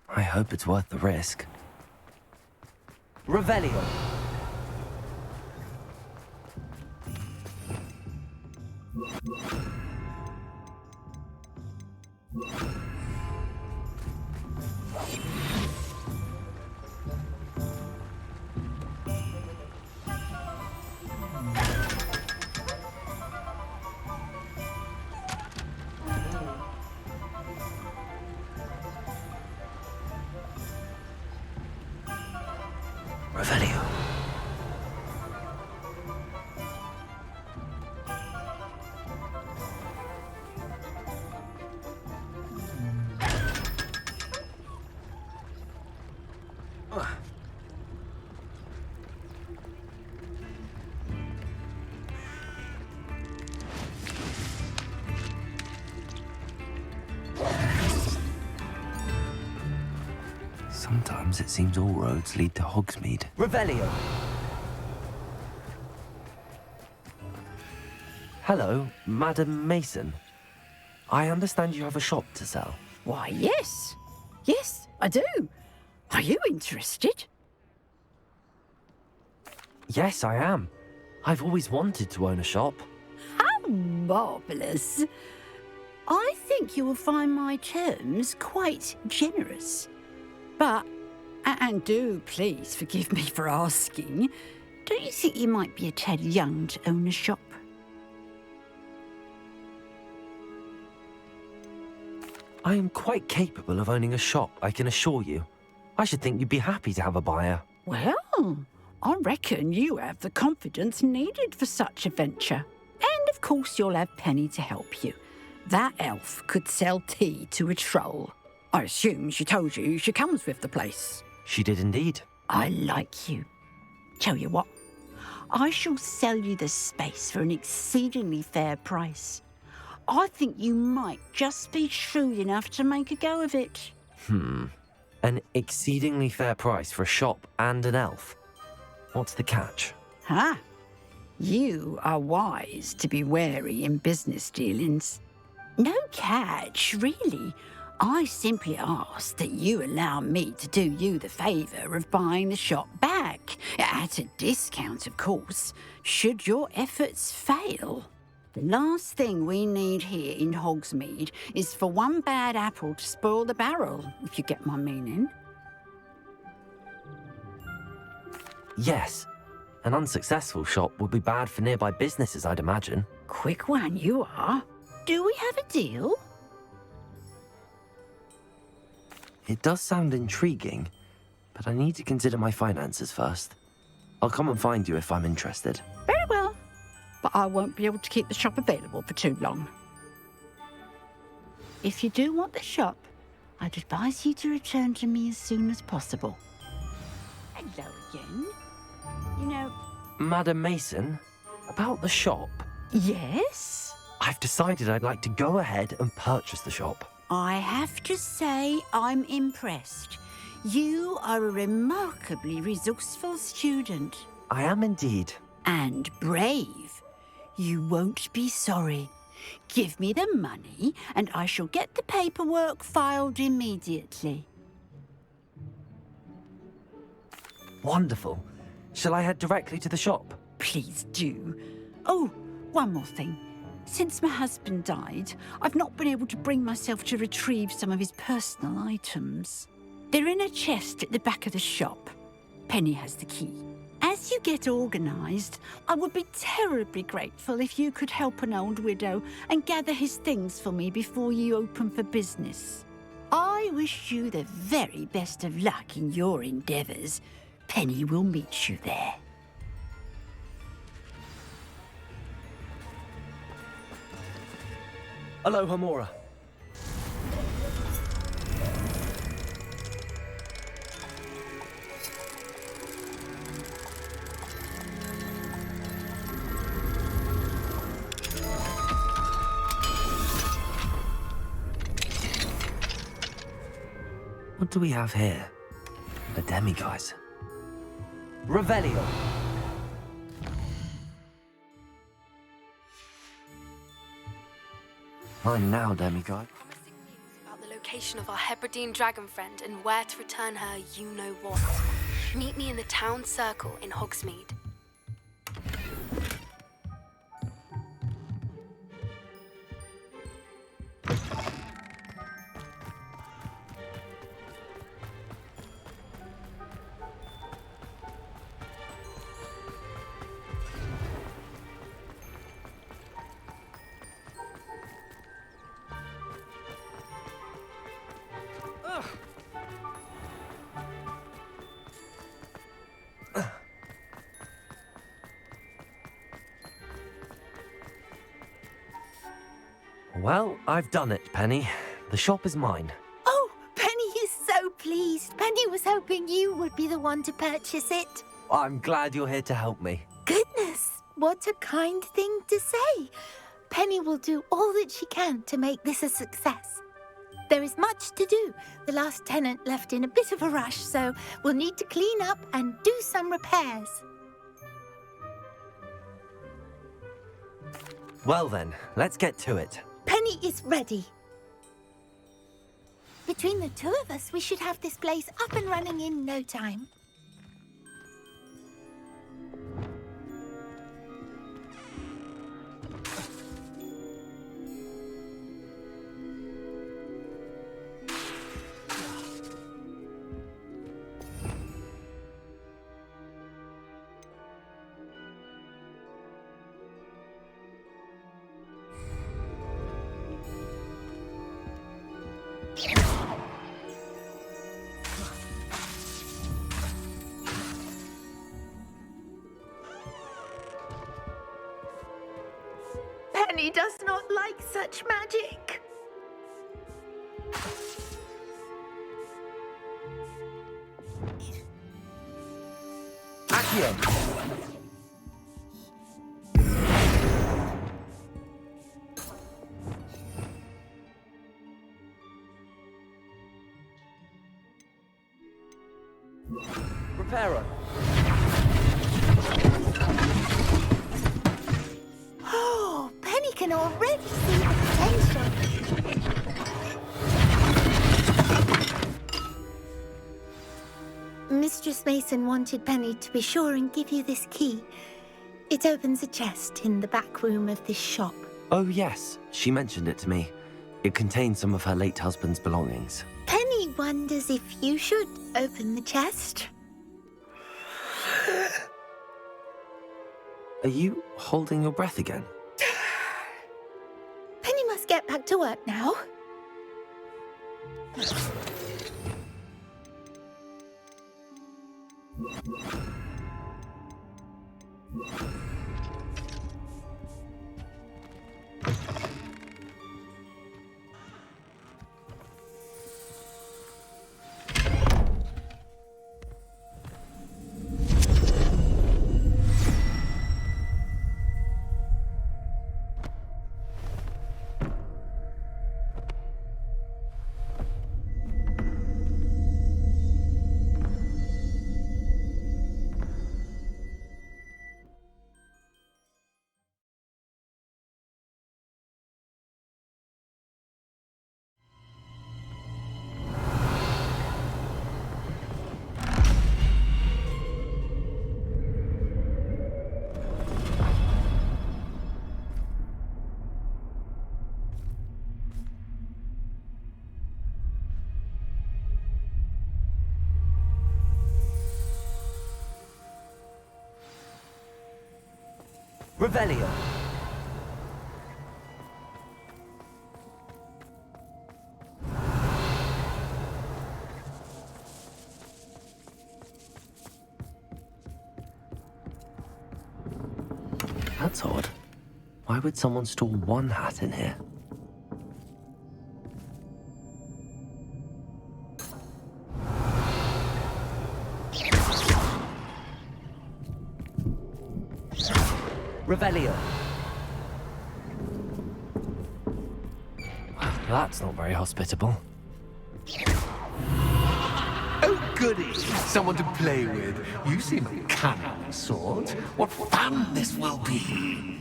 I hope it's worth the risk.
Revelio.
Revelio. Sometimes it seems all roads lead to Hogsmeade.
Revelio.
Hello, Madam Mason. I understand you have a shop to sell.
Why, yes. Yes, I do. Are you interested?
Yes, I am. I've always wanted to own a shop.
How marvellous. I think you will find my terms quite generous. But, and do please forgive me for asking, don't you think you might be a tad young to own a shop?
I am quite capable of owning a shop, I can assure you. I should think you'd be happy to have a buyer.
Well, I reckon you have the confidence needed for such a venture. And of course you'll have Penny to help you. That elf could sell tea to a troll. I assume she told you she comes with the place.
She did indeed.
I like you. Tell you what, I shall sell you the space for an exceedingly fair price. I think you might just be shrewd enough to make a go of it.
An exceedingly fair price for a shop and an elf. What's the catch?
Ha! You are wise to be wary in business dealings. No catch, really. I simply ask that you allow me to do you the favour of buying the shop back, at a discount, of course, should your efforts fail. The last thing we need here in Hogsmeade is for one bad apple to spoil the barrel, if you get my meaning.
Yes. An unsuccessful shop would be bad for nearby businesses, I'd imagine.
Quick one you are. Do we have a deal?
It does sound intriguing, but I need to consider my finances first. I'll come and find you if I'm interested.
Very well, but I won't be able to keep the shop available for too long. If you do want the shop, I'd advise you to return to me as soon as possible. Hello again. You know...
Madam Mason, about the shop?
Yes?
I've decided I'd like to go ahead and purchase the shop.
I have to say I'm impressed. You are a remarkably resourceful student.
I am indeed.
And brave. You won't be sorry. Give me the money and I shall get the paperwork filed immediately.
Wonderful. Shall I head directly to the shop?
Please do. Oh, one more thing. Since my husband died, I've not been able to bring myself to retrieve some of his personal items. They're in a chest at the back of the shop. Penny has the key. As you get organised, I would be terribly grateful if you could help an old widow and gather his things for me before you open for business. I wish you the very best of luck in your endeavours. Penny will meet you there.
Aloha, Mora.
What do we have here? A demiguise.
Revelio.
Mine now, demiguise.
About the location of our Hebridean dragon friend and where to return her you-know-what. Meet me in the town circle in Hogsmeade.
Well, I've done it, Penny. The shop is mine.
Oh, Penny is so pleased. Penny was hoping you would be the one to purchase it.
I'm glad you're here to help me.
Goodness, what a kind thing to say. Penny will do all that she can to make this a success. There is much to do. The last tenant left in a bit of a rush, so we'll need to clean up and do some repairs.
Well then, let's get to it.
Penny is ready. Between the two of us, we should have this place up and running in no time. Penny does not like such magic.
Accio. Reparo.
Oh, Penny can already see the potential. Mistress Mason wanted Penny to be sure and give you this key. It opens a chest in the back room of this shop.
Oh yes, she mentioned it to me. It contains some of her late husband's belongings.
Penny wonders if you should open the chest.
Are you holding your breath again?
Penny must get back to work now.
Revelio. That's odd. Why would someone store one hat in here? Revelio. That's not very hospitable.
Oh, goody! Someone to play with. You seem a cunning sort. What fun this will be!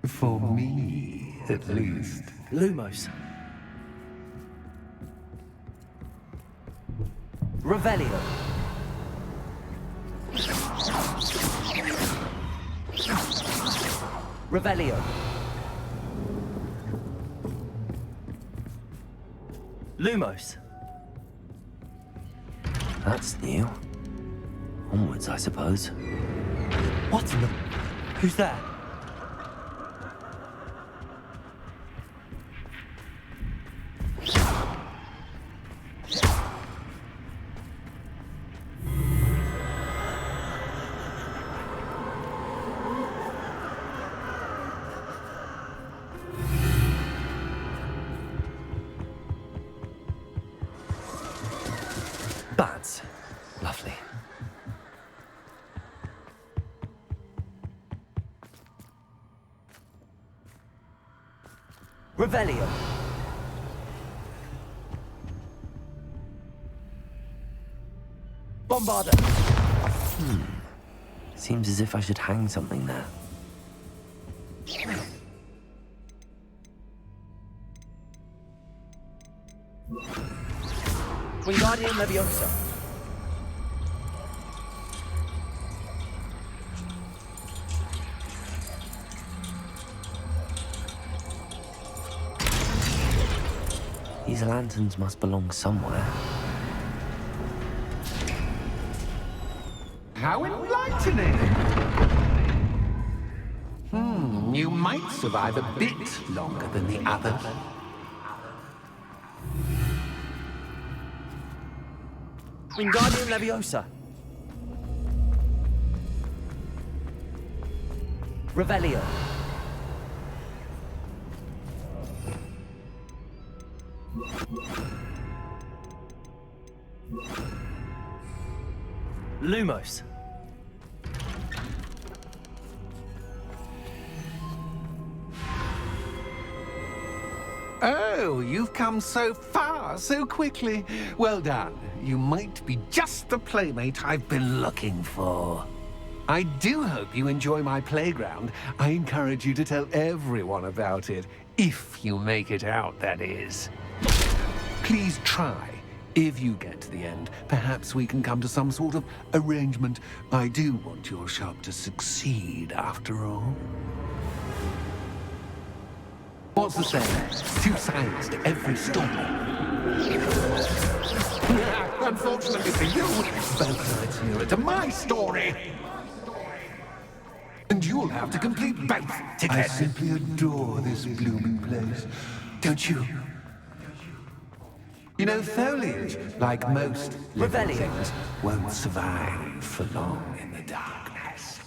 For me, at least.
Lumos. Revelio. Revelio. Lumos. That's new. Onwards, I suppose. What in the... Who's there? Bats. Lovely. Revelio. Bombarda. Seems as if I should hang something there. Wingardium Leviosa. These lanterns must belong somewhere.
How enlightening! You might survive a bit longer than the others.
Wingardium Leviosa. Revelio. Lumos.
Oh, you've come so far, so quickly. Well done. You might be just the playmate I've been looking for. I do hope you enjoy my playground. I encourage you to tell everyone about it. If you make it out, that is. Please try. If you get to the end, perhaps we can come to some sort of arrangement. I do want your shop to succeed, after all. What's the saying? 2 sides to every story. Unfortunately for you, both sides hear it to my story. And you'll have to complete both together. I simply adore this blooming place. Don't you? You know, foliage, like most living things, won't survive for long in the darkness.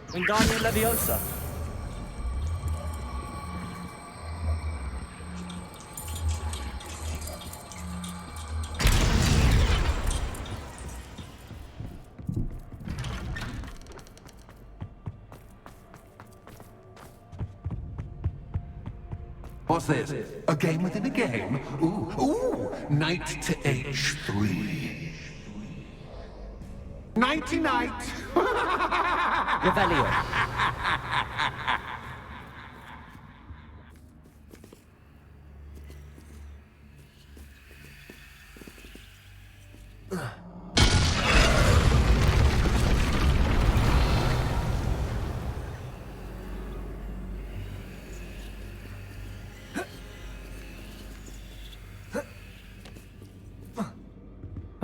Wingardium Leviosa.
What's this? A game within a game? Ooh, knight to H3. Nighty-night!
Revelio.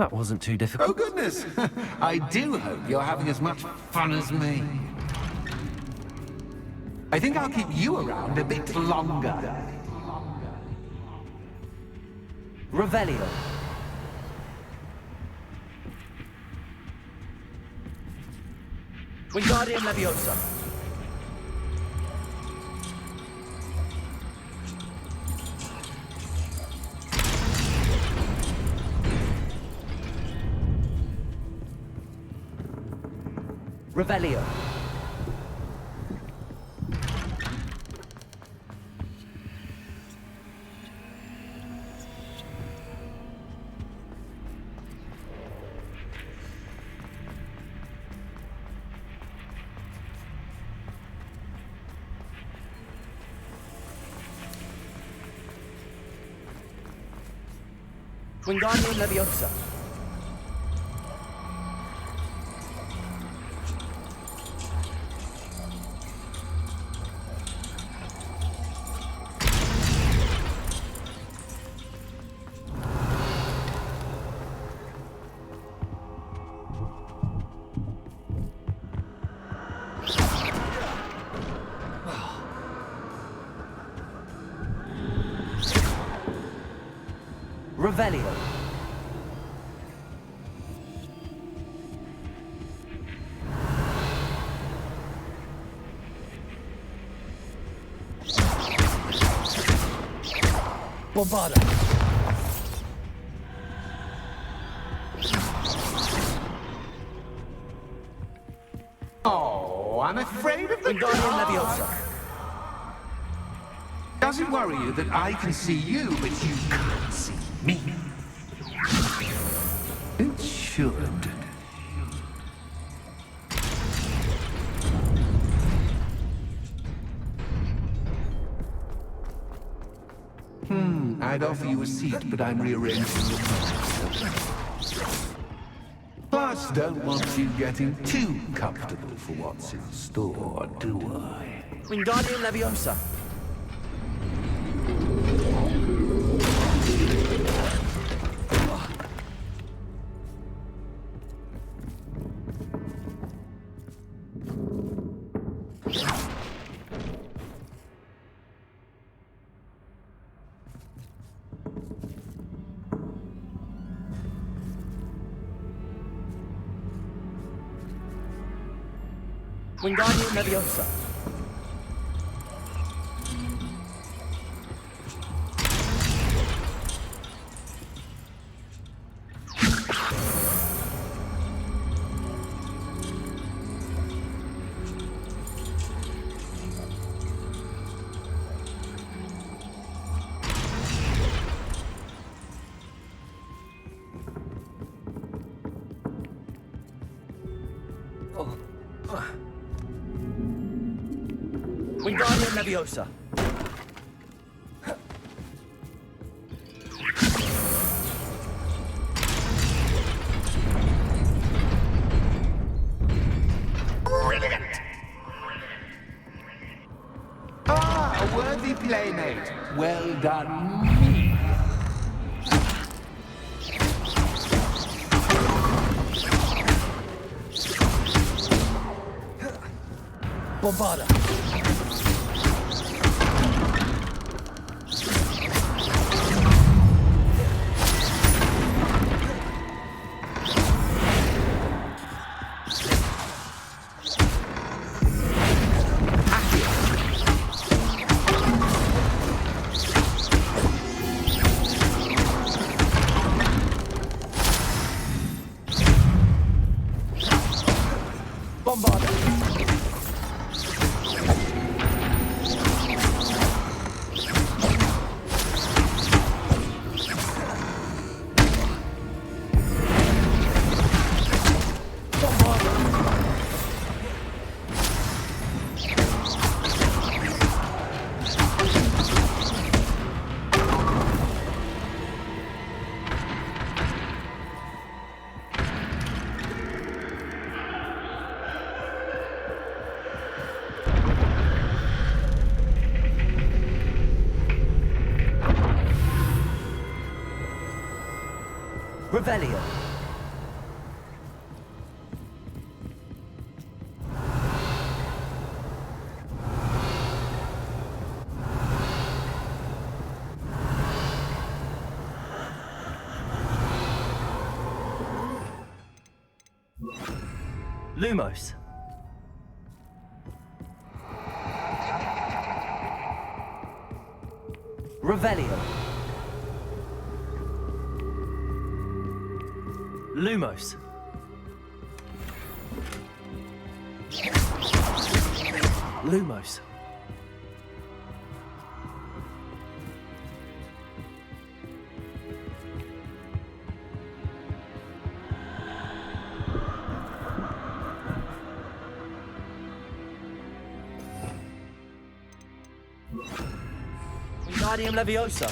that wasn't too difficult.
Oh, goodness! I do hope you're having as much fun as me. I think I'll keep you around a bit longer.
Revelio. Wingardium Leviosa. Revelio. Wingardium Leviosa. Revelio. Bombarda.
Oh, I'm afraid of the
Wingardium
dark.
Leviosa.
Does it worry you that I can see you, but you can't see me? It should. I'd offer you a seat, but I'm rearranging the furniture. Plus, don't want you getting too comfortable for what's in store, do I?
Wingardium Leviosa. Wingardium Leviosa. Wingardium Leviosa.
Brilliant! Ah, a worthy playmate. Well done, me.
Bombarda. Bombarda. Revelio.
Lumos. Revelio. Lumos. Lumos.
Wingardium Leviosa.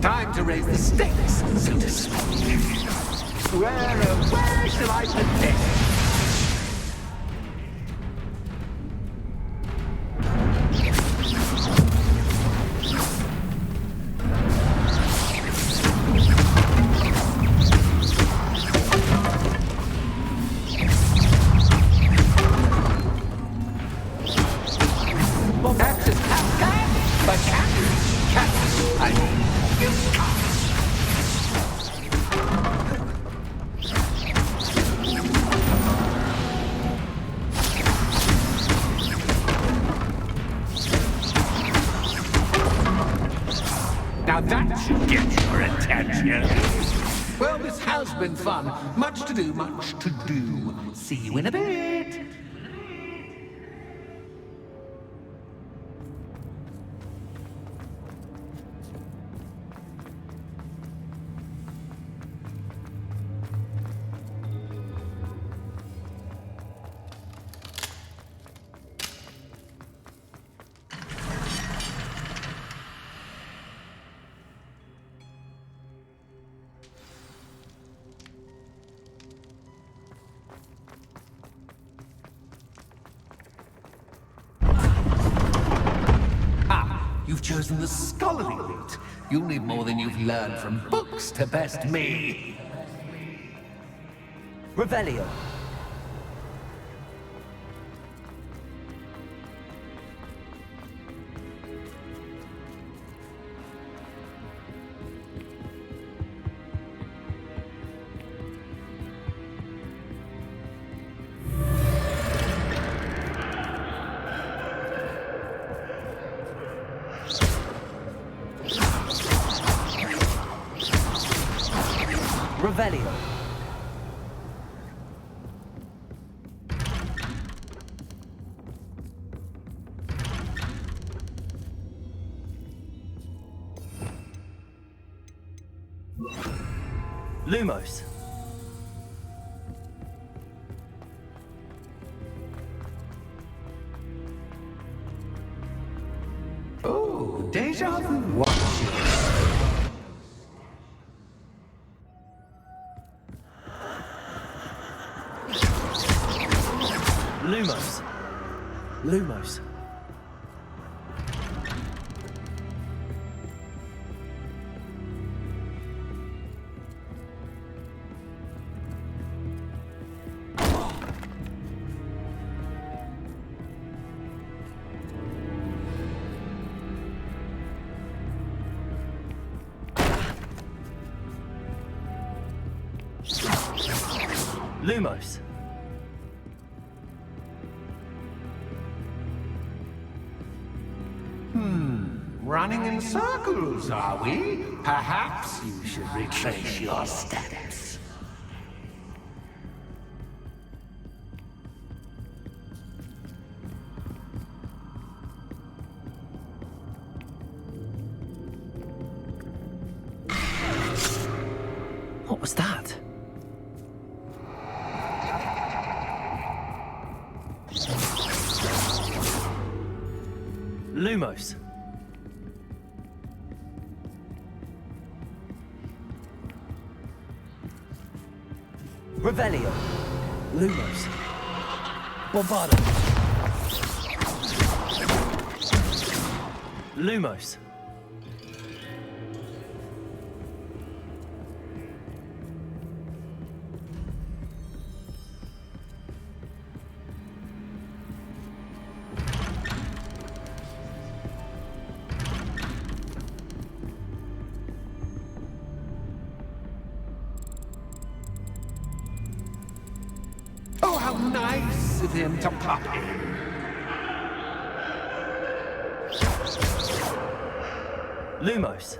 Time to raise the stakes, so to speak. Where shall I put this? Now that should get your attention. Well, this has been fun. Much to do, much to do. See you in a bit. You've chosen the scholarly route. You'll need more than you've learned from books to best me.
Revelio. Revelio. Lumos.
Oh, deja vu watching.
Lumos. Lumos. Lumos.
Running in circles, are we? Perhaps you should retrace your steps.
What was that? Lumos.
Revelio. Lumos. Bombardo. Lumos.
Oh, how nice of him to pop in.
Lumos.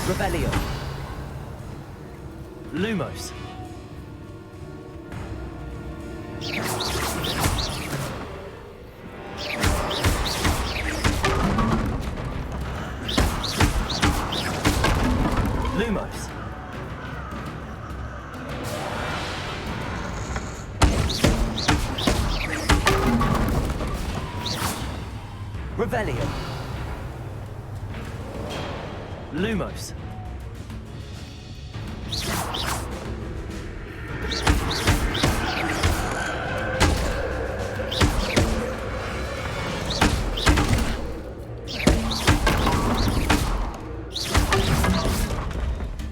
Revelio. Lumos. Lumos. Revelio. Lumos.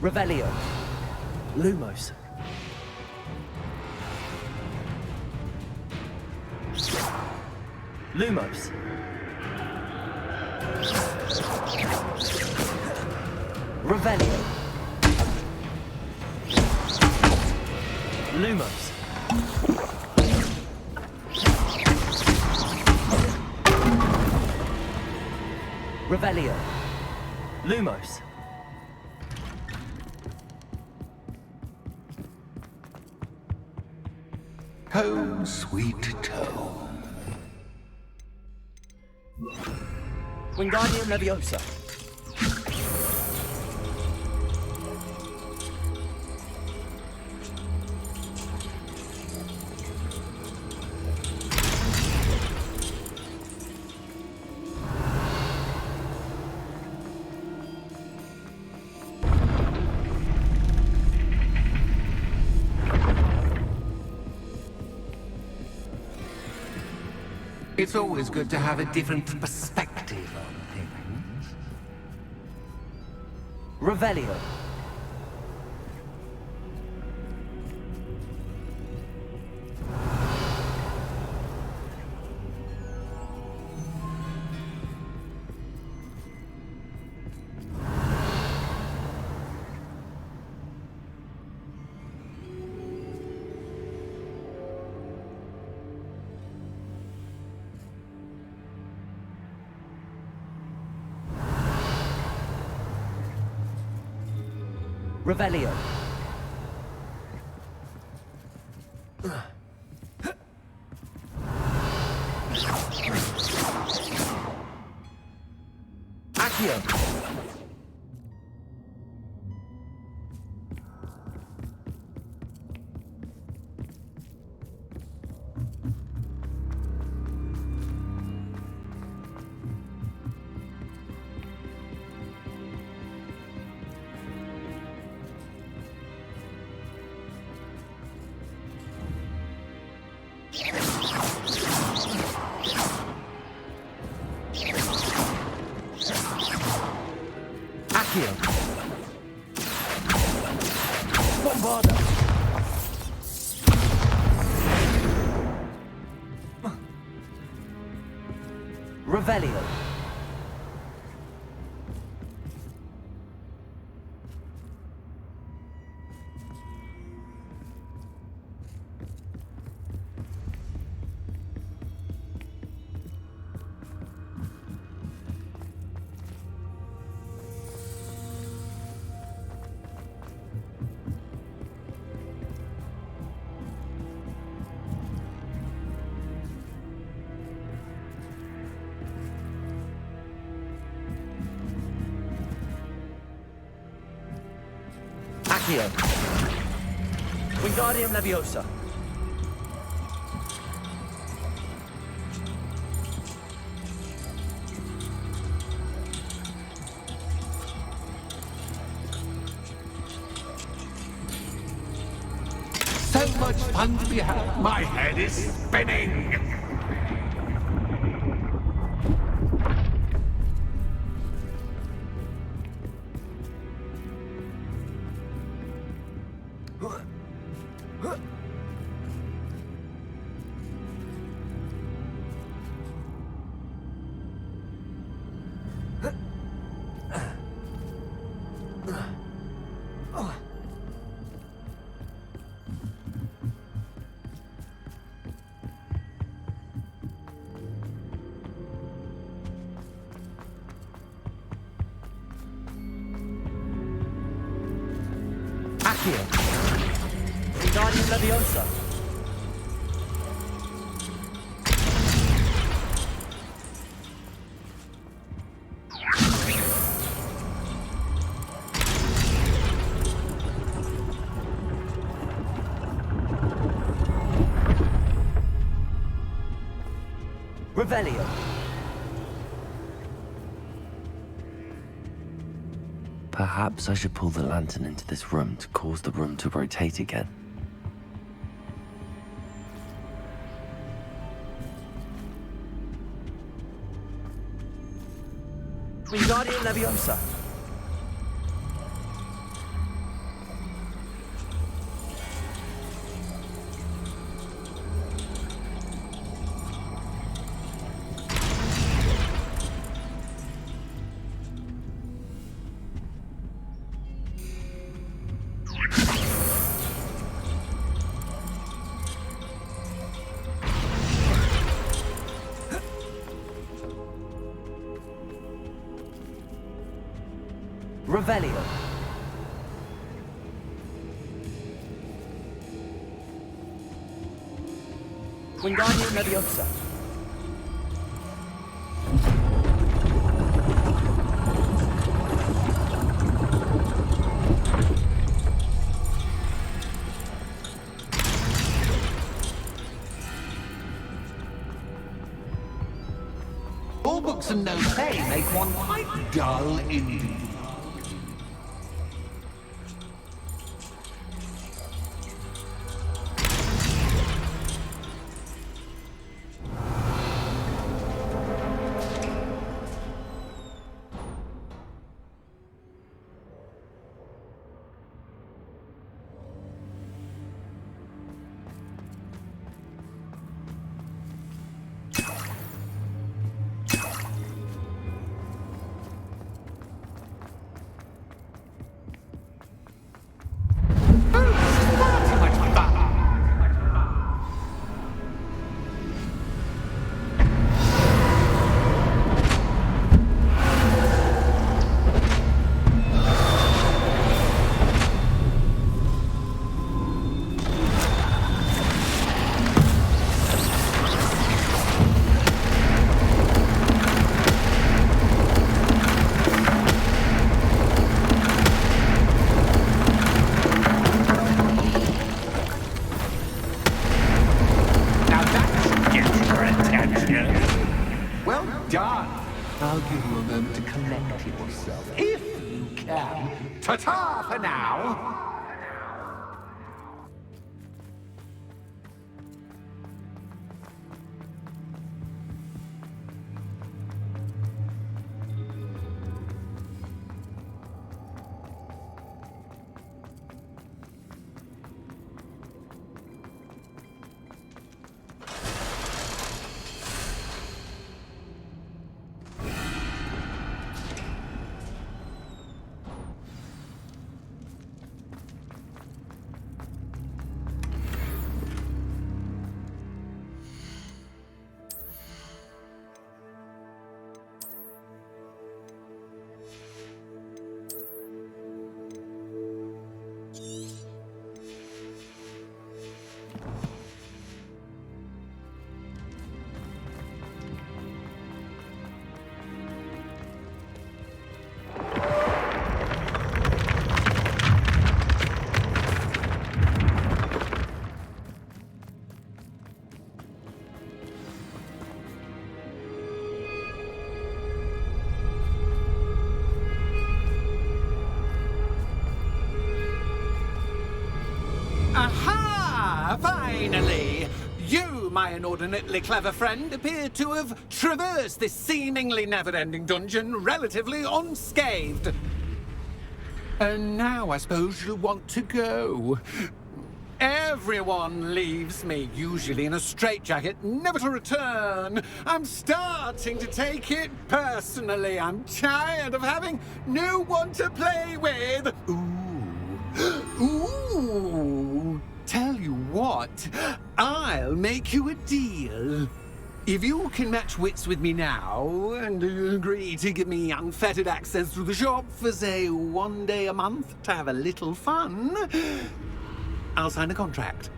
Revelio. Lumos. Lumos. Revelio. Lumos. Revelio. Lumos.
Home, sweet home.
Wingardium Leviosa.
It's always good to have a different perspective on things.
Revelio. Revelio. Accio. Accio. Bombardo. Revelio. Accio. Wingardium Leviosa.
So much fun to be had. My head is spinning.
Accio. Wingardium Leviosa. Revelio.
Perhaps I should pull the lantern into this room to cause the room to rotate again.
Wingardium Leviosa. Revelio. Wingardium Leviosa.
All books and no pay make one quite dull indeed. Well done. I'll give you a moment to collect yourself, if you can. Ta-ta for now.
my inordinately clever friend appeared to have traversed this seemingly never-ending dungeon relatively unscathed. And now I suppose you'll want to go. Everyone leaves me, usually in a straitjacket, never to return. I'm starting to take it personally. I'm tired of having no one to play with. Ooh. Tell you what, I'll make you a deal. If you can match wits with me now and agree to give me unfettered access to the shop for, say, 1 day a month to have a little fun, I'll sign a contract.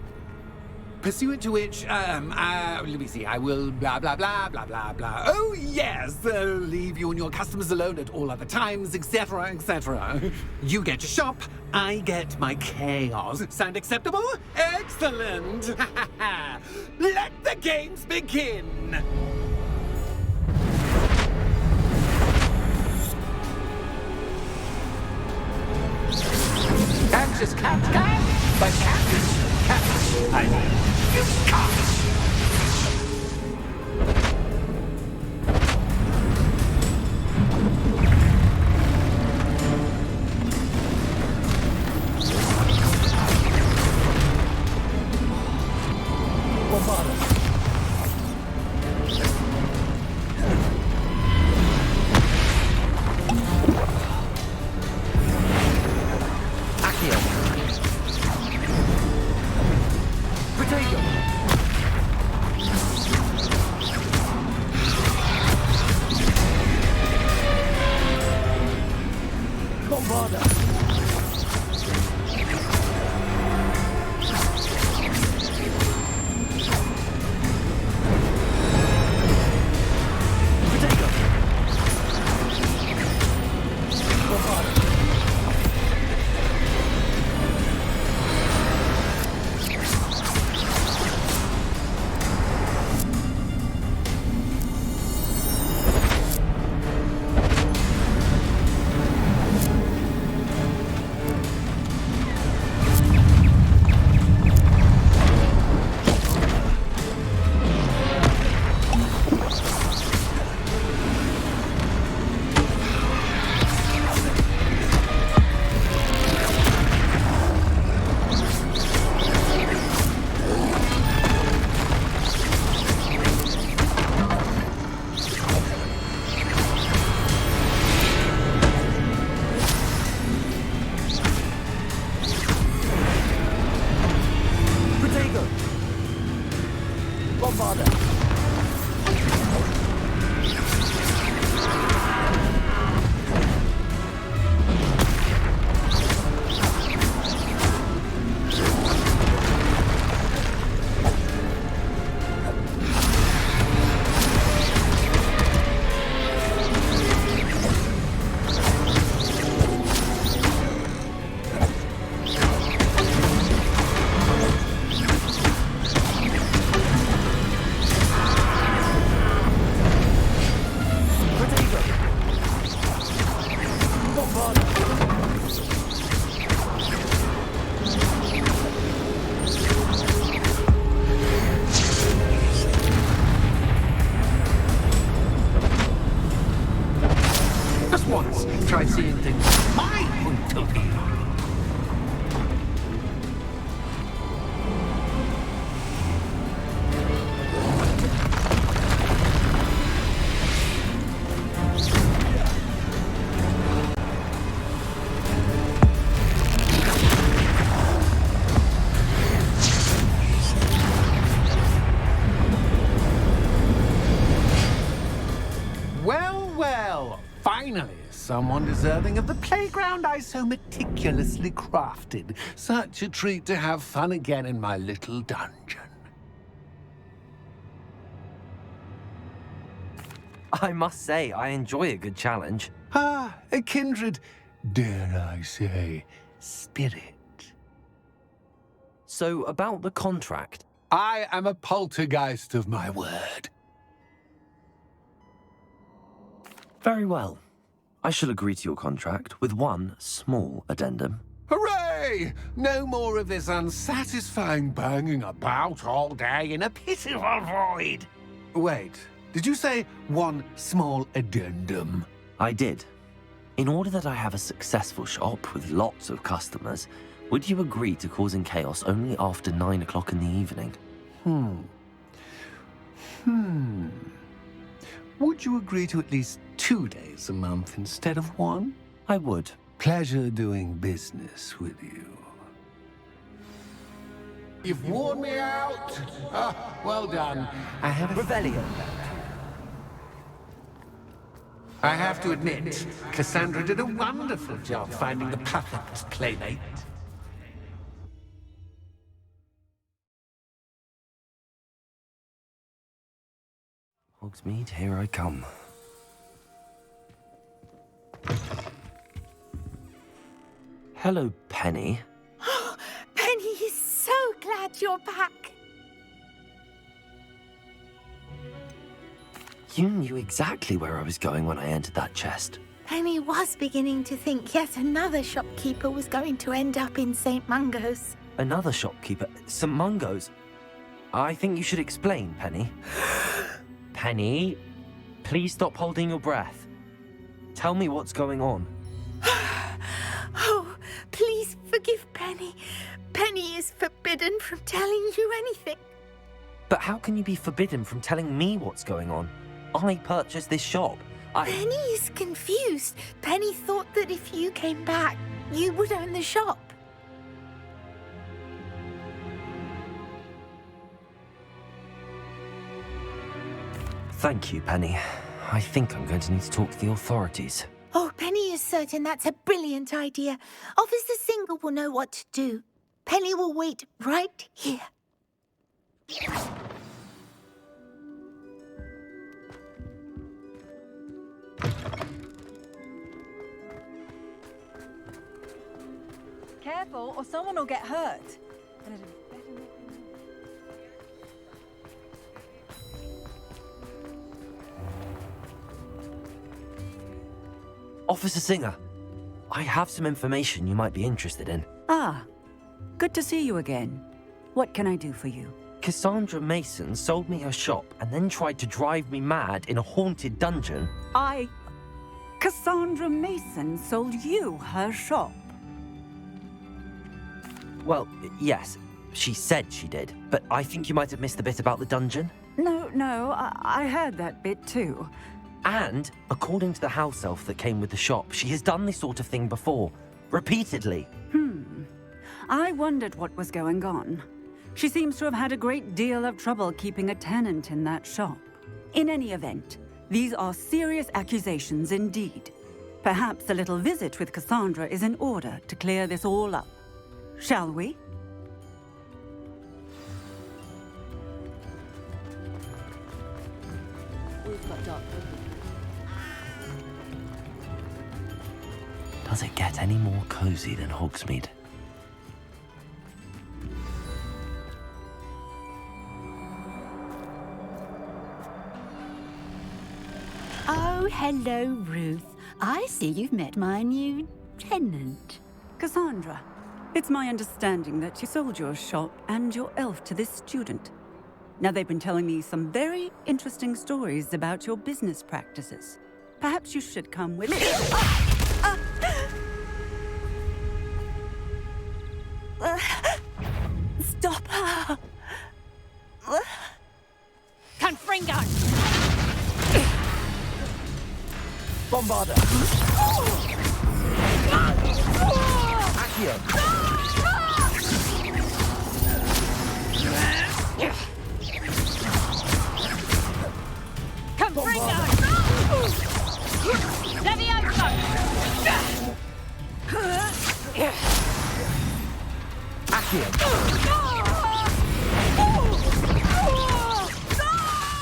Pursuant to which, let me see, I will blah, blah, blah, blah, blah, blah. Oh, yes, leave you and your customers alone at all other times, etc., etc. You get your shop, I get my chaos. Sound acceptable? Excellent! Let the games begin!
Anxious cat, but cat. I mean, you can't.
Try seeing things from my point of view. Well, finally, someone deserving of the playground I so meticulously crafted. Such a treat to have fun again in my little dungeon.
I must say, I enjoy a good challenge.
A kindred, dare I say, spirit.
So, about the contract.
I am a poltergeist of my word.
Very well. I shall agree to your contract with one small addendum.
Hooray! Okay, no more of this unsatisfying banging about all day in a pitiful void. Wait, did you say one small addendum?
I did. In order that I have a successful shop with lots of customers, would you agree to causing chaos only after 9 o'clock in the evening?
Would you agree to at least 2 days a month instead of 1?
I would.
Pleasure doing business with you. You've worn me out. Well done. I have
Revelio.
I have to admit, Cassandra did a wonderful job finding the perfect playmate.
Hogsmeade, here I come. Hello, Penny.
Penny is so glad you're back.
You knew exactly where I was going when I entered that chest.
Penny was beginning to think yet another shopkeeper was going to end up in St. Mungo's.
Another shopkeeper? St. Mungo's? I think you should explain, Penny. Penny, please stop holding your breath. Tell me what's going on.
Oh, please forgive Penny. Penny is forbidden from telling you anything.
But how can you be forbidden from telling me what's going on? I purchased this shop.
Penny is confused. Penny thought that if you came back, you would own the shop.
Thank you, Penny. I think I'm going to need to talk to the authorities.
Oh, Penny is certain that's a brilliant idea. Officer Singer will know what to do. Penny will wait right here.
Careful, or someone will get hurt.
Officer Singer, I have some information you might be interested in.
Ah, good to see you again. What can I do for you?
Cassandra Mason sold me her shop and then tried to drive me mad in a haunted dungeon.
Cassandra Mason sold you her shop?
Well, yes, she said she did, but I think you might have missed the bit about the dungeon.
No, I heard that bit too.
And, according to the house elf that came with the shop, she has done this sort of thing before. Repeatedly.
I wondered what was going on. She seems to have had a great deal of trouble keeping a tenant in that shop. In any event, these are serious accusations indeed. Perhaps a little visit with Cassandra is in order to clear this all up. Shall we?
Does it get any more cozy than Hogsmeade?
Oh, hello, Ruth. I see you've met my new tenant.
Cassandra, it's my understanding that you sold your shop and your elf to this student. Now, they've been telling me some very interesting stories about your business practices. Perhaps you should come with me.
Stop her! Confringo!
Bombarder! Accio!
Confringo! Levioso!
Accio!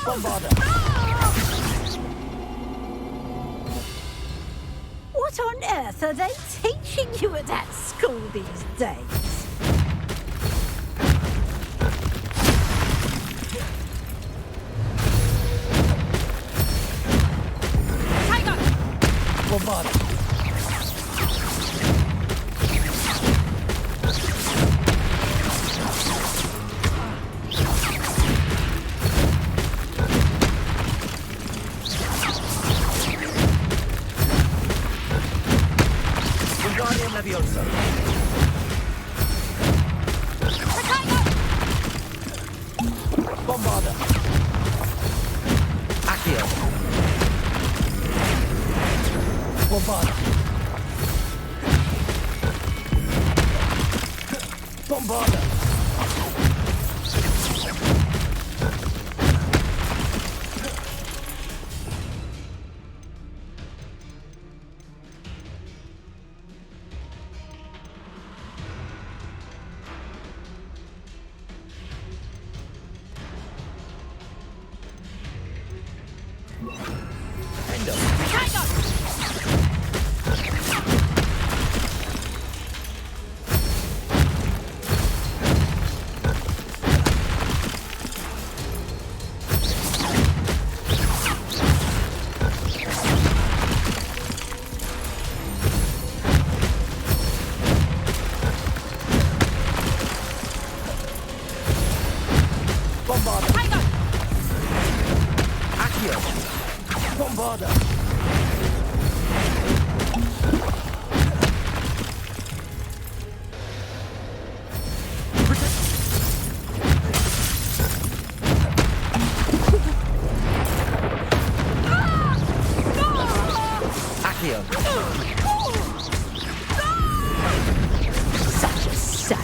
Bombarder!
What on earth are they teaching you at that school these days? Tiger!
Bombarder! Leviosa. Bombarda. Accio. Bombarda. Bombarda.
Such a sad.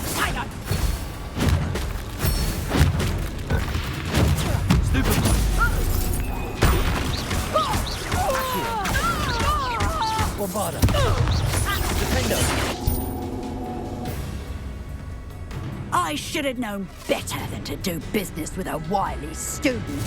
Bombarda. Defender.
I should have known better than to do business with a wily student.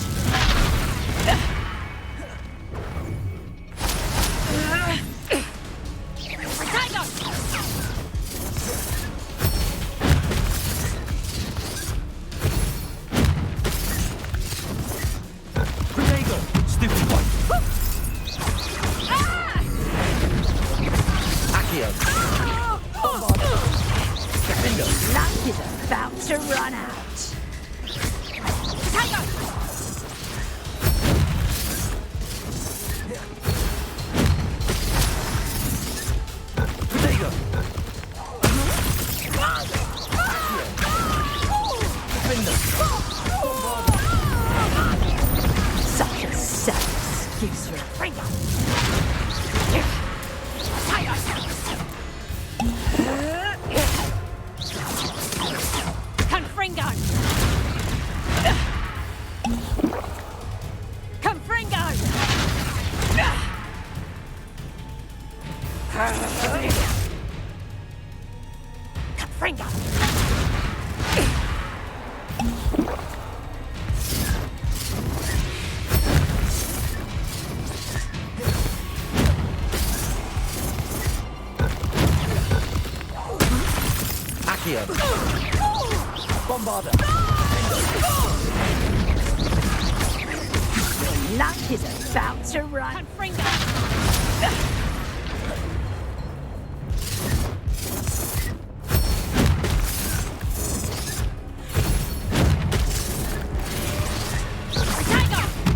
Luck is about to run out.
Protego.
Such a sad excuse for a finger.
Confringo! Confringo! Confringo!
Accio. Bombarda.
Your luck is about to run.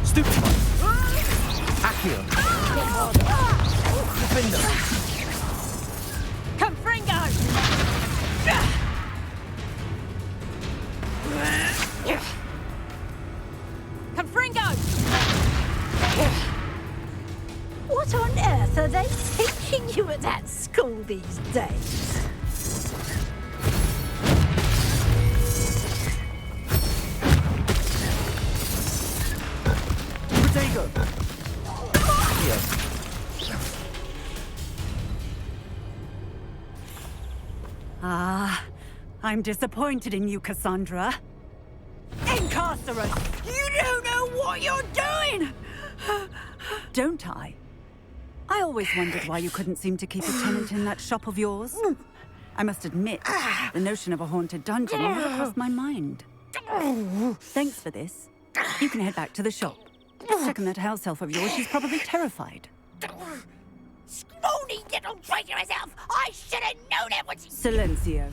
Stupid one. Accio. Bombarda. Defender.
Confringo! Confringo!
What on earth are they teaching you at that school these days?
Protego. Accio.
Ah, I'm disappointed in you, Cassandra. Incarcerate! You don't know what you're doing! Don't I? I always wondered why you couldn't seem to keep a tenant in that shop of yours. I must admit, the notion of a haunted dungeon never crossed my mind. Thanks for this. You can head back to the shop. Check on that house elf of yours. She's probably terrified.
Scrawny little traitor herself! I should have known it was...
Silencio.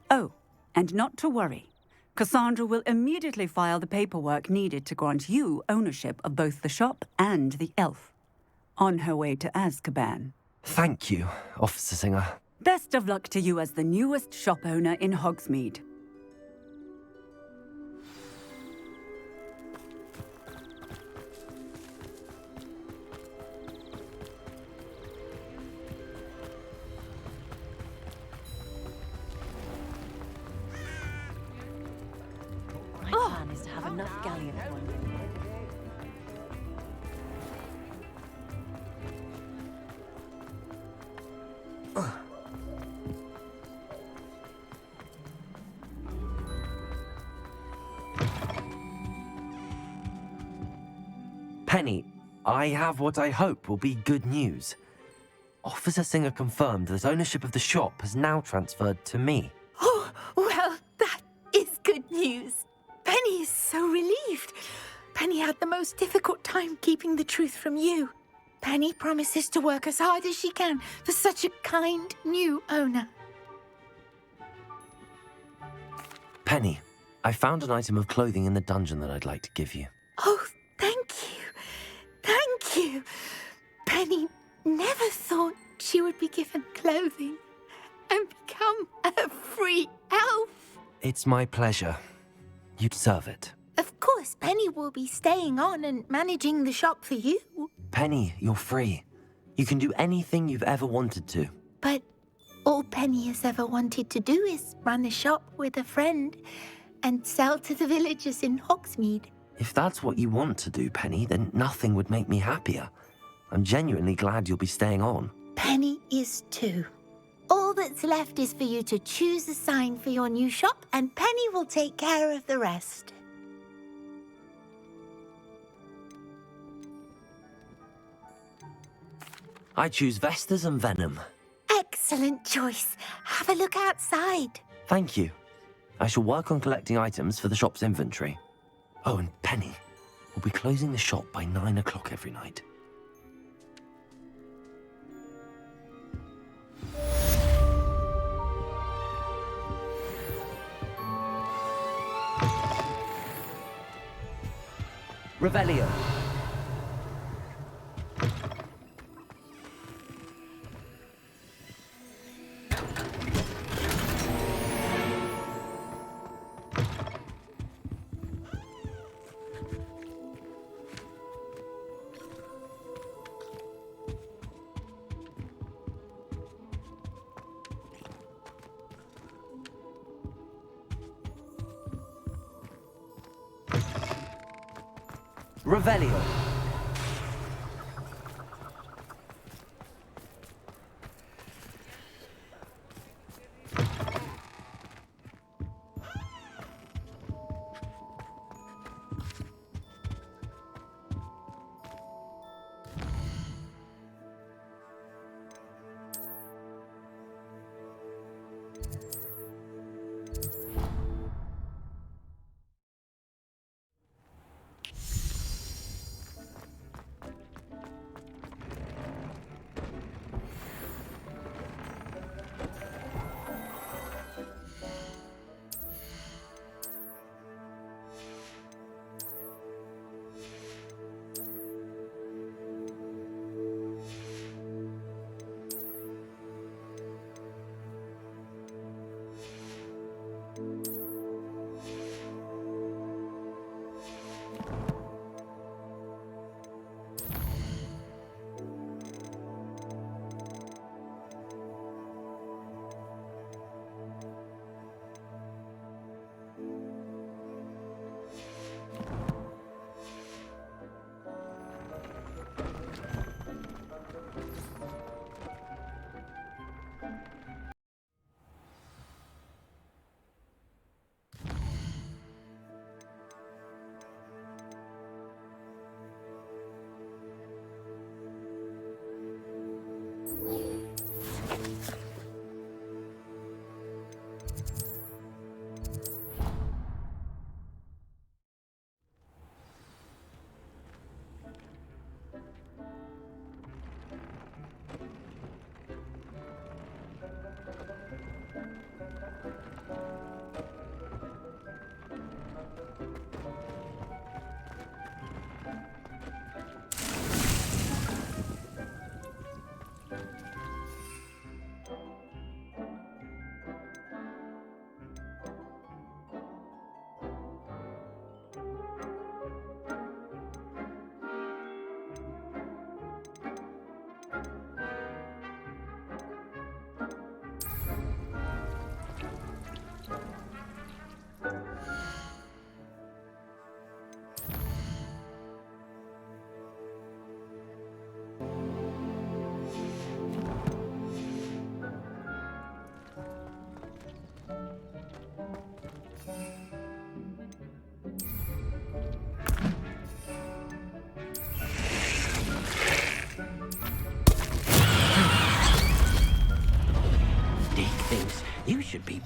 Oh, and not to worry. Cassandra will immediately file the paperwork needed to grant you ownership of both the shop and the elf. On her way to Azkaban.
Thank you, Officer Singer.
Best of luck to you as the newest shop owner in Hogsmeade.
My plan is to have enough galleon points.
Penny, I have what I hope will be good news. Officer Singer confirmed that ownership of the shop has now transferred to me.
Oh, well, that is good news. Penny is so relieved. Penny had the most difficult time keeping the truth from you. Penny promises to work as hard as she can for such a kind new owner.
Penny, I found an item of clothing in the dungeon that I'd like to give you.
Oh, thank you. Thank you. Penny never thought she would be given clothing and become a free elf.
It's my pleasure. You deserve it.
Of course, Penny will be staying on and managing the shop for you.
Penny, you're free. You can do anything you've ever wanted to.
But all Penny has ever wanted to do is run a shop with a friend and sell to the villagers in Hogsmeade.
If that's what you want to do, Penny, then nothing would make me happier. I'm genuinely glad you'll be staying on.
Penny is too. All that's left is for you to choose a sign for your new shop, and Penny will take care of the rest.
I choose Vestas and Venom.
Excellent choice. Have a look outside.
Thank you. I shall work on collecting items for the shop's inventory. Oh, and Penny, we'll be closing the shop by 9 o'clock every night.
Revelio. Revelio.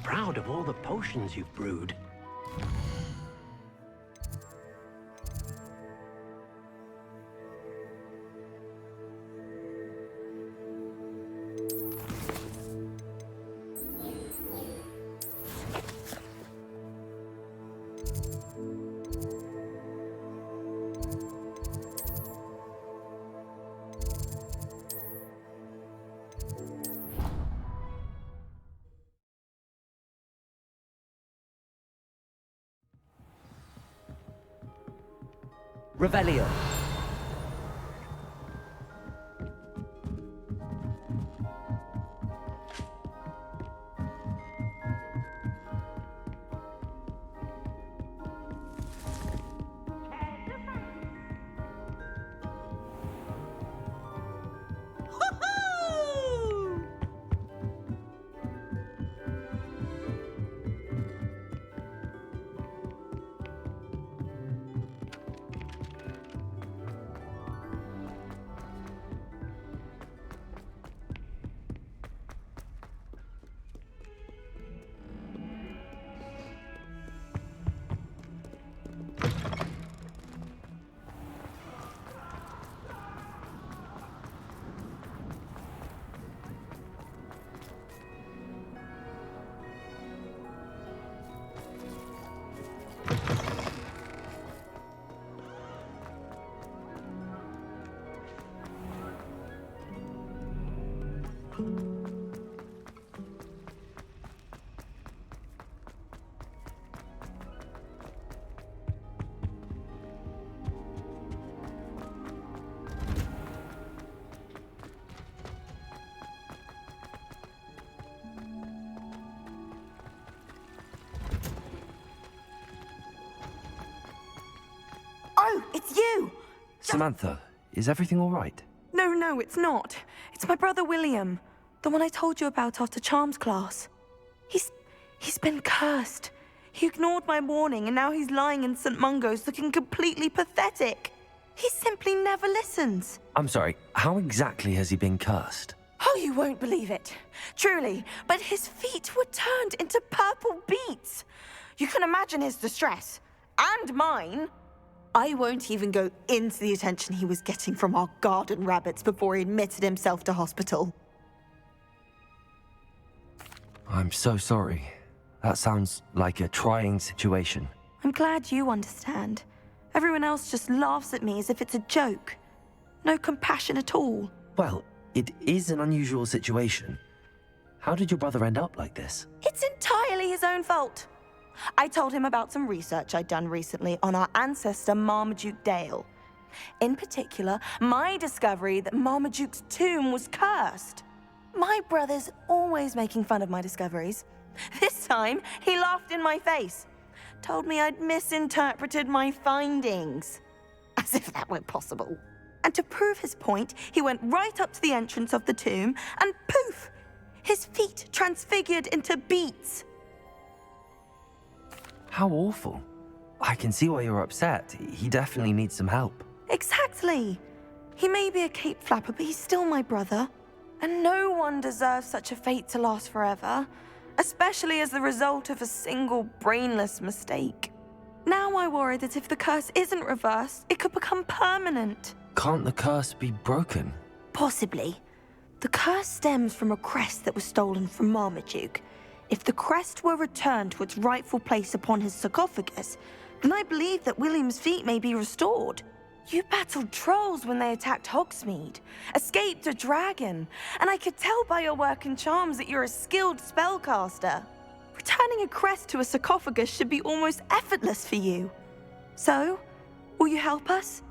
proud of all the potions you've brewed.
Revelio.
Oh, it's you!
Samantha, is everything all right?
No, it's not. It's my brother William, the one I told you about after Charms class. He's been cursed. He ignored my warning and now he's lying in St. Mungo's looking completely pathetic. He simply never listens.
I'm sorry, how exactly has he been cursed?
Oh, you won't believe it. Truly, but his feet were turned into purple beets. You can imagine his distress. And mine. I won't even go into the attention he was getting from our garden rabbits before he admitted himself to hospital.
I'm so sorry. That sounds like a trying situation.
I'm glad you understand. Everyone else just laughs at me as if it's a joke. No compassion at all.
Well, it is an unusual situation. How did your brother end up like this?
It's entirely his own fault. I told him about some research I'd done recently on our ancestor Marmaduke Dale. In particular, my discovery that Marmaduke's tomb was cursed. My brother's always making fun of my discoveries. This time, he laughed in my face. Told me I'd misinterpreted my findings. As if that were possible. And to prove his point, he went right up to the entrance of the tomb and poof! His feet transfigured into beets.
How awful. I can see why you're upset. He definitely needs some help.
Exactly. He may be a cape flapper, but he's still my brother. And no one deserves such a fate to last forever, especially as the result of a single brainless mistake. Now I worry that if the curse isn't reversed, it could become permanent.
Can't the curse be broken?
Possibly. The curse stems from a crest that was stolen from Marmaduke. If the crest were returned to its rightful place upon his sarcophagus, then I believe that William's feet may be restored. You battled trolls when they attacked Hogsmeade, escaped a dragon, and I could tell by your work and charms that you're a skilled spellcaster. Returning a crest to a sarcophagus should be almost effortless for you. So, will you help us?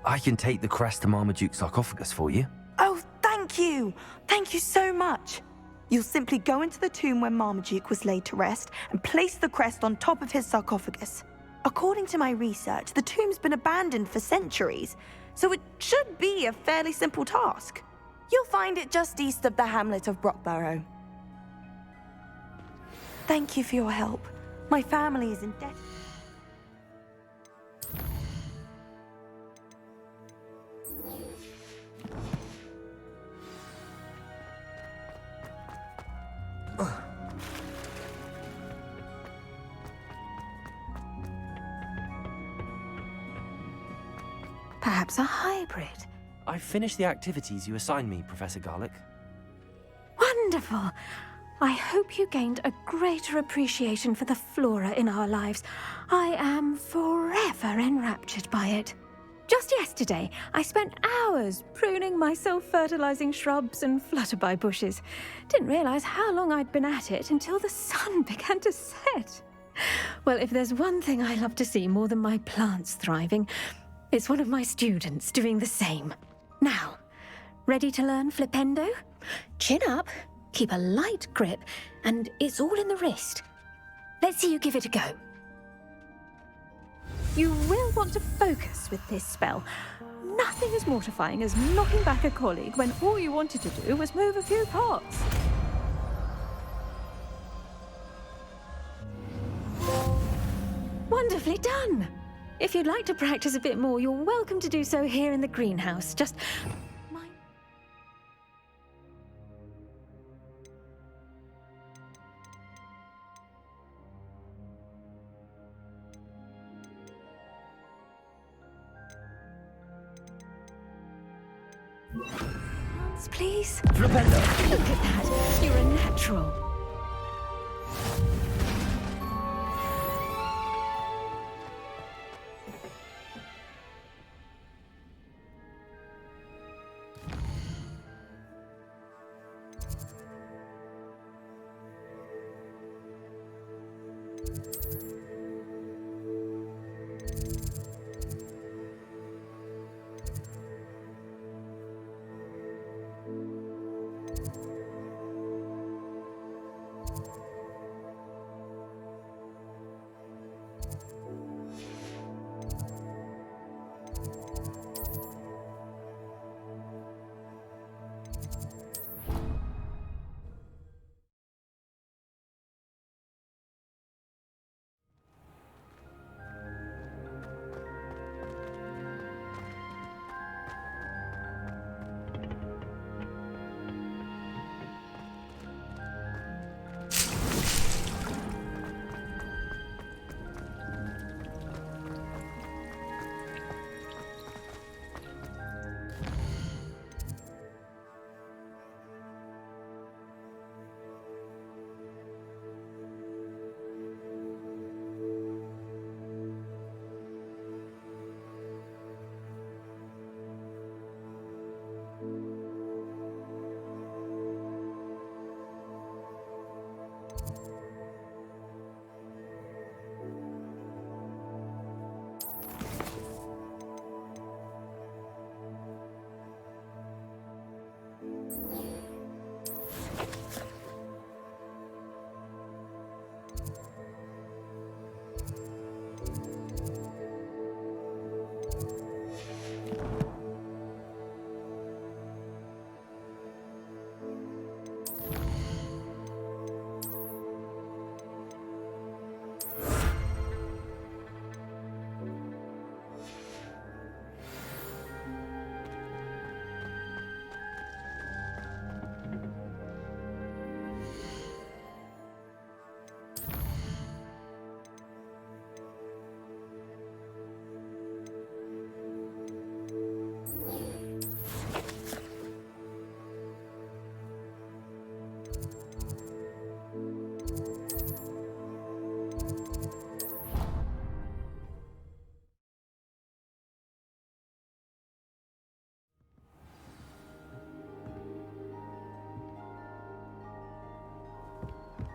I can take the crest to Marmaduke's sarcophagus for you.
Oh, thank you! Thank you so much! You'll simply go into the tomb where Marmaduke was laid to rest and place the crest on top of his sarcophagus. According to my research, the tomb's been abandoned for centuries, so it should be a fairly simple task. You'll find it just east of the hamlet of Brockborough. Thank you for your help. My family is indebted.
perhaps a hybrid.
I've finished the activities you assigned me, Professor Garlick.
Wonderful! I hope you gained a greater appreciation for the flora in our lives. I am forever enraptured by it. Just yesterday, I spent hours pruning my self-fertilizing shrubs and flutterby bushes. Didn't realize how long I'd been at it until the sun began to set. Well, if there's one thing I love to see more than my plants thriving, it's one of my students doing the same. Now, ready to learn Flipendo? Chin up, keep a light grip, and it's all in the wrist. Let's see you give it a go. You will want to focus with this spell. Nothing as mortifying as knocking back a colleague when all you wanted to do was move a few pots. Wonderfully done! If you'd like to practice a bit more, you're welcome to do so here in the greenhouse. Just... Please?
Flipendo!
Look at that! You're a natural.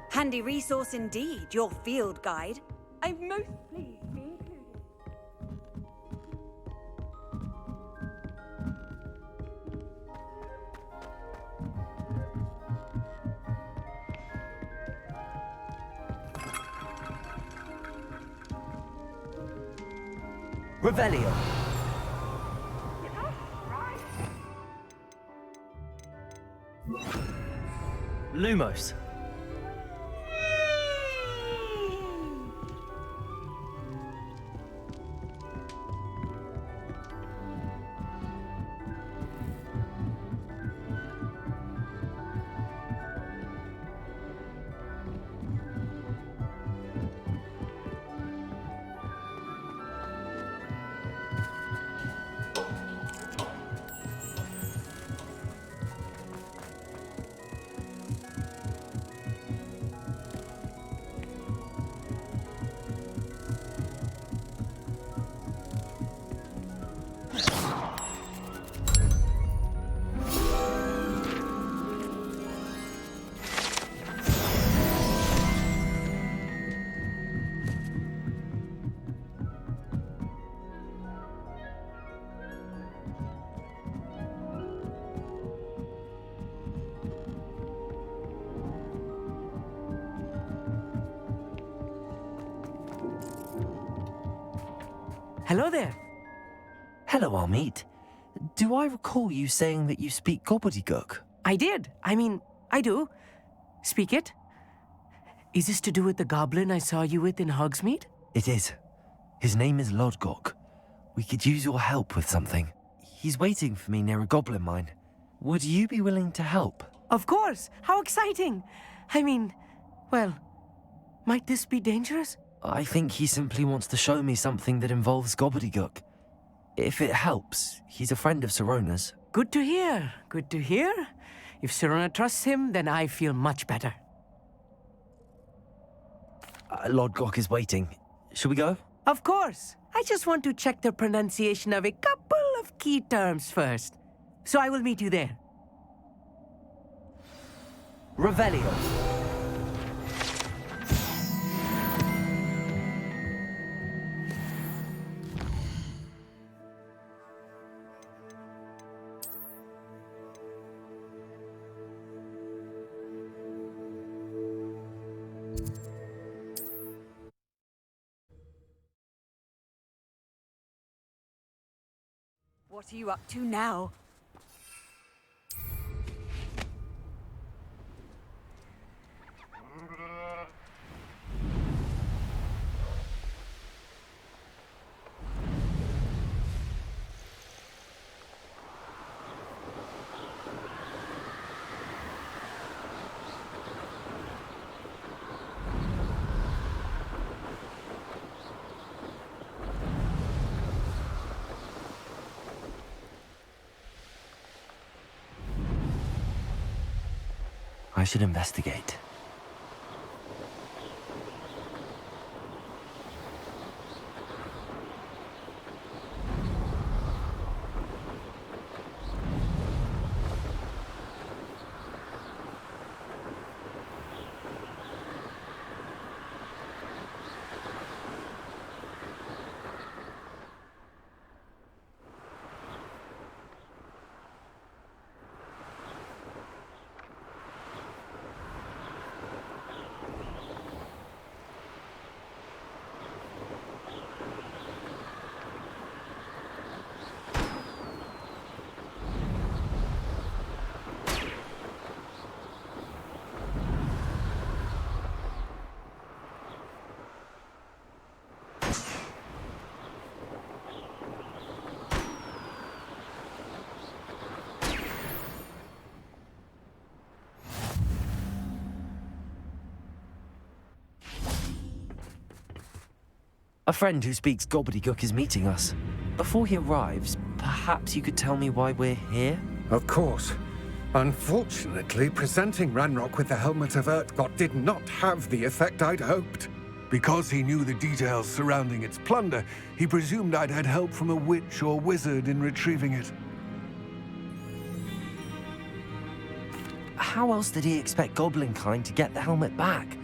Handy resource indeed, your field guide. I'm most pleased to be included.
Revelio. Lumos.
hello there.
Hello, Amit. Do I recall you saying that you speak gobbledygook?
I did. I mean, I do. Speak it. Is this to do with the goblin I saw you with in Hogsmeade?
It is. His name is Lodgok. We could use your help with something. He's waiting for me near a goblin mine. Would you be willing to help?
Of course. How exciting. I mean, well, might this be dangerous?
I think he simply wants to show me something that involves gobbledygook. If it helps, he's a friend of Sirona's.
Good to hear. Good to hear. If Sirona trusts him, then I feel much better.
Lodgok is waiting. Shall we go?
Of course. I just want to check the pronunciation of a couple of key terms first. So I will meet you there.
Revelio.
What are you up to now?
I should investigate. A friend who speaks gobbledygook is meeting us. Before he arrives, perhaps you could tell me why we're here?
Of course. Unfortunately, presenting Ranrock with the Helmet of Urtkot did not have the effect I'd hoped. Because he knew the details surrounding its plunder, he presumed I'd had help from a witch or wizard in retrieving it.
How else did he expect Goblinkind to get the helmet back?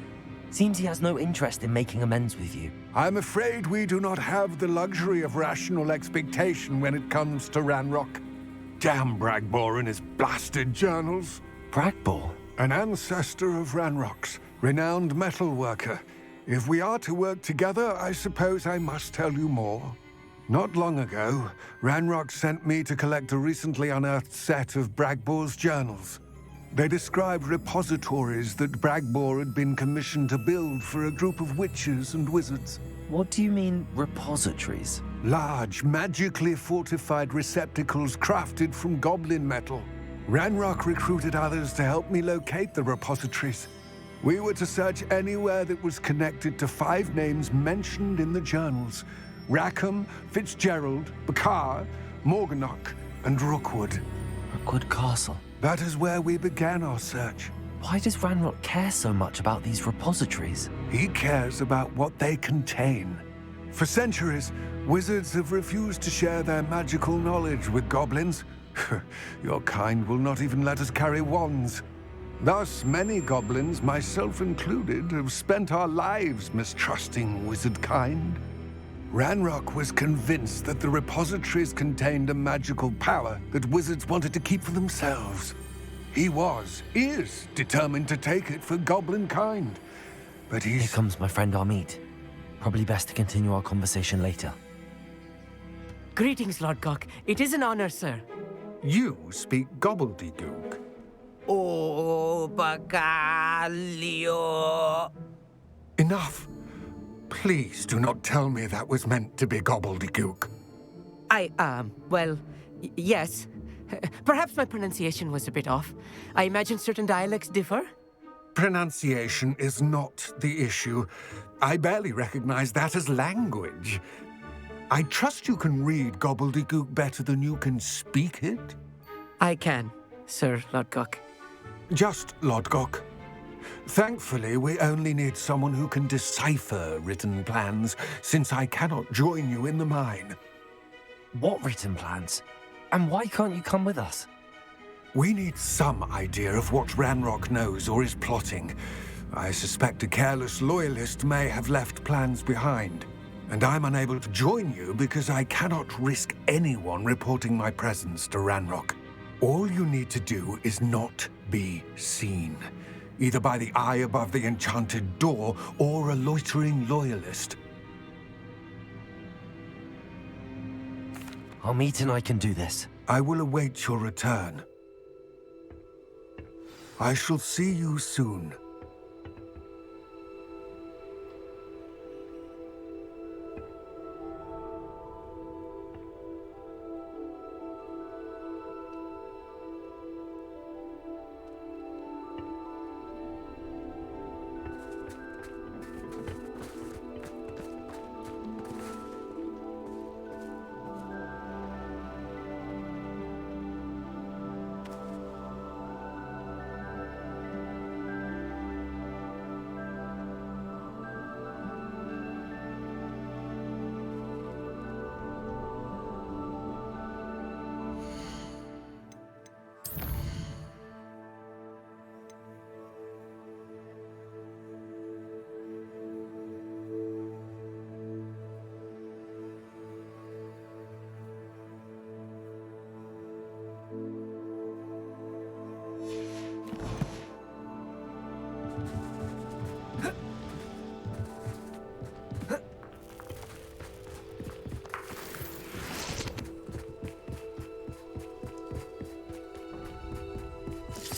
Seems he has no interest in making amends with you.
I'm afraid we do not have the luxury of rational expectation when it comes to Ranrock. Damn Bragbor and his blasted journals.
Bragbor?
An ancestor of Ranrock's, renowned metalworker. If we are to work together, I suppose I must tell you more. Not long ago, Ranrock sent me to collect a recently unearthed set of Bragbor's journals. They described repositories that Bragbor had been commissioned to build for a group of witches and wizards.
What do you mean, repositories?
Large, magically fortified receptacles crafted from goblin metal. Ranrock recruited others to help me locate the repositories. We were to search anywhere that was connected to 5 names mentioned in the journals: Rackham, Fitzgerald, Bakar, Morganach, and Rookwood.
Rookwood Castle.
That is where we began our search.
Why does Ranrock care so much about these repositories?
He cares about what they contain. For centuries, wizards have refused to share their magical knowledge with goblins. Your kind will not even let us carry wands. Thus, many goblins, myself included, have spent our lives mistrusting wizard kind. Ranrock was convinced that the repositories contained a magical power that wizards wanted to keep for themselves. He is determined to take it for goblin kind. But
Here comes my friend Amit. Probably best to continue our conversation later.
Greetings, Lord Cock. It is an honor, sir.
You speak gobbledygook.
Oh, Bacalio.
Enough. Please do not tell me that was meant to be gobbledygook.
Well, yes. Perhaps my pronunciation was a bit off. I imagine certain dialects differ.
Pronunciation is not the issue. I barely recognize that as language. I trust you can read gobbledygook better than you can speak it?
I can, Sir Lodgok.
Just Lodgok. Thankfully, we only need someone who can decipher written plans, since I cannot join you in the mine.
What written plans? And why can't you come with us?
We need some idea of what Ranrock knows or is plotting. I suspect a careless loyalist may have left plans behind. And I'm unable to join you because I cannot risk anyone reporting my presence to Ranrock. All you need to do is not be seen, either by the eye above the enchanted door or a loitering loyalist.
Our meet and I can do this.
I will await your return. I shall see you soon.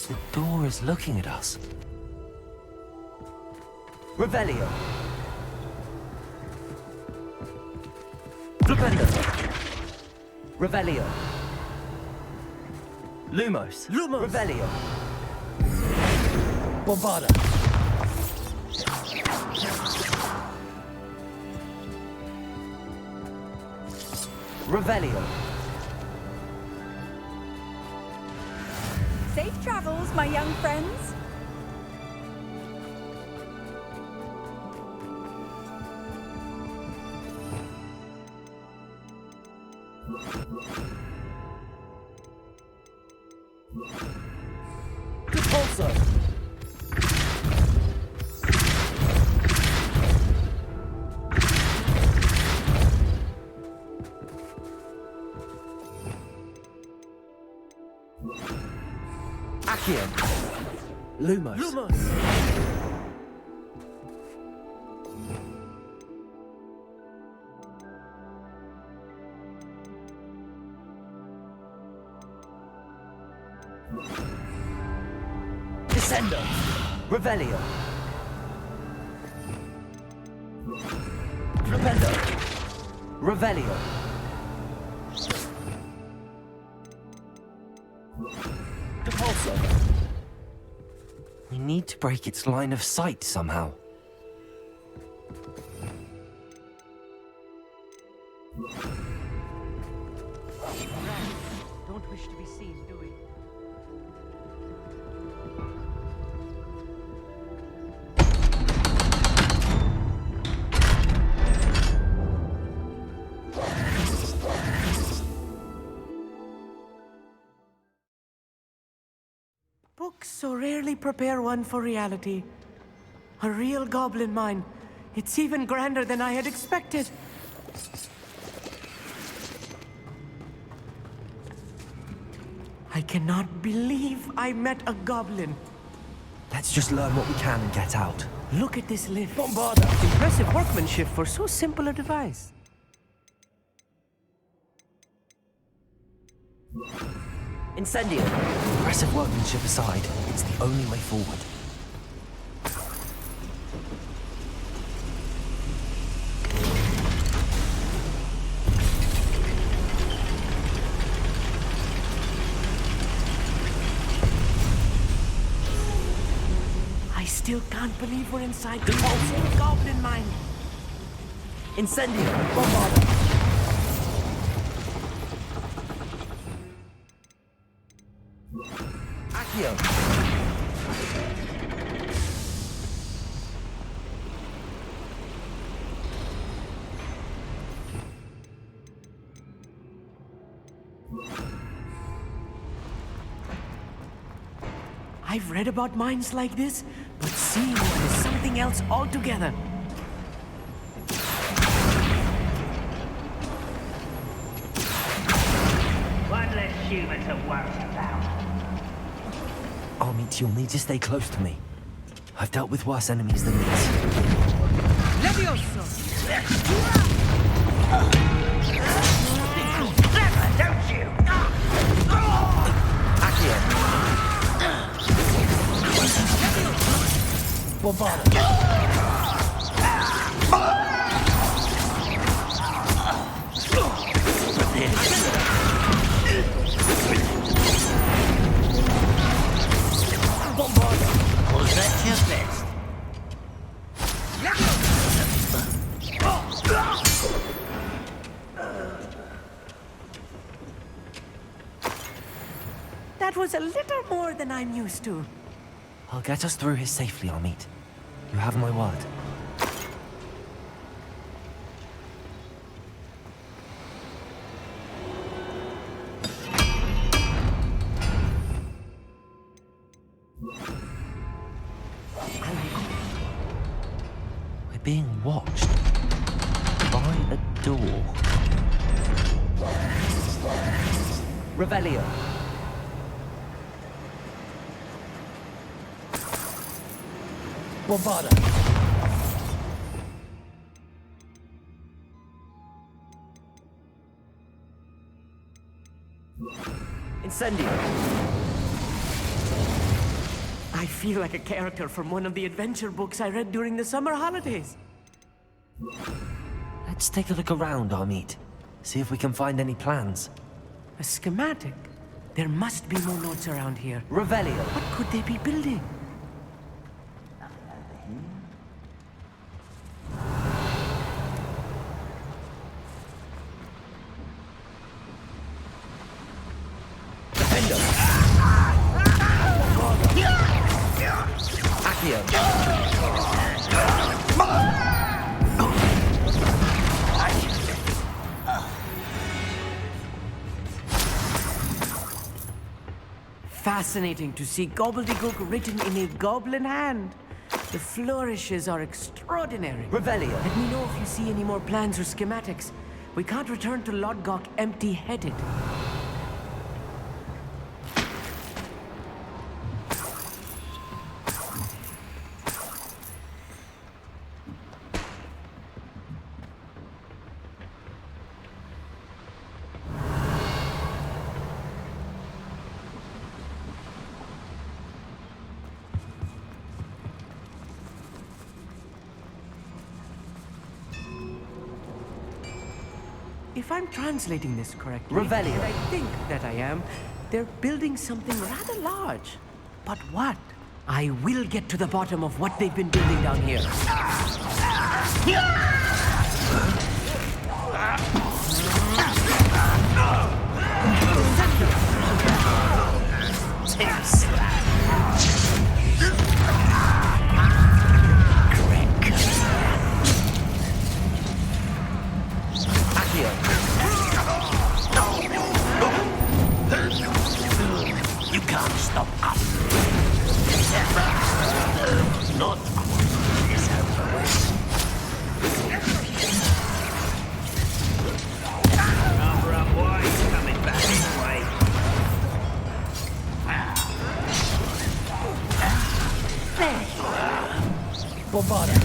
The door is looking at us.
Revelio. Flipendo. Revelio. Lumos.
Lumos.
Revelio. Bombarda. Revelio.
Safe travels, my young friends.
Repulsor. Accio.
Lumos.
Lumos.
Descendo. Revelio. Flipendo. Revelio. Repulsor.
We need to break its line of sight somehow.
Don't wish to be seen, do we?
Books so rarely prepare one for reality. A real goblin mine. It's even grander than I had expected. I cannot believe I met a goblin.
Let's just learn what we can and get out.
Look at this lift. Bombarda. Impressive workmanship for so simple a device.
Incendio!
Impressive workmanship aside, it's the only way forward.
I still can't believe we're inside the whole goblin mine. Incendio! Bombarda! Accio! I've read about mines like this, but seeing one is something else altogether.
One less human to worry about.
Amit, you'll need to stay close to me. I've dealt with worse enemies than these.
Levioso!
Clever, don't you?
Accio! Bombarda!
Was that your best?
That was a little more than I'm used to.
I'll get us through here safely, Amit. You have my word. We're being watched by a door.
Revelio. Bombarda. Incendio. I feel like a character from one of the adventure books I read during the summer holidays.
Let's take a look around, Amit. See if we can find any plans.
A schematic? There must be more notes around here.
Revelio.
What could they be building? Fascinating to see gobbledygook written in a goblin hand. The flourishes are extraordinary.
Revelio.
Let me know if you see any more plans or schematics. We can't return to Lodgok empty-headed. If I'm translating this correctly,
Revelio.
and I think that I am, they're building something rather large. But what? I will get to the bottom of what they've been building down here.
You can't stop us. Not is Cover up, boy. He's coming back anyway. There you are.
Bombarda.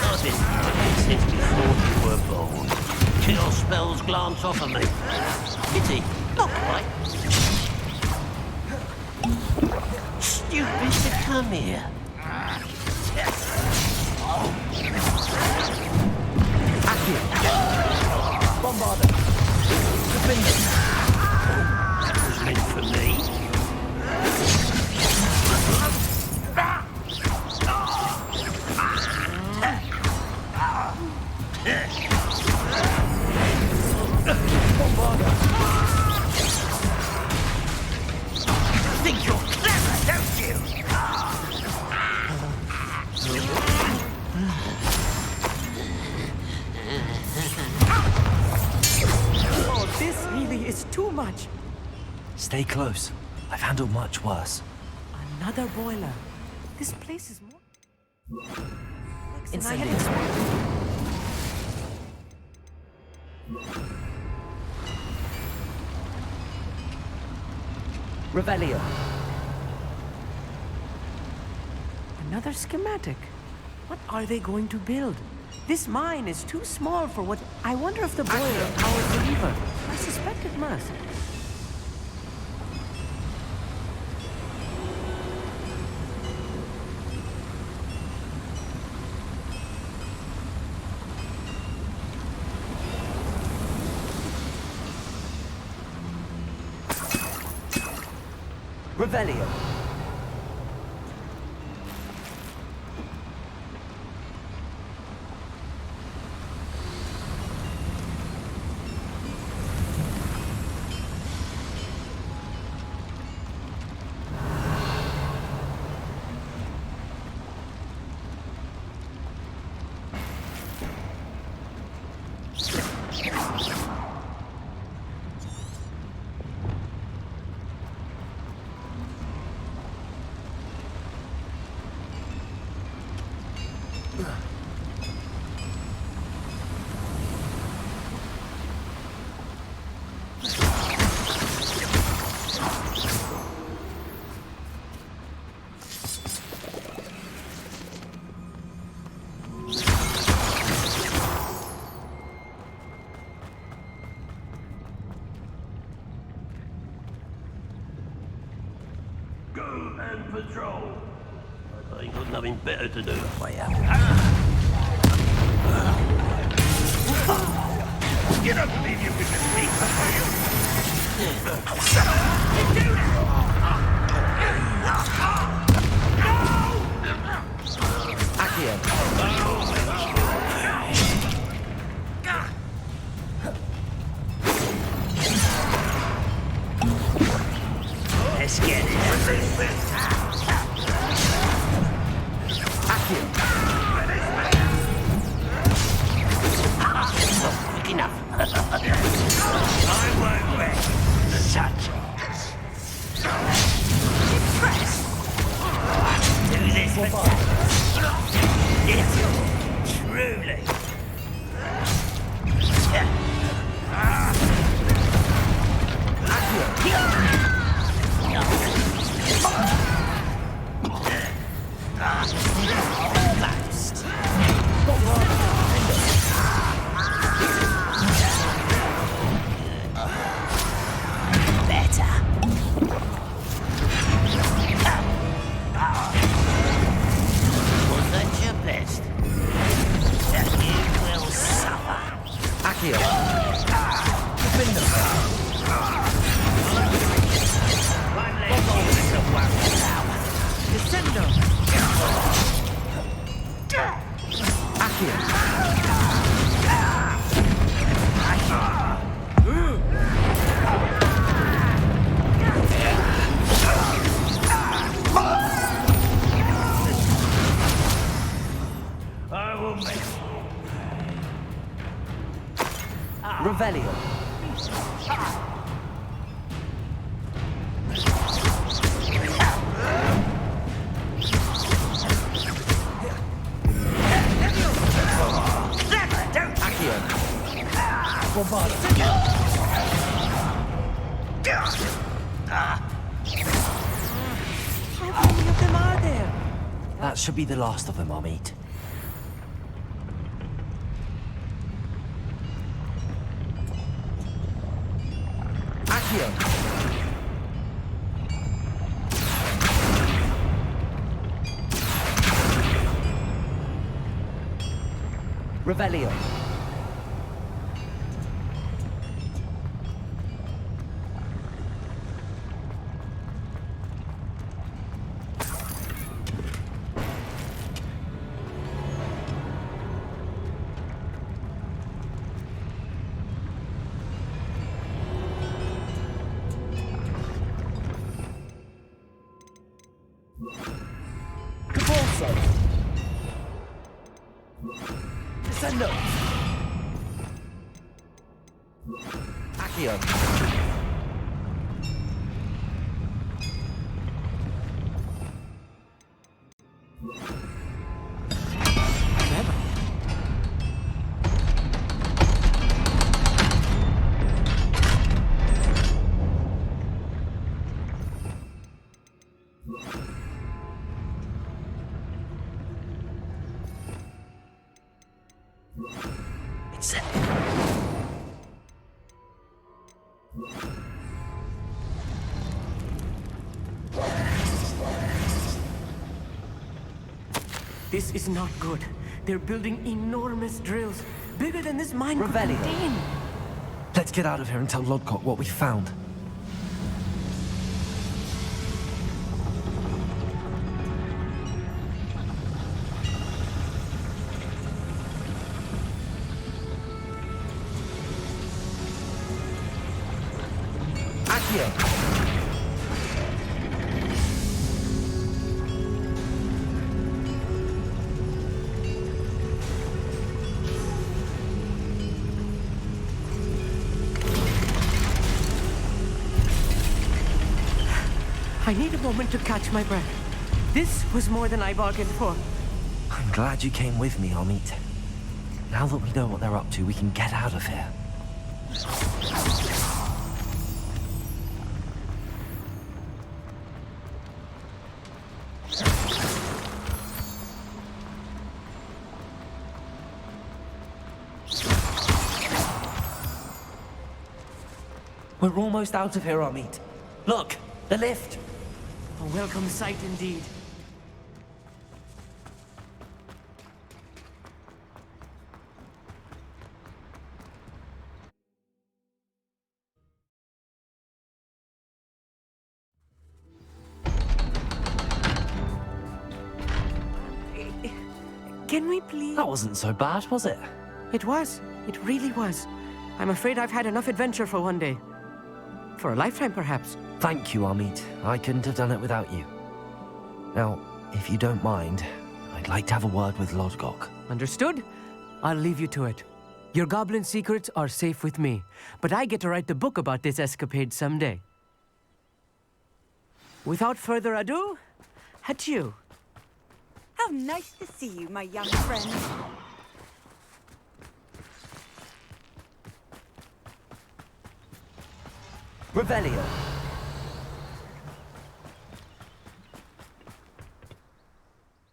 I've been since before you were born.
till your spells glance off of me. Pity, not quite. Stupid to come here.
Bombarder. Defender.
That was meant for me.
Think you're clever, don't you?
Oh, this really is too much.
Stay close. I've handled much worse.
Another boiler. This place is more...
Incendiary.
Revelio. Another schematic. What are they going to build? This mine is too small for what... I wonder if the boiler powers the lever. I suspect it must. Revelio.
Go and patrol. I ain't got nothing better to do.
You don't believe you can defeat Let's get it.
Quick enough.
I won't wait. Such impressed. Do this for it. Truly.
Revelio.
How many of them are there? That should be the last of them I'll meet. Accio! Revelio. Caporso. Descendo. Accio. It's it.
This is not good. They're building enormous drills, bigger than this mine could
Revelio.
contain.
Let's get out of here and tell Lodcock what we found. Accio.
I need a moment to catch my breath. This was more than I bargained for.
I'm glad you came with me, Amit. Now that we know what they're up to, we can get out of here. We're almost out of here, Amit. Look, the lift.
A welcome sight indeed. Can we please?
That wasn't so bad, was it?
It was. It really was. I'm afraid I've had enough adventure for one day. For a lifetime, perhaps.
Thank you, Amit. I couldn't have done it without you. Now, if you don't mind, I'd like to have a word with Lodcock.
Understood? I'll leave you to it. Your goblin secrets are safe with me, but I get to write the book about this escapade someday. Without further ado, adieu.
How nice to see you, my young friend.
Revelio.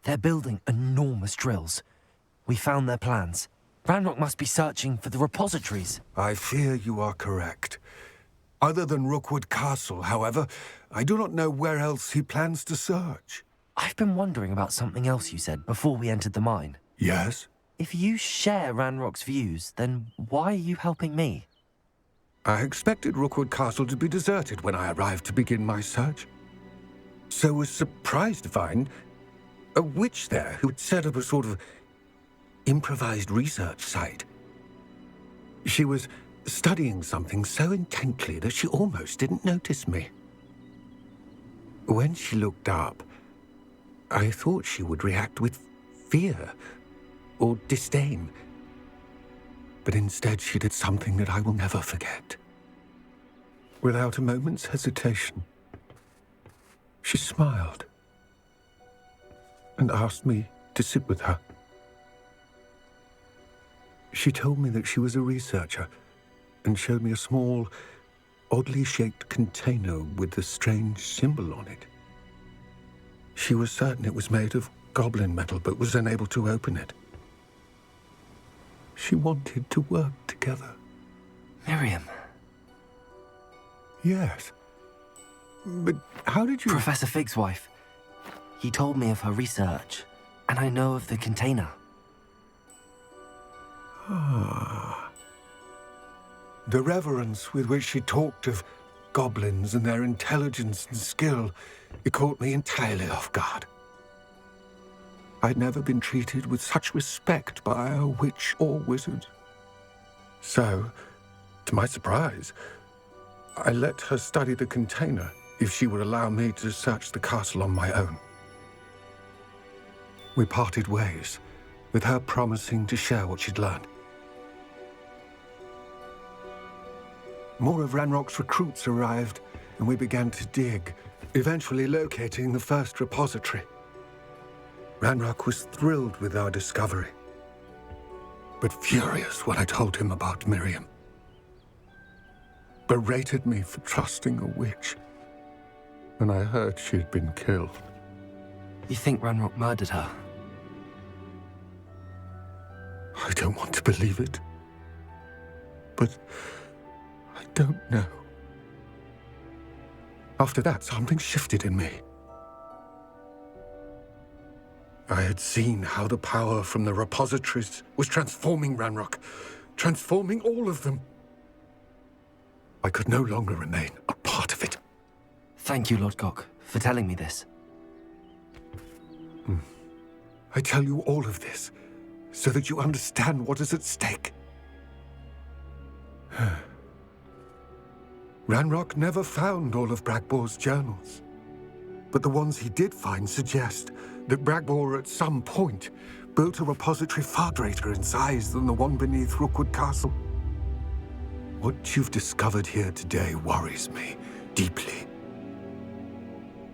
They're building enormous drills. We found their plans. Ranrock must be searching for the repositories.
I fear you are correct. Other than Rookwood Castle, however, I do not know where else he plans to search.
I've been wondering about something else you said before we entered the mine.
Yes?
If you share Ranrock's views, then why are you helping me?
I expected Rookwood Castle to be deserted when I arrived to begin my search. So was surprised to find a witch there who had set up a sort of improvised research site. She was studying something so intently that she almost didn't notice me. When she looked up, I thought she would react with fear or disdain. But instead she did something that I will never forget. Without a moment's hesitation, she smiled and asked me to sit with her. She told me that she was a researcher and showed me a small, oddly shaped container with a strange symbol on it. She was certain it was made of goblin metal, but was unable to open it. She wanted to work together.
Miriam.
Yes. But how did you...
Professor Fig's wife. He told me of her research, and I know of the container.
Ah. The reverence with which she talked of goblins and their intelligence and skill, it caught me entirely off guard. I'd never been treated with such respect by a witch or wizard. So, to my surprise, I let her study the container if she would allow me to search the castle on my own. We parted ways, with her promising to share what she'd learned. More of Ranrock's recruits arrived, and we began to dig, eventually locating the first repository. Ranrock was thrilled with our discovery, but furious when I told him about Miriam. Berated me for trusting a witch, and I heard she'd been killed.
You think Ranrock murdered her?
I don't want to believe it, but I don't know. After that, something shifted in me. I had seen how the power from the repositories was transforming Ranrock, transforming all of them. I could no longer remain a part of it.
Thank you, Lord Gok, for telling me this.
I tell you all of this so that you understand what is at stake. Ranrock never found all of Bragbor's journals, but the ones he did find suggest that Bragbor at some point built a repository far greater in size than the one beneath Rookwood Castle. What you've discovered here today worries me deeply.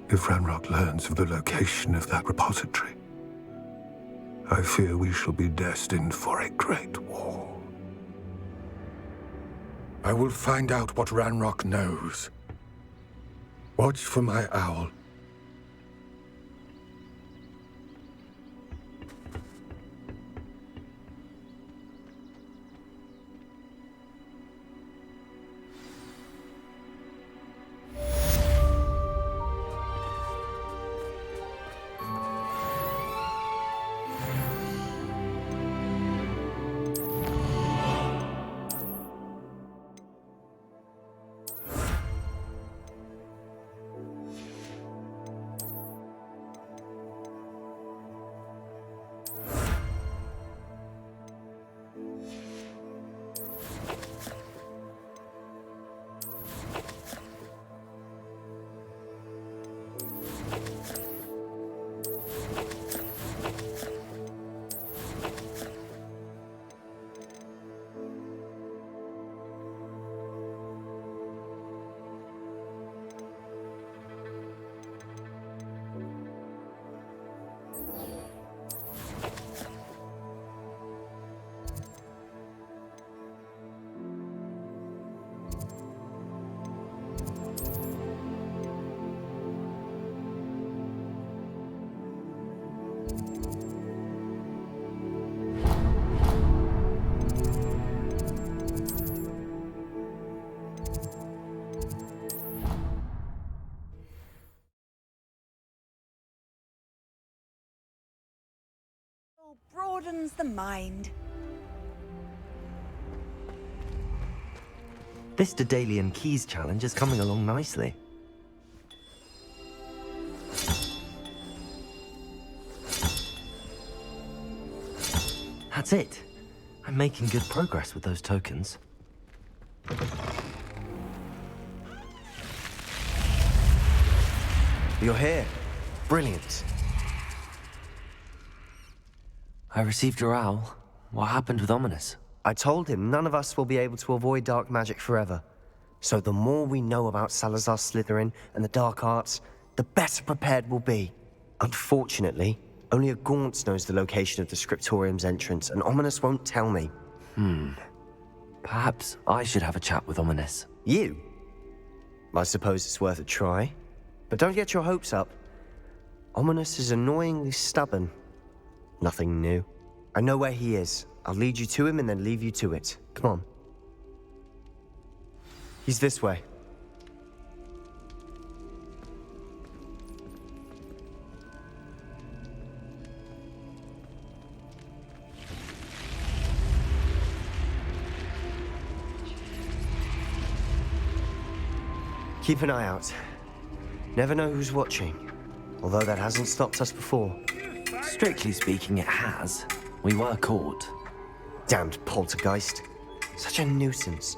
If Ranrock learns of the location of that repository, I fear we shall be destined for a great war. I will find out what Ranrock knows. Watch for my owl.
Broadens the mind.
This Daedalian Keys challenge is coming along nicely. That's it. I'm making good progress with those tokens. You're here. Brilliant. I received your owl. What happened with Ominous?
I told him none of us will be able to avoid dark magic forever. So the more we know about Salazar Slytherin and the dark arts, the better prepared we'll be. Unfortunately, only a Gaunt knows the location of the Scriptorium's entrance, and Ominous won't tell me.
Perhaps I should have a chat with Ominous.
You? I suppose it's worth a try. But don't get your hopes up. Ominous is annoyingly stubborn. Nothing new. I know where he is. I'll lead you to him and then leave you to it. Come on. He's this way. Keep an eye out. Never know who's watching, although that hasn't stopped us before.
Strictly speaking, it has. We were caught.
Damned poltergeist. Such a nuisance.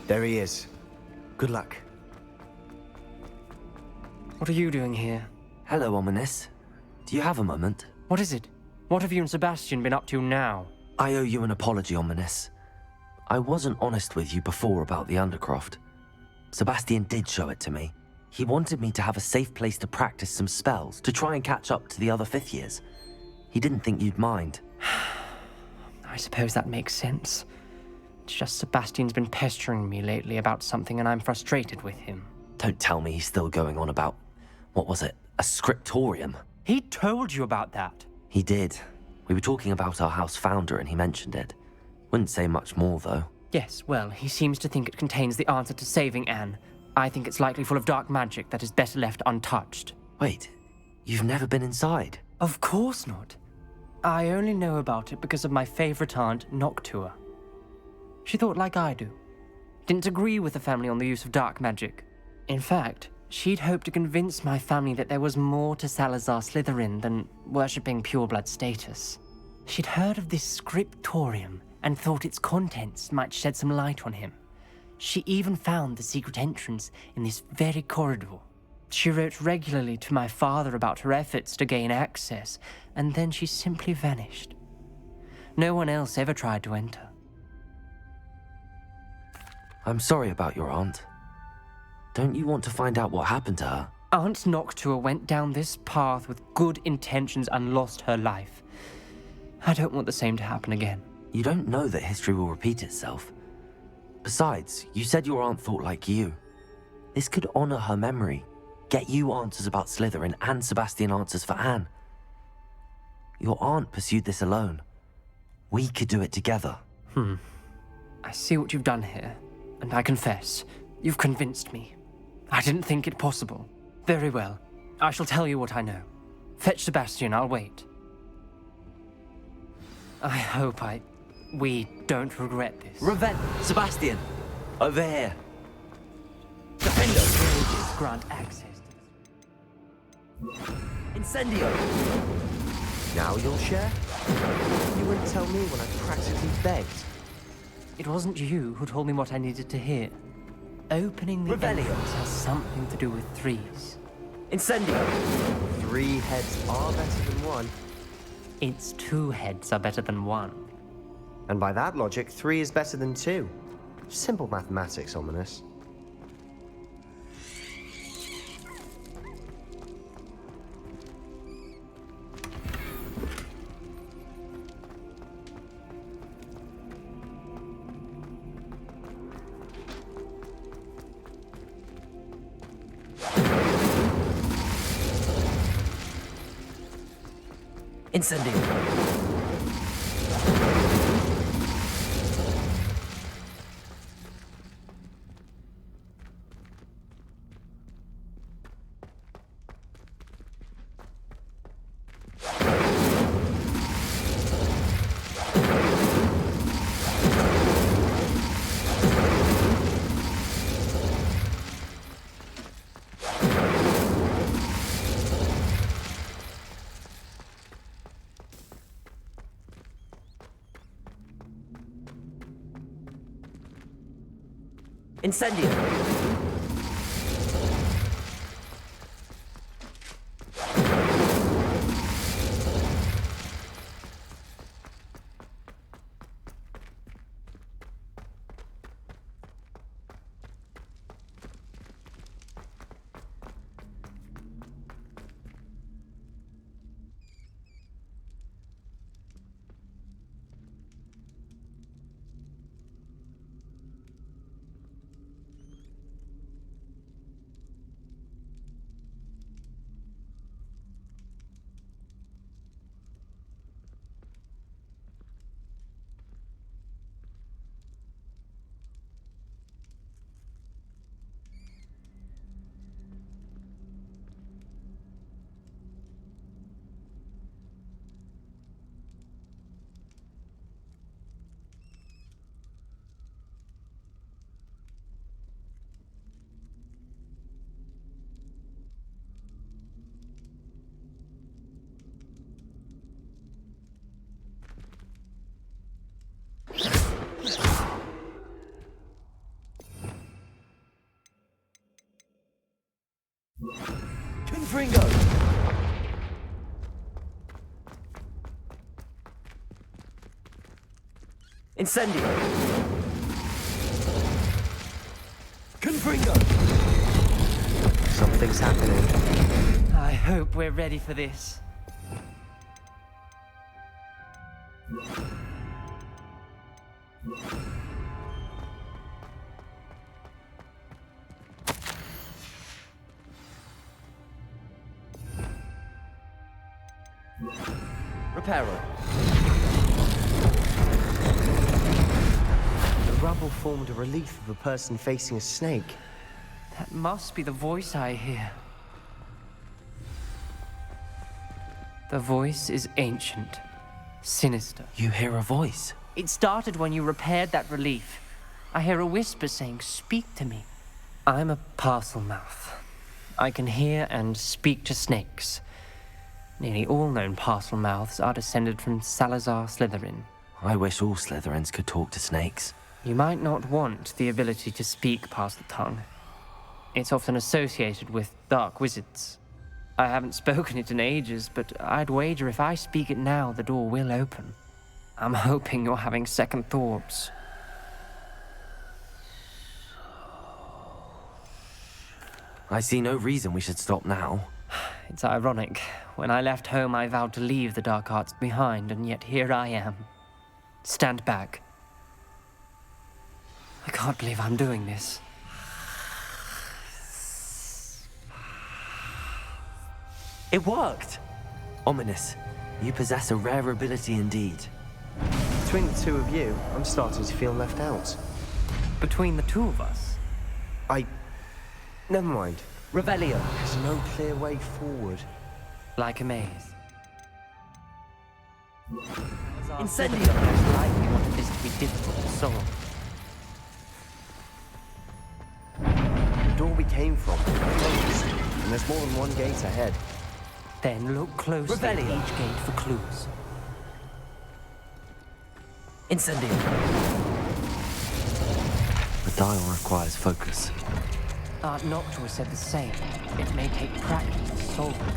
There he is. Good luck.
What are you doing here?
Hello, Ominous. Do you have a moment?
What is it? What have you and Sebastian been up to now?
I owe you an apology, Ominous. I wasn't honest with you before about the Undercroft. Sebastian did show it to me. He wanted me to have a safe place to practice some spells, to try and catch up to the other fifth years. He didn't think you'd mind.
I suppose that makes sense. It's just Sebastian's been pestering me lately about something and I'm frustrated with him.
Don't tell me he's still going on about, what was it, a scriptorium?
He told you about that.
He did. We were talking about our house founder and he mentioned it. Wouldn't say much more, though.
Yes, well, he seems to think it contains the answer to saving Anne. I think it's likely full of dark magic that is better left untouched.
Wait, you've never been inside?
Of course not. I only know about it because of my favorite aunt, Noctua. She thought like I do. Didn't agree with the family on the use of dark magic. In fact, she'd hoped to convince my family that there was more to Salazar Slytherin than worshipping pureblood status. She'd heard of this scriptorium and thought its contents might shed some light on him. She even found the secret entrance in this very corridor. She wrote regularly to my father about her efforts to gain access, and then she simply vanished. No one else ever tried to enter.
I'm sorry about your aunt. Don't you want to find out what happened to her?
Aunt Noctua went down this path with good intentions and lost her life. I don't want the same to happen again.
You don't know that history will repeat itself. Besides, you said your aunt thought like you. This could honor her memory, get you answers about Slytherin and Sebastian answers for Anne. Your aunt pursued this alone. We could do it together.
I see what you've done here, and I confess, you've convinced me. I didn't think it possible. Very well. I shall tell you what I know. Fetch Sebastian, I'll wait. I hope we don't regret this.
Sebastian! Over here!
Defender cages grant access.
Incendio!
Now you'll share? You wouldn't tell me when I practically begged.
It wasn't you who told me what I needed to hear. Opening the entrance has something to do with threes.
Incendio!
3 heads are better than 1.
It's 2 heads are better than 1.
And by that logic, 3 is better than 2. Simple mathematics, Ominous.
Incendio! Incendio!
Confringo! Incendio! Confringo! Something's happening.
I hope we're ready for this.
Reparo. The rubble formed a relief of a person facing a snake.
That must be the voice I hear. The voice is ancient, sinister.
You hear a voice?
It started when you repaired that relief. I hear a whisper saying, "Speak to me." I'm a parcel mouth. I can hear and speak to snakes. Nearly all known parcel mouths are descended from Salazar Slytherin.
I wish all Slytherins could talk to snakes.
You might not want the ability to speak past the tongue. It's often associated with dark wizards. I haven't spoken it in ages, but I'd wager if I speak it now, the door will open. I'm hoping you're having second thoughts.
I see no reason we should stop now.
It's ironic. When I left home, I vowed to leave the dark arts behind, and yet here I am. Stand back. I can't believe I'm doing this.
It worked! Ominous. You possess a rare ability indeed.
Between the two of you, I'm starting to feel left out.
Between the two of us?
Never mind.
Revelio.
There's no clear way forward.
Like a maze.
Incendio!
I wanted this to be difficult to solve.
The door we came from closed, and there's more than one gate ahead.
Then look closely at each gate for clues.
Incendio! The dial requires focus.
Art Noctua said the same. It may take practice to solve it.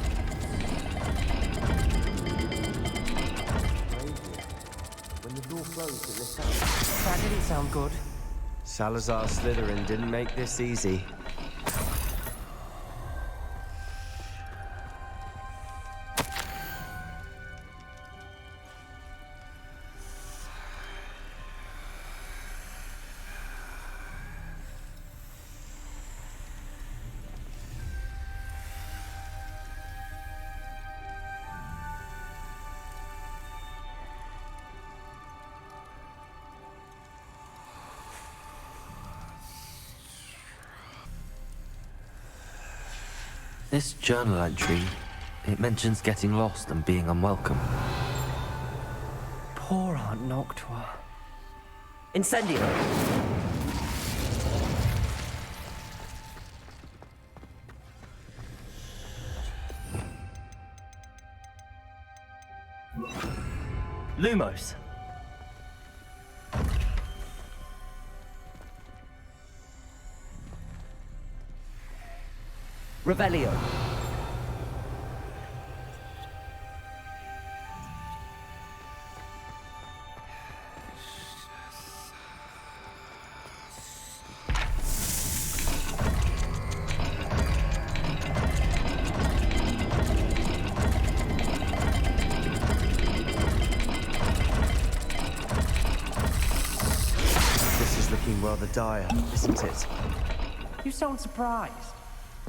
When the door closed, it lit up.
That didn't sound good.
Salazar Slytherin didn't make this easy.
This journal entry, it mentions getting lost and being unwelcome.
Poor Aunt Noctua.
Incendio! Lumos! Revelio! This is looking rather dire, isn't it?
You sound surprised.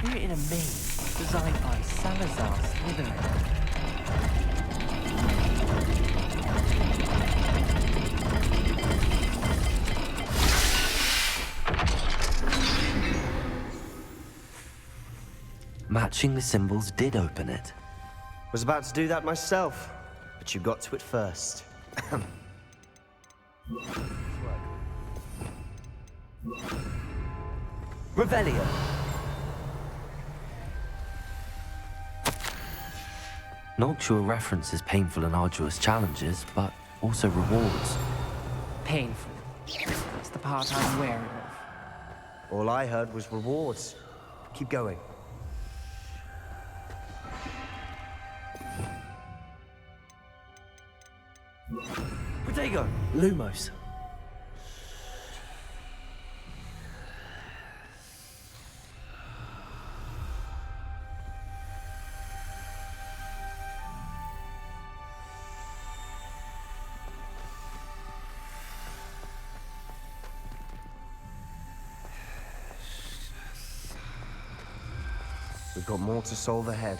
We're in a maze designed by Salazar Slytherin.
Matching the symbols did open it.
Was about to do that myself, but you got to it first. Revelio!
Noctua references painful and arduous challenges, but also rewards.
Painful. That's the part I'm wary of.
All I heard was rewards. Keep going.
Revelio! Lumos.
We've got more to solve ahead.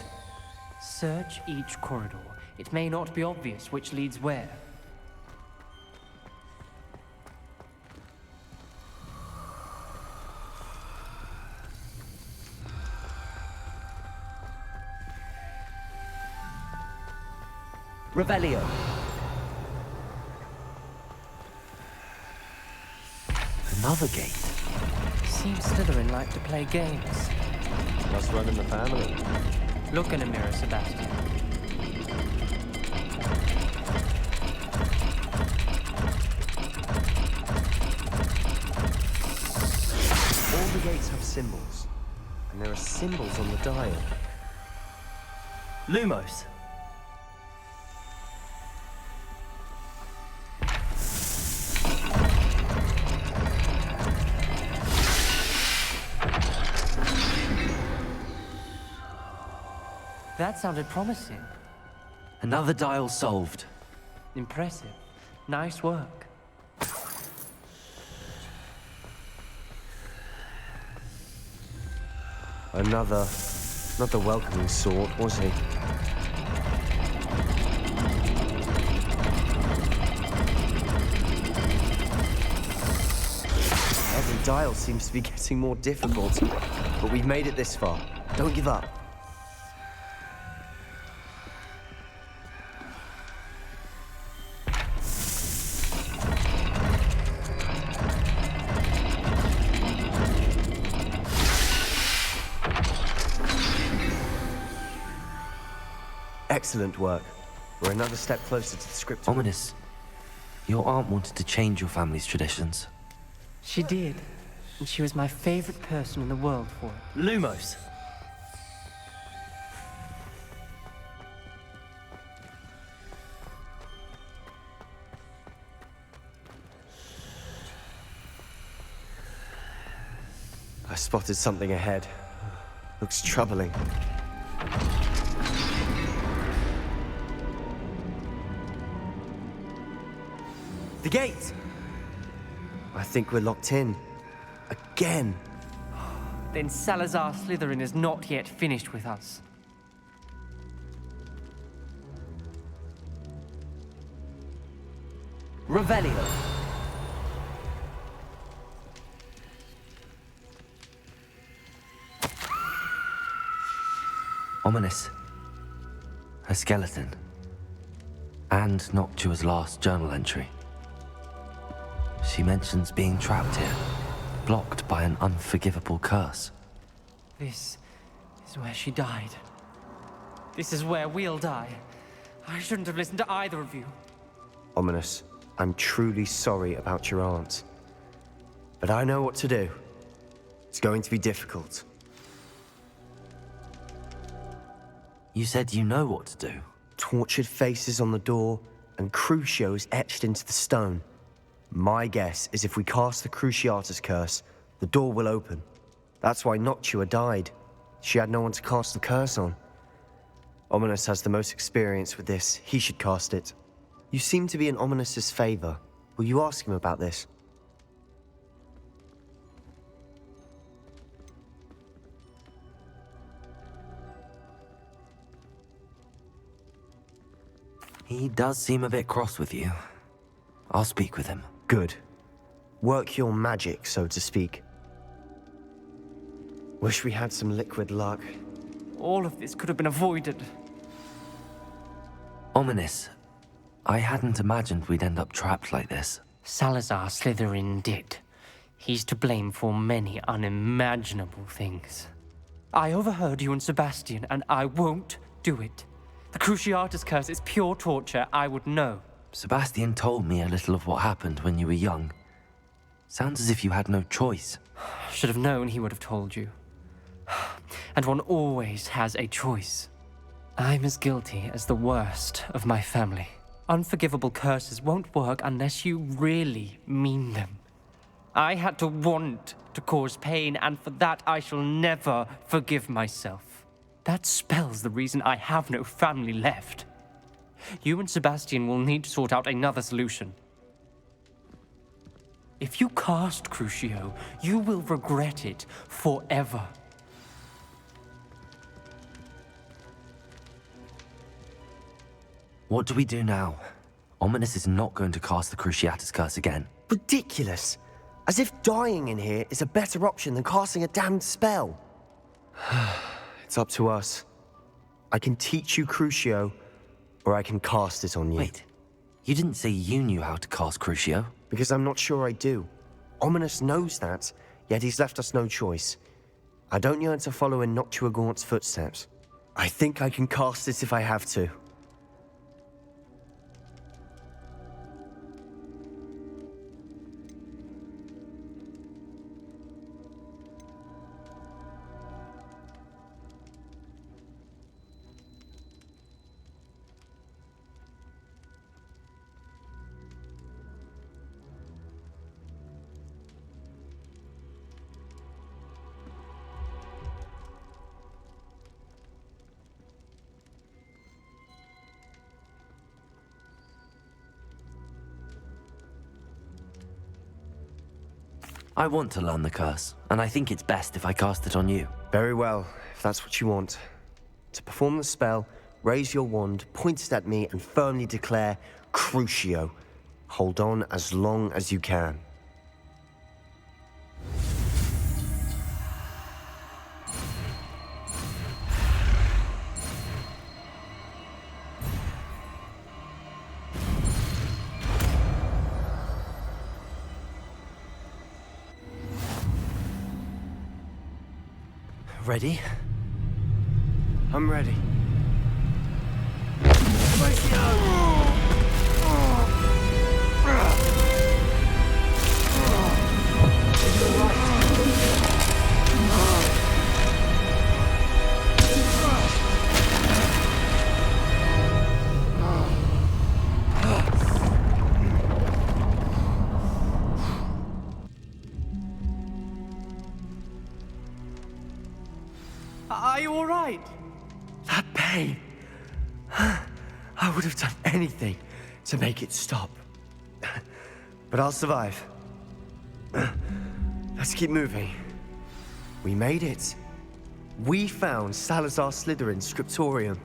Search each corridor. It may not be obvious which leads where.
Revelio. Another gate.
Seems Slytherin like to play games.
Must run in the family.
Look in a mirror, Sebastian.
All the gates have symbols, and there are symbols on the dial.
Lumos.
That sounded promising.
Another dial solved.
Impressive. Nice work.
Another, not the welcoming sort, was he? Every dial seems to be getting more difficult, but we've made it this far. Don't give up. Excellent work. We're another step closer to the script.
Ominous. Your aunt wanted to change your family's traditions.
She did. And she was my favorite person in the world for it.
Lumos.
I spotted something ahead. Looks troubling. The gate! I think we're locked in. Again.
Then Salazar Slytherin is not yet finished with us.
Revelio. Ominous. Her skeleton. And Noctua's last journal entry. She mentions being trapped here, blocked by an unforgivable curse.
This is where she died. This is where we'll die. I shouldn't have listened to either of you.
Ominous, I'm truly sorry about your aunt. But I know what to do. It's going to be difficult.
You said you know what to do.
Tortured faces on the door and Crucios etched into the stone. My guess is if we cast the Cruciatus curse, the door will open. That's why Noctua died. She had no one to cast the curse on. Ominous has the most experience with this. He should cast it. You seem to be in Ominous's favor. Will you ask him about this?
He does seem a bit cross with you. I'll speak with him.
Good. Work your magic, so to speak. Wish we had some liquid luck.
All of this could have been avoided.
Ominous. I hadn't imagined we'd end up trapped like this.
Salazar Slytherin did. He's to blame for many unimaginable things. I overheard you and Sebastian, and I won't do it. The Cruciatus curse is pure torture. I would know.
Sebastian told me a little of what happened when you were young. Sounds as if you had no choice.
Should have known he would have told you. And one always has a choice. I'm as guilty as the worst of my family. Unforgivable curses won't work unless you really mean them. I had to want to cause pain, and for that I shall never forgive myself. That spell's the reason I have no family left. You and Sebastian will need to sort out another solution. If you cast Crucio, you will regret it forever.
What do we do now? Ominous is not going to cast the Cruciatus Curse again.
Ridiculous. As if dying in here is a better option than casting a damned spell. It's up to us. I can teach you Crucio, or I can cast it on you.
Wait, you didn't say you knew how to cast Crucio?
Because I'm not sure I do. Ominous knows that, yet he's left us no choice. I don't yearn to follow in Noctua Gaunt's footsteps. I think I can cast it if I have to.
I want to learn the curse, and I think it's best if I cast it on you.
Very well, if that's what you want. To perform the spell, raise your wand, point it at me, and firmly declare Crucio. Hold on as long as you can.
Ready?
I'm ready.
Are you all right?
That pain. I would have done anything to make it stop. But I'll survive. Let's keep moving. We made it. We found Salazar Slytherin's scriptorium.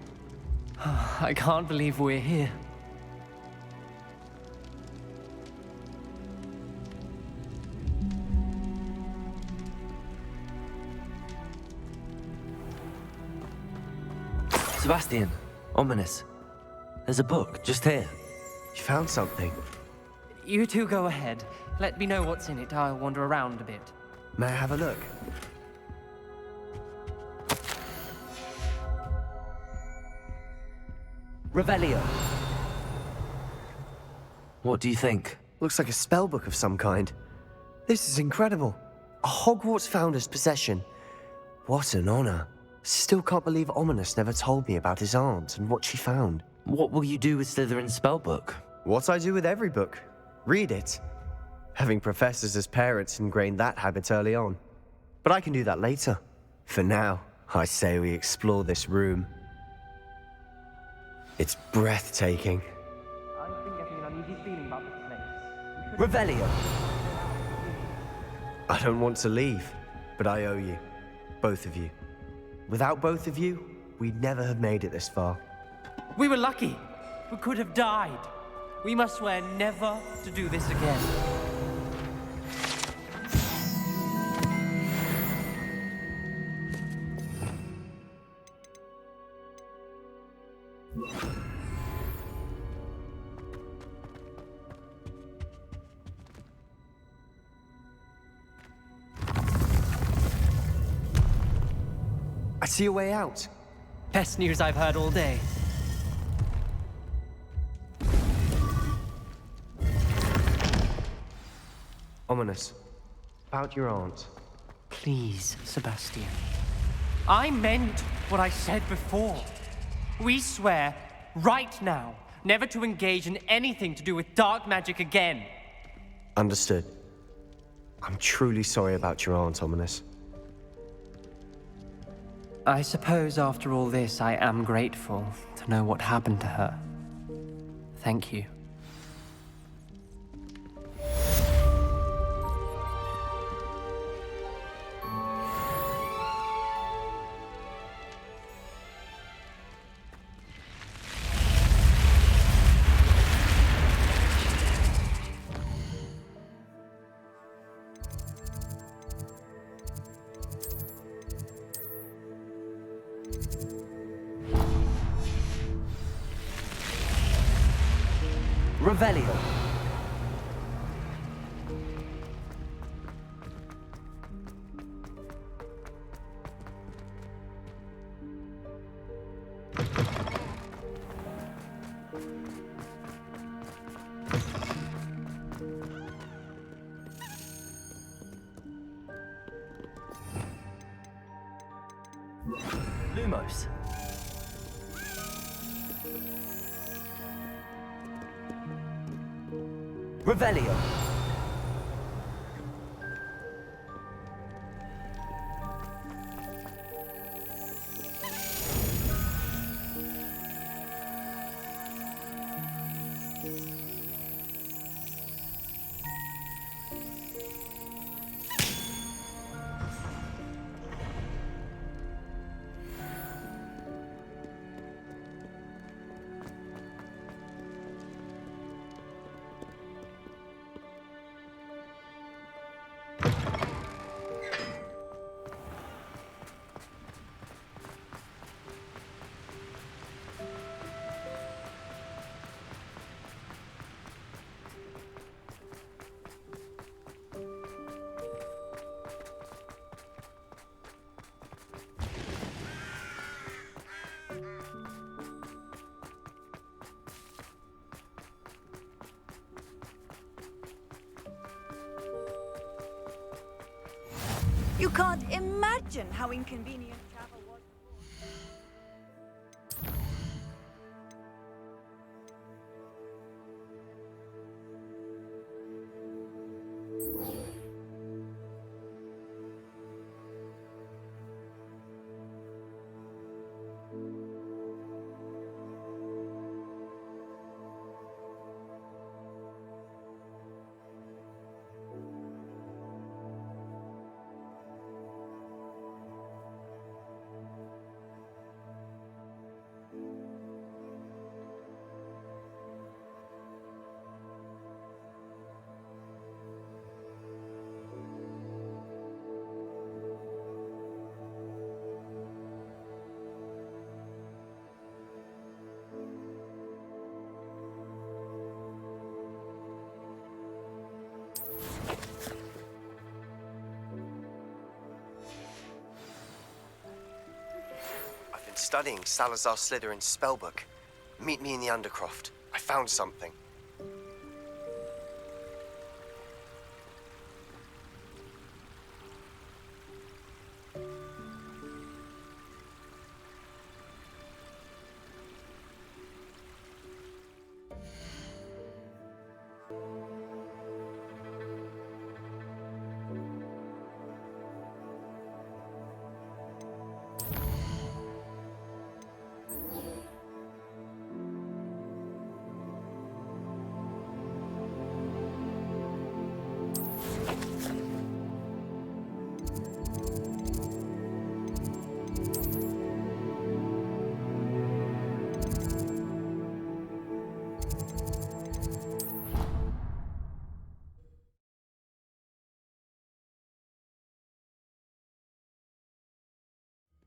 I can't believe we're here.
Sebastian, Ominous. There's a book just here.
You found something?
You two go ahead. Let me know what's in it. I'll wander around a bit.
May I have a look?
Revelio. What do you think?
Looks like a spell book of some kind. This is incredible. A Hogwarts founder's possession. What an honor. Still can't believe Ominous never told me about his aunt and what she found.
What will you do with Slytherin's spellbook?
What I do with every book. Read it. Having professors as parents ingrained that habit early on. But I can do that later. For now, I say we explore this room. It's breathtaking.
I've been getting an uneasy feeling about this place.
Revelio.
I don't want to leave, but I owe you. Both of you. Without both of you, we'd never have made it this far.
We were lucky. We could have died. We must swear never to do this again.
I see a way out.
Best news I've heard all day.
Ominous. About your aunt.
Please, Sebastian. I meant what I said before. We swear, right now, never to engage in anything to do with dark magic again.
Understood. I'm truly sorry about your aunt, Ominous.
I suppose after all this, I am grateful to know what happened to her. Thank you.
Revelio. Lumos. Revelio.
You can't imagine how inconvenient travel was.
Studying Salazar Slytherin's spellbook. Meet me in the Undercroft. I found something.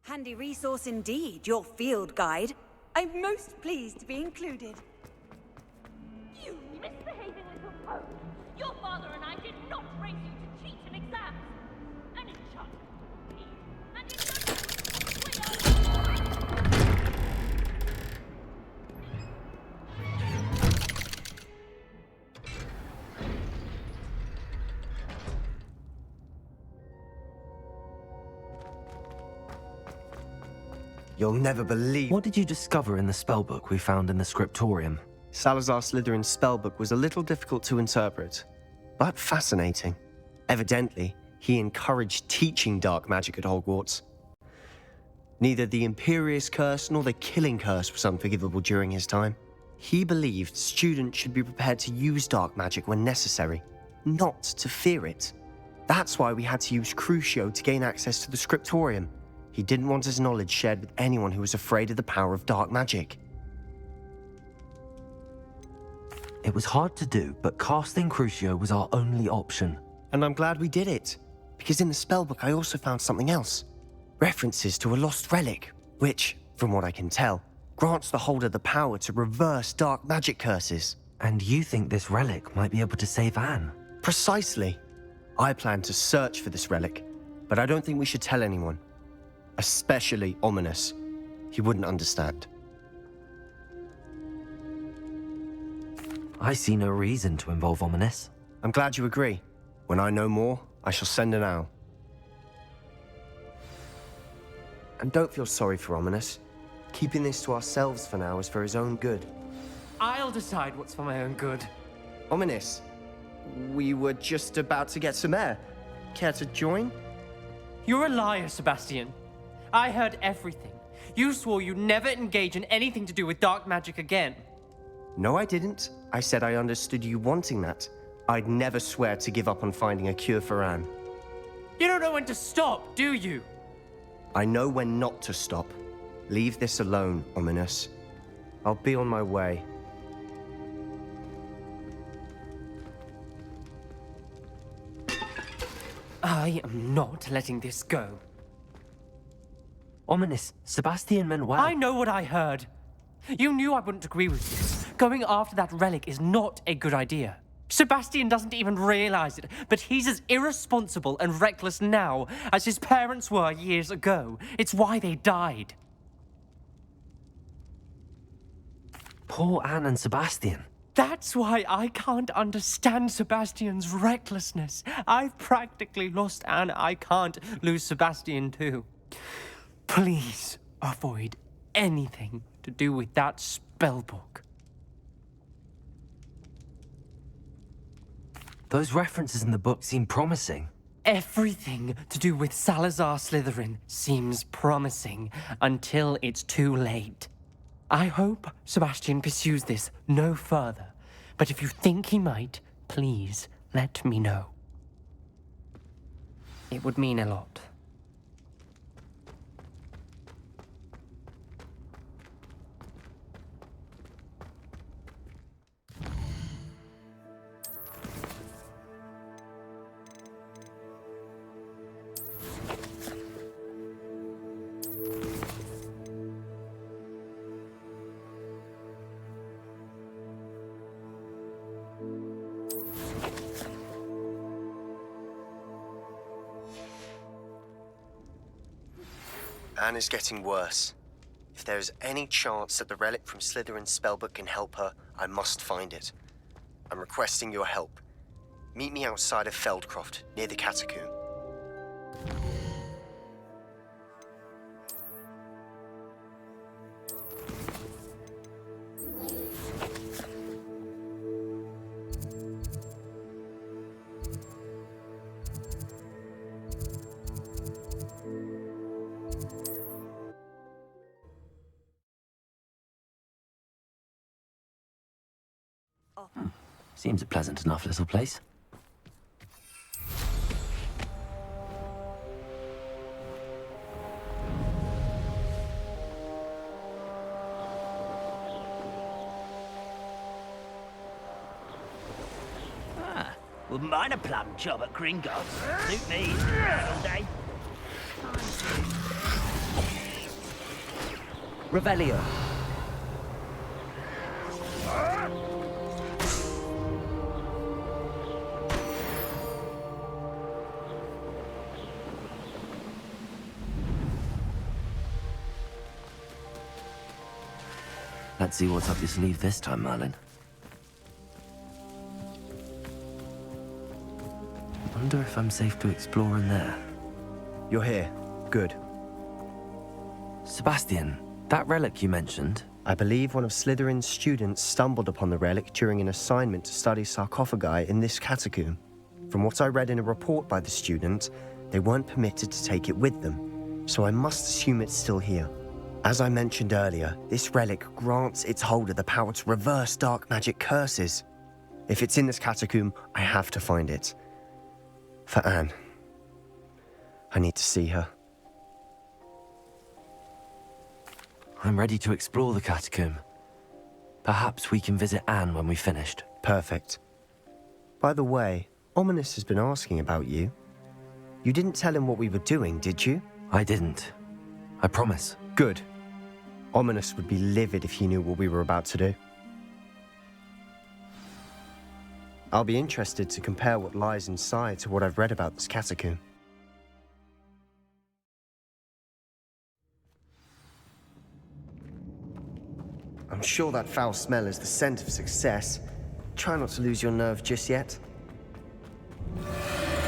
Handy resource indeed, your field guide. I'm most pleased to be included.
You misbehaving little pose! Your father and I did not raise you to cheat an exam! And in charge of me, and in
You'll never believe...
What did you discover in the spellbook we found in the scriptorium?
Salazar Slytherin's spellbook was a little difficult to interpret, but fascinating. Evidently, he encouraged teaching dark magic at Hogwarts. Neither the Imperious Curse nor the Killing Curse was unforgivable during his time. He believed students should be prepared to use dark magic when necessary, not to fear it. That's why we had to use Crucio to gain access to the Scriptorium. He didn't want his knowledge shared with anyone who was afraid of the power of dark magic.
It was hard to do, but casting Crucio was our only option.
And I'm glad we did it, because in the spellbook I also found something else. References to a lost relic, which, from what I can tell, grants the holder the power to reverse dark magic curses.
And you think this relic might be able to save Anne?
Precisely. I plan to search for this relic, but I don't think we should tell anyone. Especially Ominous. He wouldn't understand.
I see no reason to involve Ominous.
I'm glad you agree. When I know more, I shall send an owl. And don't feel sorry for Ominous. Keeping this to ourselves for now is for his own good.
I'll decide what's for my own good.
Ominous, we were just about to get some air. Care to join?
You're a liar, Sebastian. I heard everything. You swore you'd never engage in anything to do with dark magic again.
No, I didn't. I said I understood you wanting that. I'd never swear to give up on finding a cure for Anne.
You don't know when to stop, do you?
I know when not to stop. Leave this alone, Ominous. I'll be on my way.
I am not letting this go.
Ominous, Sebastian meant well.
I know what I heard. You knew I wouldn't agree with this. Going after that relic is not a good idea. Sebastian doesn't even realize it, but he's as irresponsible and reckless now as his parents were years ago. It's why they died.
Poor Anne and Sebastian.
That's why I can't understand Sebastian's recklessness. I've practically lost Anne. I can't lose Sebastian too. Please avoid anything to do with that spellbook.
Those references in the book seem promising.
Everything to do with Salazar Slytherin seems promising until it's too late. I hope Sebastian pursues this no further, but if you think he might, please let me know. It would mean a lot.
Anne is getting worse. If there is any chance that the relic from Slytherin's spellbook can help her, I must find it. I'm requesting your help. Meet me outside of Feldcroft, near the Catacomb.
Seems a pleasant enough little place.
Wouldn't mind a plum job at Gringotts. Suit me all day.
Revelio.
Let's see what's up your sleeve this time, Merlin. Wonder if I'm safe to explore in there.
You're here. Good.
Sebastian, that relic you mentioned,
I believe one of Slytherin's students stumbled upon the relic during an assignment to study sarcophagi in this catacomb. From what I read in a report by the student, they weren't permitted to take it with them, so I must assume it's still here. As I mentioned earlier, this relic grants its holder the power to reverse dark magic curses. If it's in this catacomb, I have to find it. For Anne. I need to see her.
I'm ready to explore the catacomb. Perhaps we can visit Anne when we've finished.
Perfect. By the way, Ominous has been asking about you. You didn't tell him what we were doing, did you?
I didn't. I promise.
Good. Ominous would be livid if he knew what we were about to do. I'll be interested to compare what lies inside to what I've read about this catacomb. I'm sure that foul smell is the scent of success. Try not to lose your nerve just yet.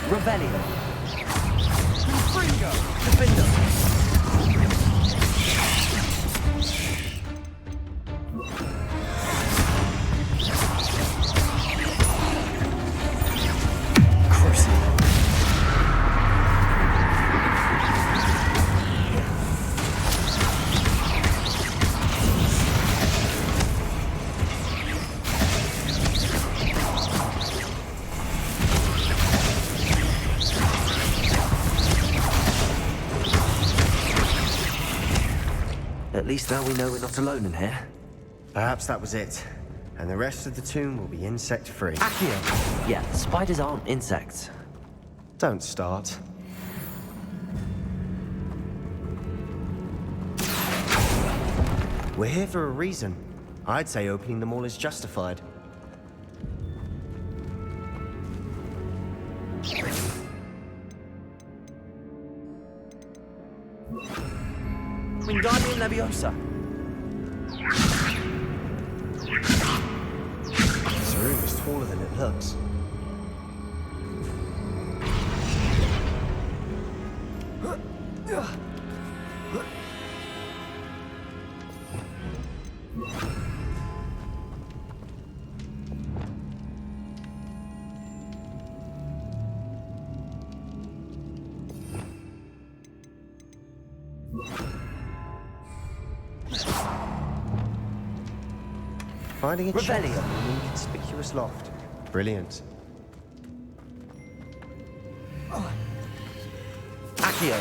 Revelio. Fringo. Defender.
At least now we know we're not alone in here.
Perhaps that was it. And the rest of the tomb will be insect-free.
Accio! Yeah, spiders aren't insects.
Don't start. We're here for a reason. I'd say opening them all is justified.
Wingardium Leviosa.
This room is taller than it looks. Finding a chest in an inconspicuous loft. Brilliant.
Accio.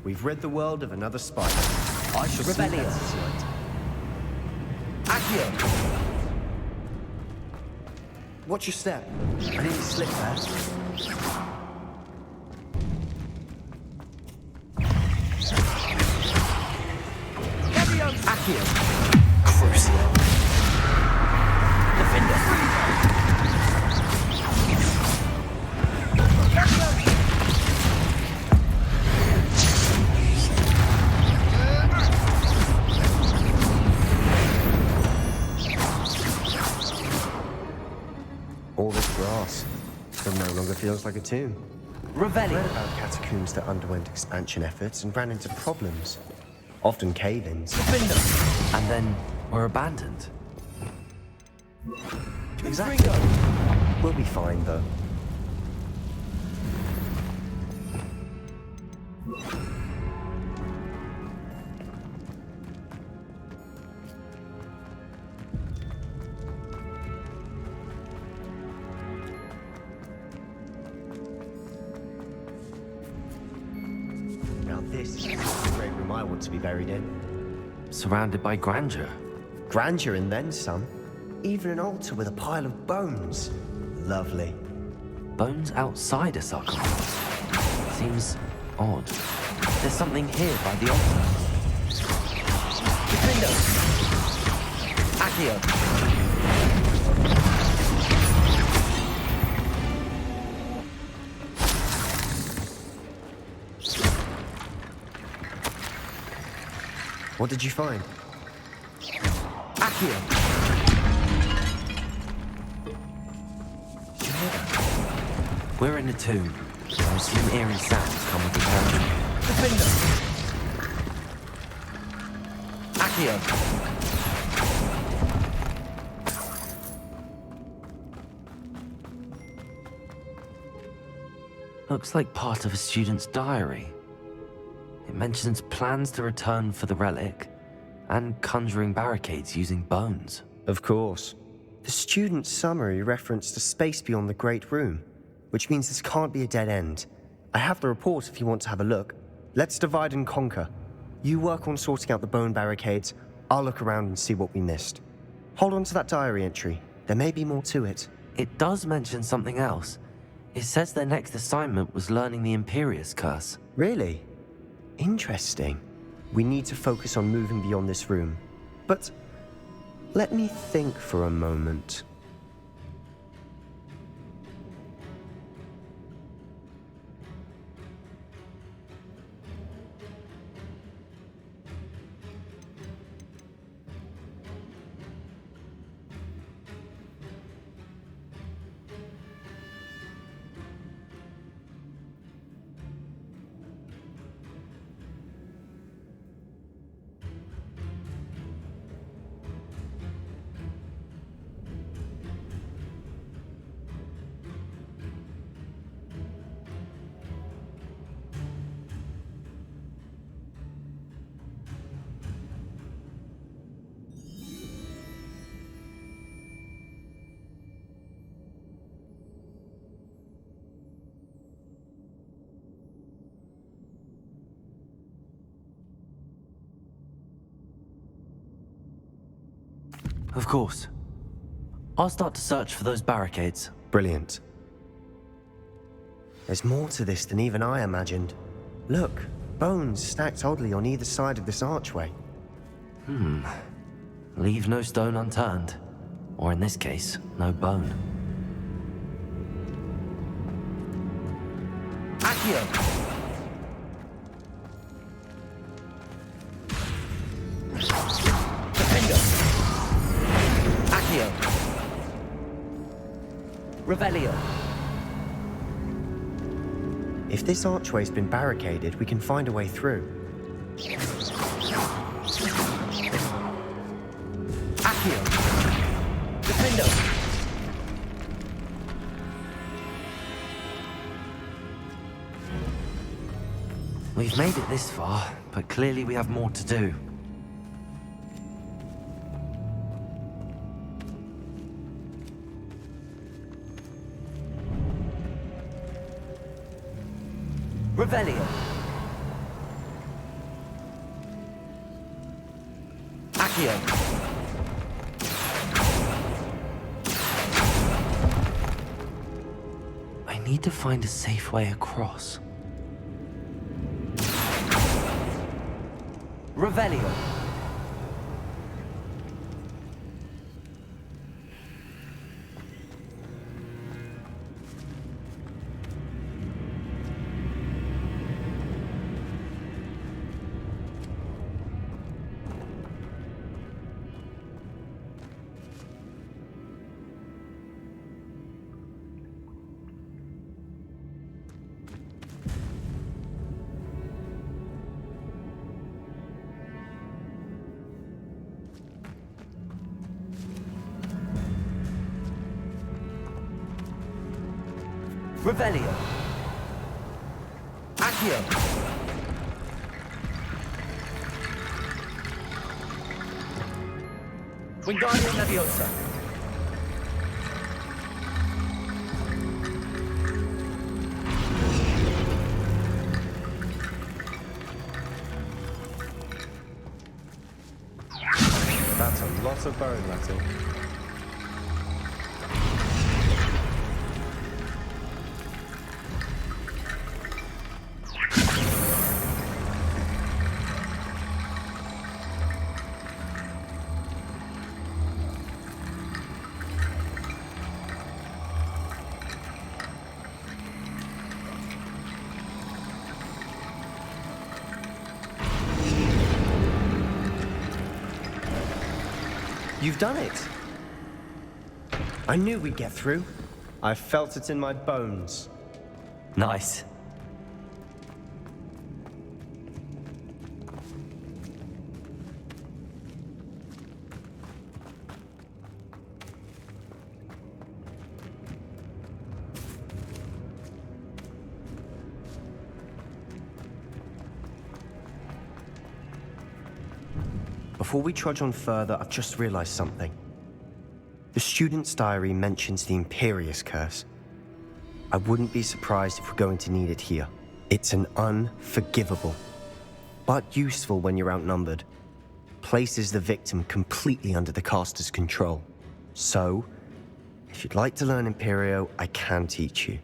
We've rid the world of another spider. I shall see
Rebellion.
that tonight.
Accio.
Watch your step. I didn't slip there.
Accio. Crucio. Defender.
All this grass. It no longer feels like a tomb.
Revelli.
I read about catacombs that underwent expansion efforts and ran into problems. Often cave-ins.
And then were abandoned.
Exactly. We'll be fine, though. Now this is the great room I want to be buried in.
Surrounded by grandeur.
Grandeur and then some. even an altar with a pile of bones. Lovely.
Bones outside a sarcophagus? Seems odd. There's something here by the altar.
Defendo! Accio!
What did you find?
Accio!
We're in a tomb. I assume eerie sounds come with the territory.
Defendo! Accio!
Looks like part of a student's diary. It mentions plans to return for the relic and conjuring barricades using bones.
Of course. The student's summary referenced a space beyond the Great Room, which means this can't be a dead end. I have the report if you want to have a look. Let's divide and conquer. You work on sorting out the bone barricades. I'll look around and see what we missed. Hold on to that diary entry. There may be more to it.
It does mention something else. It says their next assignment was learning the Imperius Curse.
Really? Interesting. We need to focus on moving beyond this room. But let me think for a moment.
Of course. I'll start to search for those barricades.
Brilliant. There's more to this than even I imagined. Look, bones stacked oddly on either side of this archway.
Leave no stone unturned. Or in this case, no bone.
Accio! Defendo! Accio! Revelio!
If this archway's been barricaded, we can find a way through.
Accio! Defendo!
We've made it this far, but clearly we have more to do.
Revelio! Accio!
I need to find a safe way across.
Revelio! Revelio! Accio! Wingardium Leviosa!
That's a lot of bone, Rattle.
You've done it. I knew we'd get through. I felt it in my bones.
Nice.
Before we trudge on further, I've just realized something. The student's diary mentions the Imperious Curse. I wouldn't be surprised if we're going to need it here. It's an unforgivable, but useful when you're outnumbered. Places the victim completely under the caster's control. So, if you'd like to learn Imperio, I can teach you.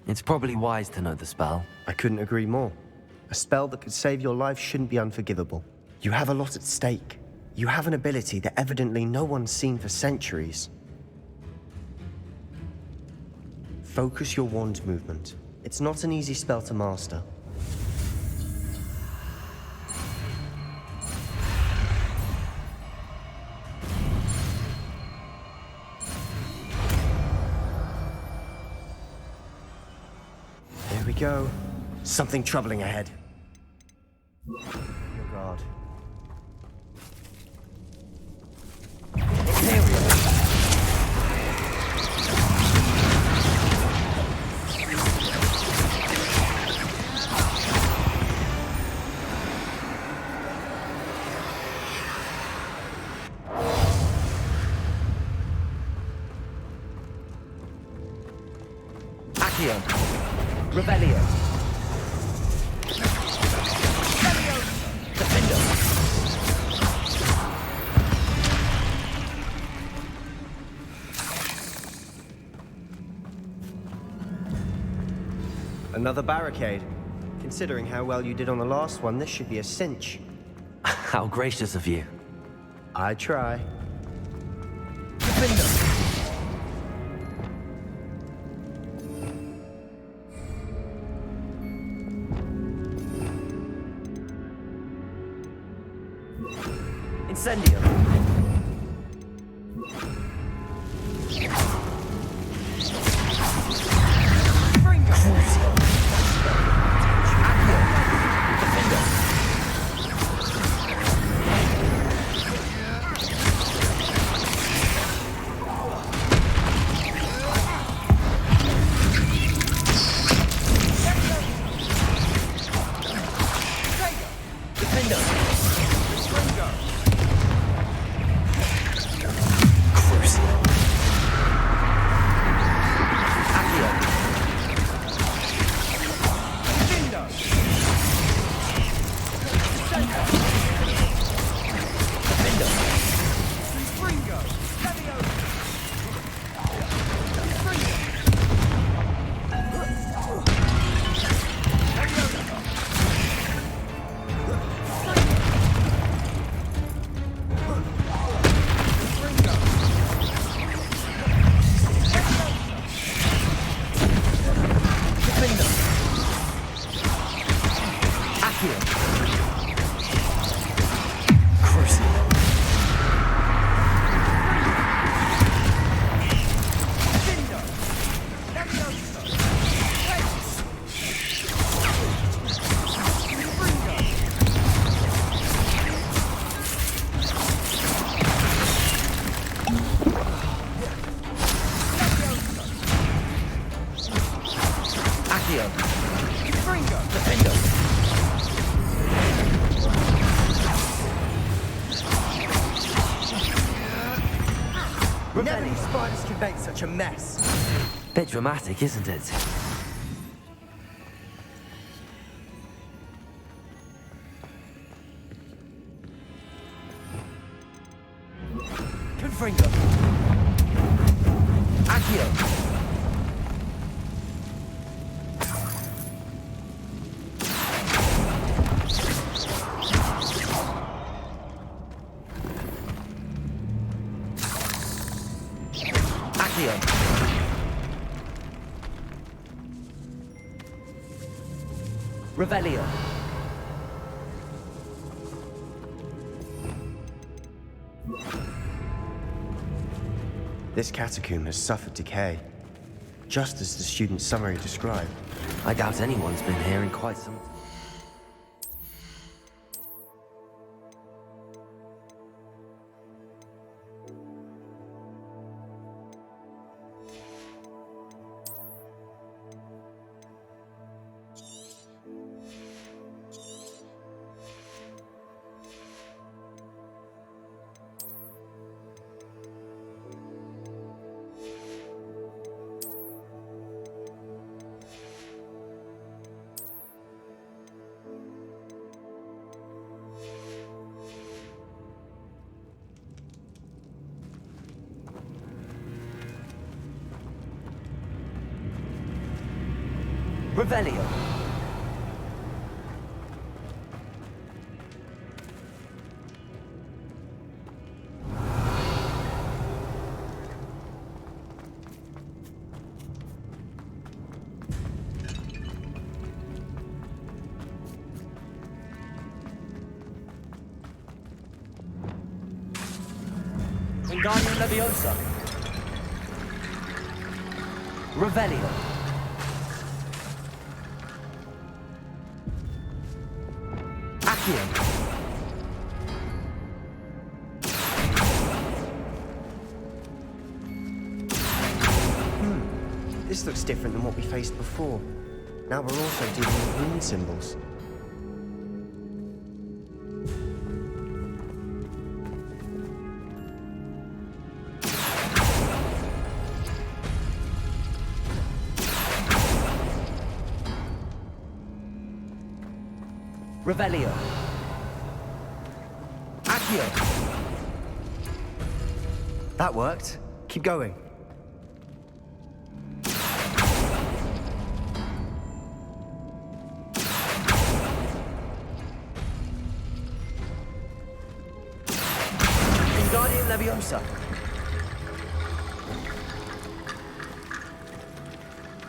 It's probably wise to know the spell.
I couldn't agree more. A spell that could save your life shouldn't be unforgivable. You have a lot at stake. You have an ability that evidently no one's seen for centuries. Focus your wand movement. It's not an easy spell to master. Here we go. Something troubling ahead. Your guard.
Accio. Revelio. Defendo.
Another barricade. Considering how well you did on the last one, this should be a cinch.
How gracious of you.
I try.
Defendo. Incendio.
Never knew spiders could make such a mess.
Bit dramatic, isn't it? Confringo. Accio. Revelio.
This catacomb has suffered decay, just as the student's summary described.
I doubt anyone's been here in quite some time.
Revelio. Wingardium Leviosa. Revelio.
This looks different than what we faced before. Now we're also dealing with rune symbols.
Revelio. Accio.
That worked. Keep going.
Wingardium Leviosa.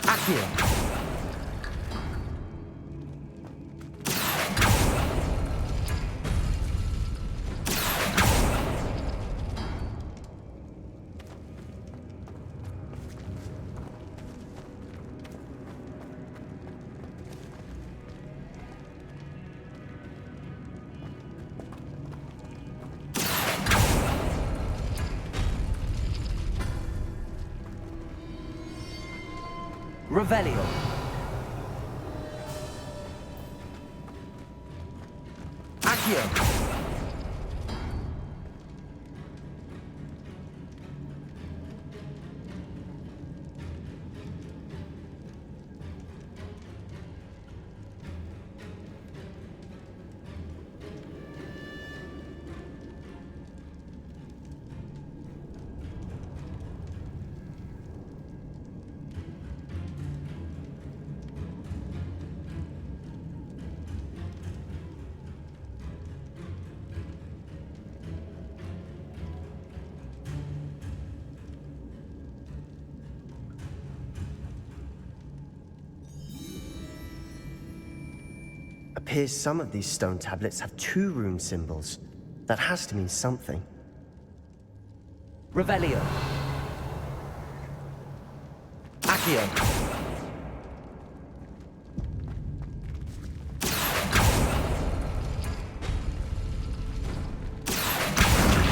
Accio. Revelio. Accio.
Appears some of these stone tablets have 2 rune symbols. That has to mean something.
Revelio. Accio.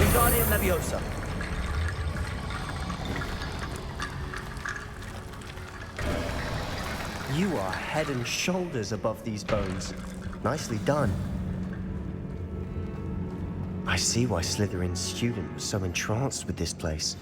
Wingardium Leviosa.
You are head and shoulders above these bones. Nicely done. I see why Slytherin's student was so entranced with this place.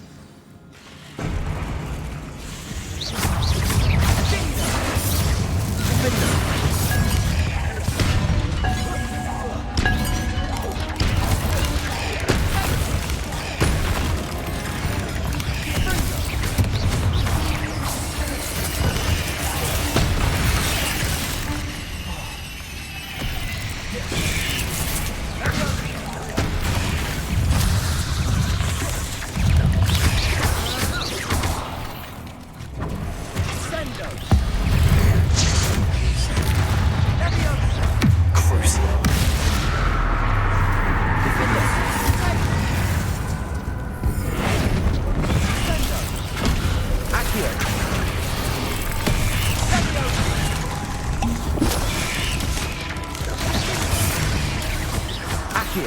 Accio.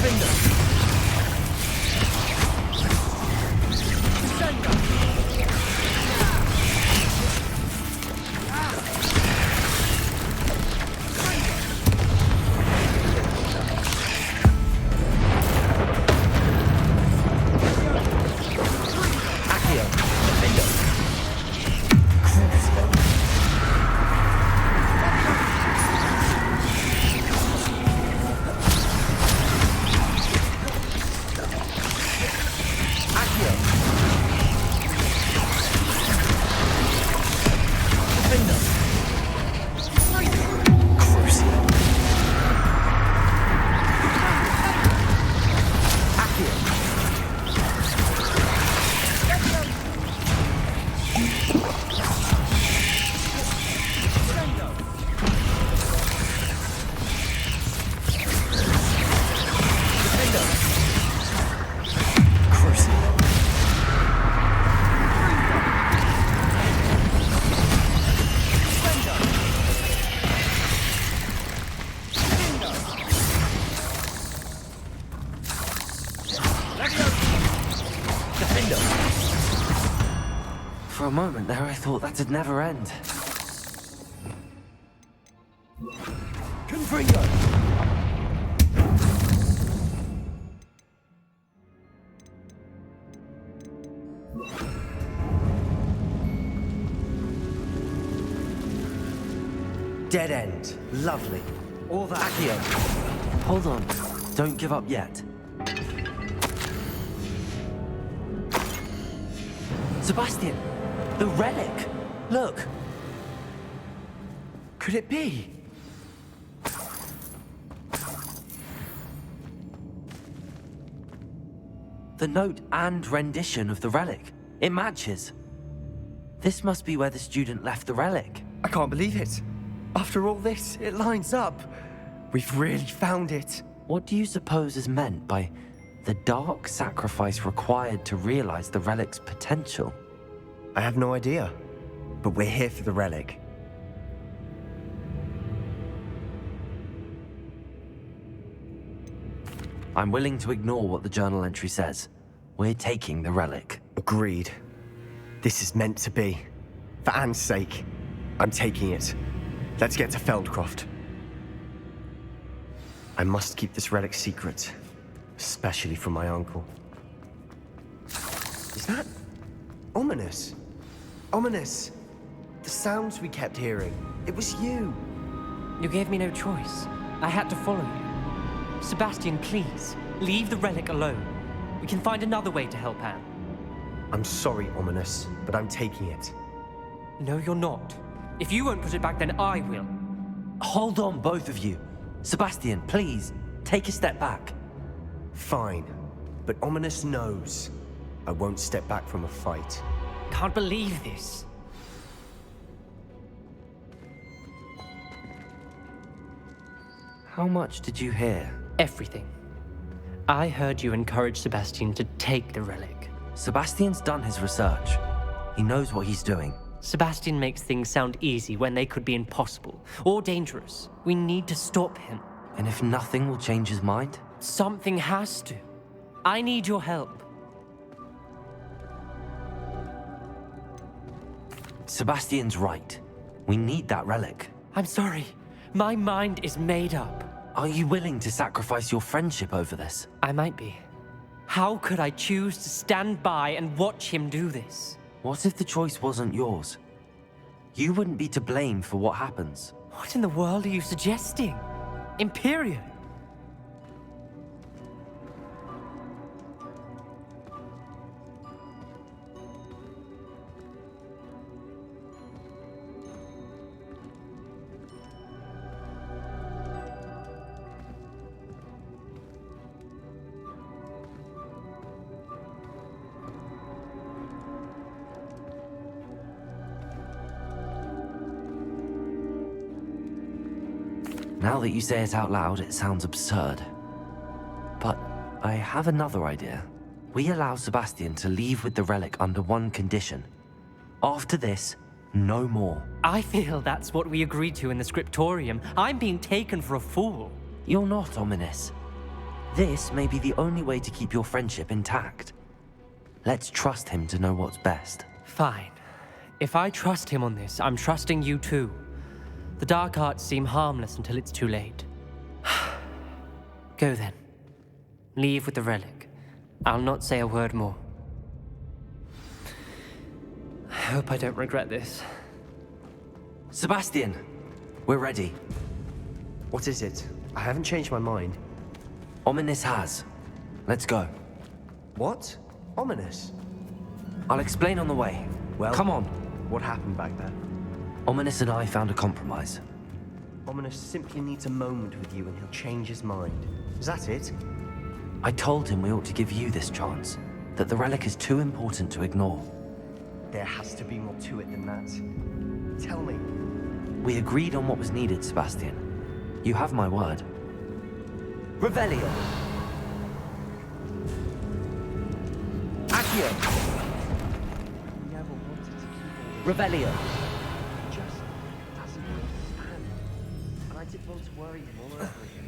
Defender. Descender.
For a moment there, I thought that'd never end.
Confringo!
Dead end. Lovely. All that.
Accio! Hold on. Don't give up yet. Sebastian! The relic! Look!
Could it be?
The note and rendition of the relic. It matches. This must be where the student left the relic.
I can't believe it. After all this, it lines up. We've really found it.
What do you suppose is meant by the dark sacrifice required to realize the relic's potential?
I have no idea, but we're here for the relic.
I'm willing to ignore what the journal entry says. We're taking the relic.
Agreed. This is meant to be. For Anne's sake, I'm taking it. Let's get to Feldcroft. I must keep this relic secret, especially from my uncle. Is that ominous? Ominous! The sounds we kept hearing. It was you.
You gave me no choice. I had to follow you. Sebastian, please, leave the relic alone. We can find another way to help Anne.
I'm sorry, Ominous, but I'm taking it.
No, you're not. If you won't put it back, then I will.
Hold on, both of you. Sebastian, please, take a step back.
Fine, but Ominous knows I won't step back from a fight.
Can't believe this.
How much did you hear?
Everything. I heard you encourage Sebastian to take the relic.
Sebastian's done his research. He knows what he's doing.
Sebastian makes things sound easy when they could be impossible or dangerous. We need to stop him.
And if nothing will change his mind?
Something has to. I need your help.
Sebastian's right. We need that relic.
I'm sorry. My mind is made up.
Are you willing to sacrifice your friendship over this?
I might be. How could I choose to stand by and watch him do this?
What if the choice wasn't yours? You wouldn't be to blame for what happens.
What in the world are you suggesting? Imperium?
Now that you say it out loud, it sounds absurd. But I have another idea. We allow Sebastian to leave with the relic under one condition. After this, no more.
I feel that's what we agreed to in the scriptorium. I'm being taken for a fool.
You're not ominous. This may be the only way to keep your friendship intact. Let's trust him to know what's best.
Fine. If I trust him on this, I'm trusting you too. The dark arts seem harmless until it's too late. Go then. Leave with the relic. I'll not say a word more. I hope I don't regret this.
Sebastian, we're ready.
What is it? I haven't changed my mind.
Ominous has. Let's go.
What? Ominous?
I'll explain on the way.
Well,
come on.
What happened back there?
Ominous and I found a compromise.
Ominous simply needs a moment with you and he'll change his mind. Is that it?
I told him we ought to give you this chance. That the relic is too important to ignore.
There has to be more to it than that. Tell me.
We agreed on what was needed, Sebastian. You have my word. Revelio! Accio! Revelio!
Just doesn't understand. And I didn't want to worry him all over again.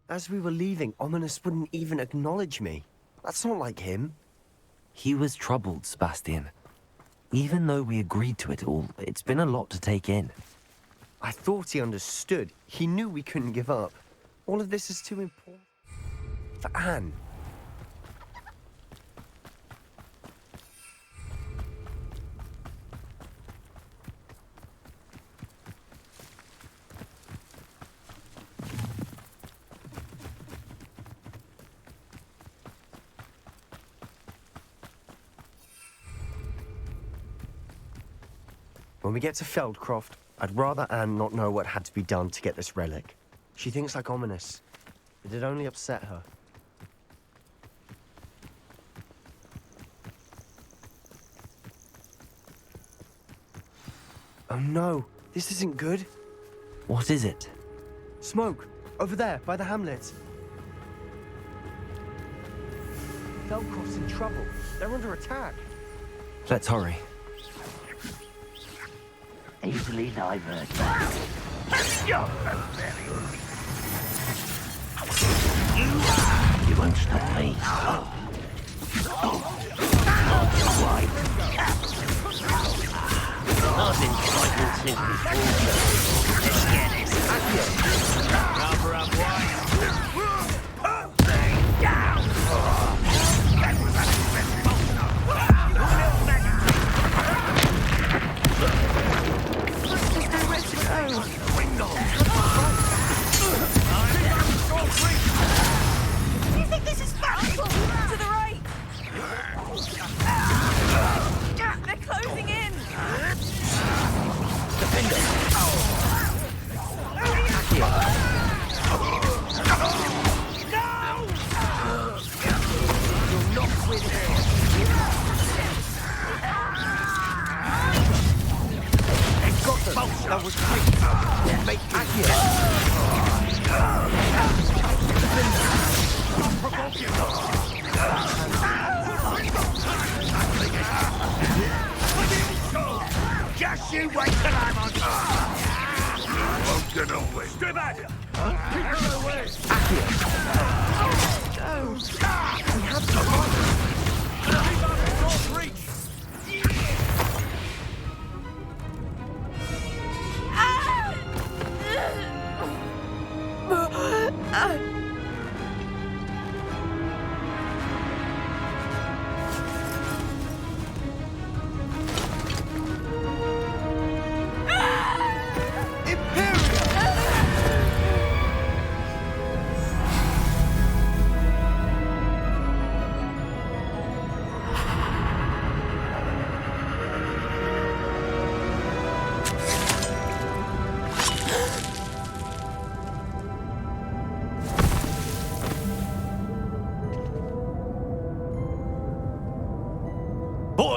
As we were leaving, Ominous wouldn't even acknowledge me. That's not like him.
He was troubled, Sebastian. Even though we agreed to it all, it's been a lot to take in.
I thought he understood. He knew we couldn't give up. All of this is too important. For Anne. When we get to Feldcroft, I'd rather Anne not know what had to be done to get this relic. She thinks like Ominous. It'd only upset her. Oh no, this isn't good.
What is it?
Smoke, over there, by the hamlet. Feldcroft's in trouble. They're under attack.
Let's hurry.
Easily diverted. You won't stop me. I've been fighting since before. Let's get this. Cover up wire.
Do you think this is fun? To the right! They're closing in!
Defender!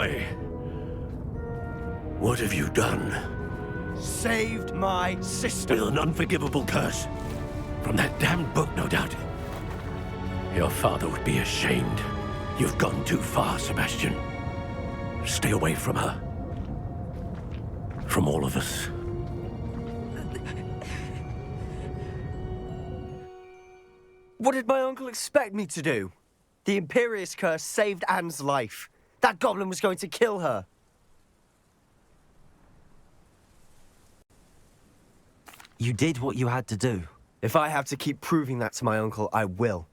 boy. What have you done?
Saved my sister.
With an unforgivable curse. From that damned book, no doubt. Your father would be ashamed. You've gone too far, Sebastian. Stay away from her. From all of us.
What did my uncle expect me to do? The Imperious curse saved Anne's life. That goblin was going to kill her.
You did what you had to do.
If I have to keep proving that to my uncle, I will.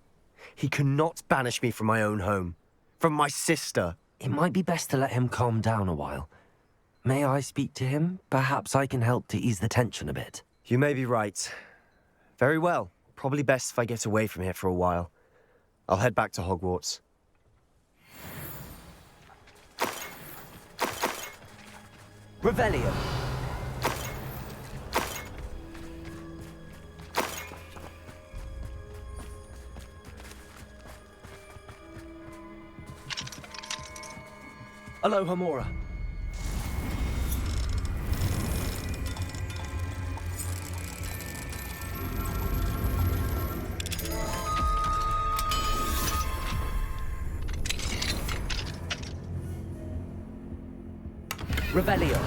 He cannot banish me from my own home. From my sister.
It might be best to let him calm down a while. May I speak to him? Perhaps I can help to ease the tension a bit.
You may be right. Very well. Probably best if I get away from here for a while. I'll head back to Hogwarts.
Revelio. Aloha Mora. Revelio.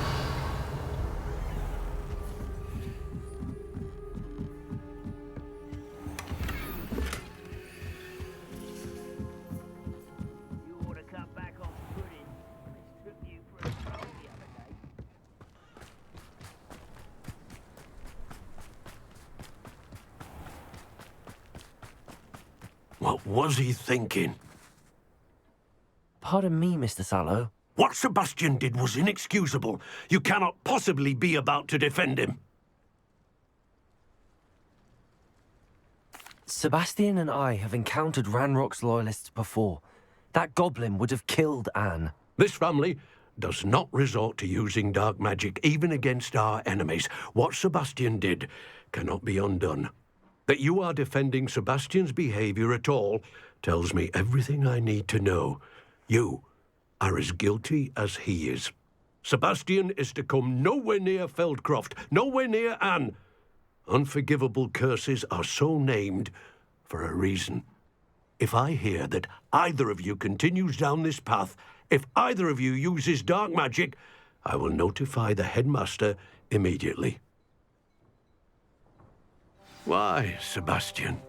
You ought to cut back on pudding. Took you for a stroll the other day.
What was he thinking?
Pardon me, Mr. Sallow.
What Sebastian did was inexcusable. You cannot possibly be about to defend him.
Sebastian and I have encountered Ranrock's loyalists before. That goblin would have killed Anne.
This family does not resort to using dark magic, even against our enemies. What Sebastian did cannot be undone. That you are defending Sebastian's behavior at all tells me everything I need to know. You are as guilty as he is. Sebastian is to come nowhere near Feldcroft, nowhere near Anne. Unforgivable curses are so named for a reason. If I hear that either of you continues down this path, if either of you uses dark magic, I will notify the headmaster immediately. Why, Sebastian?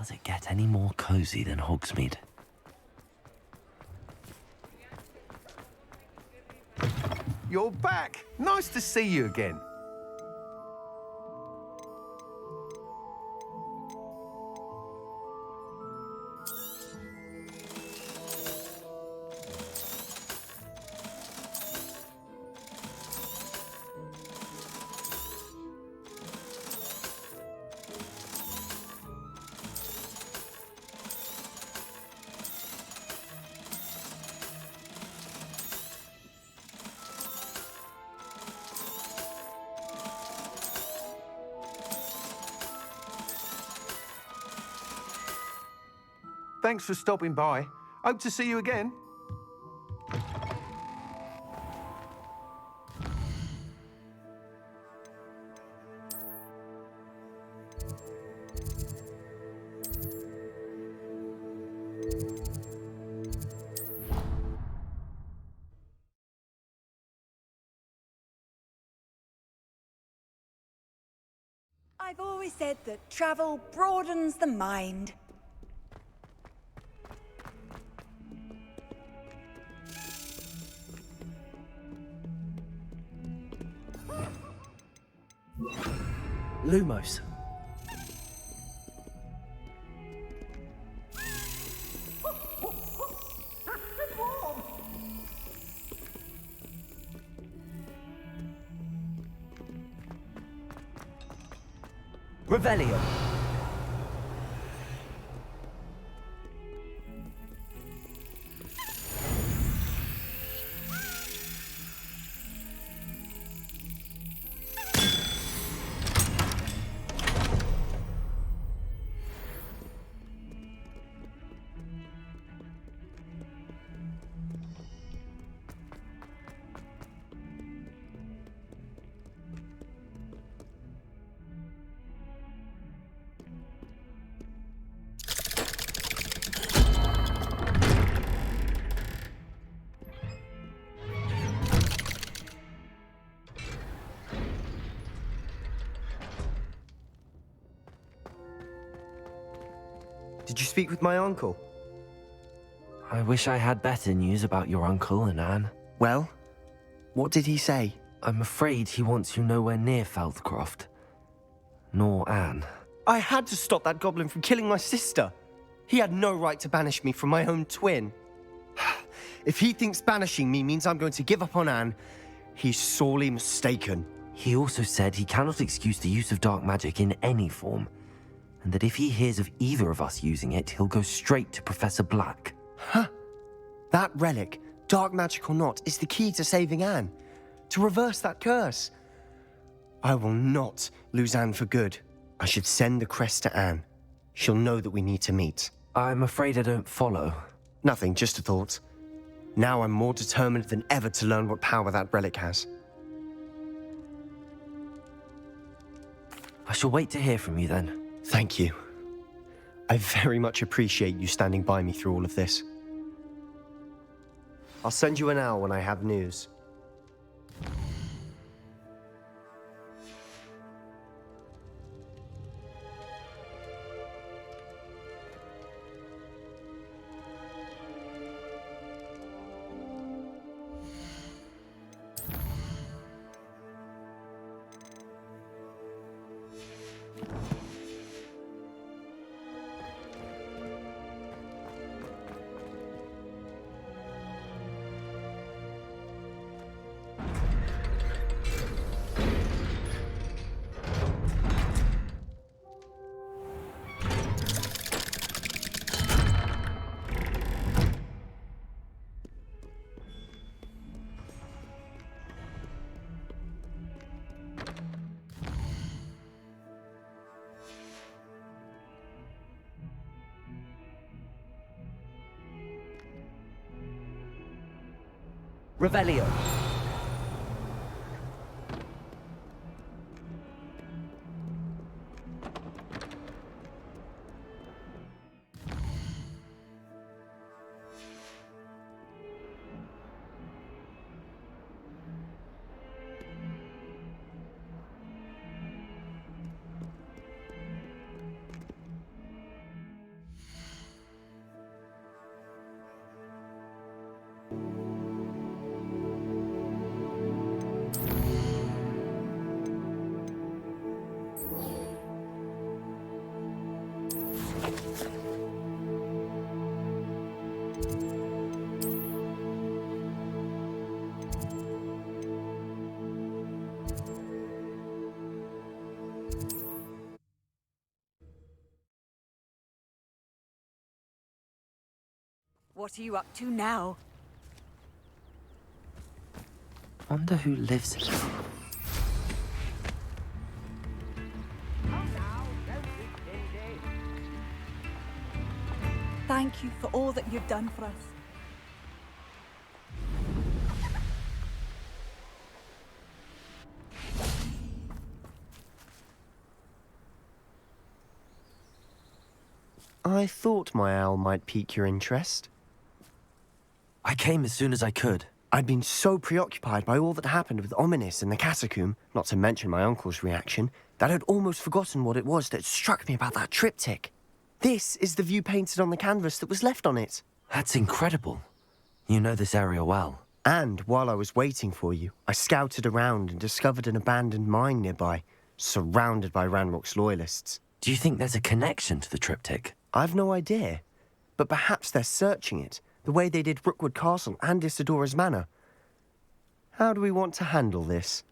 Does it get any more cozy than Hogsmeade?
You're back. Nice to see you again. Thanks for stopping by. Hope to see you again.
I've always said that travel broadens the mind.
Lumos. Revelio. Did you speak with my uncle?
I wish I had better news about your uncle and Anne.
Well, what did he say?
I'm afraid he wants you nowhere near Feldcroft. Nor Anne.
I had to stop that goblin from killing my sister. He had no right to banish me from my own twin. If he thinks banishing me means I'm going to give up on Anne, he's sorely mistaken.
He also said he cannot excuse the use of dark magic in any form, and that if he hears of either of us using it, he'll go straight to Professor Black.
Huh. That relic, dark magic or not, is the key to saving Anne. To reverse that curse. I will not lose Anne for good. I should send the crest to Anne. She'll know that we need to meet.
I'm afraid I don't follow.
Nothing, just a thought. Now I'm more determined than ever to learn what power that relic has.
I shall wait to hear from you then.
Thank you. I very much appreciate you standing by me through all of this. I'll send you an owl when I have news. Revelio.
What are you up to now?
Wonder who lives here.
Thank you for all that you've done for us.
I thought my owl might pique your interest.
I came as soon as I could.
I'd been so preoccupied by all that happened with Ominis and the catacomb, not to mention my uncle's reaction, that I'd almost forgotten what it was that struck me about that triptych. This is the view painted on the canvas that was left on it.
That's incredible. You know this area well.
And while I was waiting for you, I scouted around and discovered an abandoned mine nearby, surrounded by Ranrock's loyalists.
Do you think there's a connection to the triptych?
I've no idea, but perhaps they're searching it, the way they did Rookwood Castle and Isidora's Manor. How do we want to handle this?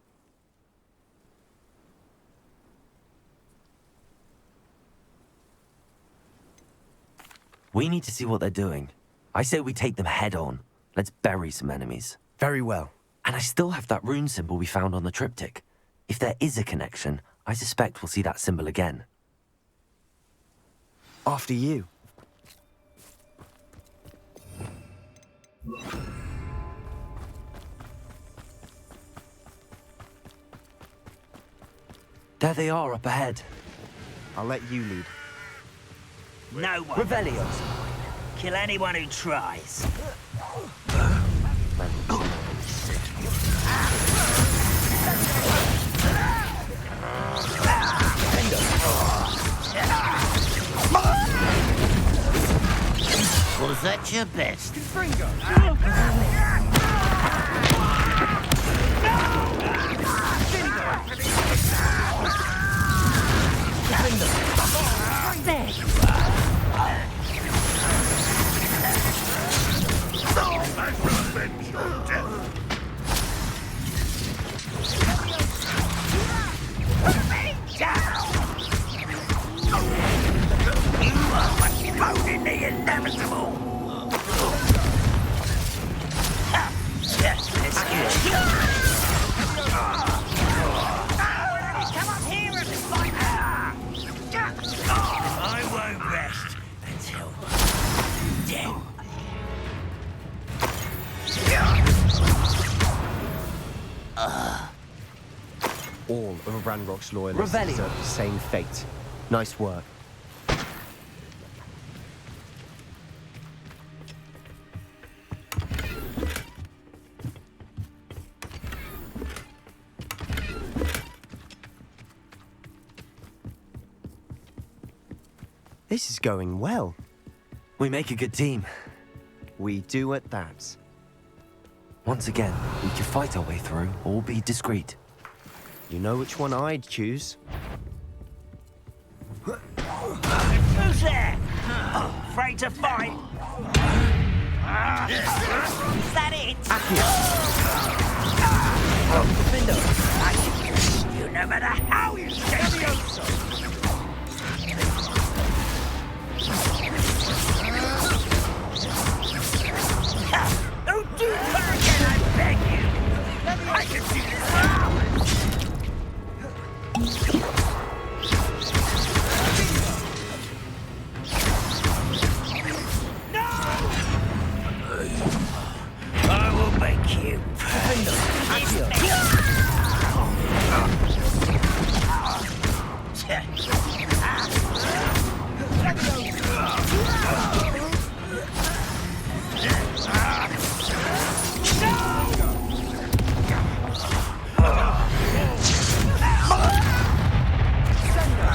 We need to see what they're doing. I say we take them head on. Let's bury some enemies.
Very well.
And I still have that rune symbol we found on the triptych. If there is a connection, I suspect we'll see that symbol again.
After you.
There they are up ahead.
I'll let you lead.
No one.
Revelio's.
Kill anyone who tries.
Was that your best?
There you are.
You are postponing the inevitable. Come up here and fight. I won't rest until dead.
All of Ranrock's loyalists deserve the same fate. Nice work. This is going well.
We make a good team.
We do at that.
Once again, we can fight our way through or be discreet.
You know which one I'd choose.
Who's there? Afraid to fight? Is that it? You no matter how you Don't do that again, I beg you! I can see this for hours! No! I will make you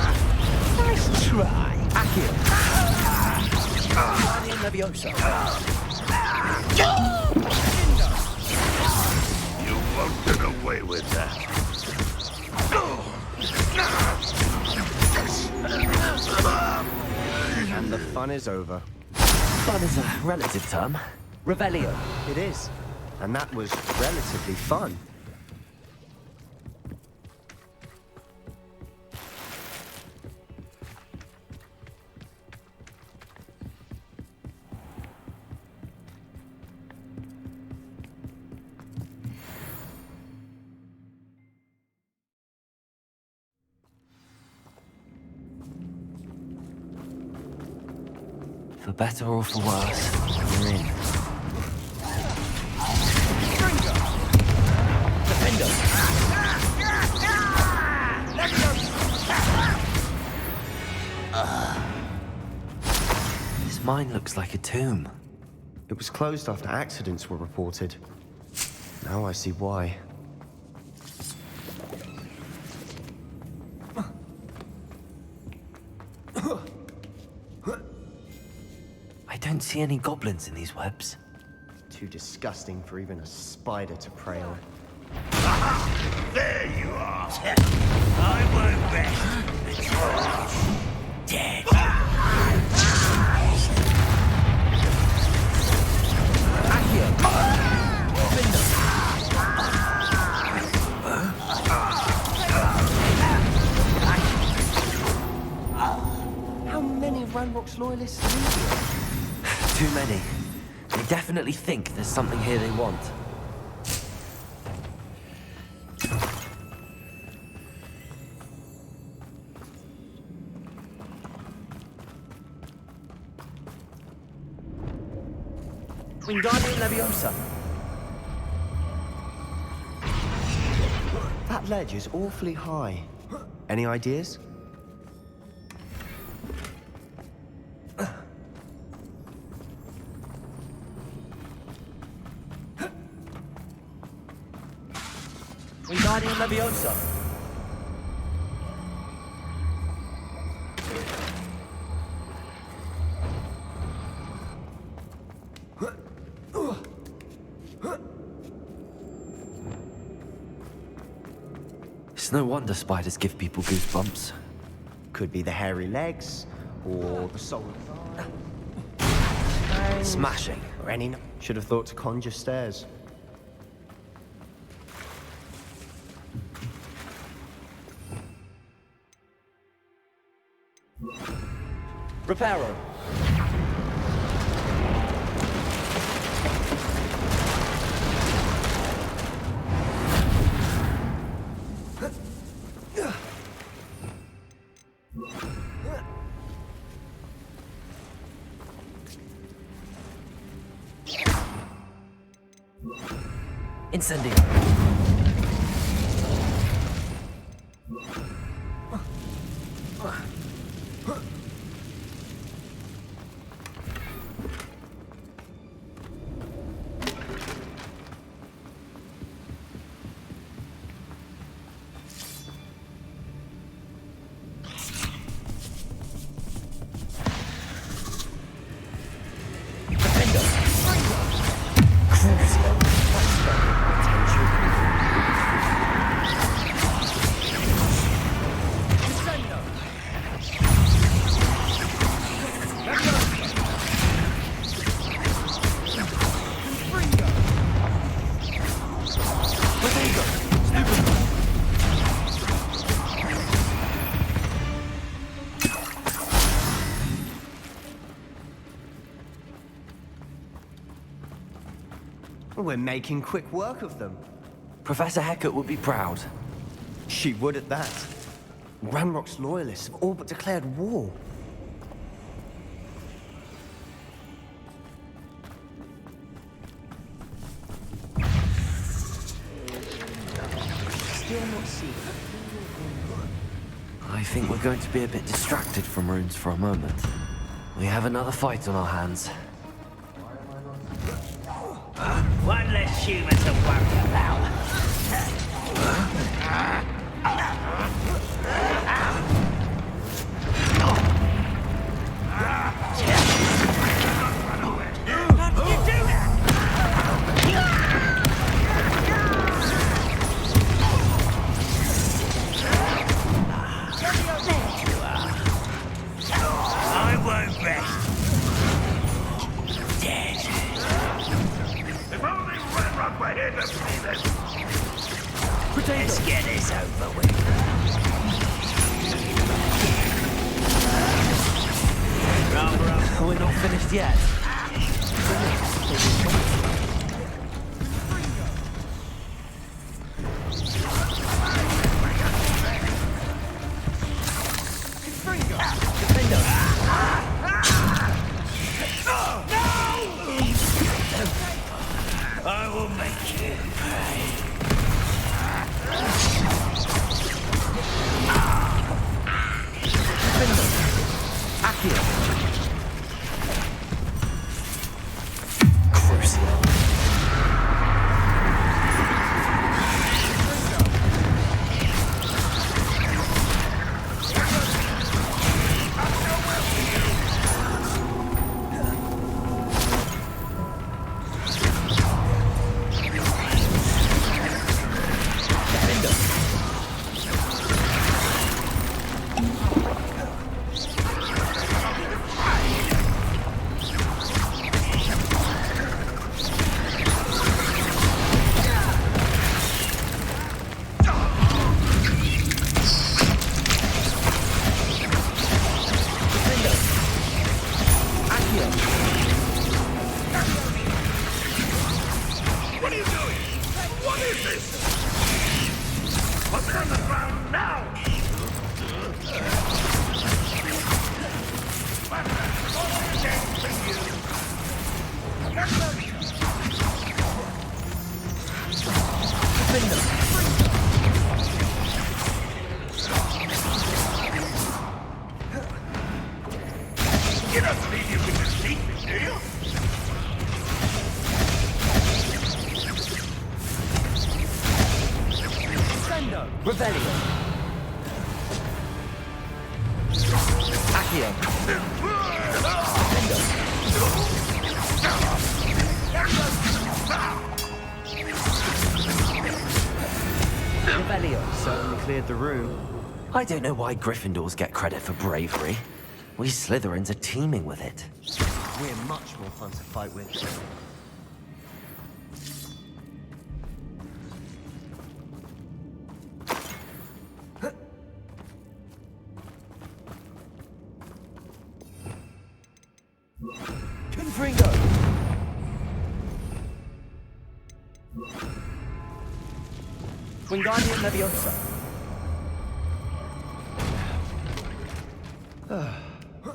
Nice try.
You won't get away with that.
And the fun is over.
Fun is a relative term. Revelio.
It is. And that was relatively fun.
For better or for worse, we're in. This mine looks like a tomb.
It was closed after accidents were reported. Now I see why.
I don't see any goblins in these webs.
Too disgusting for even a spider to prey on.
There you are. I won't rest until you're dead.
How many Ranrock's loyalists are in here?
Too many. They definitely think there's something here they want.
Wingardium Leviosa. That ledge is awfully high. Any ideas?
Wingardium Leviosa.
It's no wonder spiders give people goosebumps.
Could be the hairy legs, or the soul
Smashing.
or any. Should have thought to conjure stairs.
Reparo.
Incendio.
We're making quick work of them.
Professor Hecat would be proud.
She would at that. Ranrock's loyalists have all but declared war. Still not seen.
I think we're going to be a bit distracted from runes for a moment. We have another fight on our hands.
One less human to worry about. How did you do that? I won't rest. Dead. If only Ranrock were here to see this. Let's get this over with.
We're not finished yet.
on the ground now! You don't believe you can defeat me, do you?
Sendo! Revelio! Accio!
Revelio certainly cleared the room.
I don't know why Gryffindors get credit for bravery. We Slytherins are teeming with it.
We're much more fun to fight with.
Confringo! Wingardium Leviosa!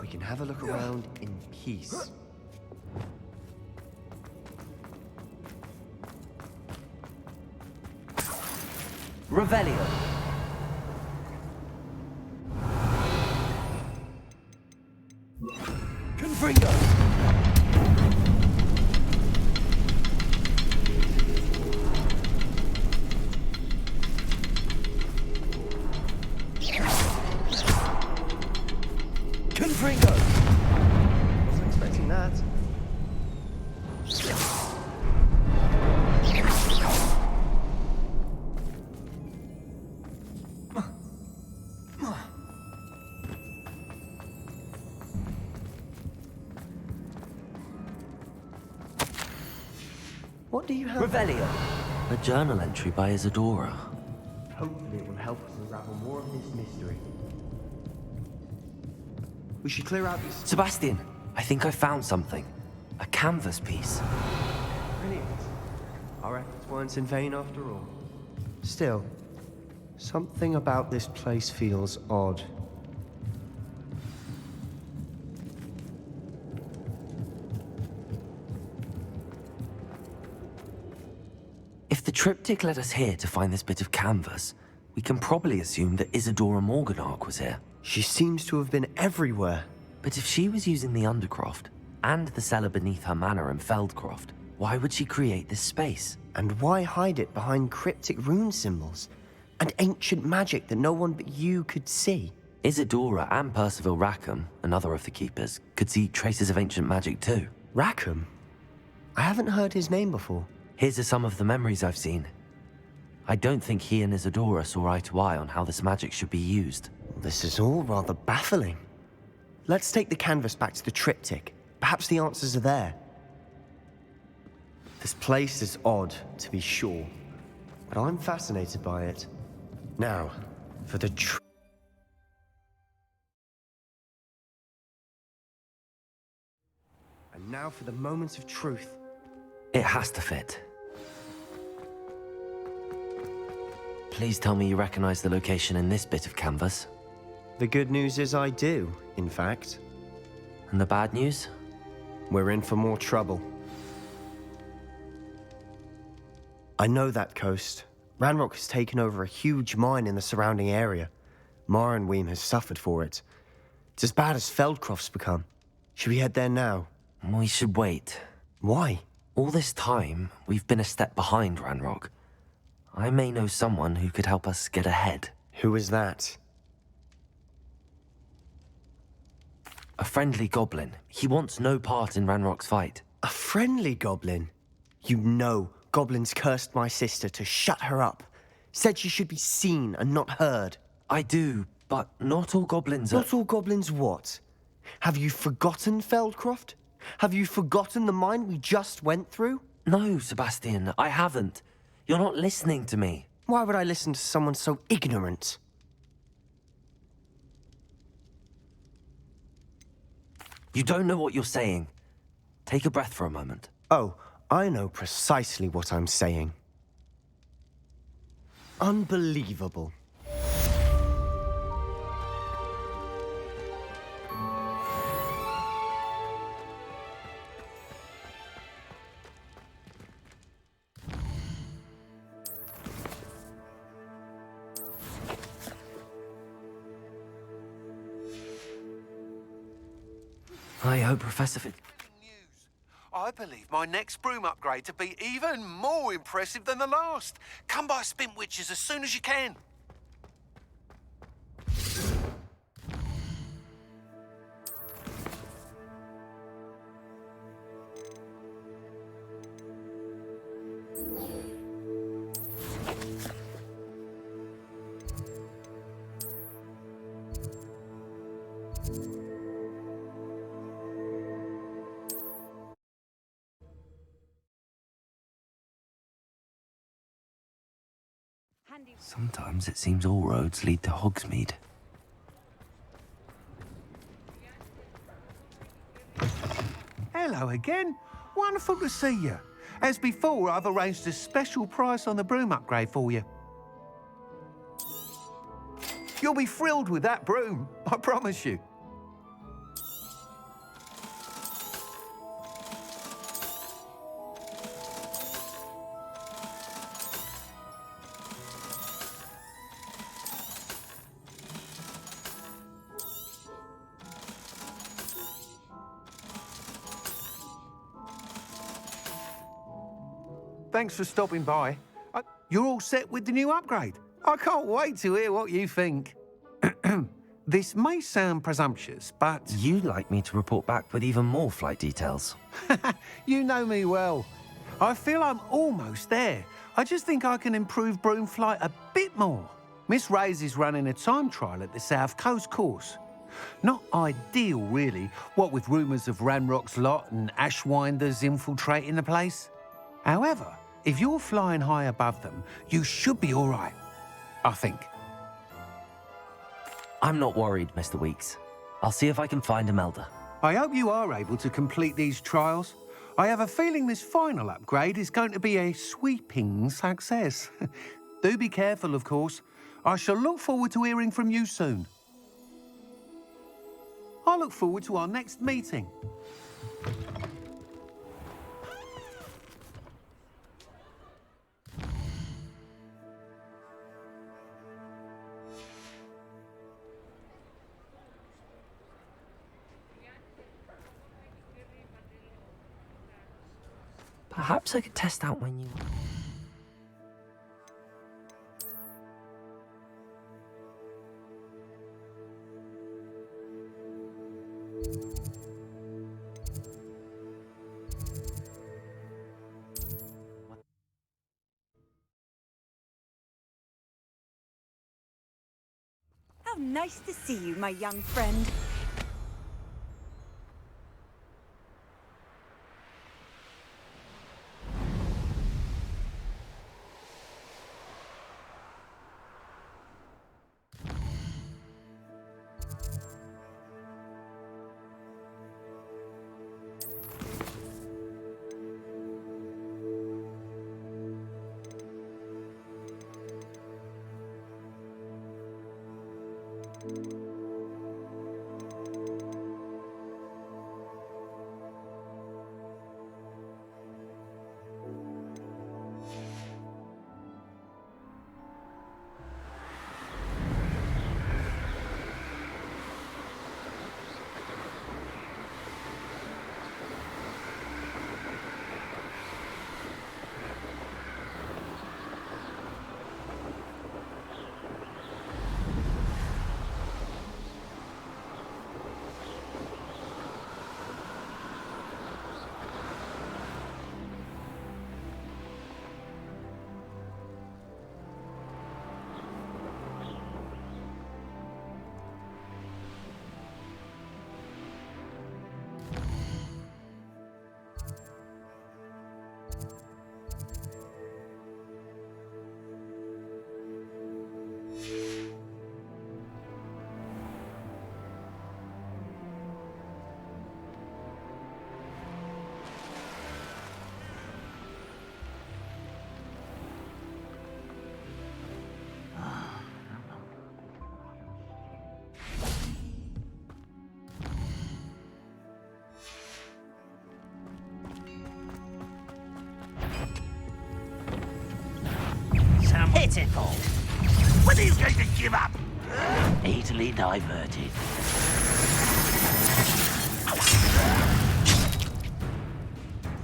We can have a look around in peace.
Revelio! Confringo! Confringo!
Wasn't expecting that. What do you have?
Revelio!
A journal entry by Isadora.
Hopefully it will help us unravel more of this mystery. We should clear out these...
Sebastian, I think I found something. A canvas piece.
Brilliant. Our efforts weren't in vain after all. Still, something about this place feels odd.
If the triptych led us here to find this bit of canvas, we can probably assume that Isadora Morganach was here.
She seems to have been everywhere.
But if she was using the Undercroft, and the cellar beneath her manor in Feldcroft, why would she create this space?
And why hide it behind cryptic rune symbols? And ancient magic that no one but you could see?
Isadora and Percival Rackham, another of the Keepers, could see traces of ancient magic too.
Rackham? I haven't heard his name before.
Here's are some of the memories I've seen. I don't think he and Isadora saw eye to eye on how this magic should be used.
This is all rather baffling. Let's take the canvas back to the triptych. Perhaps the answers are there. This place is odd, to be sure, but I'm fascinated by it. Now, for the And now for the moment of truth.
It has to fit. Please tell me you recognize the location in this bit of canvas.
The good news is I do, in fact.
And the bad news?
We're in for more trouble. I know that coast. Ranrock has taken over a huge mine in the surrounding area. Marrenweem has suffered for it. It's as bad as Feldcroft's become. Should we head there now?
We should wait.
Why?
All this time, we've been a step behind Ranrock. I may know someone who could help us get ahead.
Who is that?
A friendly goblin. He wants no part in Ranrock's fight.
A friendly goblin? You know goblins cursed my sister to shut her up. Said she should be seen and not heard.
I do, but not all goblins are...
Not all goblins what? Have you forgotten Feldcroft? Have you forgotten the mine we just went through?
No, Sebastian, I haven't. You're not listening to me.
Why would I listen to someone so ignorant?
You don't know what you're saying. Take a breath for a moment.
Oh, I know precisely what I'm saying. Unbelievable.
I hope Professor
I believe my next broom upgrade to be even more impressive than the last. Come by Spintwitches as soon as you can.
Sometimes it seems all roads lead to Hogsmeade.
Hello again. Wonderful to see you. As before, I've arranged a special price on the broom upgrade for you. You'll be thrilled with that broom, I promise you. Thanks for stopping by. You're all set with the new upgrade. I can't wait to hear what you think. This may sound presumptuous, but...
You'd like me to report back with even more flight details.
You know me well. I feel I'm almost there. I just think I can improve broom flight a bit more. Miss Ray's is running a time trial at the South Coast course. Not ideal, really, what with rumours of Ranrock's lot and Ashwinders infiltrating the place. However, if you're flying high above them, you should be all right, I think.
I'm not worried, Mr. Weeks. I'll see if I can find Imelda.
I hope you are able to complete these trials. I have a feeling this final upgrade is going to be a sweeping success. Do be careful, of course. I shall look forward to hearing from you soon. I look forward to our next meeting.
Perhaps I could test out when you...
How nice to see you, my young friend.
Pitiful. Were these going to give up? Easily diverted.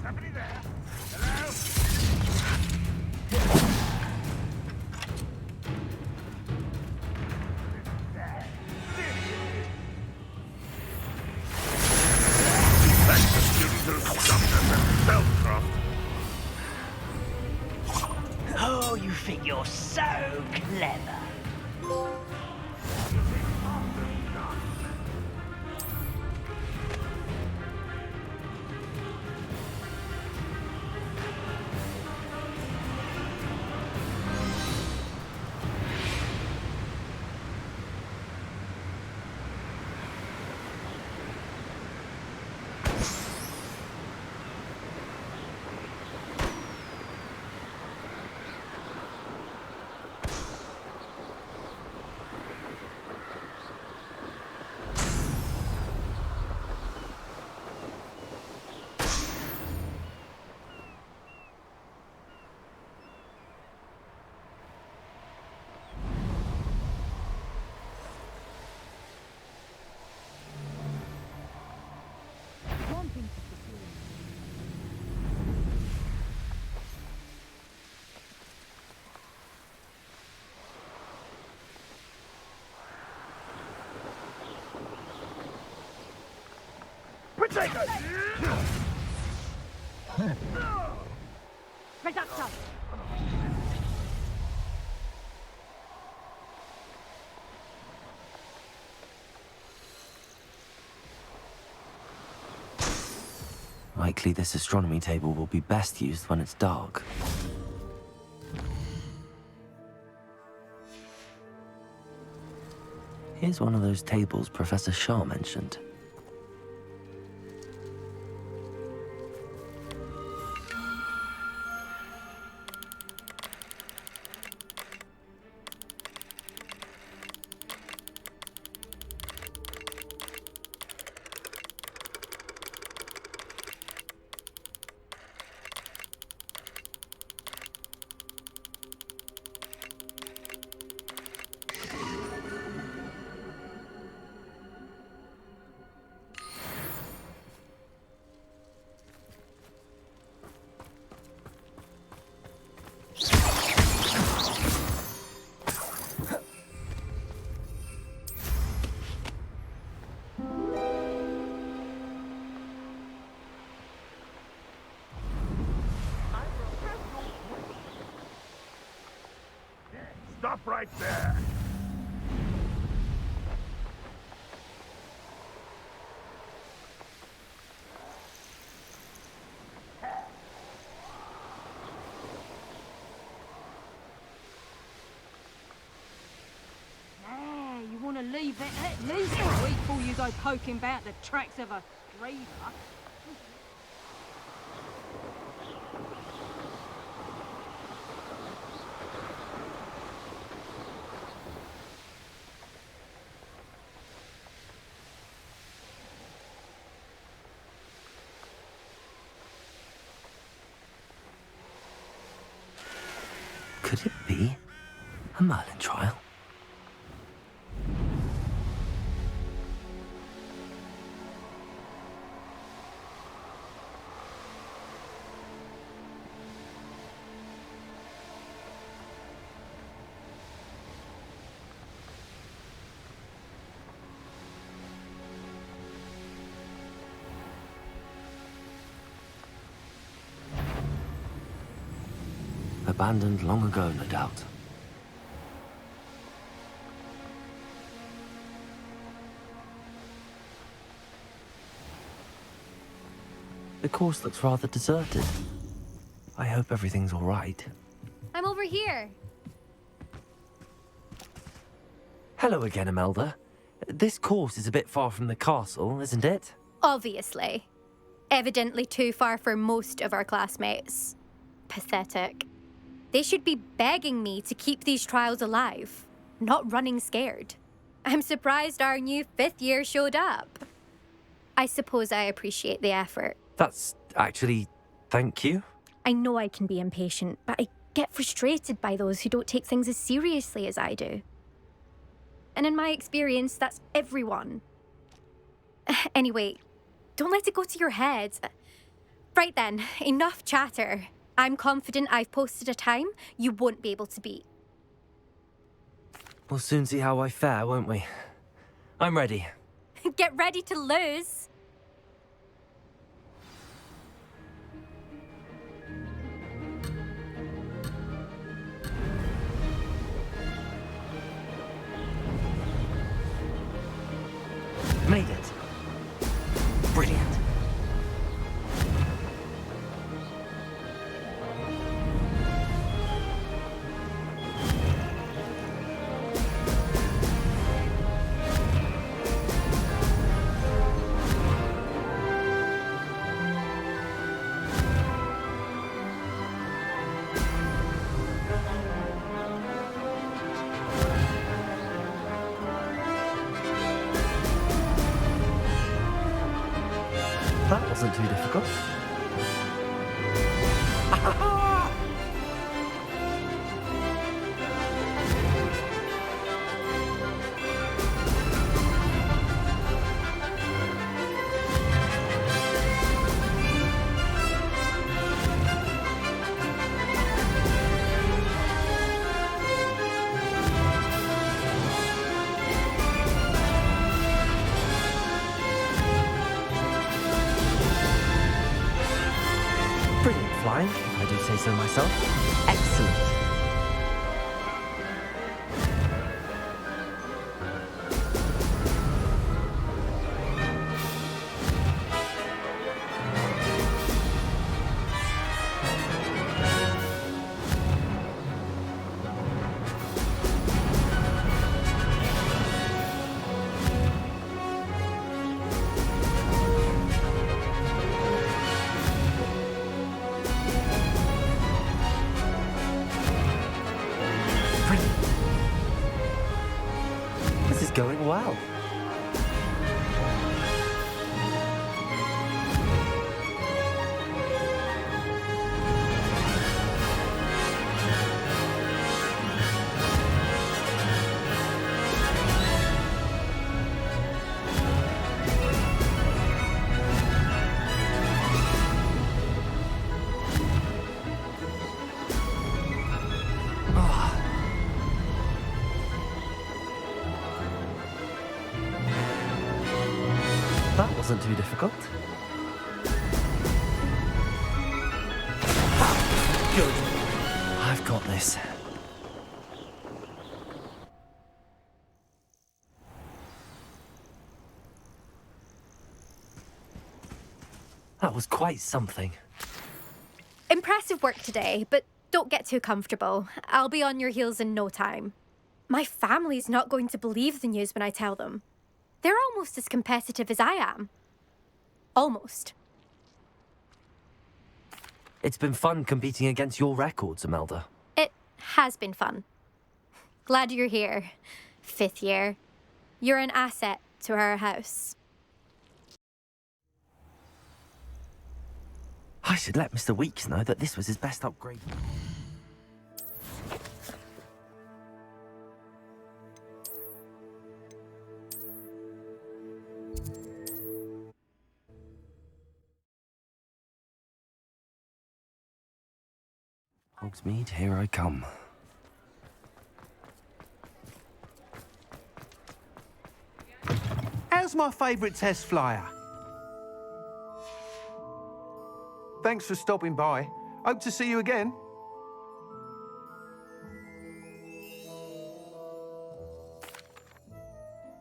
Somebody there? Hello? Thanks to students who stopped us at Spellcraft. Oh, you think you're so clever. Potato!
Reductor!
Likely this astronomy table will be best used when it's dark. Here's one of those tables Professor Shah mentioned.
Stop right there!
Yeah, you want to leave it at least a week before you go poking about the tracks of a raider.
Could it be a Merlin trial? Abandoned long ago, no doubt. The course looks rather deserted. I hope everything's all right.
I'm over here.
Hello again, Imelda. This course is a bit far from the castle, isn't it?
Obviously. Evidently too far for most of our classmates. Pathetic. They should be begging me to keep these trials alive, not running scared. I'm surprised our new 5th year showed up. I suppose I appreciate the effort.
That's actually... thank you.
I know I can be impatient, but I get frustrated by those who don't take things as seriously as I do. And in my experience, that's everyone. Anyway,
Don't let it go to your head. Right then, enough chatter. I'm confident I've posted a time you won't be able to beat.
We'll soon see how I fare, won't we? I'm ready.
Get ready to lose.
Made it. Brilliant. That wasn't too difficult. Brilliant flying, if I do say so myself. Excellent. This is going well. That wasn't too difficult. Good. I've got this. That was quite something.
Impressive work today, but don't get too comfortable. I'll be on your heels in no time. My family's not going to believe the news when I tell them. They're almost as competitive as I am. Almost.
It's been fun competing against your records, Imelda.
It has been fun. Glad you're here. 5th year. You're an asset to our house.
I should let Mr. Weeks know that this was his best upgrade. Hogsmeade, here I come.
How's my favourite test flyer? Thanks for stopping by. Hope to see you again.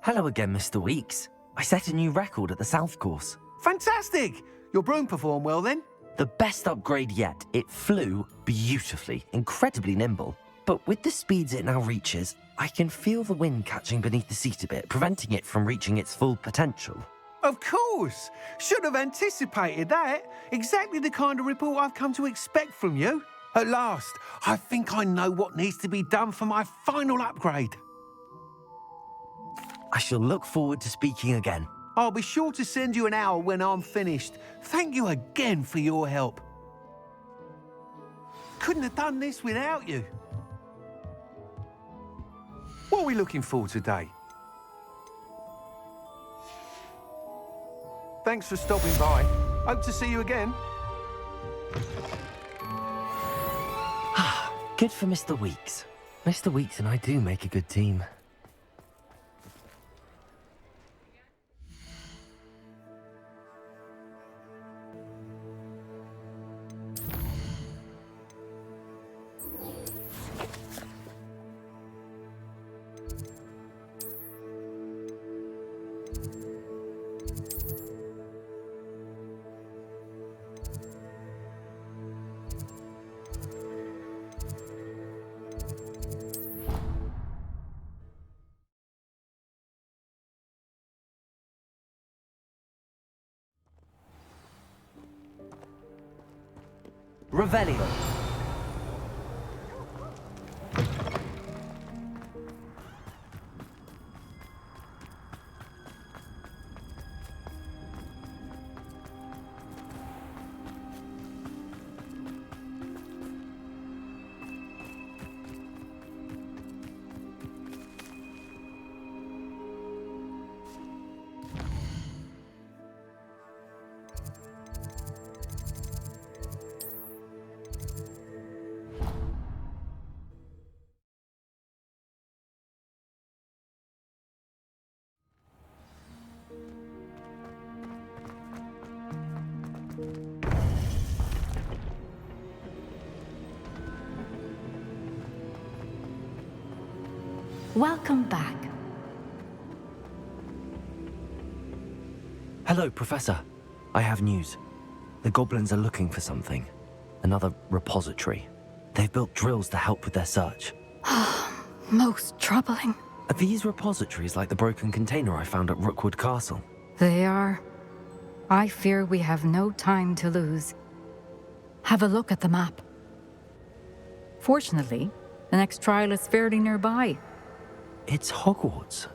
Hello again, Mr. Weeks. I set a new record at the South Course.
Fantastic! Your broom performed well then?
The best upgrade yet. It flew beautifully, incredibly nimble. But with the speeds it now reaches, I can feel the wind catching beneath the seat a bit, preventing it from reaching its full potential.
Of course! Should have anticipated that. Exactly the kind of report I've come to expect from you. At last, I think I know what needs to be done for my final upgrade.
I shall look forward to speaking again.
I'll be sure to send you an hour when I'm finished. Thank you again for your help. Couldn't have done this without you. What are we looking for today? Thank Thanks for stopping by. Hope to see you again.
Good for Mr. Weeks. Mr. Weeks and I do make a good team. Revelio.
Welcome back.
Hello, Professor. I have news. The goblins are looking for something. Another repository. They've built drills to help with their search.
Most troubling.
Are these repositories like the broken container I found at Rookwood Castle?
They are. I fear we have no time to lose. Have a look at the map. Fortunately, the next trial is fairly nearby.
It's Hogwarts.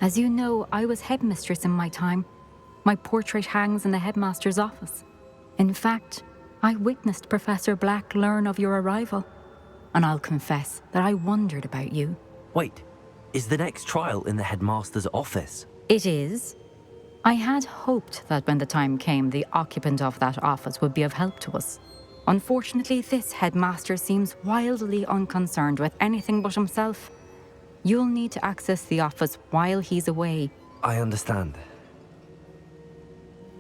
As you know, I was headmistress in my time. My portrait hangs in the headmaster's office. In fact, I witnessed Professor Black learn of your arrival. And I'll confess that I wondered about you.
Wait, is the next trial in the headmaster's office?
It is. I had hoped that when the time came, the occupant of that office would be of help to us. Unfortunately, this headmaster seems wildly unconcerned with anything but himself. You'll need to access the office while he's away.
I understand.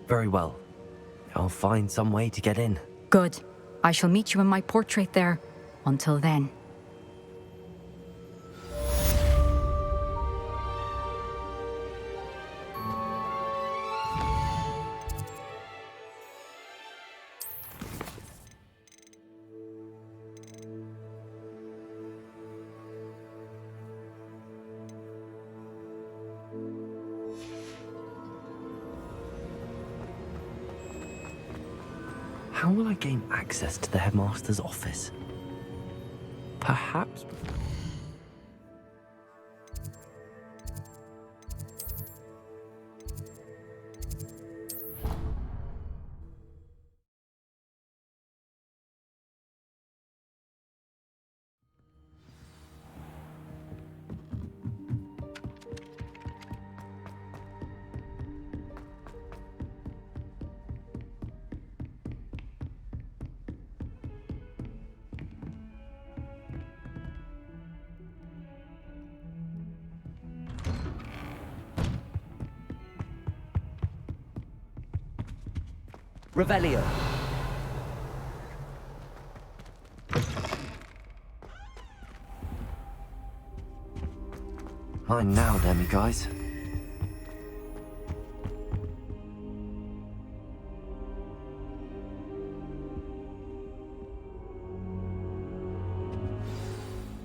Very well. I'll find some way to get in.
Good. I shall meet you in my portrait there. Until then.
How will I gain access to the headmaster's office? Perhaps... Revelio. Mine now, demi-guys.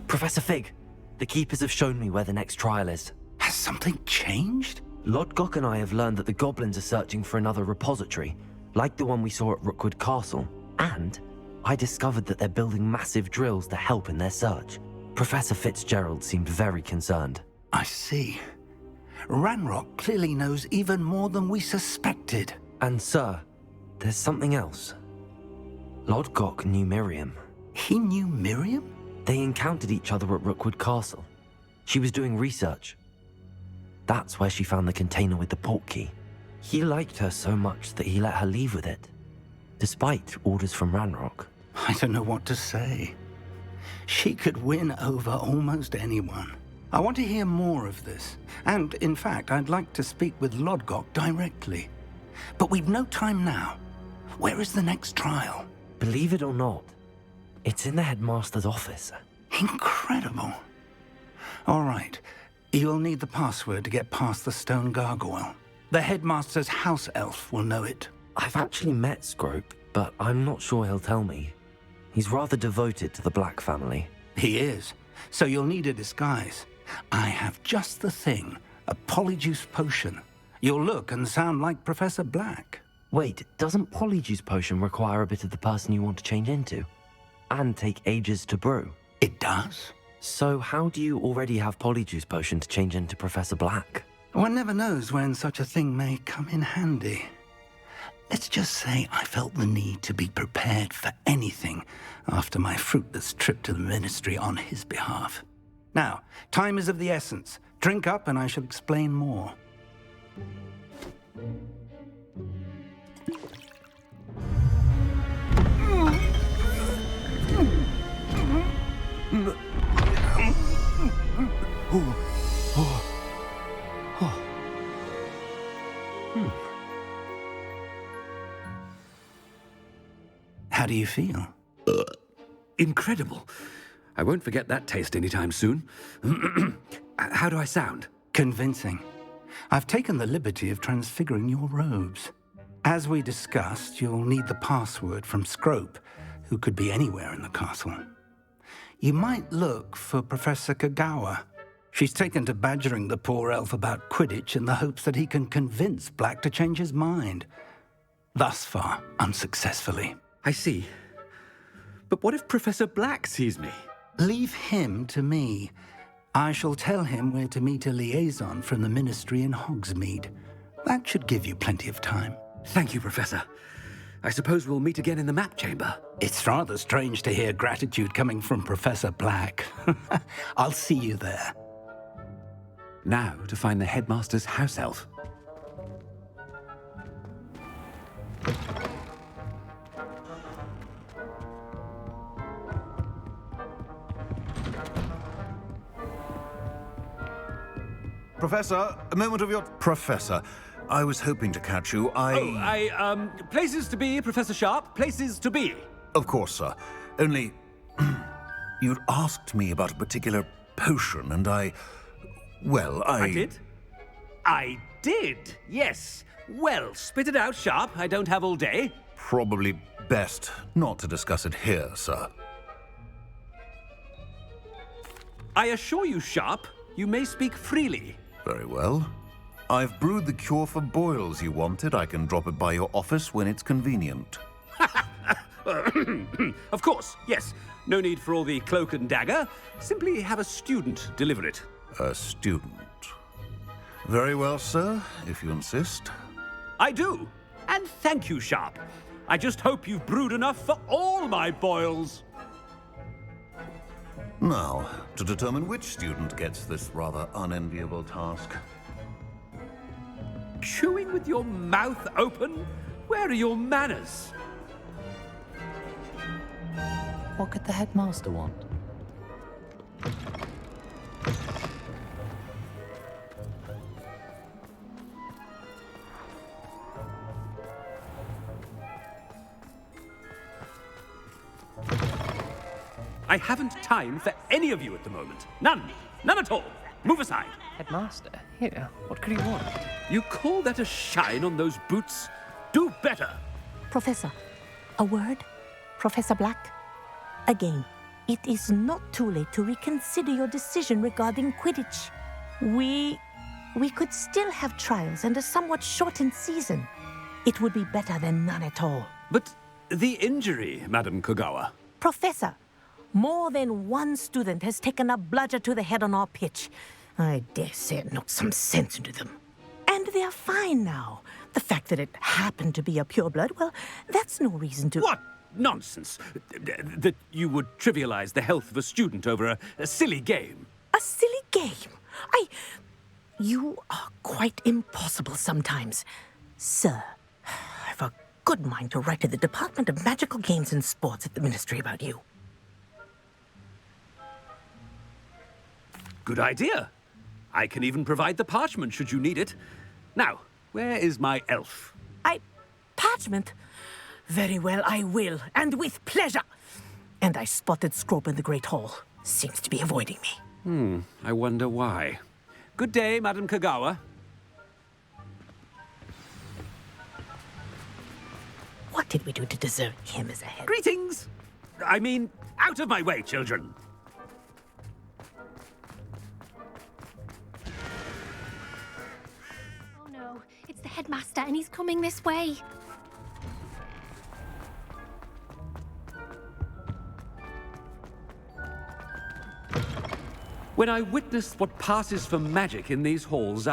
Professor Fig, the Keepers have shown me where the next trial is.
Has something changed?
Lodgok and I have learned that the goblins are searching for another repository, like the one we saw at Rookwood Castle. And I discovered that they're building massive drills to help in their search. Professor Fitzgerald seemed very concerned.
I see. Ranrock clearly knows even more than we suspected.
And sir, there's something else. Lodgok knew Miriam.
He knew Miriam?
They encountered each other at Rookwood Castle. She was doing research. That's where she found the container with the portkey. He liked her so much that he let her leave with it, despite orders from Ranrock.
I don't know what to say. She could win over almost anyone. I want to hear more of this. And, in fact, I'd like to speak with Lodgok directly. But we've no time now. Where is the next trial?
Believe it or not, it's in the headmaster's office.
Incredible. All right. You'll need the password to get past the stone gargoyle. The headmaster's house elf will know it.
I've actually met Scrope, but I'm not sure he'll tell me. He's rather devoted to the Black family.
He is. So you'll need a disguise. I have just the thing. A polyjuice potion. You'll look and sound like Professor Black.
Wait, doesn't polyjuice potion require a bit of the person you want to change into? And take ages to brew?
It does.
So how do you already have polyjuice potion to change into Professor Black?
One never knows when such a thing may come in handy. Let's just say I felt the need to be prepared for anything after my fruitless trip to the Ministry on his behalf. Now, time is of the essence. Drink up and I shall explain more. How do you feel?
Incredible. I won't forget that taste anytime soon. How do I sound?
Convincing. I've taken the liberty of transfiguring your robes. As we discussed, you'll need the password from Scrope, who could be anywhere in the castle. You might look for Professor Kagawa. She's taken to badgering the poor elf about Quidditch in the hopes that he can convince Black to change his mind. Thus far, unsuccessfully.
I see. But what if Professor Black sees me?
Leave him to me. I shall tell him where to meet a liaison from the Ministry in Hogsmeade. That should give you plenty of time.
Thank you, Professor. I suppose we'll meet again in the map chamber.
It's rather strange to hear gratitude coming from Professor Black. I'll see you there.
Now to find the headmaster's house elf.
Professor, a moment of your... Professor, I was hoping to catch you.
Places to be, Professor Sharp. Places to be.
Of course, sir. Only... you'd asked me about a particular potion, and well,
I did? I did, yes. Well, spit it out, Sharp. I don't have all day.
Probably best not to discuss it here, sir.
I assure you, Sharp, you may speak freely.
Very well. I've brewed the cure for boils you wanted. I can drop it by your office when it's convenient.
Of course, yes. No need for all the cloak and dagger. Simply have a student deliver it.
A student. Very well, sir, if you insist.
I do. And thank you, Sharp. I just hope you've brewed enough for all my boils.
Now, to determine which student gets this rather unenviable task.
Chewing with your mouth open? Where are your manners?
What could the headmaster want?
I haven't time for any of you at the moment. None. None at all. Move aside.
Headmaster, here, what could he want?
You call that a shine on those boots? Do better.
Professor, a word? Professor Black? Again, it is not too late to reconsider your decision regarding Quidditch. We could still have trials and a somewhat shortened season. It would be better than none at all.
But the injury, Madam Kogawa.
Professor, more than one student has taken a bludger to the head on our pitch. I dare say it knocked some sense into them. And they're fine now. The fact that it happened to be a pureblood, well, that's no reason to...
What nonsense! That you would trivialize the health of a student over a silly game.
A silly game? You are quite impossible sometimes. Sir, I've a good mind to write to the Department of Magical Games and Sports at the Ministry about you.
Good idea. I can even provide the parchment should you need it. Now, where is my elf?
Parchment? Very well, I will, and with pleasure. And I spotted Scrope in the Great Hall. Seems to be avoiding me.
I wonder why. Good day, Madam Kagawa.
What did we do to deserve him as a head?
Greetings! I mean, out of my way, children.
Oh no, it's the headmaster and he's coming this way.
When I witness what passes for magic in these halls,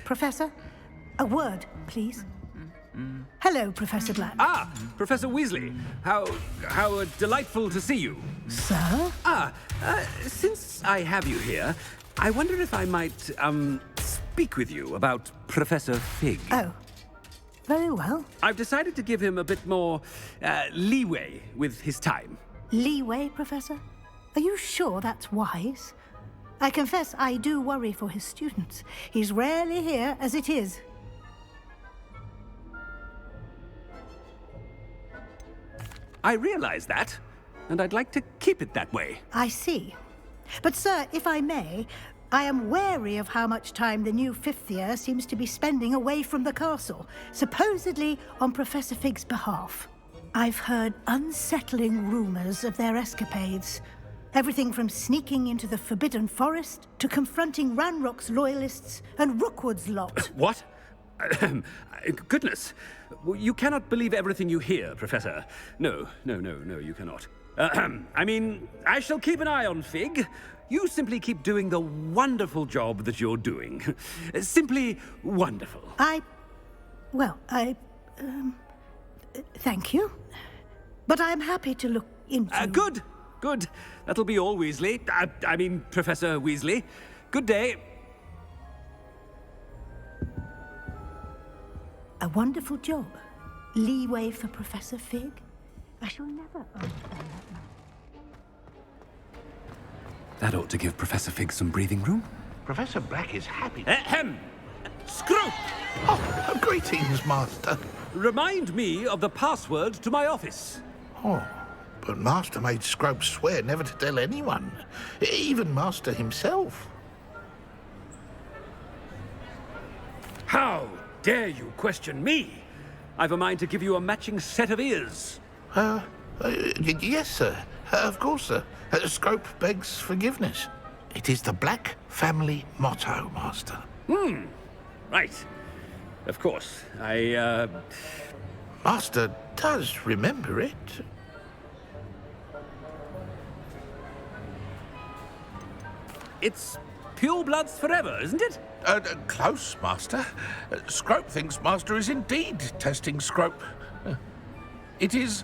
Professor, a word, please. Hello, Professor Black.
Ah, Professor Weasley. How delightful to see you.
Sir?
Since I have you here, I wonder if I might, speak with you about Professor Fig.
Oh, very well.
I've decided to give him a bit more, leeway with his time.
Leeway, Professor? Are you sure that's wise? I confess I do worry for his students. He's rarely here as it is.
I realize that, and I'd like to keep it that way.
I see. But, sir, if I may, I am wary of how much time the new fifth year seems to be spending away from the castle, supposedly on Professor Fig's behalf. I've heard unsettling rumors of their escapades. Everything from sneaking into the Forbidden Forest to confronting Ranrock's loyalists and Rookwood's lot.
What? Goodness. You cannot believe everything you hear, Professor. No, you cannot. I mean, I shall keep an eye on Fig. You simply keep doing the wonderful job that you're doing. Simply wonderful.
Thank you. But I'm happy to look into...
Good. That'll be all, Weasley. I mean, Professor Weasley. Good day.
A wonderful job. Leeway for Professor Fig. I shall never understand that now.
That ought to give Professor Fig some breathing room.
Professor Black is happy.
Ahem! Screw!
Oh, greetings, Master.
Remind me of the password to my office.
Oh, but Master made Scrope swear never to tell anyone, even Master himself.
How dare you question me? I've a mind to give you a matching set of ears.
Yes, sir. Of course, sir. Scrope begs forgiveness. It is the Black family motto, Master.
Right. Of course.
Master does remember it.
It's purebloods forever, isn't it?
Close, Master. Scrope thinks Master is indeed testing Scrope. It is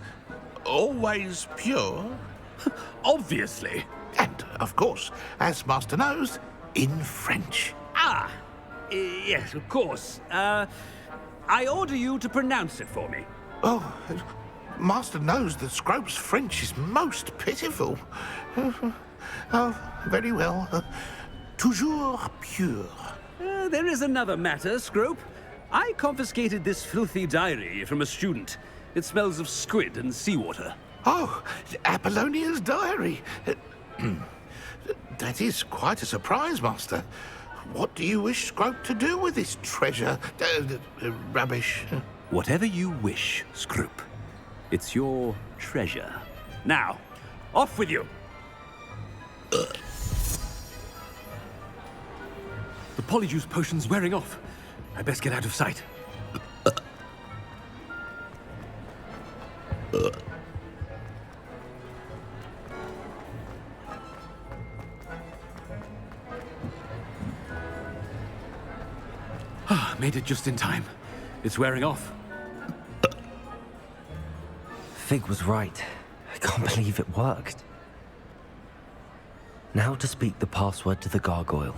always pure.
Obviously.
And, of course, as Master knows, in French.
Yes, of course. I order you to pronounce it for me.
Oh, Master knows that Scrope's French is most pitiful. Oh, very well. Toujours pure.
There is another matter, Scrope. I confiscated this filthy diary from a student. It smells of squid and seawater.
Oh, Apollonia's diary. That is quite a surprise, Master. What do you wish Scrope to do with this treasure? Rubbish.
Whatever you wish, Scrope. It's your treasure. Now, off with you. The polyjuice potion's wearing off. I best get out of sight. Made it just in time. It's wearing off.
Fig was right. I can't believe it worked. Now to speak the password to the gargoyle.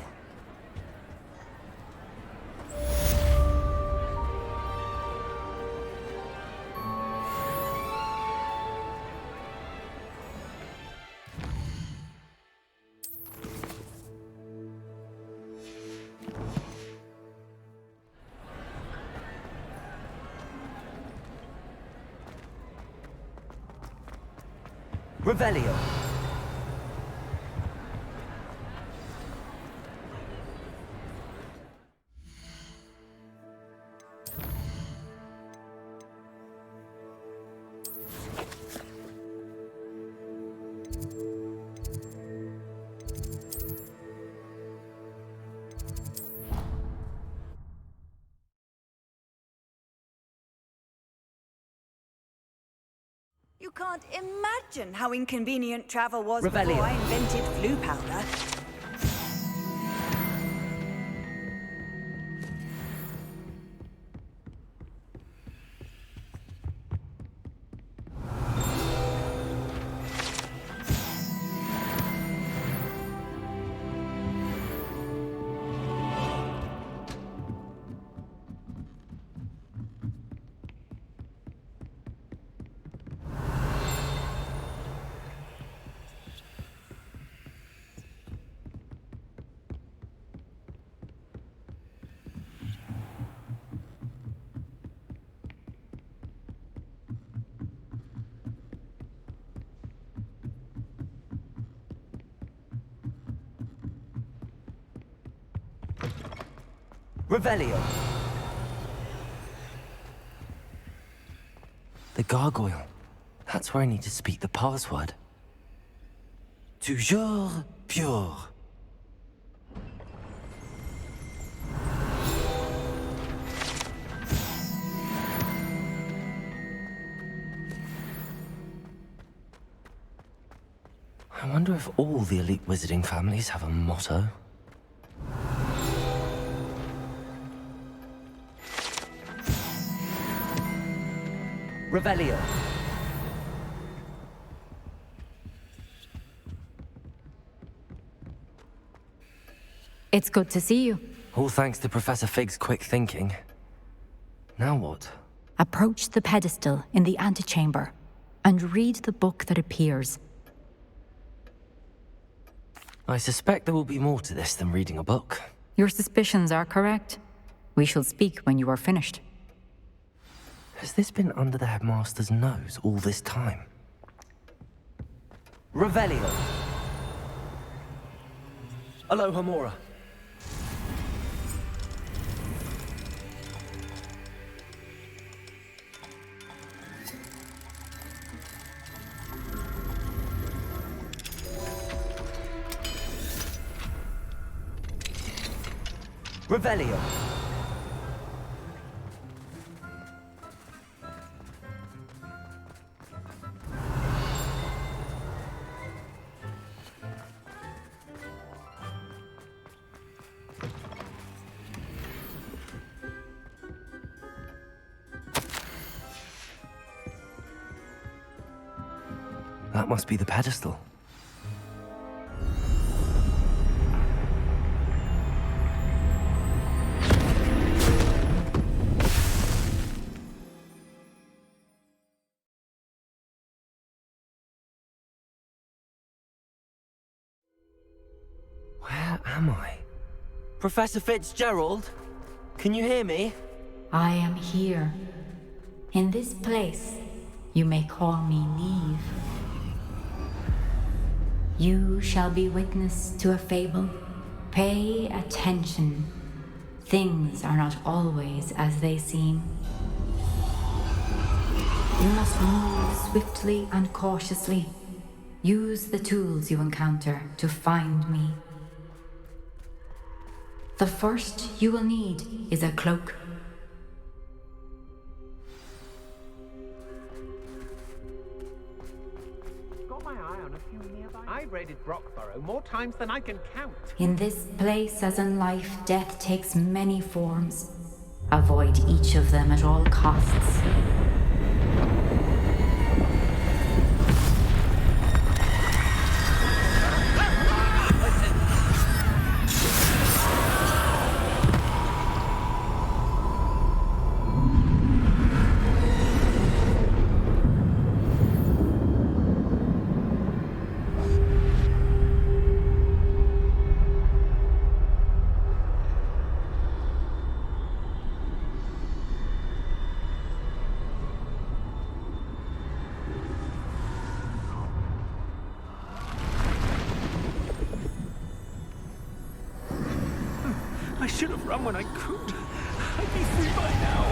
Revelio.
You can't imagine how inconvenient travel was
Revelio.
before I invented flu powder.
Revelio. The gargoyle. That's where I need to speak the password. Toujours pure. I wonder if all the elite wizarding families have a motto. Revelio.
It's good to see you.
All thanks to Professor Fig's quick thinking. Now what?
Approach the pedestal in the antechamber and read the book that appears.
I suspect there will be more to this than reading a book.
Your suspicions are correct. We shall speak when you are finished.
Has this been under the headmaster's nose all this time? Revelio. Aloha Mora. Revelio. That must be the pedestal. Where am I? Professor Fitzgerald? Can you hear me?
I am here. In this place, you may call me Neve. You shall be witness to a fable. Pay attention. Things are not always as they seem. You must move swiftly and cautiously. Use the tools you encounter to find me. The first you will need is a cloak.
Got my eye on a few nearby. I've raided Brockborough more times than I can count.
In this place, as in life, death takes many forms. Avoid each of them at all costs.
I should have run when I could. I'd be free by now.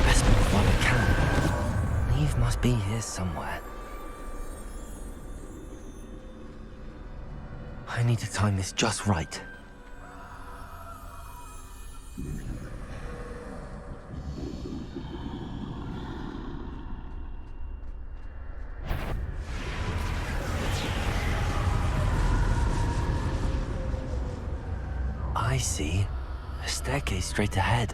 Best move while I can. Neve must be here somewhere. I need to time this just right. I see. A staircase straight ahead.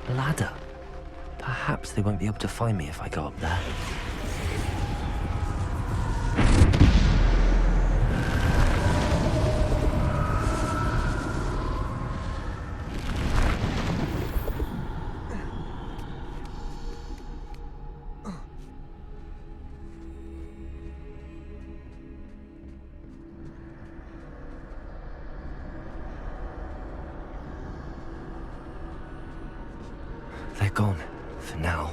Ladder. Perhaps they won't be able to find me if I go up there. They're gone, for now.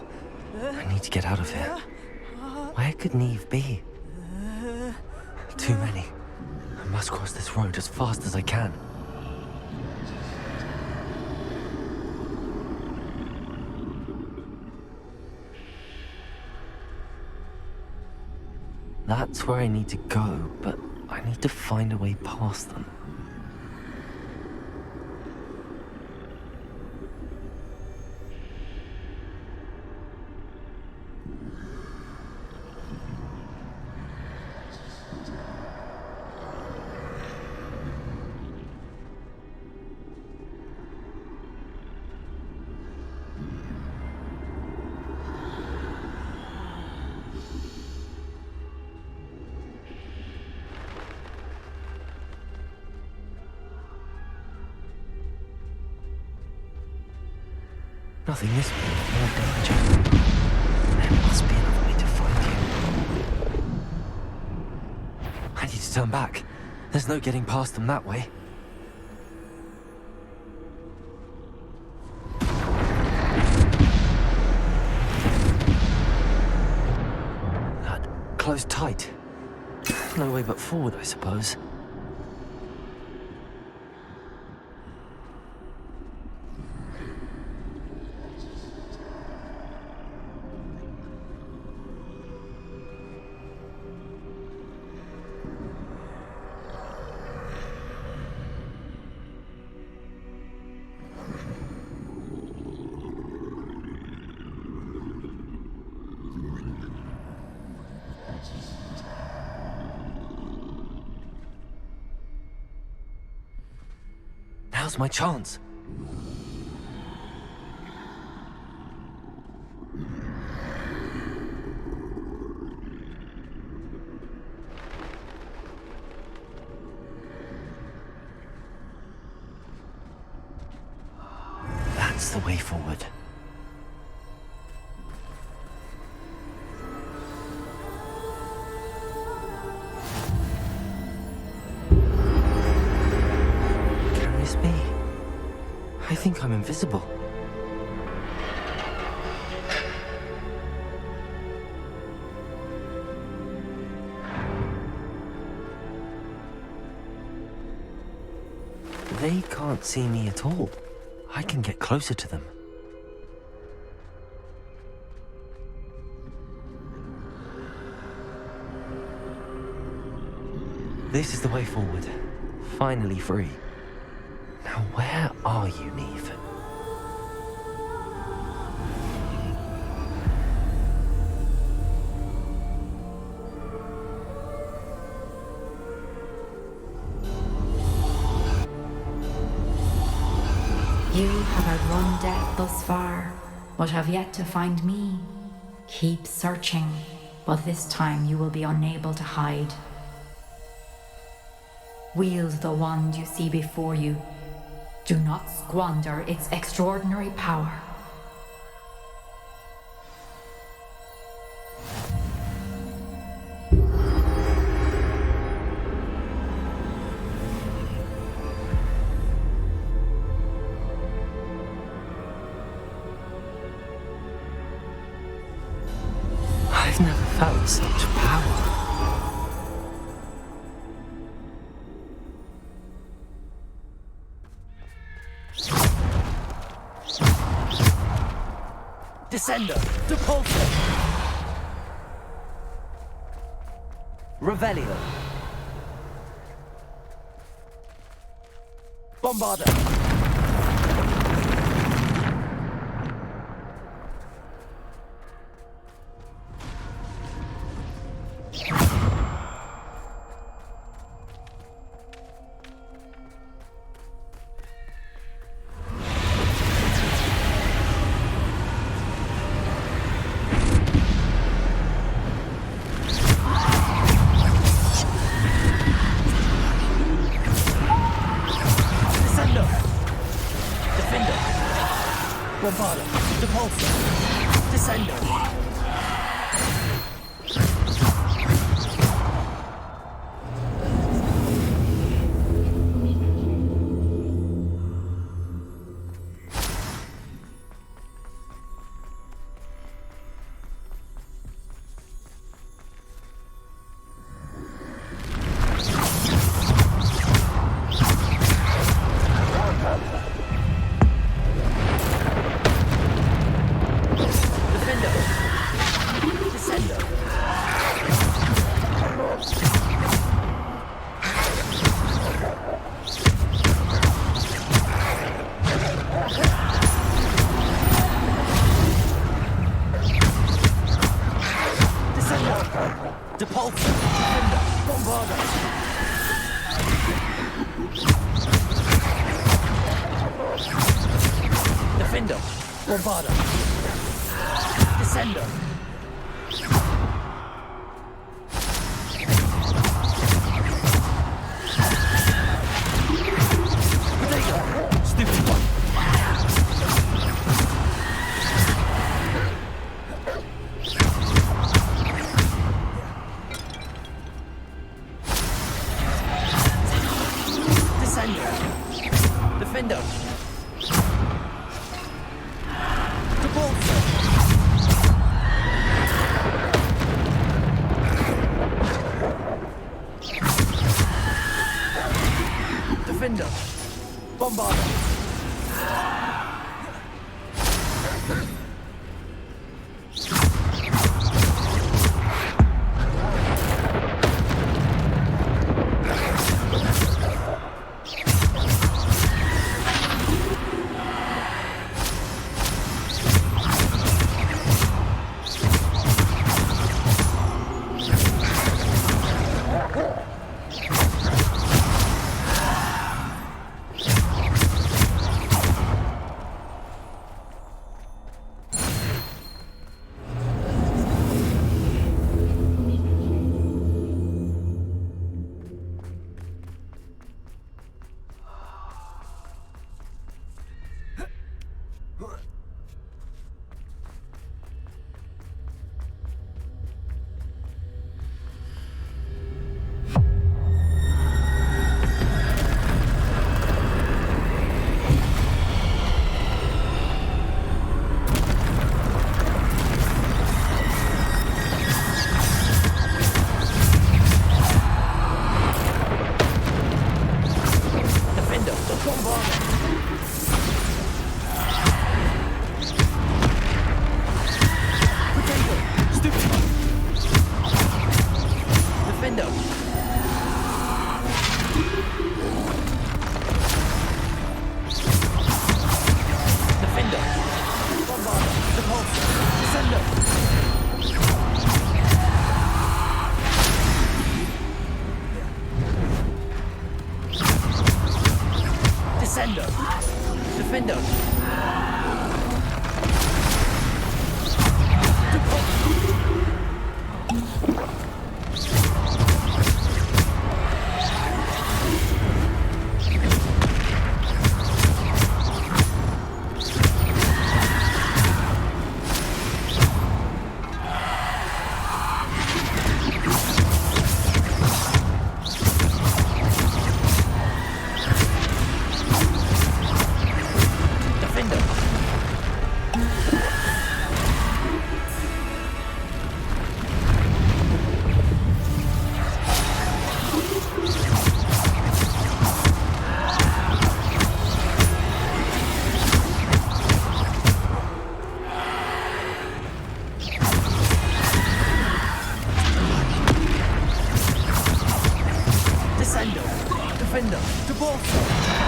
I need to get out of here. Where could Neve be? Too many. I must cross this road as fast as I can. That's where I need to go, but I need to find a way past them. Nothing is more danger. There must be another way to find you. I need to turn back. There's no getting past them that way. That closed tight. No way but forward, I suppose. Now's my chance. That's the way forward. I think I'm invisible. They can't see me at all. I can get closer to them. This is the way forward. Finally free. Now where are you, Neve?
You have outrun death thus far, but have yet to find me. Keep searching, but this time you will be unable to hide. Wield the wand you see before you. Do not squander its extraordinary power.
I've never felt such power.
Descender, Depulso. Revelio. Bombarda. Bombarda, Depulso, Descender. Depulso, Defender, Bombarda. Defender, Bombarda. Descender. Potato, stupid one. Defender. Depulso. Defender. Bombarda. Descender. Defender.
Defender, to Bolster!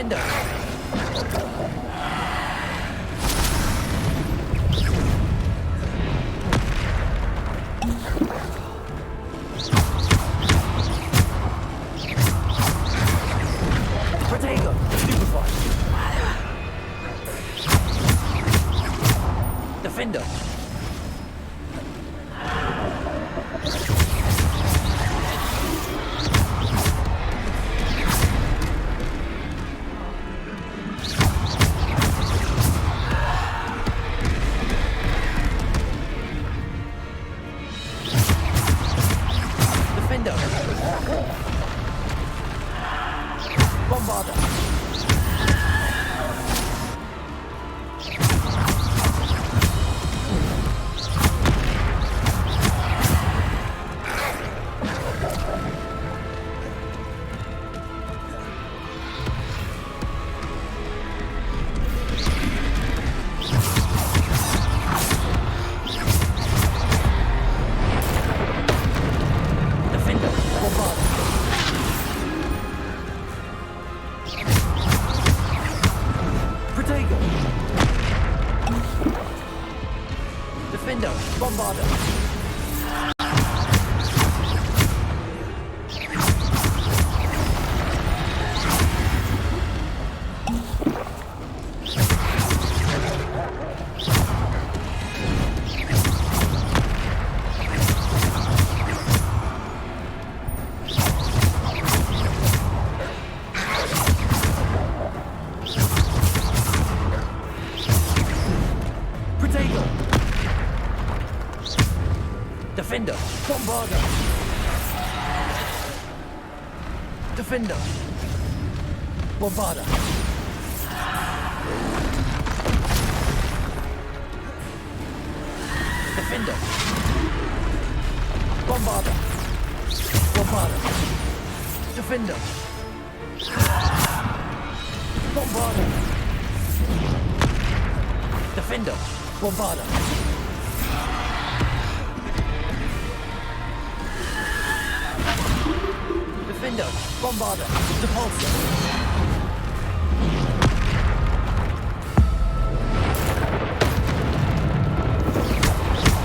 Defender. Defender. Bombarder. Defender, Bombarder. Defender, Bombarder. Defender, Bombarder. Defender, Bombarder. Bombarder. Defender, Bombarder. Defender, Bombarder. Defender, Bombarder, Depulsor.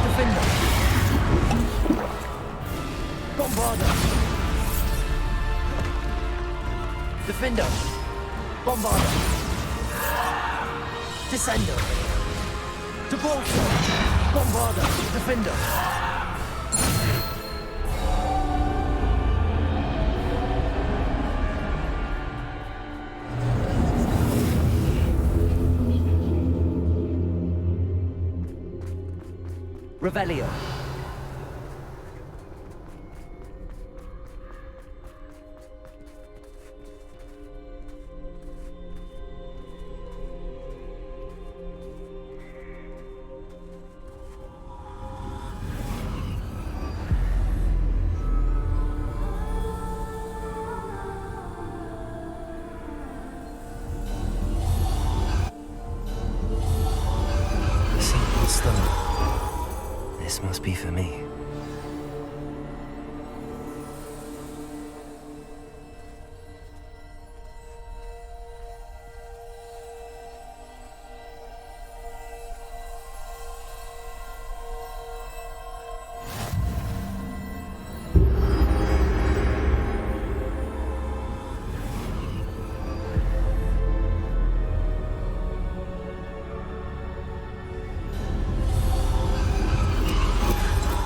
Defender, Bombarder. Defender, Bombarder. Descender. Depulsor, Bombarder, Defender. Revelio. must be for me.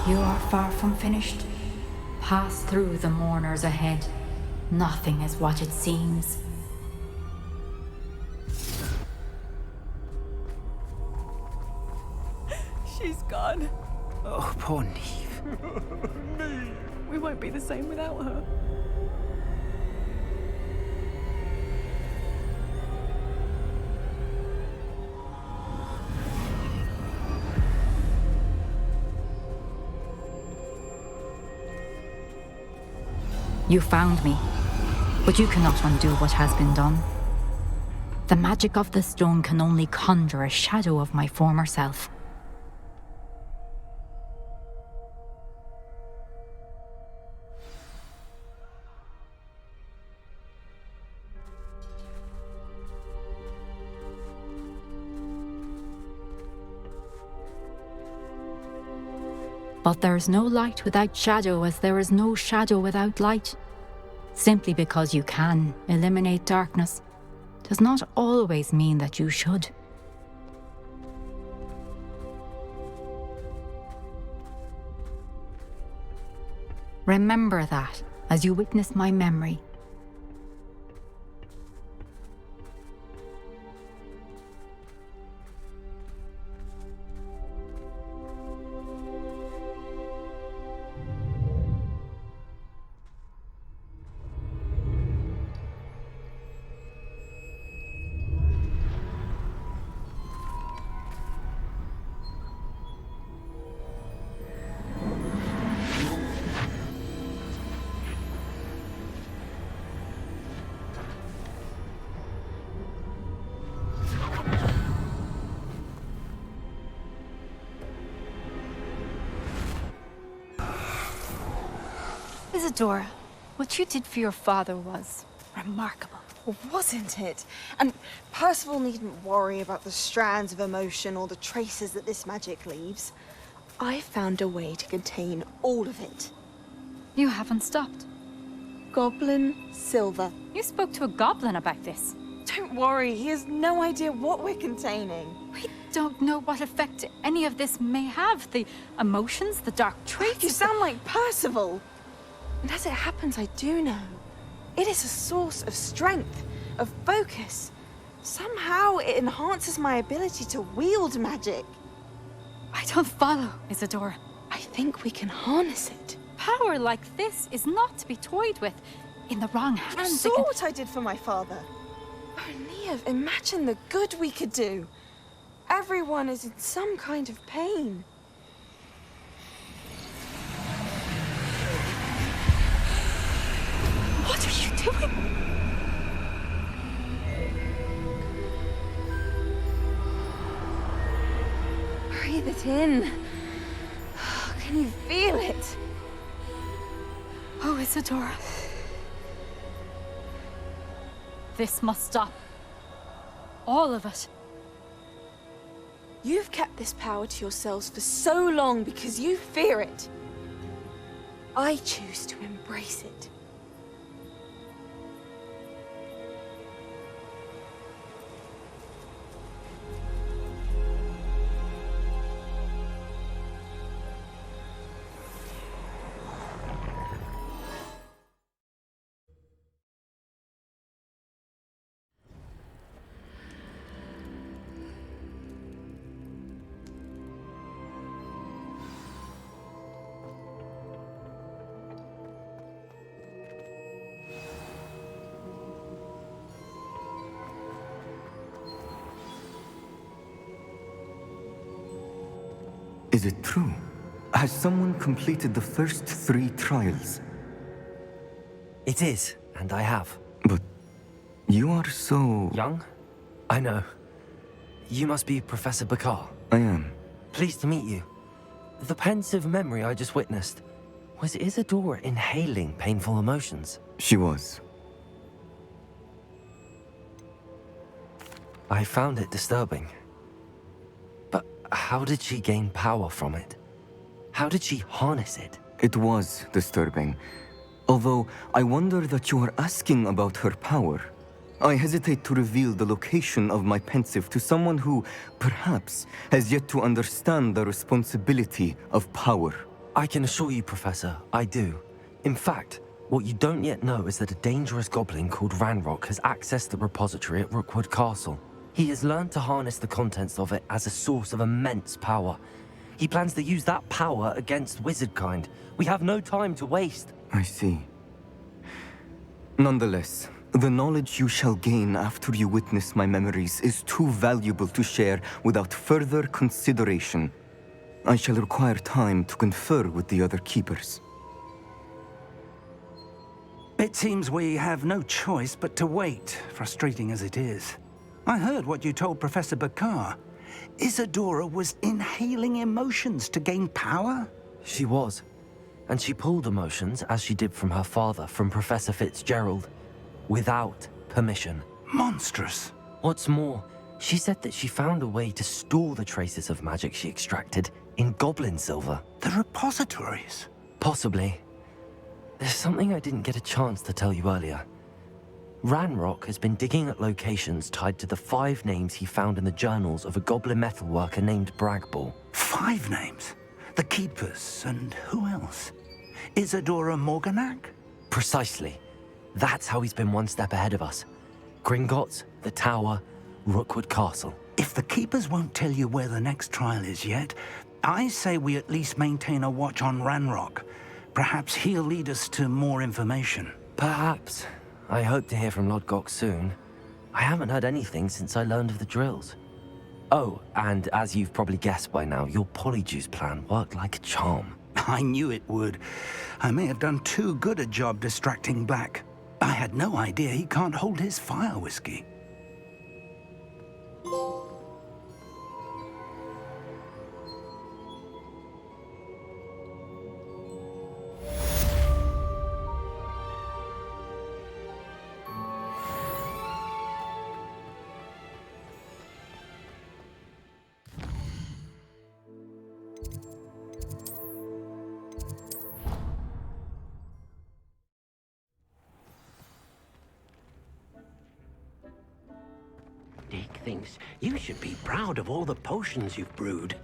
You are far from finished. Pass through the mourners ahead. Nothing is what it seems.
She's gone.
Oh, poor Neve.
We won't be the same without her.
You found me, but you cannot undo what has been done. The magic of the stone can only conjure a shadow of my former self. But there is no light without shadow, as there is no shadow without light. Simply because you can eliminate darkness does not always mean that you should. Remember that as you witness my memory.
Isadora, what you did for your father was remarkable.
Wasn't it? And Percival needn't worry about the strands of emotion or the traces that this magic leaves. I found a way to contain all of it.
You haven't stopped.
Goblin Silver.
You spoke to a goblin about this.
Don't worry, he has no idea what we're containing.
We don't know what effect any of this may have. The emotions, the dark traits.
You sound like Percival. And as it happens, I do know. It is a source of strength, of focus. Somehow it enhances my ability to wield magic.
I don't follow, Isadora.
I think we can harness it.
Power like this is not to be toyed with. In the wrong hands,
You saw what I did for my father. Oh, Neve, imagine the good we could do. Everyone is in some kind of pain.
What are you doing?
Breathe it in. Can you feel it?
Oh, Isadora. This must stop. All of it.
You've kept this power to yourselves for so long because you fear it. I choose to embrace it.
Is it true? Has someone completed the first 3 trials?
It is, and I have.
But you are so...
Young? I know. You must be Professor Bakar.
I am.
Pleased to meet you. The pensive memory I just witnessed, was Isadora inhaling painful emotions?
She was.
I found it disturbing. But how did she gain power from it? How did she harness it?
It was disturbing. Although, I wonder that you are asking about her power. I hesitate to reveal the location of my pensive to someone who, perhaps, has yet to understand the responsibility of power.
I can assure you, Professor, I do. In fact, what you don't yet know is that a dangerous goblin called Ranrock has accessed the repository at Rookwood Castle. He has learned to harness the contents of it as a source of immense power. He plans to use that power against wizardkind. We have no time to waste.
I see. Nonetheless, the knowledge you shall gain after you witness my memories is too valuable to share without further consideration. I shall require time to confer with the other keepers.
It seems we have no choice but to wait, frustrating as it is. I heard what you told Professor Bakar. Isadora was inhaling emotions to gain power?
She was. And she pulled emotions, as she did from her father, from Professor Fitzgerald, without permission.
Monstrous.
What's more, she said that she found a way to store the traces of magic she extracted in goblin silver.
The repositories?
Possibly. There's something I didn't get a chance to tell you earlier. Ranrock has been digging at locations tied to the 5 names he found in the journals of a goblin metalworker named Bragball.
5 names? The Keepers, and who else? Isadora Morganac?
Precisely. That's how he's been one step ahead of us. Gringotts, the Tower, Rookwood Castle.
If the Keepers won't tell you where the next trial is yet, I say we at least maintain a watch on Ranrock. Perhaps he'll lead us to more information.
Perhaps. I hope to hear from Lodgok soon. I haven't heard anything since I learned of the drills. Oh, and as you've probably guessed by now, your polyjuice plan worked like a charm.
I knew it would. I may have done too good a job distracting Black. I had no idea he can't hold his fire whiskey.
Dick thinks you should be proud of all the potions you've brewed.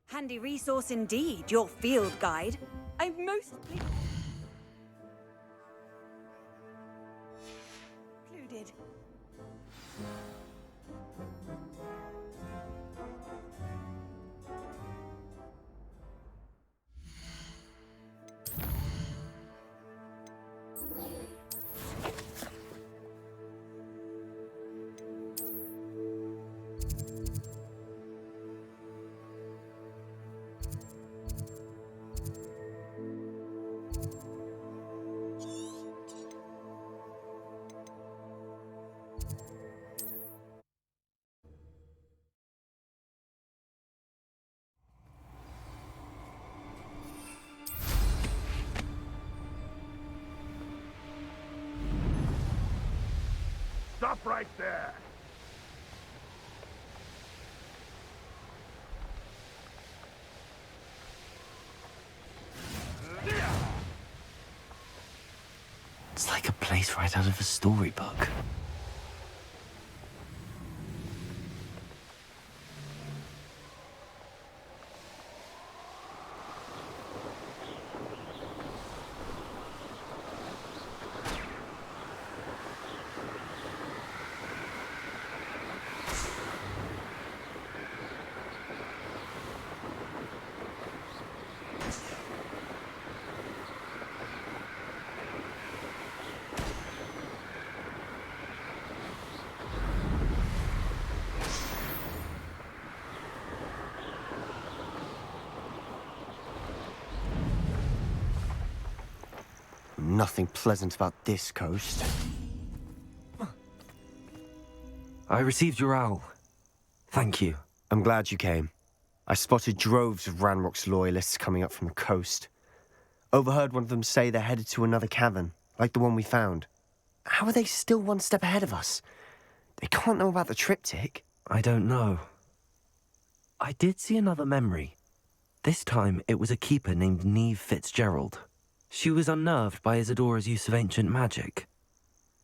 Handy resource indeed, your field guide. I'm most pleased. Included.
right there.
It's like a place right out of a storybook.
Nothing pleasant about this coast.
I received your owl. Thank you.
I'm glad you came. I spotted droves of Ranrock's loyalists coming up from the coast. Overheard one of them say they're headed to another cavern, like the one we found. How are they still one step ahead of us? They can't know about the triptych.
I don't know. I did see another memory. This time, it was a keeper named Neve Fitzgerald. She was unnerved by Isadora's use of ancient magic.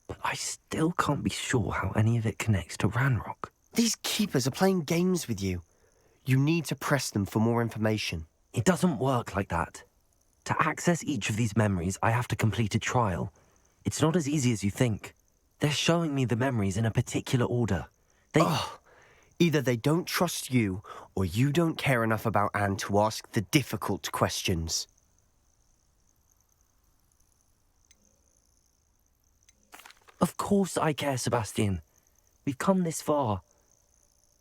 But I still can't be sure how any of it connects to Ranrock.
These keepers are playing games with you. You need to press them for more information.
It doesn't work like that. To access each of these memories, I have to complete a trial. It's not as easy as you think. They're showing me the memories in a particular order.
Either they don't trust you, or you don't care enough about Anne to ask the difficult questions.
Of course I care, Sebastian. We've come this far.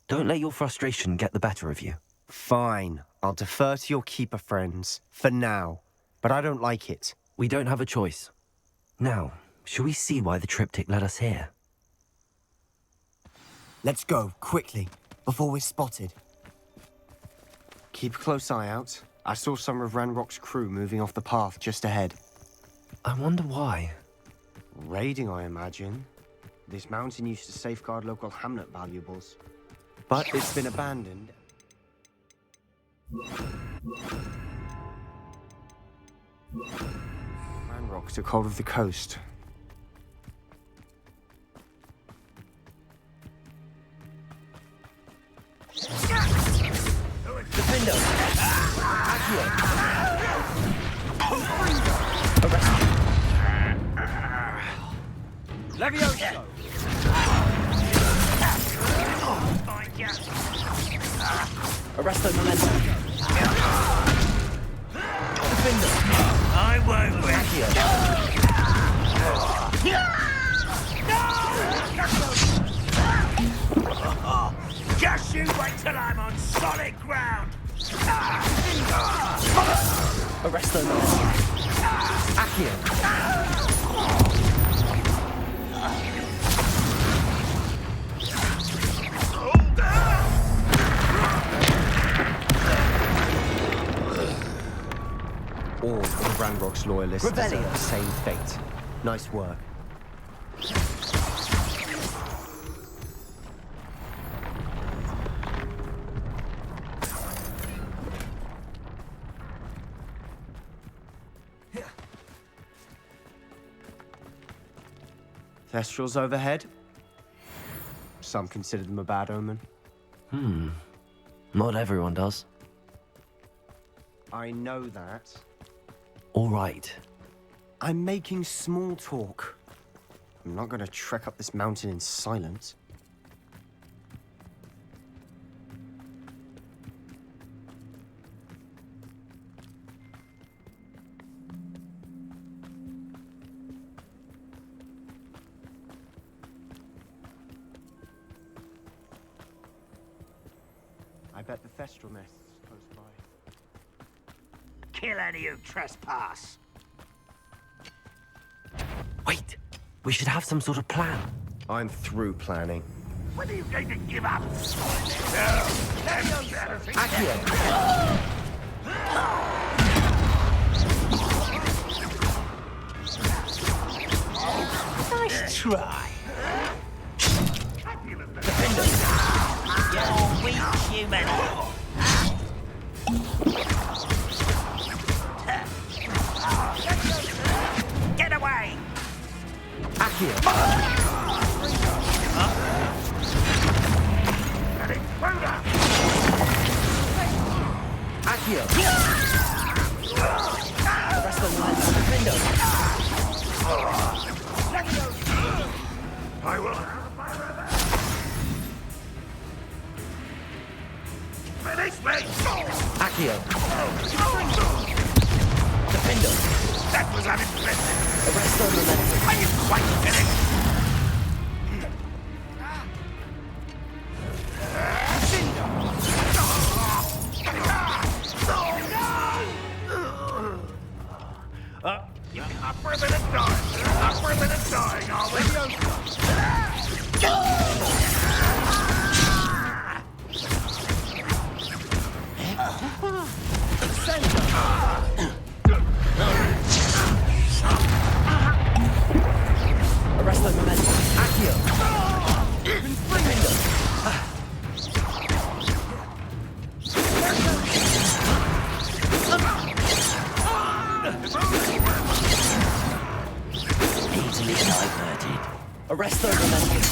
Don't let your frustration get the better of you.
Fine. I'll defer to your keeper friends, for now. But I don't like it.
We don't have a choice. Now, shall we see why the triptych led us here?
Let's go, quickly, before we're spotted. Keep a close eye out. I saw some of Ranrock's crew moving off the path just ahead.
I wonder why.
Raiding, I imagine. This mountain used to safeguard local hamlet valuables. But it's been abandoned. Ranrock took hold of the coast.
Defender!
Levioso!
Arresto Memento! Defender!
I won't let you. Just you wait till I'm on solid ground.
Arresto Memento! Accio!
All of Ranrock's loyalists
Revelio.
deserve the same fate. Nice work. Thestrals overhead. Some consider them a bad omen.
Not everyone does.
I know that.
All right.
I'm making small talk. I'm not going to trek up this mountain in silence. I bet the Thestral nest is close by.
Kill any who trespass.
Wait! We should have some sort of plan.
I'm through planning.
When are you going to give up?
Nice try. You're weak, human. Get away!
Accio! The rest of the line is defender.
I will. Finish me!
Accio! Defender!
That was unimpressive.
Arresto momentum.
Are you quite finished? Up for a bit of dying. Up for a bit of dying, are we?
Arresto momentum. Accio! Defender!
Easily diverted.
Arresto momentum.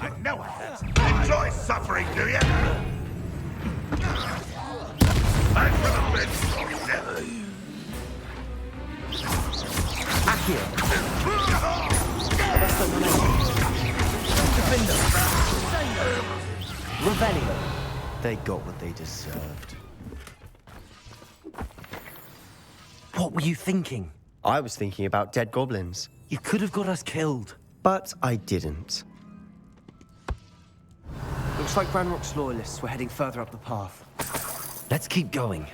I know it. Enjoy suffering, do you? Back for the big story, never.
Accio! Arresto momentum. Defender! Revelio!
They got what they deserved.
What were you thinking?
I was thinking about dead goblins.
You could have got us killed.
But I didn't. Looks like Ranrock's loyalists were heading further up the path.
Let's keep going.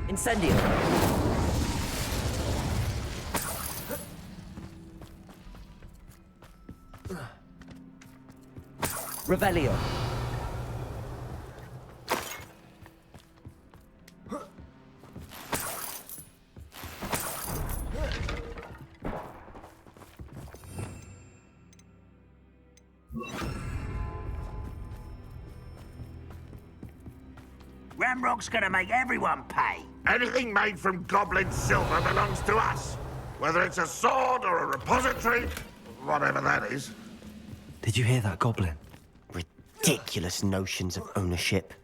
Incendio! Revelio!
Ramrock's gonna make everyone pay.
Anything made from goblin silver belongs to us. Whether it's a sword or a repository, whatever that is.
Did you hear that, Goblin?
Ridiculous notions of ownership.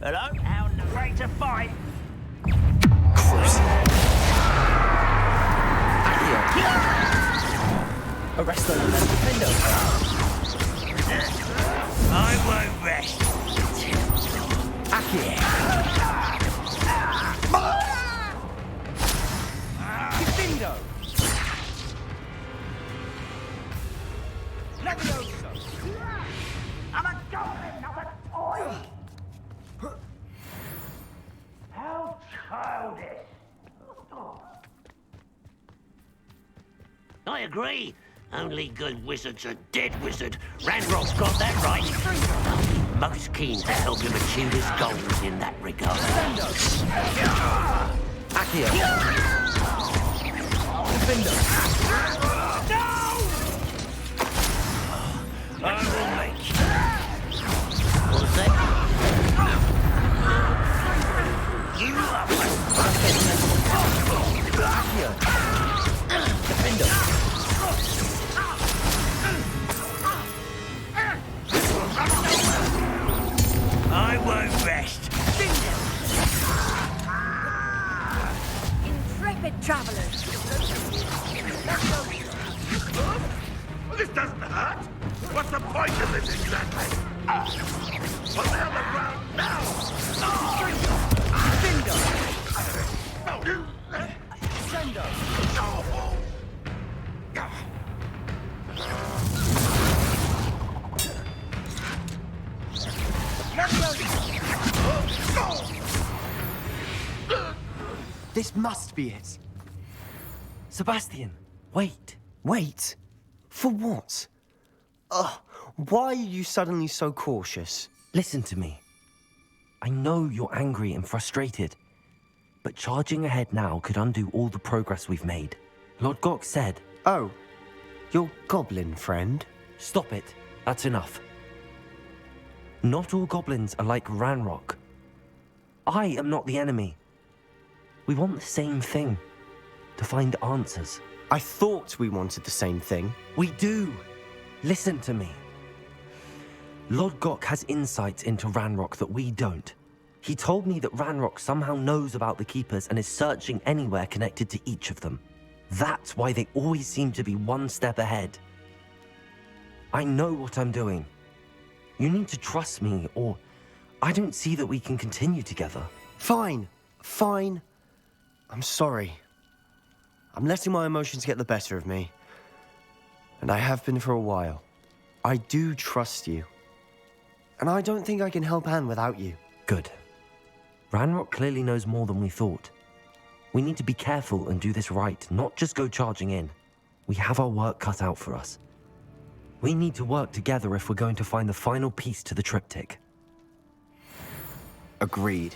Hello? Out and afraid to fight.
Arresto defender!
I won't rest.
Accio!
Defendo! I'm a goblin, not a toy! How childish! I agree. Only good wizards are dead wizard. Ranrock's got that right. I'll be most keen to help him achieve his goals in that regard.
Accio! Defender!
I will make you. What's that? You up!
Accio! Defender!
I won't rest.
Intrepid travelers.
Well, this doesn't hurt. What's the point of this exactly? Well, they're on the ground now.
This must be it.
Sebastian, wait.
Wait? For what? Ugh, why are you suddenly so cautious?
Listen to me. I know you're angry and frustrated, but charging ahead now could undo all the progress we've made. Lord Gok said...
Oh, your goblin friend?
Stop it. That's enough. Not all goblins are like Ranrock. I am not the enemy. We want the same thing. To find answers.
I thought we wanted the same thing.
We do. Listen to me. Lord Gok has insights into Ranrock that we don't. He told me that Ranrock somehow knows about the Keepers and is searching anywhere connected to each of them. That's why they always seem to be one step ahead. I know what I'm doing. You need to trust me, or I don't see that we can continue together.
Fine. Fine. I'm sorry. I'm letting my emotions get the better of me. And I have been for a while. I do trust you. And I don't think I can help Anne without you.
Good. Ranrock clearly knows more than we thought. We need to be careful and do this right, not just go charging in. We have our work cut out for us. We need to work together if we're going to find the final piece to the triptych.
Agreed.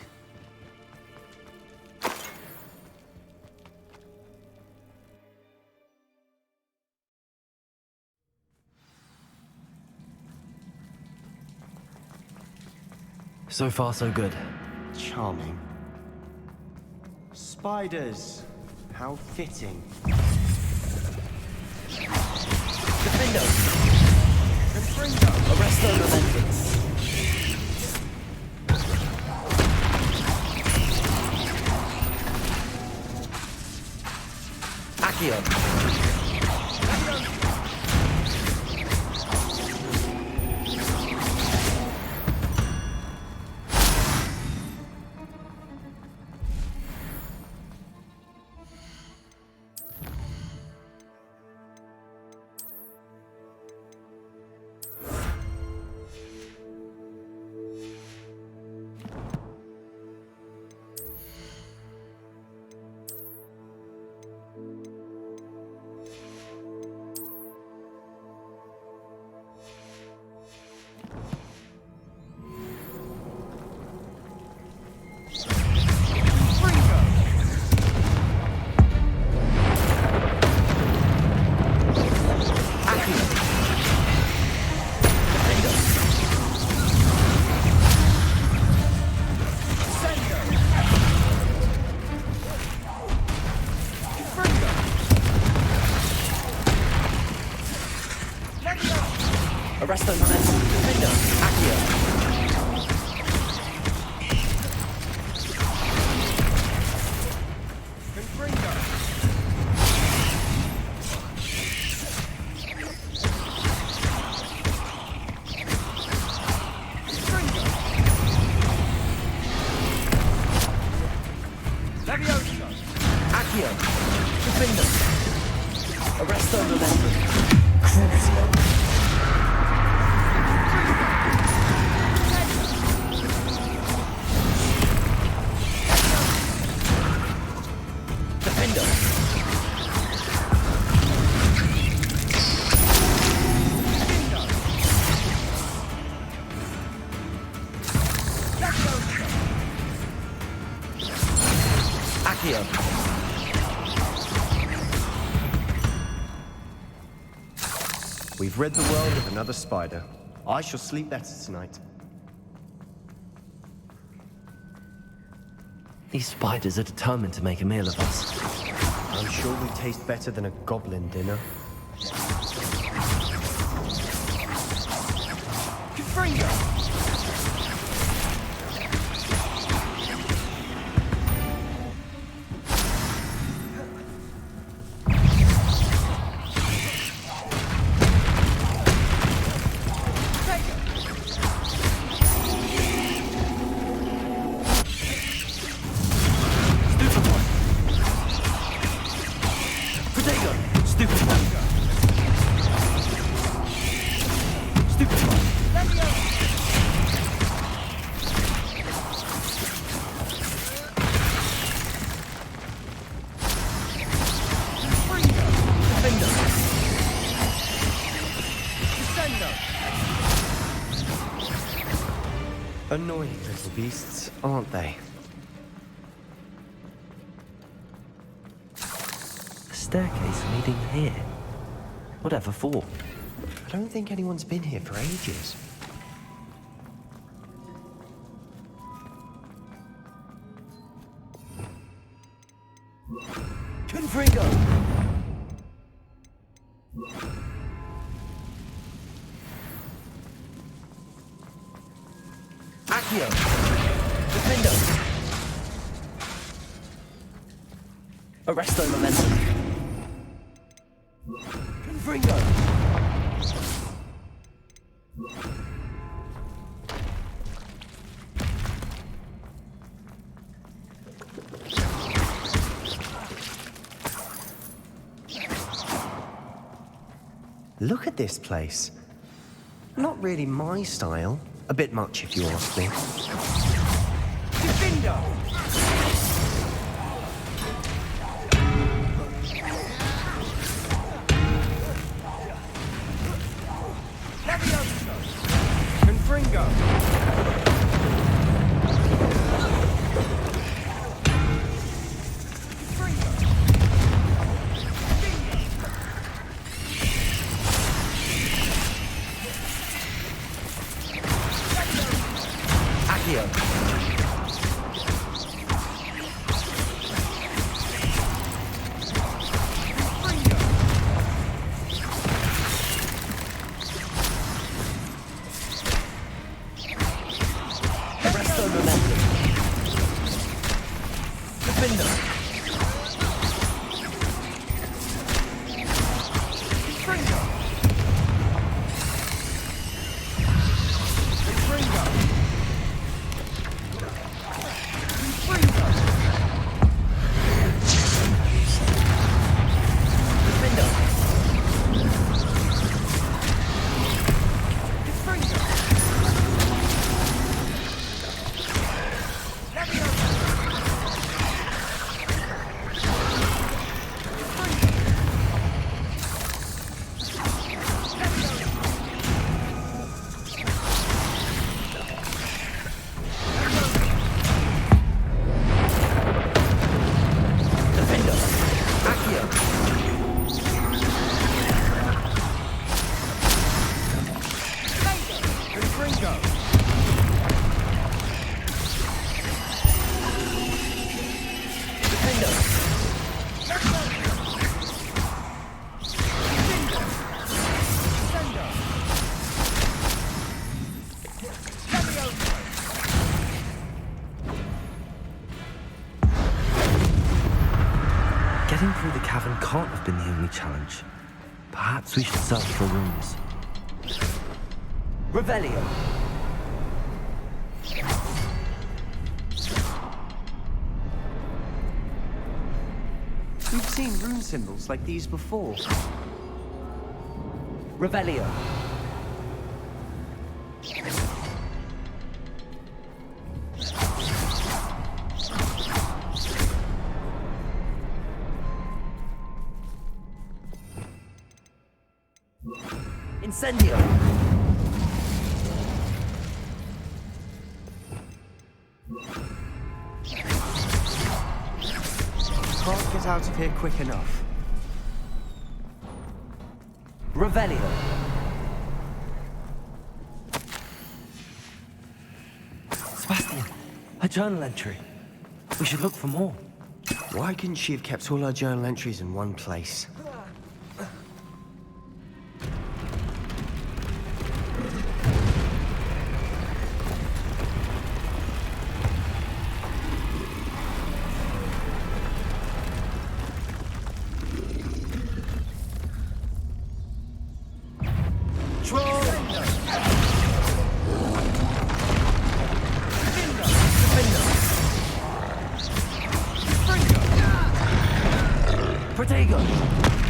So far, so good.
Charming. Spiders. How fitting.
Defendo! Confringo! Arrest those offenders! Accio! Arrest those men. Defender. Accio. Accio. Defender. Arrest those men. Crucio.
We've rid the world of another spider. I shall sleep better tonight.
These spiders are determined to make a meal of us.
I'm sure we taste better than a goblin dinner.
Confringo!
Annoying little beasts, aren't they?
A staircase leading here. Whatever for?
I don't think anyone's been here for ages.
Confringo! Accio! Defendo! Arresto Momentum! Confringo!
Look at this place. Not really my style. A bit much, if you ask me.
Defendo!
Confringo!
Accio! Arresto Momentum! Defendo! Confringo! Confringo! Getting through the cavern can't have been the only challenge. Perhaps we should search for rooms. Revelio!
We've seen rune symbols like these before.
Revelio! Incendio!
Can't get out of here quick enough.
Revelio! Sebastian, a journal entry. We should look for more.
Why couldn't she have kept all her journal entries in one place?
Protego!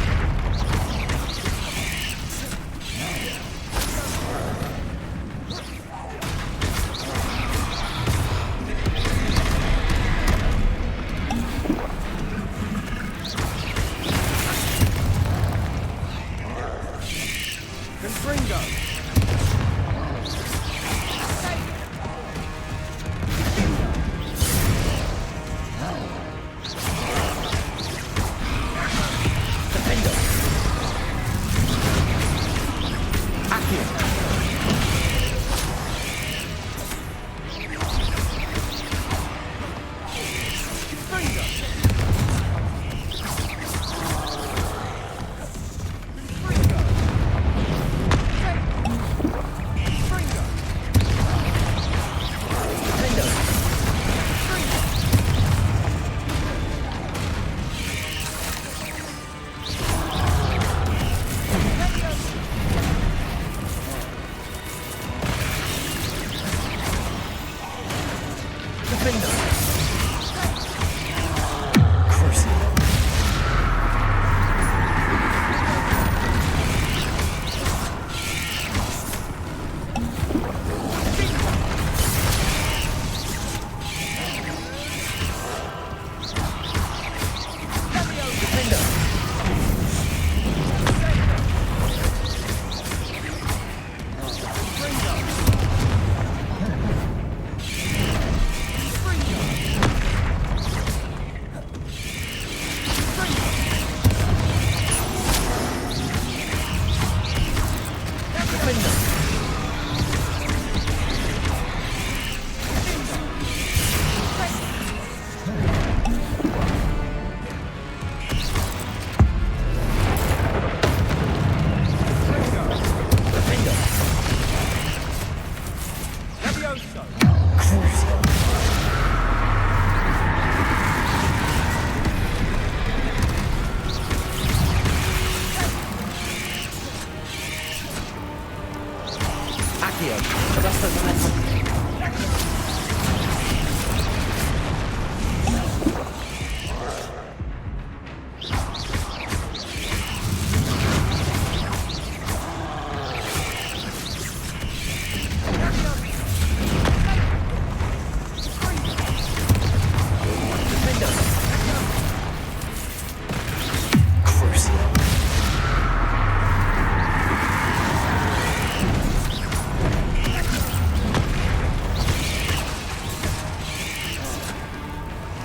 Accio, arresto momentum.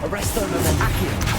Arresto momentum. Accio.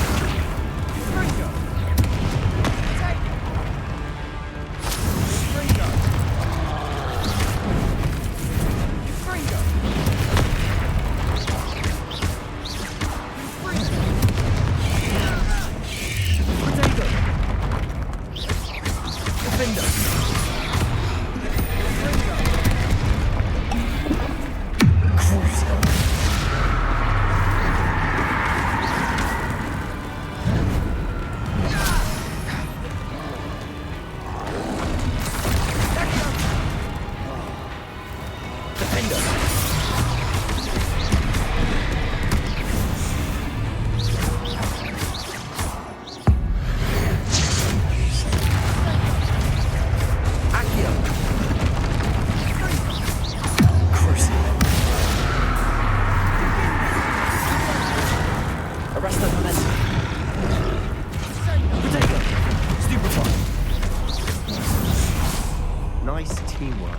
Nice teamwork.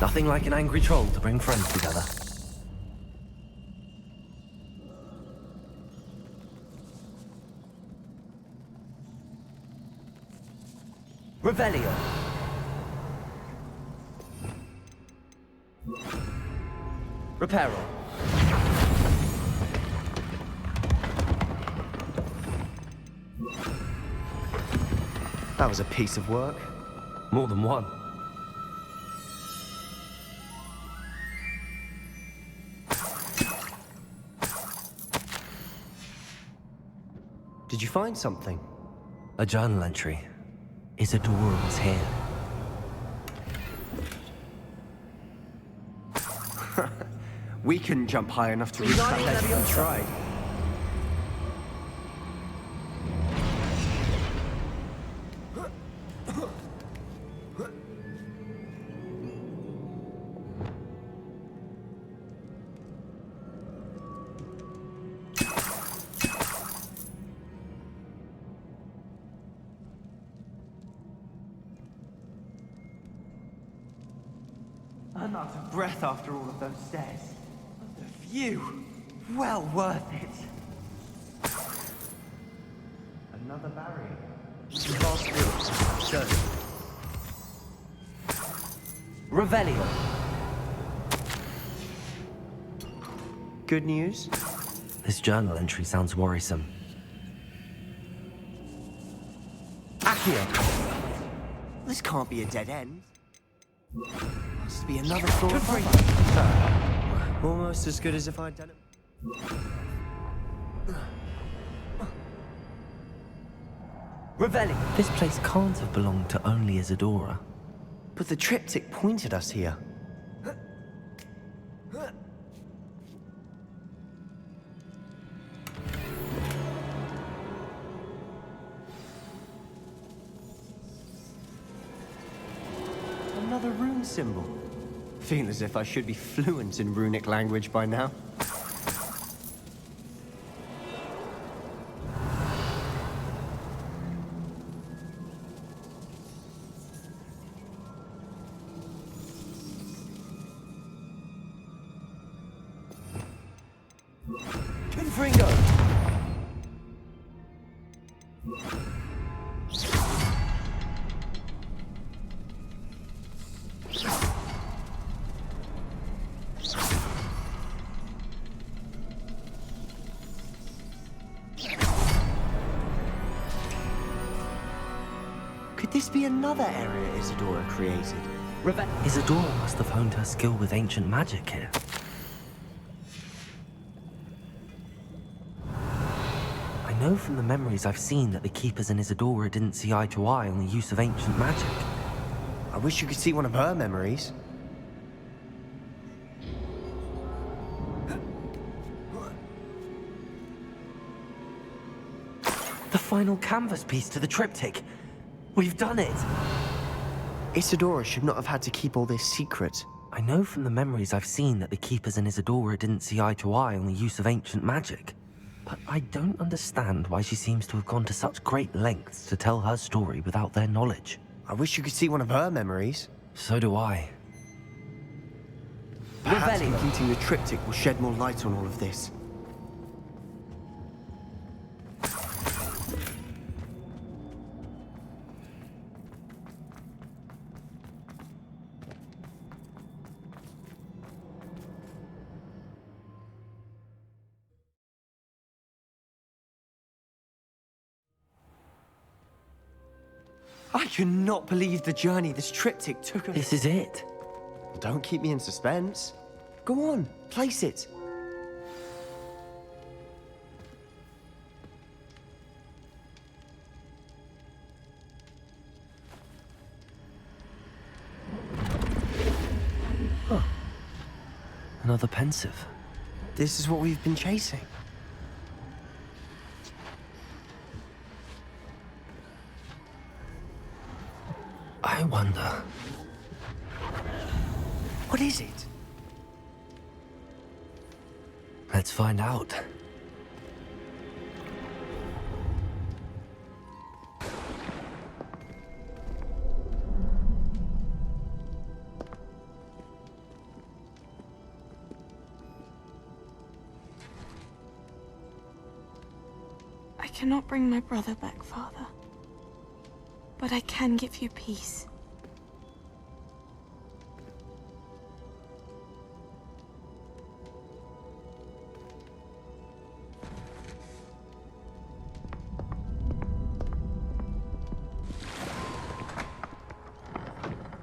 Nothing like an angry troll to bring friends together. Revelio. Reparo.
That was a piece of work.
More than one.
Did you find something?
A journal entry. Isadora was here.
We couldn't jump high enough to reach that ledge if we tried.
I'm out of breath after all of those stairs. But the view, well worth it.
Another barrier.
Revelio.
Good news?
This journal entry sounds worrisome.
Accio! This can't be a dead end. Must be another floor above. Almost as good as if I'd done it.
Revelio. This place can't have belonged to only Isadora.
But the triptych pointed us here. Another rune symbol. Feel as if I should be fluent in runic language by now.
Confringo!
Could this be another area Isadora created?
Isadora must have honed her skill with ancient magic here. I know from the memories I've seen that the Keepers and Isadora didn't see eye to eye on the use of ancient magic.
I wish you could see one of her memories.
The final canvas piece to the triptych. We've done it!
Isadora should not have had to keep all this secret.
I know from the memories I've seen that the Keepers and Isadora didn't see eye to eye on the use of ancient magic. But I don't understand why she seems to have gone to such great lengths to tell her story without their knowledge.
I wish you could see one of her memories.
So do I.
Perhaps completing the triptych will shed more light on all of this. I cannot believe the journey this triptych took us.
This is it.
Don't keep me in suspense. Go on, place it.
Huh. Another pensive.
This is what we've been chasing.
I wonder...
What is it?
Let's find out.
I cannot bring my brother back, Father. But I can give you peace.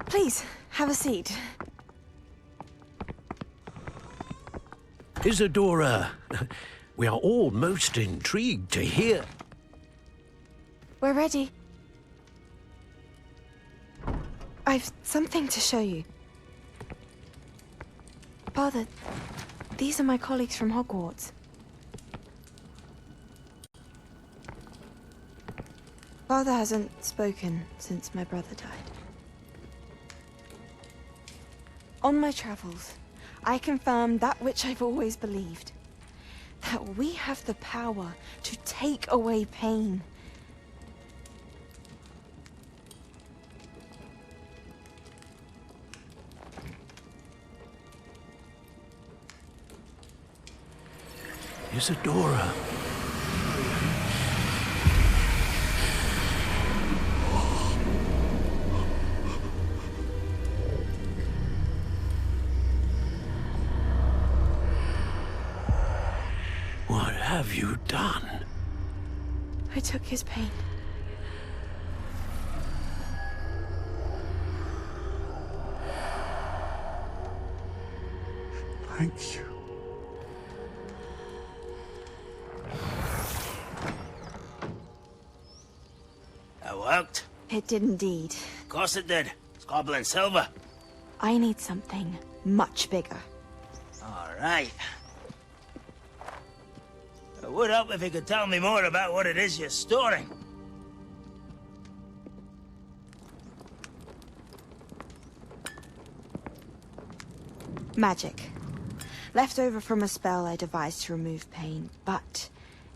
Please, have a seat.
Isadora, we are all most intrigued to hear.
We're ready. I've something to show you. Father, these are my colleagues from Hogwarts. Father hasn't spoken since my brother died. On my travels, I confirmed that which I've always believed. That we have the power to take away pain.
Isadora. What have you done?
I took his pain.
Thank you.
That worked?
It did indeed.
Of course it did. It's goblin silver.
I need something much bigger.
All right. It would help if you could tell me more about what it is you're storing.
Magic. Left over from a spell I devised to remove pain, but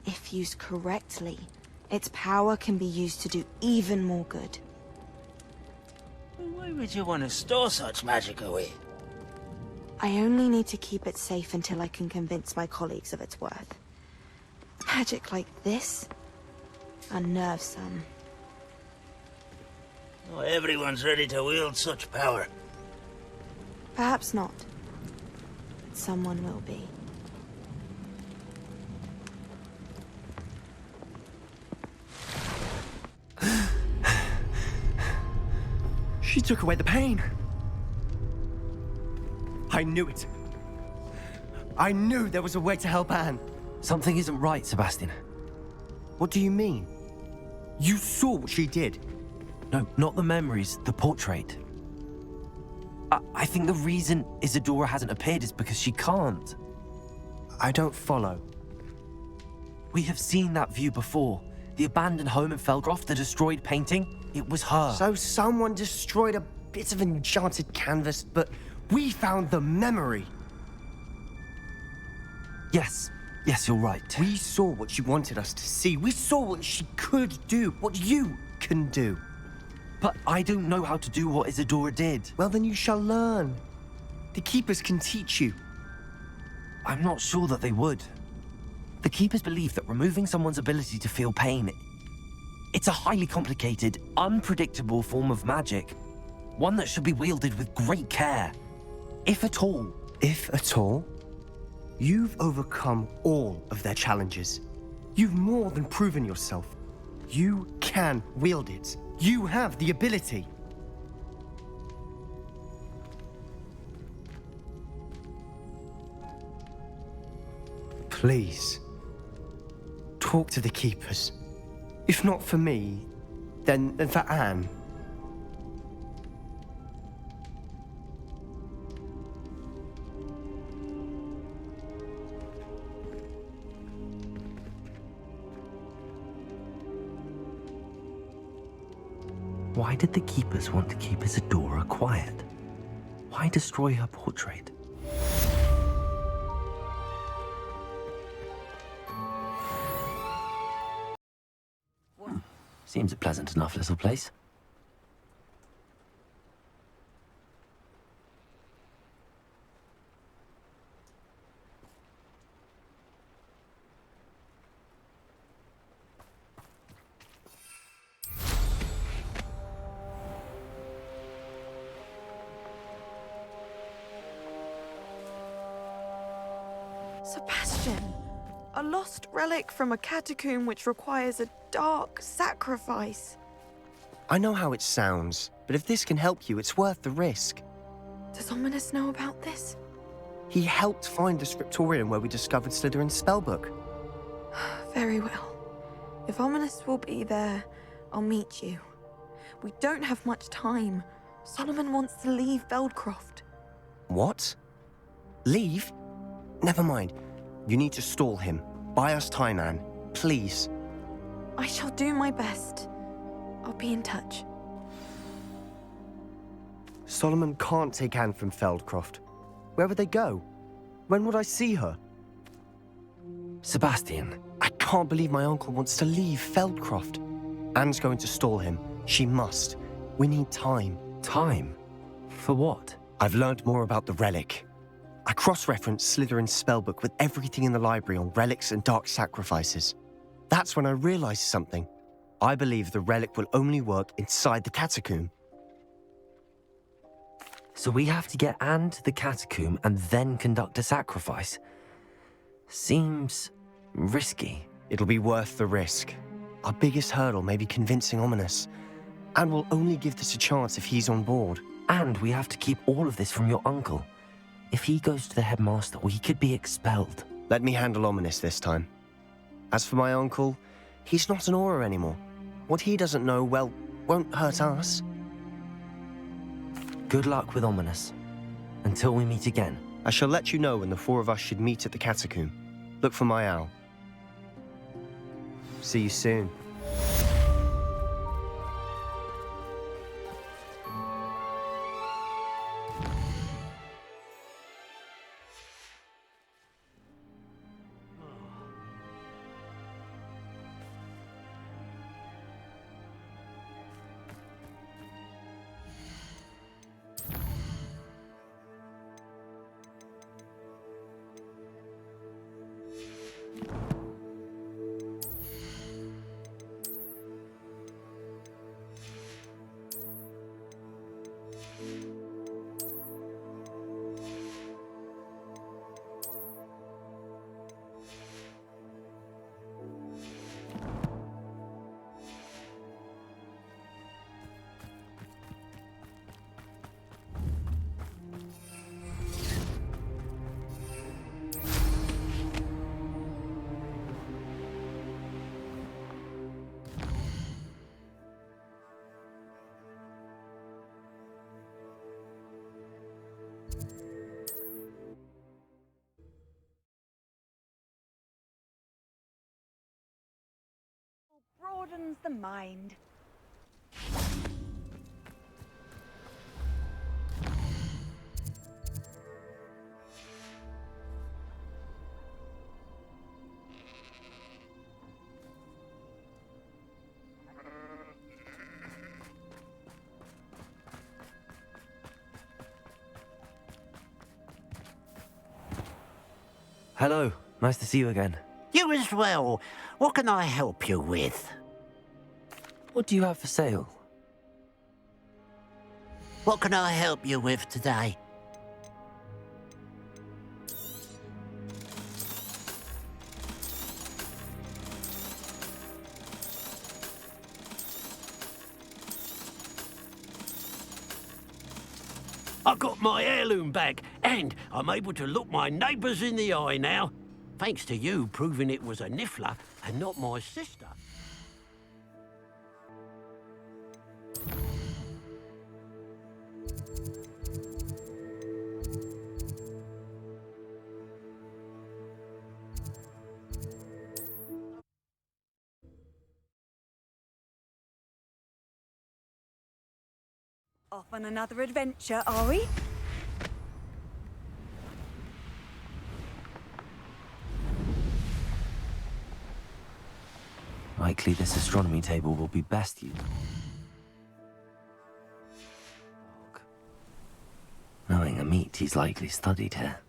if used correctly, its power can be used to do even more good.
Why would you want to store such magic away?
I only need to keep it safe until I can convince my colleagues of its worth. Magic like this unnerves some.
Not everyone's ready to wield such power.
Perhaps not. But someone will be.
She took away the pain. I knew it. I knew there was a way to help Anne.
Something isn't right, Sebastian.
What do you mean? You saw what she did.
No, not the memories, the portrait. I think the reason Isadora hasn't appeared is because she can't.
I don't follow.
We have seen that view before. The abandoned home in Felcroft, the destroyed painting, it was her.
So someone destroyed a bit of enchanted canvas, but we found the memory.
Yes, you're right.
We saw what she wanted us to see. We saw what she could do, what you can do.
But I don't know how to do what Isadora did.
Well, then you shall learn. The Keepers can teach you.
I'm not sure that they would. The Keepers believe that removing someone's ability to feel pain, it's a highly complicated, unpredictable form of magic. One that should be wielded with great care. If at all.
If at all? You've overcome all of their challenges. You've more than proven yourself. You can wield it. You have the ability. Please, talk to the Keepers. If not for me, then for Anne.
Why did the Keepers want to keep Isadora quiet? Why destroy her portrait? Seems a pleasant enough little place.
Sebastian, a lost relic from a catacomb which requires a dark sacrifice.
I know how it sounds, but if this can help you, it's worth the risk.
Does Ominous know about this?
He helped find the scriptorium where we discovered Slytherin's spellbook.
Very well. If Ominous will be there, I'll meet you. We don't have much time. Solomon wants to leave Feldcroft.
What? Leave? Never mind. You need to stall him. Buy us time, Anne. Please.
I shall do my best. I'll be in touch.
Solomon can't take Anne from Feldcroft. Where would they go? When would I see her?
Sebastian.
I can't believe my uncle wants to leave Feldcroft. Anne's going to stall him. She must. We need time.
Time? For what?
I've learned more about the relic. I cross-referenced Slytherin's spellbook with everything in the library on relics and dark sacrifices. That's when I realized something. I believe the relic will only work inside the catacomb.
So we have to get Anne to the catacomb and then conduct a sacrifice? Seems risky.
It'll be worth the risk. Our biggest hurdle may be convincing Ominous. And we'll only give this a chance if he's on board.
And we have to keep all of this from your uncle. If he goes to the headmaster, we could be expelled.
Let me handle Ominous this time. As for my uncle, he's not an Auror anymore. What he doesn't know, well, won't hurt us.
Good luck with Ominous. Until we meet again.
I shall let you know when the four of us should meet at the catacomb. Look for my owl. See you soon.
broadens the mind.
Hello, nice to see you again.
You as well. What can I help you with?
What do you have for sale?
What can I help you with today? I got my heirloom back, and I'm able to look my neighbours in the eye now. Thanks to you proving it was a niffler and not my sister.
Off on another adventure, are we?
Likely this astronomy table will be best used. Knowing Amit, he's likely studied here.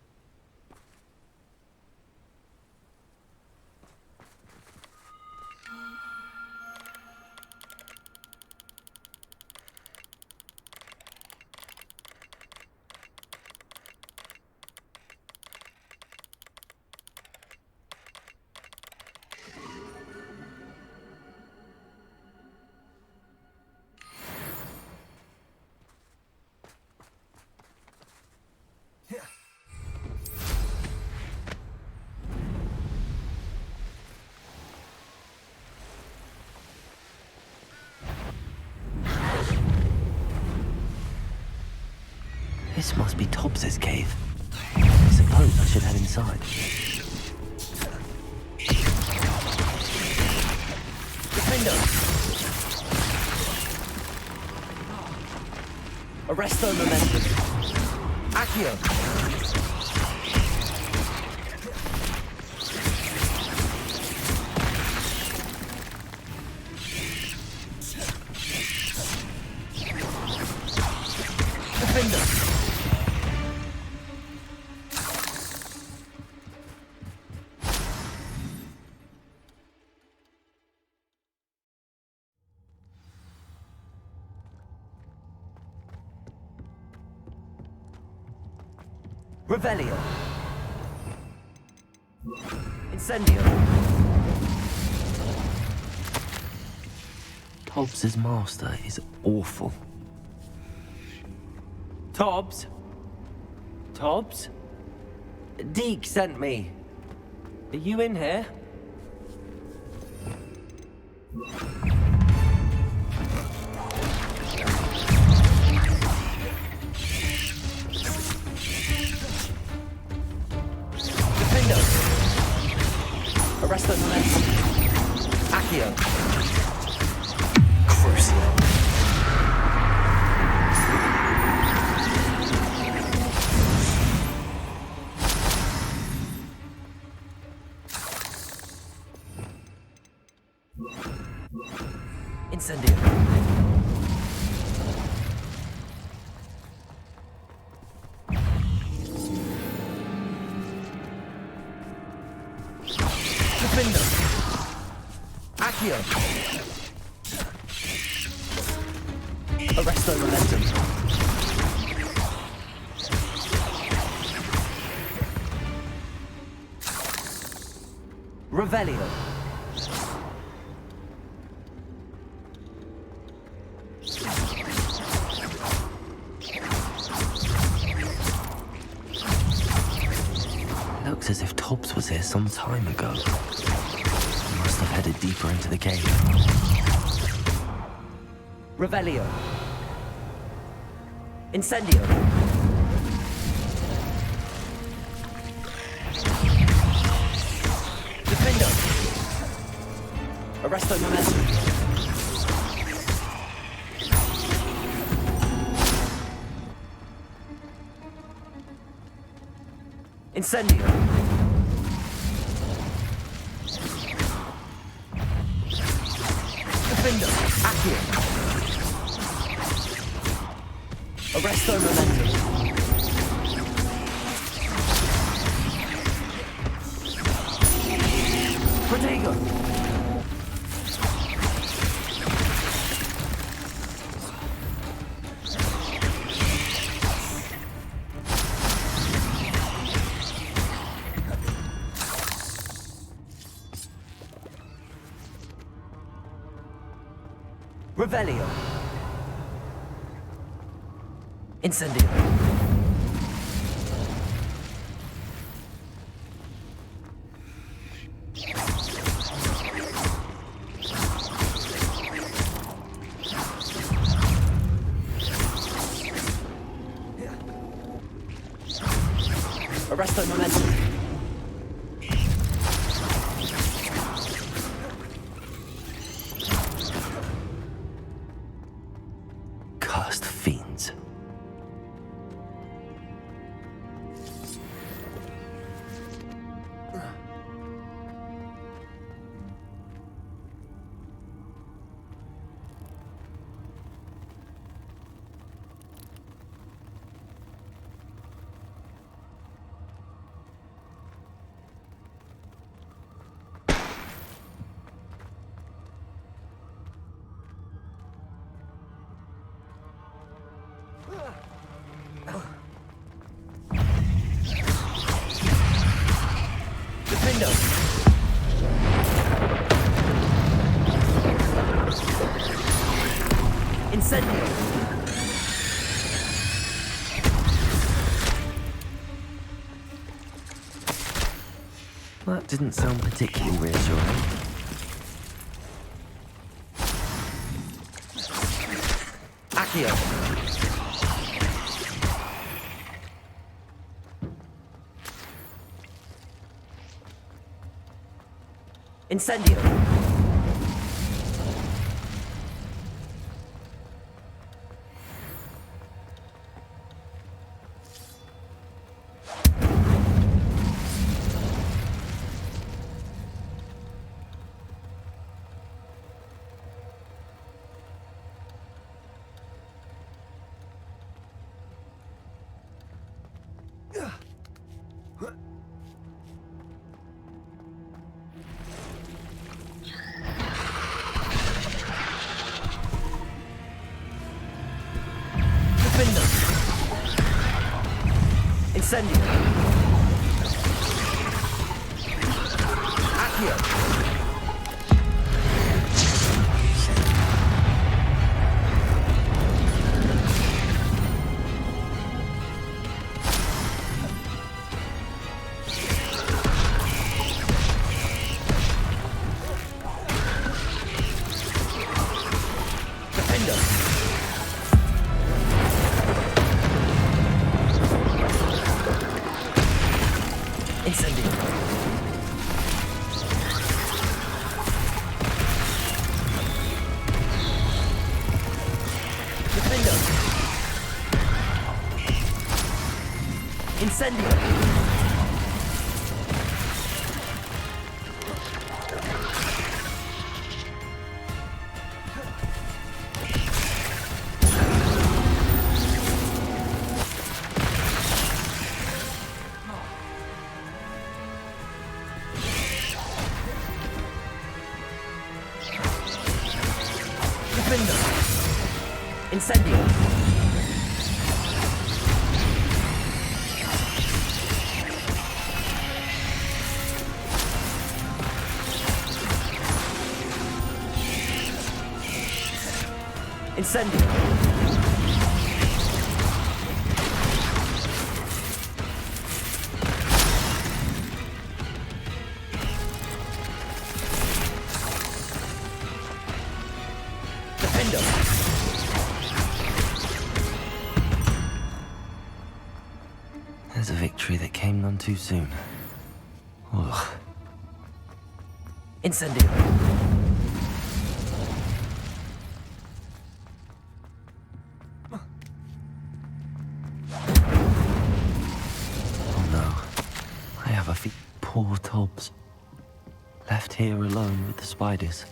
This must be Tobbs's cave. I suppose I should head inside.
Defender! Arresto momentum. Accio! Revelio. Incendio.
Tobbs's master is awful.
Tobbs? Tobbs? Deke sent me. Are you in here? Arresto momentum. Accio.
Crucio.
Incendio. Defender. Accio. Arresto momentum. Revelio.
Looks as if Tobbs was here some time ago. He must have headed deeper into the cave.
Revelio. Incendio. Defender. Arresto momentum. Incendio. Defender. Accio. Arresto Momentum. Protego. Revelio. Incendio. Arresto Momentum.
Cursed fiends.
Defendo. Incendio.
That didn't sound particularly reassuring.
Accio. Incendio. Defender. Incendio. Accio. Defender. Incendio. Defender. Incendio. Defender. Incendio. Incendio. Defender.
There's a victory that came none too soon. Ugh.
Incendio.
Oh no. other feet. Poor Tobbs. Left here alone with the spiders.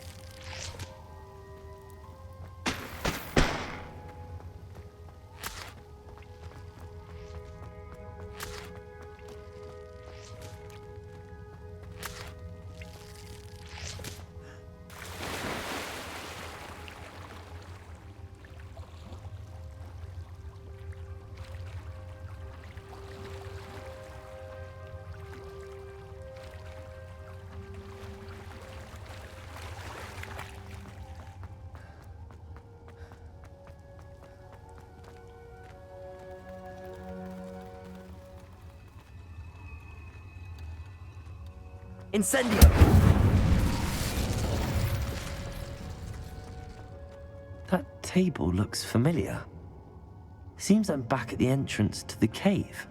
Incendio!
That table looks familiar. Seems I'm back at the entrance to the cave.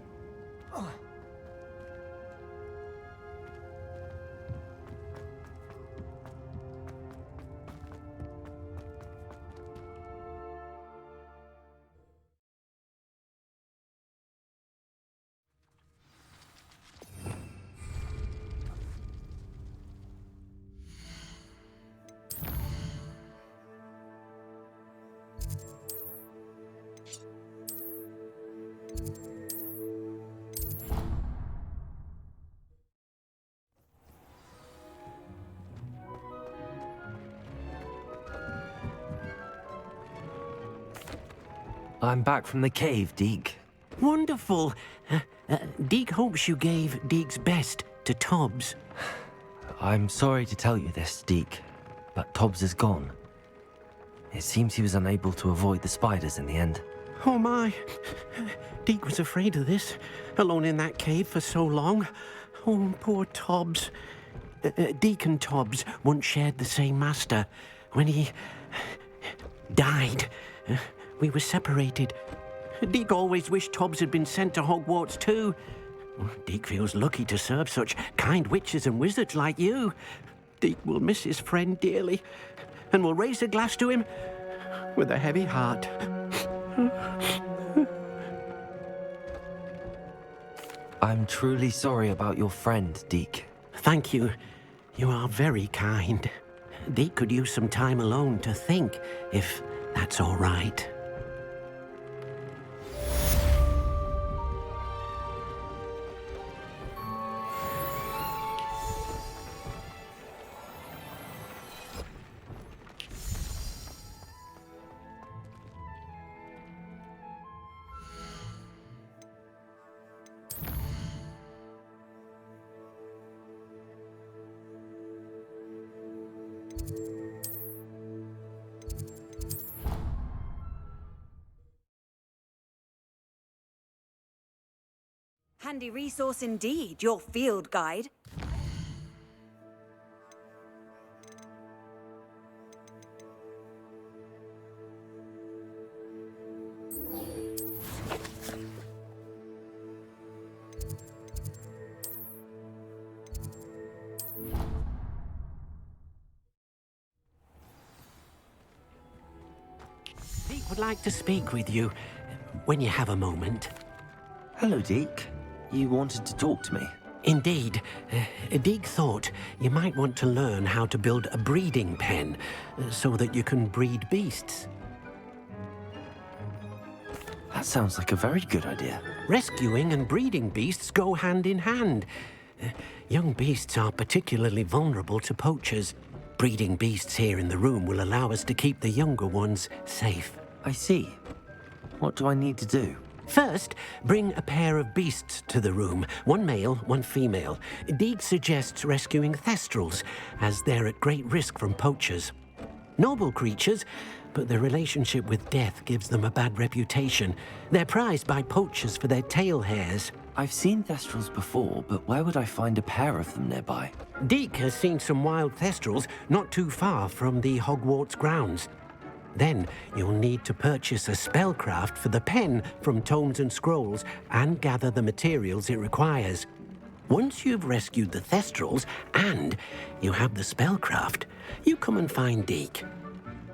I'm back from the cave, Deke.
Wonderful. Deke hopes you gave Deke's best to Tobbs.
I'm sorry to tell you this, Deke, but Tobbs is gone. It seems he was unable to avoid the spiders in the end.
Oh my. Deke was afraid of this, alone in that cave for so long. Oh, poor Tobbs. Deke and Tobbs once shared the same master. When he died, we were separated. Deke always wished Tobbs had been sent to Hogwarts too. Deke feels lucky to serve such kind witches and wizards like you. Deke will miss his friend dearly, and will raise a glass to him with a heavy heart.
I'm truly sorry about your friend, Deke.
Thank you. You are very kind. Deke could use some time alone to think, if that's all right.
Handy resource indeed, your field guide.
Deke would like to speak with you when you have a moment.
Hello, Deke. You wanted to talk to me?
Indeed. Deke thought you might want to learn how to build a breeding pen so that you can breed beasts.
That sounds like a very good idea.
Rescuing and breeding beasts go hand in hand. Young beasts are particularly vulnerable to poachers. Breeding beasts here in the room will allow us to keep the younger ones safe.
I see. What do I need to do?
First, bring a pair of beasts to the room. One male, one female. Deke suggests rescuing thestrals, as they're at great risk from poachers. Noble creatures, but their relationship with death gives them a bad reputation. They're prized by poachers for their tail hairs.
I've seen thestrals before, but where would I find a pair of them nearby?
Deke has seen some wild thestrals not too far from the Hogwarts grounds. Then you'll need to purchase a spellcraft for the pen from Tomes and Scrolls and gather the materials it requires. Once you've rescued the thestrals and you have the spellcraft, you come and find Deke.